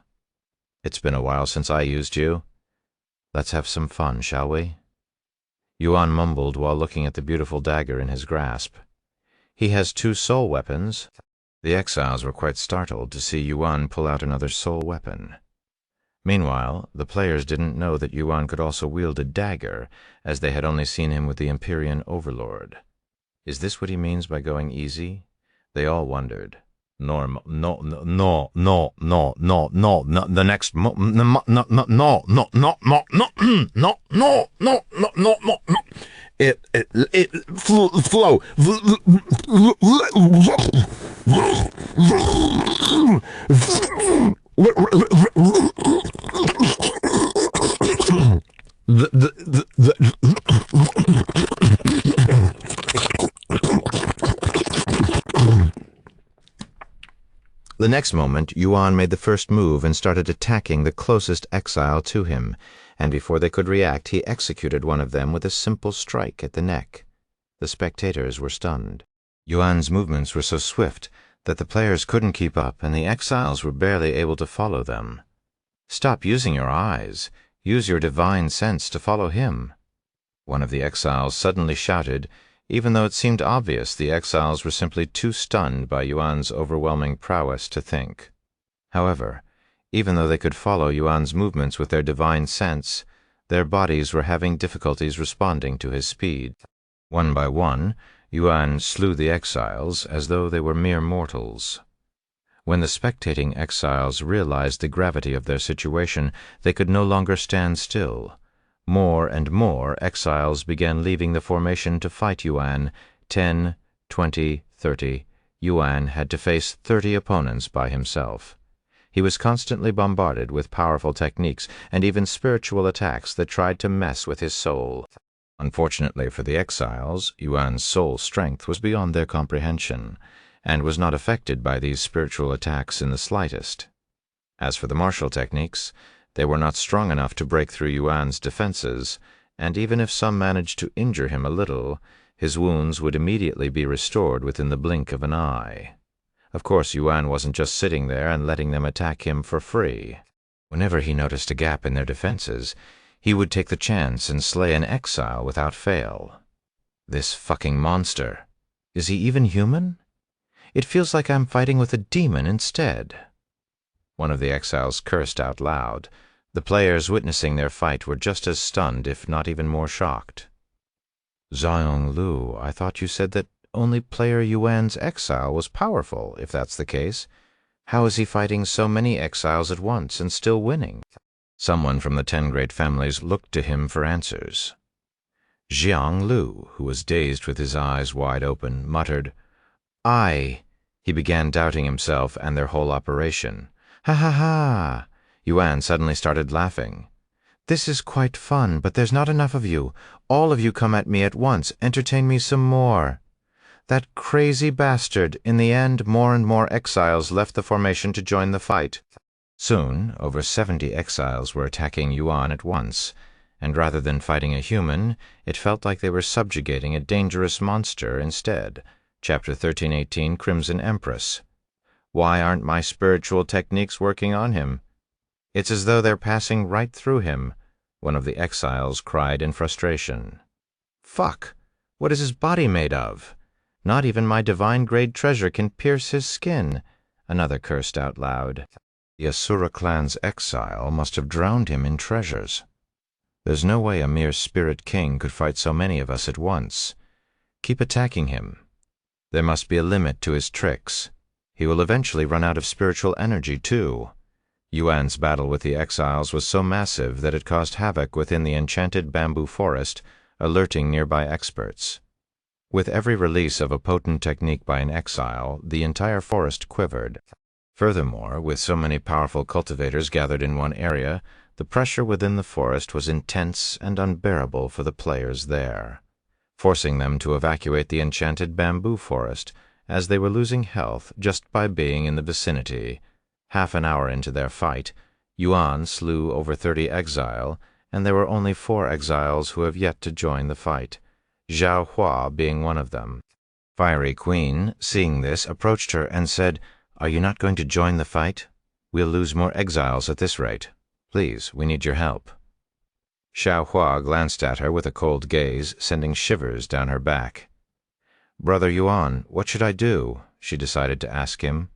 "It's been a while since I used you. Let's have some fun, shall we?" Yuan mumbled while looking at the beautiful dagger in his grasp. "He has 2 soul weapons." The exiles were quite startled to see Yuan pull out another soul weapon. Meanwhile, the players didn't know that Yuan could also wield a dagger, as they had only seen him with the Empyrean overlord. Is this what he means by going easy? They all wondered. Norm, no, no, no, no, no, no, no, no, the next, no, no, no, no, no, no, no, no, no, no, no, no, no, no, no. It flow. The next moment, Yuan made the first move and started attacking the closest exile to him, and before they could react, he executed one of them with a simple strike at the neck. The spectators were stunned. Yuan's movements were so swift that the players couldn't keep up, and the exiles were barely able to follow them. "Stop using your eyes. Use your divine sense to follow him," one of the exiles suddenly shouted, even though it seemed obvious the exiles were simply too stunned by Yuan's overwhelming prowess to think. However, even though they could follow Yuan's movements with their divine sense, their bodies were having difficulties responding to his speed. One by one, Yuan slew the exiles as though they were mere mortals. When the spectating exiles realized the gravity of their situation, they could no longer stand still. More and more exiles began leaving the formation to fight Yuan. 10, 20, 30. Yuan had to face 30 opponents by himself. He was constantly bombarded with powerful techniques and even spiritual attacks that tried to mess with his soul. Unfortunately for the exiles, Yuan's soul strength was beyond their comprehension, and was not affected by these spiritual attacks in the slightest. As for the martial techniques, they were not strong enough to break through Yuan's defenses, and even if some managed to injure him a little, his wounds would immediately be restored within the blink of an eye. Of course, Yuan wasn't just sitting there and letting them attack him for free. Whenever he noticed a gap in their defenses, he would take the chance and slay an exile without fail. This fucking monster. Is he even human? It feels like I'm fighting with a demon instead. One of the exiles cursed out loud. The players witnessing their fight were just as stunned, if not even more shocked. "Zhang Lu, I thought you said that only player Yuan's exile was powerful. If that's the case, how is he fighting so many exiles at once and still winning?" Someone from the 10 great families looked to him for answers. Zhang Lu, who was dazed with his eyes wide open, muttered, He began doubting himself and their whole operation. "Ha ha ha!" Yuan suddenly started laughing. "This is quite fun, but there's not enough of you. All of you come at me at once. Entertain me some more." That crazy bastard. In the end, more and more exiles left the formation to join the fight. Soon, over 70 exiles were attacking Yuan at once, and rather than fighting a human, it felt like they were subjugating a dangerous monster instead. Chapter 1318, Crimson Empress. Why aren't my spiritual techniques working on him? It's as though they're passing right through him, one of the exiles cried in frustration. Fuck! What is his body made of? Not even my divine-grade treasure can pierce his skin, another cursed out loud. The Asura clan's exile must have drowned him in treasures. There's no way a mere spirit king could fight so many of us at once. Keep attacking him. There must be a limit to his tricks. He will eventually run out of spiritual energy, too. Yuan's battle with the exiles was so massive that it caused havoc within the enchanted bamboo forest, alerting nearby experts. With every release of a potent technique by an exile, the entire forest quivered. Furthermore, with so many powerful cultivators gathered in one area, the pressure within the forest was intense and unbearable for the players there, forcing them to evacuate the enchanted bamboo forest, as they were losing health just by being in the vicinity. Half an hour into their fight, Yuan slew over 30 exile, and there were only 4 exiles who have yet to join the fight, Zhao Hua being one of them. Fiery Queen, seeing this, approached her and said, "Are you not going to join the fight? We'll lose more exiles at this rate. Please, we need your help." Xiao Hua glanced at her with a cold gaze, sending shivers down her back. "Brother Yuan, what should I do?" she decided to ask him.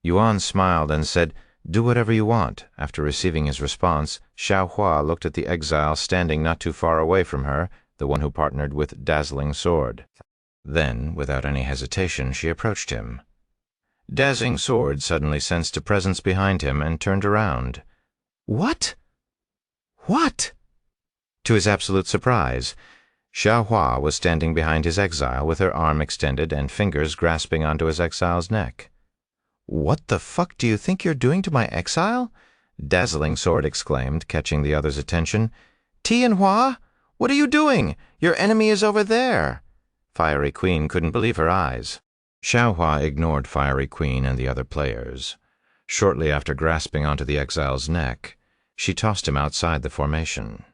Yuan smiled and said, "Do whatever you want." After receiving his response, Xiao Hua looked at the exile standing not too far away from her, the one who partnered with Dazzling Sword. Then, without any hesitation, she approached him. Dazzling Sword suddenly sensed a presence behind him and turned around. What? What? To his absolute surprise, Xiaohua was standing behind his exile with her arm extended and fingers grasping onto his exile's neck. What the fuck do you think you're doing to my exile? Dazzling Sword exclaimed, catching the other's attention. Tianhua, what are you doing? Your enemy is over there. Fiery Queen couldn't believe her eyes. Xiaohua ignored Fiery Queen and the other players. Shortly after grasping onto the exile's neck, she tossed him outside the formation.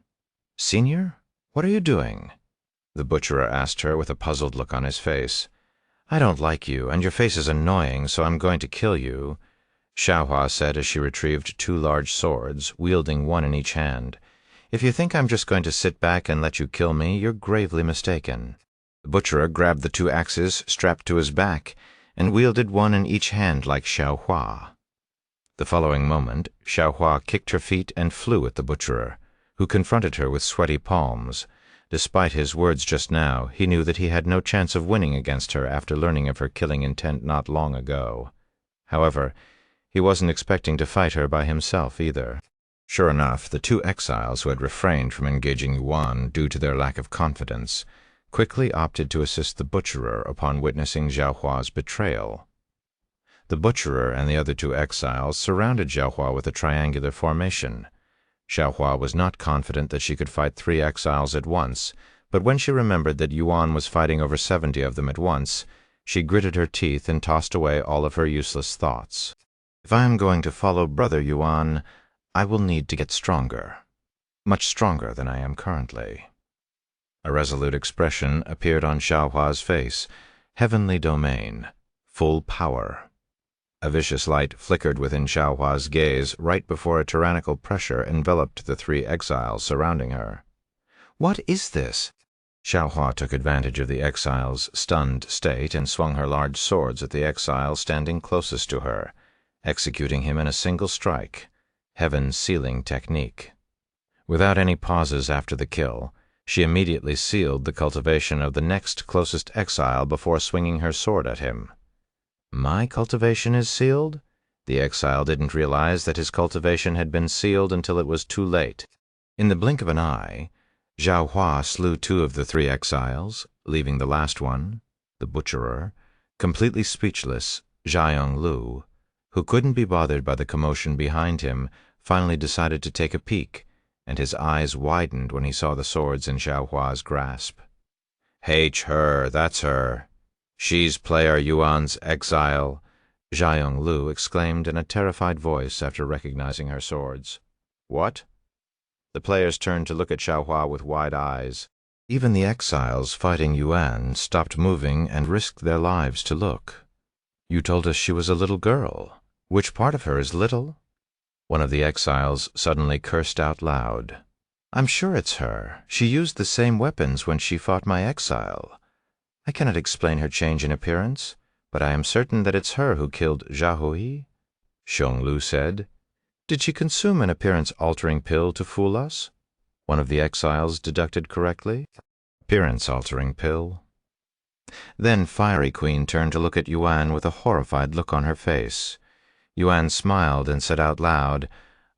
"Senior, what are you doing?" the butcherer asked her with a puzzled look on his face. "I don't like you, and your face is annoying, so I'm going to kill you," Xiaohua said as she retrieved 2 large swords, wielding one in each hand. "If you think I'm just going to sit back and let you kill me, you're gravely mistaken." The butcherer grabbed the 2 axes strapped to his back and wielded one in each hand like Xiaohua. The following moment, Xiaohua kicked her feet and flew at the butcherer, who confronted her with sweaty palms. Despite his words just now, he knew that he had no chance of winning against her after learning of her killing intent not long ago. However, he wasn't expecting to fight her by himself either. Sure enough, the 2 exiles who had refrained from engaging Yuan due to their lack of confidence quickly opted to assist the butcherer upon witnessing Xiaohua's betrayal. The butcherer and the other 2 exiles surrounded Xiaohua with a triangular formation. Xiaohua was not confident that she could fight 3 exiles at once, but when she remembered that Yuan was fighting over 70 of them at once, she gritted her teeth and tossed away all of her useless thoughts. "If I am going to follow Brother Yuan, I will need to get stronger. Much stronger than I am currently." A resolute expression appeared on Xiaohua's face. Heavenly domain. Full power. A vicious light flickered within Xiaohua's gaze right before a tyrannical pressure enveloped the 3 exiles surrounding her. "What is this?" Xiaohua took advantage of the exile's stunned state and swung her large swords at the exile standing closest to her, executing him in a single strike. Heaven's sealing technique. Without any pauses after the kill, she immediately sealed the cultivation of the next closest exile before swinging her sword at him. "My cultivation is sealed?" The exile didn't realize that his cultivation had been sealed until it was too late. In the blink of an eye, Xiaohua slew 2 of the 3 exiles, leaving the last one, the butcherer, completely speechless. Zhayong Lu, who couldn't be bothered by the commotion behind him, finally decided to take a peek, and his eyes widened when he saw the swords in Xiaohua's grasp. "H her, that's her. She's player Yuan's exile," Zhayong Lu exclaimed in a terrified voice after recognizing her swords. "What?" The players turned to look at Xiaohua with wide eyes. Even the exiles fighting Yuan stopped moving and risked their lives to look. "You told us she was a little girl. Which part of her is little?" One of the exiles suddenly cursed out loud. "I'm sure it's her. She used the same weapons when she fought my exile. I cannot explain her change in appearance, but I am certain that it's her who killed Zhahui," Xiong Lu said. "Did she consume an appearance-altering pill to fool us?" One of the exiles deducted correctly. "Appearance-altering pill." Then Fiery Queen turned to look at Yuan with a horrified look on her face. Yuan smiled and said out loud,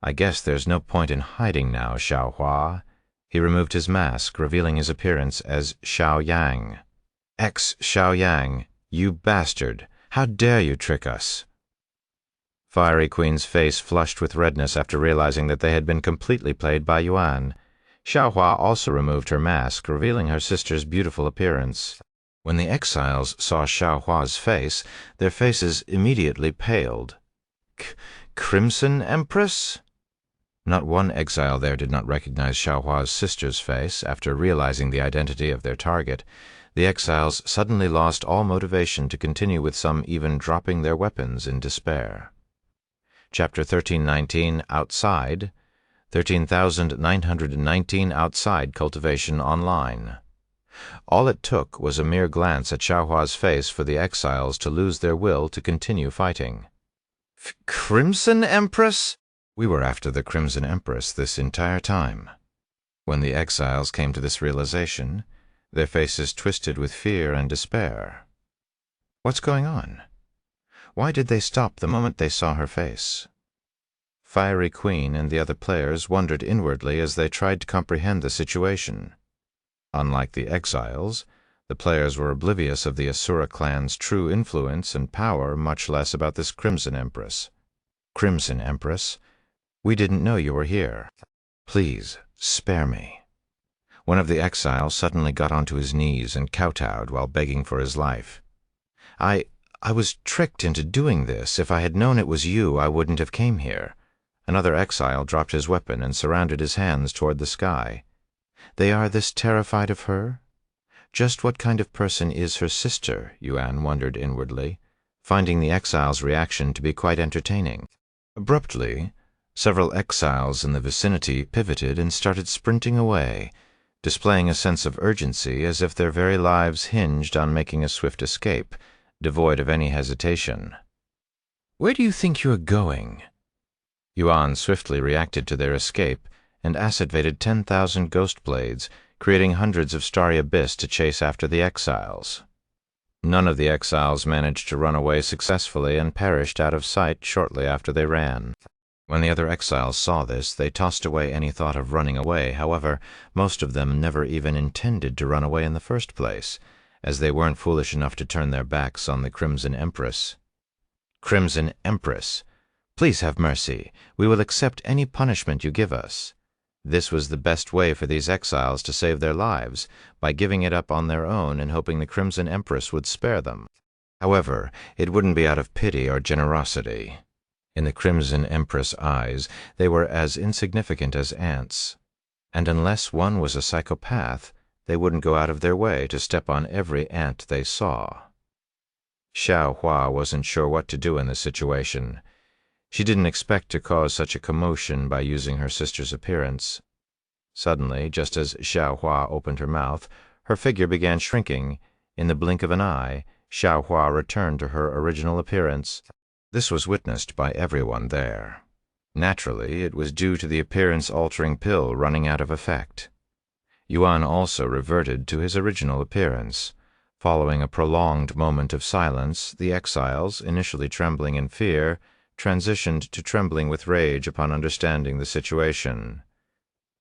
"I guess there's no point in hiding now, Xiaohua." He removed his mask, revealing his appearance as Xiao Yang. "Xiao Yang, you bastard! How dare you trick us?" Fiery Queen's face flushed with redness after realizing that they had been completely played by Yuan. Xiaohua also removed her mask, revealing her sister's beautiful appearance. When the exiles saw Xiaohua's face, their faces immediately paled. Crimson Empress? Not one exile there did not recognize Xiaohua's sister's face. After realizing the identity of their target, the exiles suddenly lost all motivation to continue, with some even dropping their weapons in despair. Chapter 1319, Outside, 13,919 Outside Cultivation Online. All it took was a mere glance at Xiaohua's face for the exiles to lose their will to continue fighting. "Crimson Empress?" "We were after the Crimson Empress this entire time." When the exiles came to this realization, their faces twisted with fear and despair. "What's going on? Why did they stop the moment they saw her face? Fiery Queen and the other players wondered inwardly as they tried to comprehend the situation. Unlike the exiles, the players were oblivious of the Asura clan's true influence and power, much less about this Crimson Empress. Crimson Empress, we didn't know you were here. Please, spare me. One of the exiles suddenly got onto his knees and kowtowed while begging for his life. I was tricked into doing this. If I had known it was you, I wouldn't have came here. Another exile dropped his weapon and surrounded his hands toward the sky. They are this terrified of her? Just what kind of person is her sister? Yuan wondered inwardly, finding the exile's reaction to be quite entertaining. Abruptly, several exiles in the vicinity pivoted and started sprinting away, displaying a sense of urgency as if their very lives hinged on making a swift escape, devoid of any hesitation. Where do you think you are going? Yuan swiftly reacted to their escape and activated 10,000 ghost blades, creating hundreds of starry abyss to chase after the exiles. None of the exiles managed to run away successfully and perished out of sight shortly after they ran. When the other exiles saw this, they tossed away any thought of running away. However, most of them never even intended to run away in the first place, as they weren't foolish enough to turn their backs on the Crimson Empress. Crimson Empress, please have mercy. We will accept any punishment you give us. This was the best way for these exiles to save their lives, by giving it up on their own and hoping the Crimson Empress would spare them. However, it wouldn't be out of pity or generosity. In the Crimson Empress' eyes, they were as insignificant as ants, and unless one was a psychopath, they wouldn't go out of their way to step on every ant they saw. Xiao Hua wasn't sure what to do in this situation. She didn't expect to cause such a commotion by using her sister's appearance. Suddenly, just as Xiao Hua opened her mouth, her figure began shrinking. In the blink of an eye, Xiao Hua returned to her original appearance. This was witnessed by everyone there. Naturally, it was due to the appearance-altering pill running out of effect. Yuan also reverted to his original appearance. Following a prolonged moment of silence, the exiles, initially trembling in fear, transitioned to trembling with rage upon understanding the situation.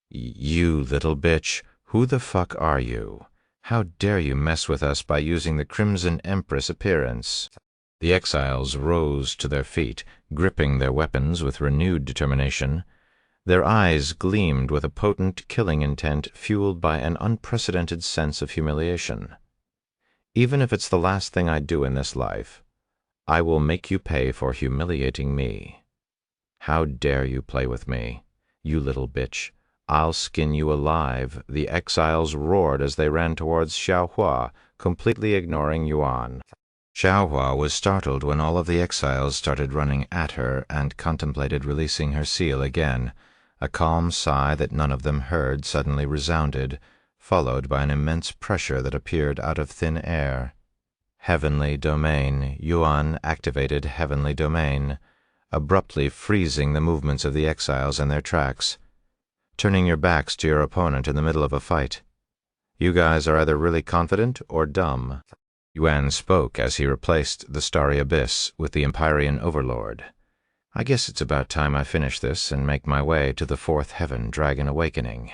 You little bitch, who the fuck are you? How dare you mess with us by using the Crimson Empress appearance? The exiles rose to their feet, gripping their weapons with renewed determination. Their eyes gleamed with a potent killing intent fueled by an unprecedented sense of humiliation. Even if it's the last thing I do in this life, I will make you pay for humiliating me. How dare you play with me, you little bitch? I'll skin you alive. The exiles roared as they ran towards Xiao Hua, completely ignoring Yuan. Xiao Hua was startled when all of the exiles started running at her and contemplated releasing her seal again. A calm sigh that none of them heard suddenly resounded, followed by an immense pressure that appeared out of thin air. Heavenly Domain. Yuan activated Heavenly Domain, abruptly freezing the movements of the exiles in their tracks, turning your backs to your opponent in the middle of a fight. You guys are either really confident or dumb. Yuan spoke as he replaced the Starry Abyss with the Empyrean Overlord. I guess it's about time I finish this and make my way to the fourth heaven Dragon Awakening.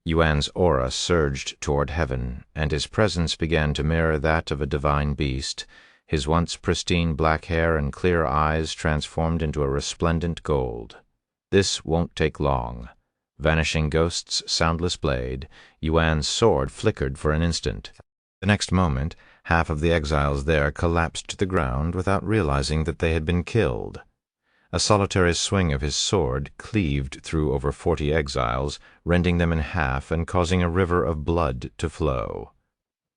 Yuan's aura surged toward heaven, and his presence began to mirror that of a divine beast, his once pristine black hair and clear eyes transformed into a resplendent gold. This won't take long. Vanishing Ghost's soundless blade, Yuan's sword flickered for an instant. The next moment, half of the exiles there collapsed to the ground without realizing that they had been killed. A solitary swing of his sword cleaved through over 40 exiles, rending them in half and causing a river of blood to flow.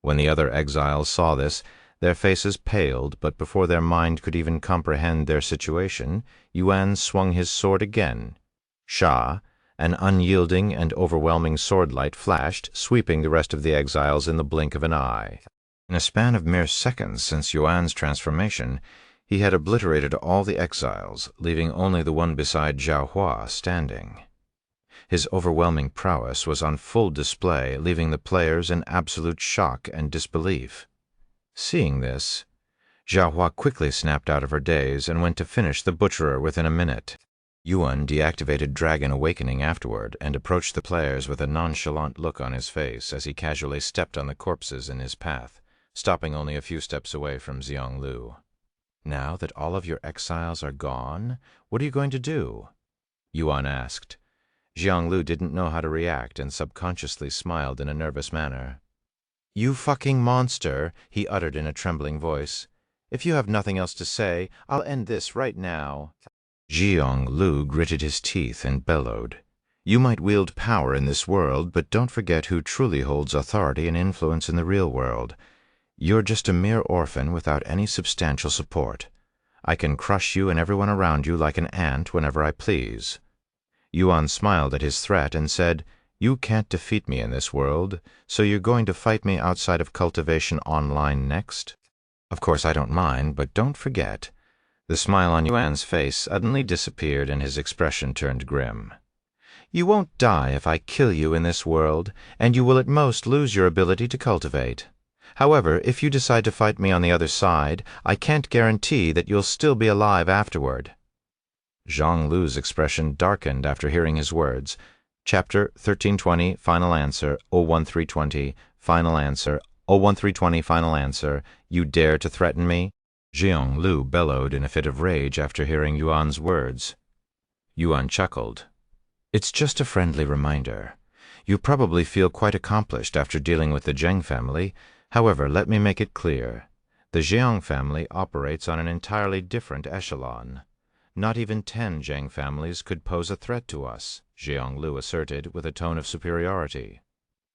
When the other exiles saw this, their faces paled, but before their mind could even comprehend their situation, Yuan swung his sword again. Shah, an unyielding and overwhelming swordlight flashed, sweeping the rest of the exiles in the blink of an eye. In a span of mere seconds since Yuan's transformation, he had obliterated all the exiles, leaving only the one beside Xiao Hua standing. His overwhelming prowess was on full display, leaving the players in absolute shock and disbelief. Seeing this, Jiahua quickly snapped out of her daze and went to finish the butcherer within a minute. Yuan deactivated Dragon Awakening afterward and approached the players with a nonchalant look on his face as he casually stepped on the corpses in his path, stopping only a few steps away from Xionglu. "Now that all of your exiles are gone, what are you going to do?" Yuan asked. Xionglu didn't know how to react and subconsciously smiled in a nervous manner. "You fucking monster," he uttered in a trembling voice. "If you have nothing else to say, I'll end this right now." Xionglu gritted his teeth and bellowed. "You might wield power in this world, but don't forget who truly holds authority and influence in the real world. You're just a mere orphan without any substantial support. I can crush you and everyone around you like an ant whenever I please." Yuan smiled at his threat and said, "You can't defeat me in this world, so you're going to fight me outside of Cultivation Online next? Of course I don't mind, but don't forget." The smile on Yuan's face suddenly disappeared and his expression turned grim. "You won't die if I kill you in this world, and you will at most lose your ability to cultivate. However, if you decide to fight me on the other side, I can't guarantee that you'll still be alive afterward." Zhang Lu's expression darkened after hearing his words. Chapter 1320, Final Answer, 01320, Final Answer, 01320, Final Answer. "You dare to threaten me?" Zhang Lu bellowed in a fit of rage after hearing Yuan's words. Yuan chuckled. "It's just a friendly reminder. You probably feel quite accomplished after dealing with the Zheng family. However, let me make it clear. The Zhang family operates on an entirely different echelon. Not even 10 Zheng families could pose a threat to us," Xionglu asserted with a tone of superiority.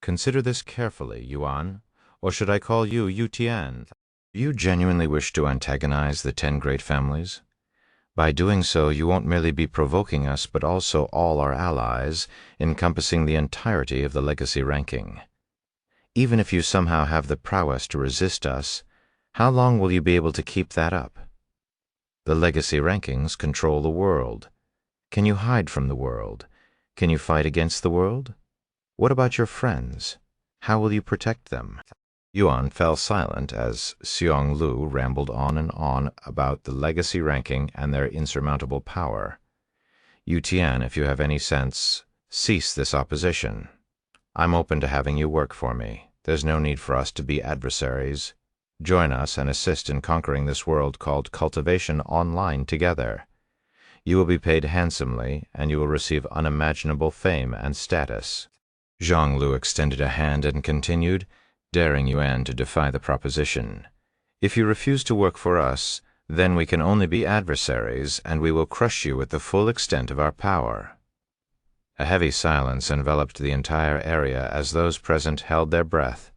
"Consider this carefully, Yuan. Or should I call you Yu Tian? Do you genuinely wish to antagonize the 10 great families? By doing so, you won't merely be provoking us, but also all our allies, encompassing the entirety of the legacy ranking. Even if you somehow have the prowess to resist us, how long will you be able to keep that up? The legacy rankings control the world. Can you hide from the world? Can you fight against the world? What about your friends? How will you protect them?" Yuan fell silent as Xionglu rambled on and on about the legacy ranking and their insurmountable power. "Yu Tian, if you have any sense, cease this opposition. I'm open to having you work for me. There's no need for us to be adversaries. Join us and assist in conquering this world called Cultivation Online together. You will be paid handsomely, and you will receive unimaginable fame and status." Zhang Lu extended a hand and continued, daring Yuan to defy the proposition. "If you refuse to work for us, then we can only be adversaries, and we will crush you with the full extent of our power." A heavy silence enveloped the entire area as those present held their breath,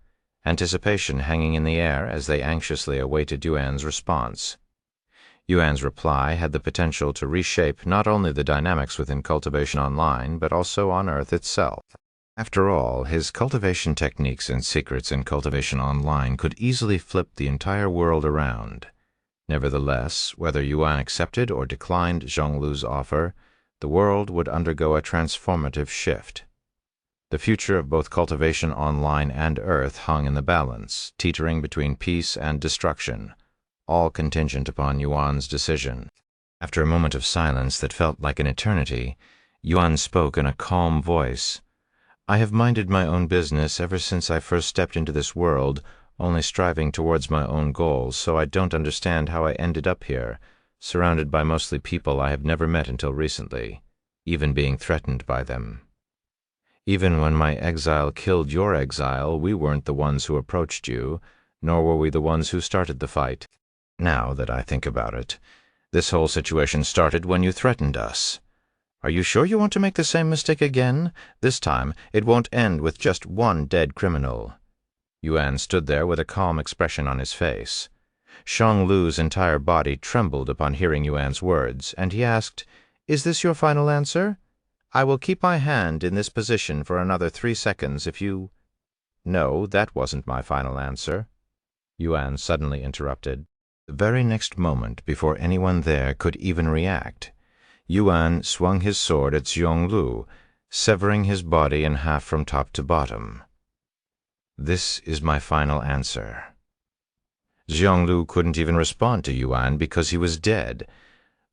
anticipation hanging in the air as they anxiously awaited Yuan's response. Yuan's reply had the potential to reshape not only the dynamics within Cultivation Online, but also on Earth itself. After all, his cultivation techniques and secrets in Cultivation Online could easily flip the entire world around. Nevertheless, whether Yuan accepted or declined Zhonglu's offer, the world would undergo a transformative shift. The future of both Cultivation Online and Earth hung in the balance, teetering between peace and destruction, all contingent upon Yuan's decision. After a moment of silence that felt like an eternity, Yuan spoke in a calm voice. "I have minded my own business ever since I first stepped into this world, only striving towards my own goals, so I don't understand how I ended up here, surrounded by mostly people I have never met until recently, even being threatened by them. Even when my exile killed your exile, we weren't the ones who approached you, nor were we the ones who started the fight. Now that I think about it, this whole situation started when you threatened us. Are you sure you want to make the same mistake again? This time, it won't end with just one dead criminal." Yuan stood there with a calm expression on his face. Zhang Lu's entire body trembled upon hearing Yuan's words, and he asked, "Is this your final answer? I will keep my hand in this position for another 3 seconds if you—" "No, that wasn't my final answer," Yuan suddenly interrupted. The very next moment, before anyone there could even react, Yuan swung his sword at Xionglu, severing his body in half from top to bottom. "This is my final answer." Xionglu couldn't even respond to Yuan because he was dead,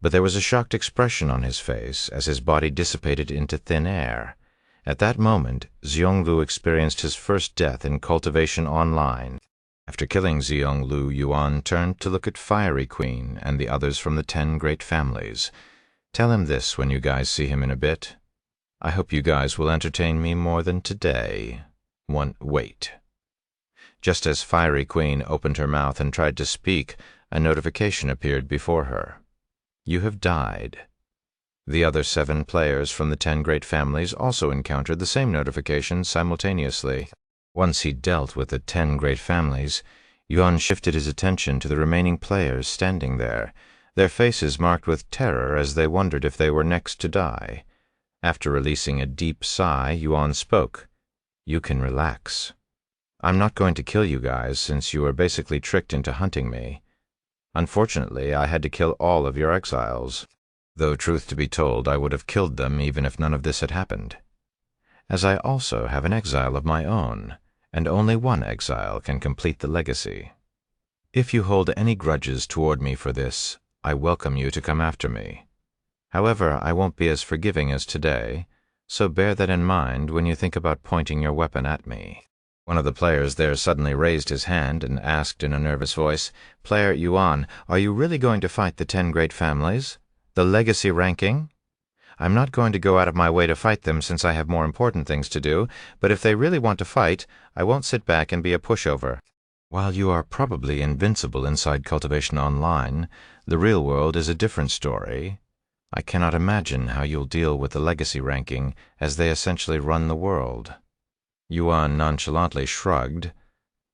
but there was a shocked expression on his face as his body dissipated into thin air. At that moment, Xionglu experienced his first death in Cultivation Online. After killing Xionglu, Yuan turned to look at Fiery Queen and the others from the 10 great families. Tell him this when you guys see him in a bit. I hope you guys will entertain me more than today. Wait. Just as Fiery Queen opened her mouth and tried to speak, a notification appeared before her. You have died. The other 7 players from the 10 great families also encountered the same notification simultaneously. Once he dealt with the 10 great families, Yuan shifted his attention to the remaining players standing there, their faces marked with terror as they wondered if they were next to die. After releasing a deep sigh, Yuan spoke. You can relax. I'm not going to kill you guys since you were basically tricked into hunting me. Unfortunately, I had to kill all of your exiles, though truth to be told, I would have killed them even if none of this had happened. As I also have an exile of my own, and only one exile can complete the legacy. If you hold any grudges toward me for this, I welcome you to come after me. However, I won't be as forgiving as today, so bear that in mind when you think about pointing your weapon at me. One of the players there suddenly raised his hand and asked in a nervous voice, Player Yuan, are you really going to fight the 10 great families? The legacy ranking? I'm not going to go out of my way to fight them since I have more important things to do, but if they really want to fight, I won't sit back and be a pushover. While you are probably invincible inside Cultivation Online, the real world is a different story. I cannot imagine how you'll deal with the legacy ranking, as they essentially run the world. Yuan nonchalantly shrugged.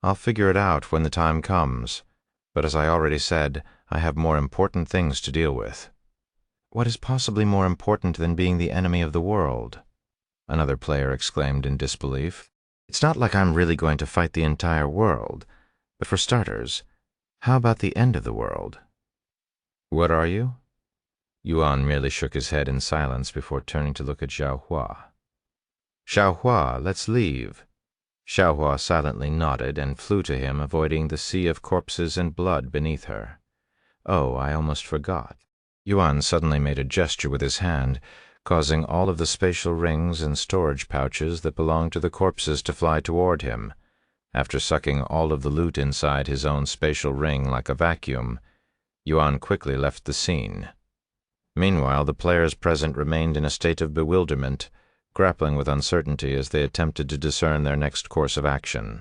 I'll figure it out when the time comes, but as I already said, I have more important things to deal with. What is possibly more important than being the enemy of the world? Another player exclaimed in disbelief. It's not like I'm really going to fight the entire world, but for starters, how about the end of the world? What are you? Yuan merely shook his head in silence before turning to look at Xiao Hua. Xiao Hua, let's leave. Xiao Hua silently nodded and flew to him, avoiding the sea of corpses and blood beneath her. Oh, I almost forgot. Yuan suddenly made a gesture with his hand, causing all of the spatial rings and storage pouches that belonged to the corpses to fly toward him. After sucking all of the loot inside his own spatial ring like a vacuum, Yuan quickly left the scene. Meanwhile, the players present remained in a state of bewilderment, grappling with uncertainty as they attempted to discern their next course of action.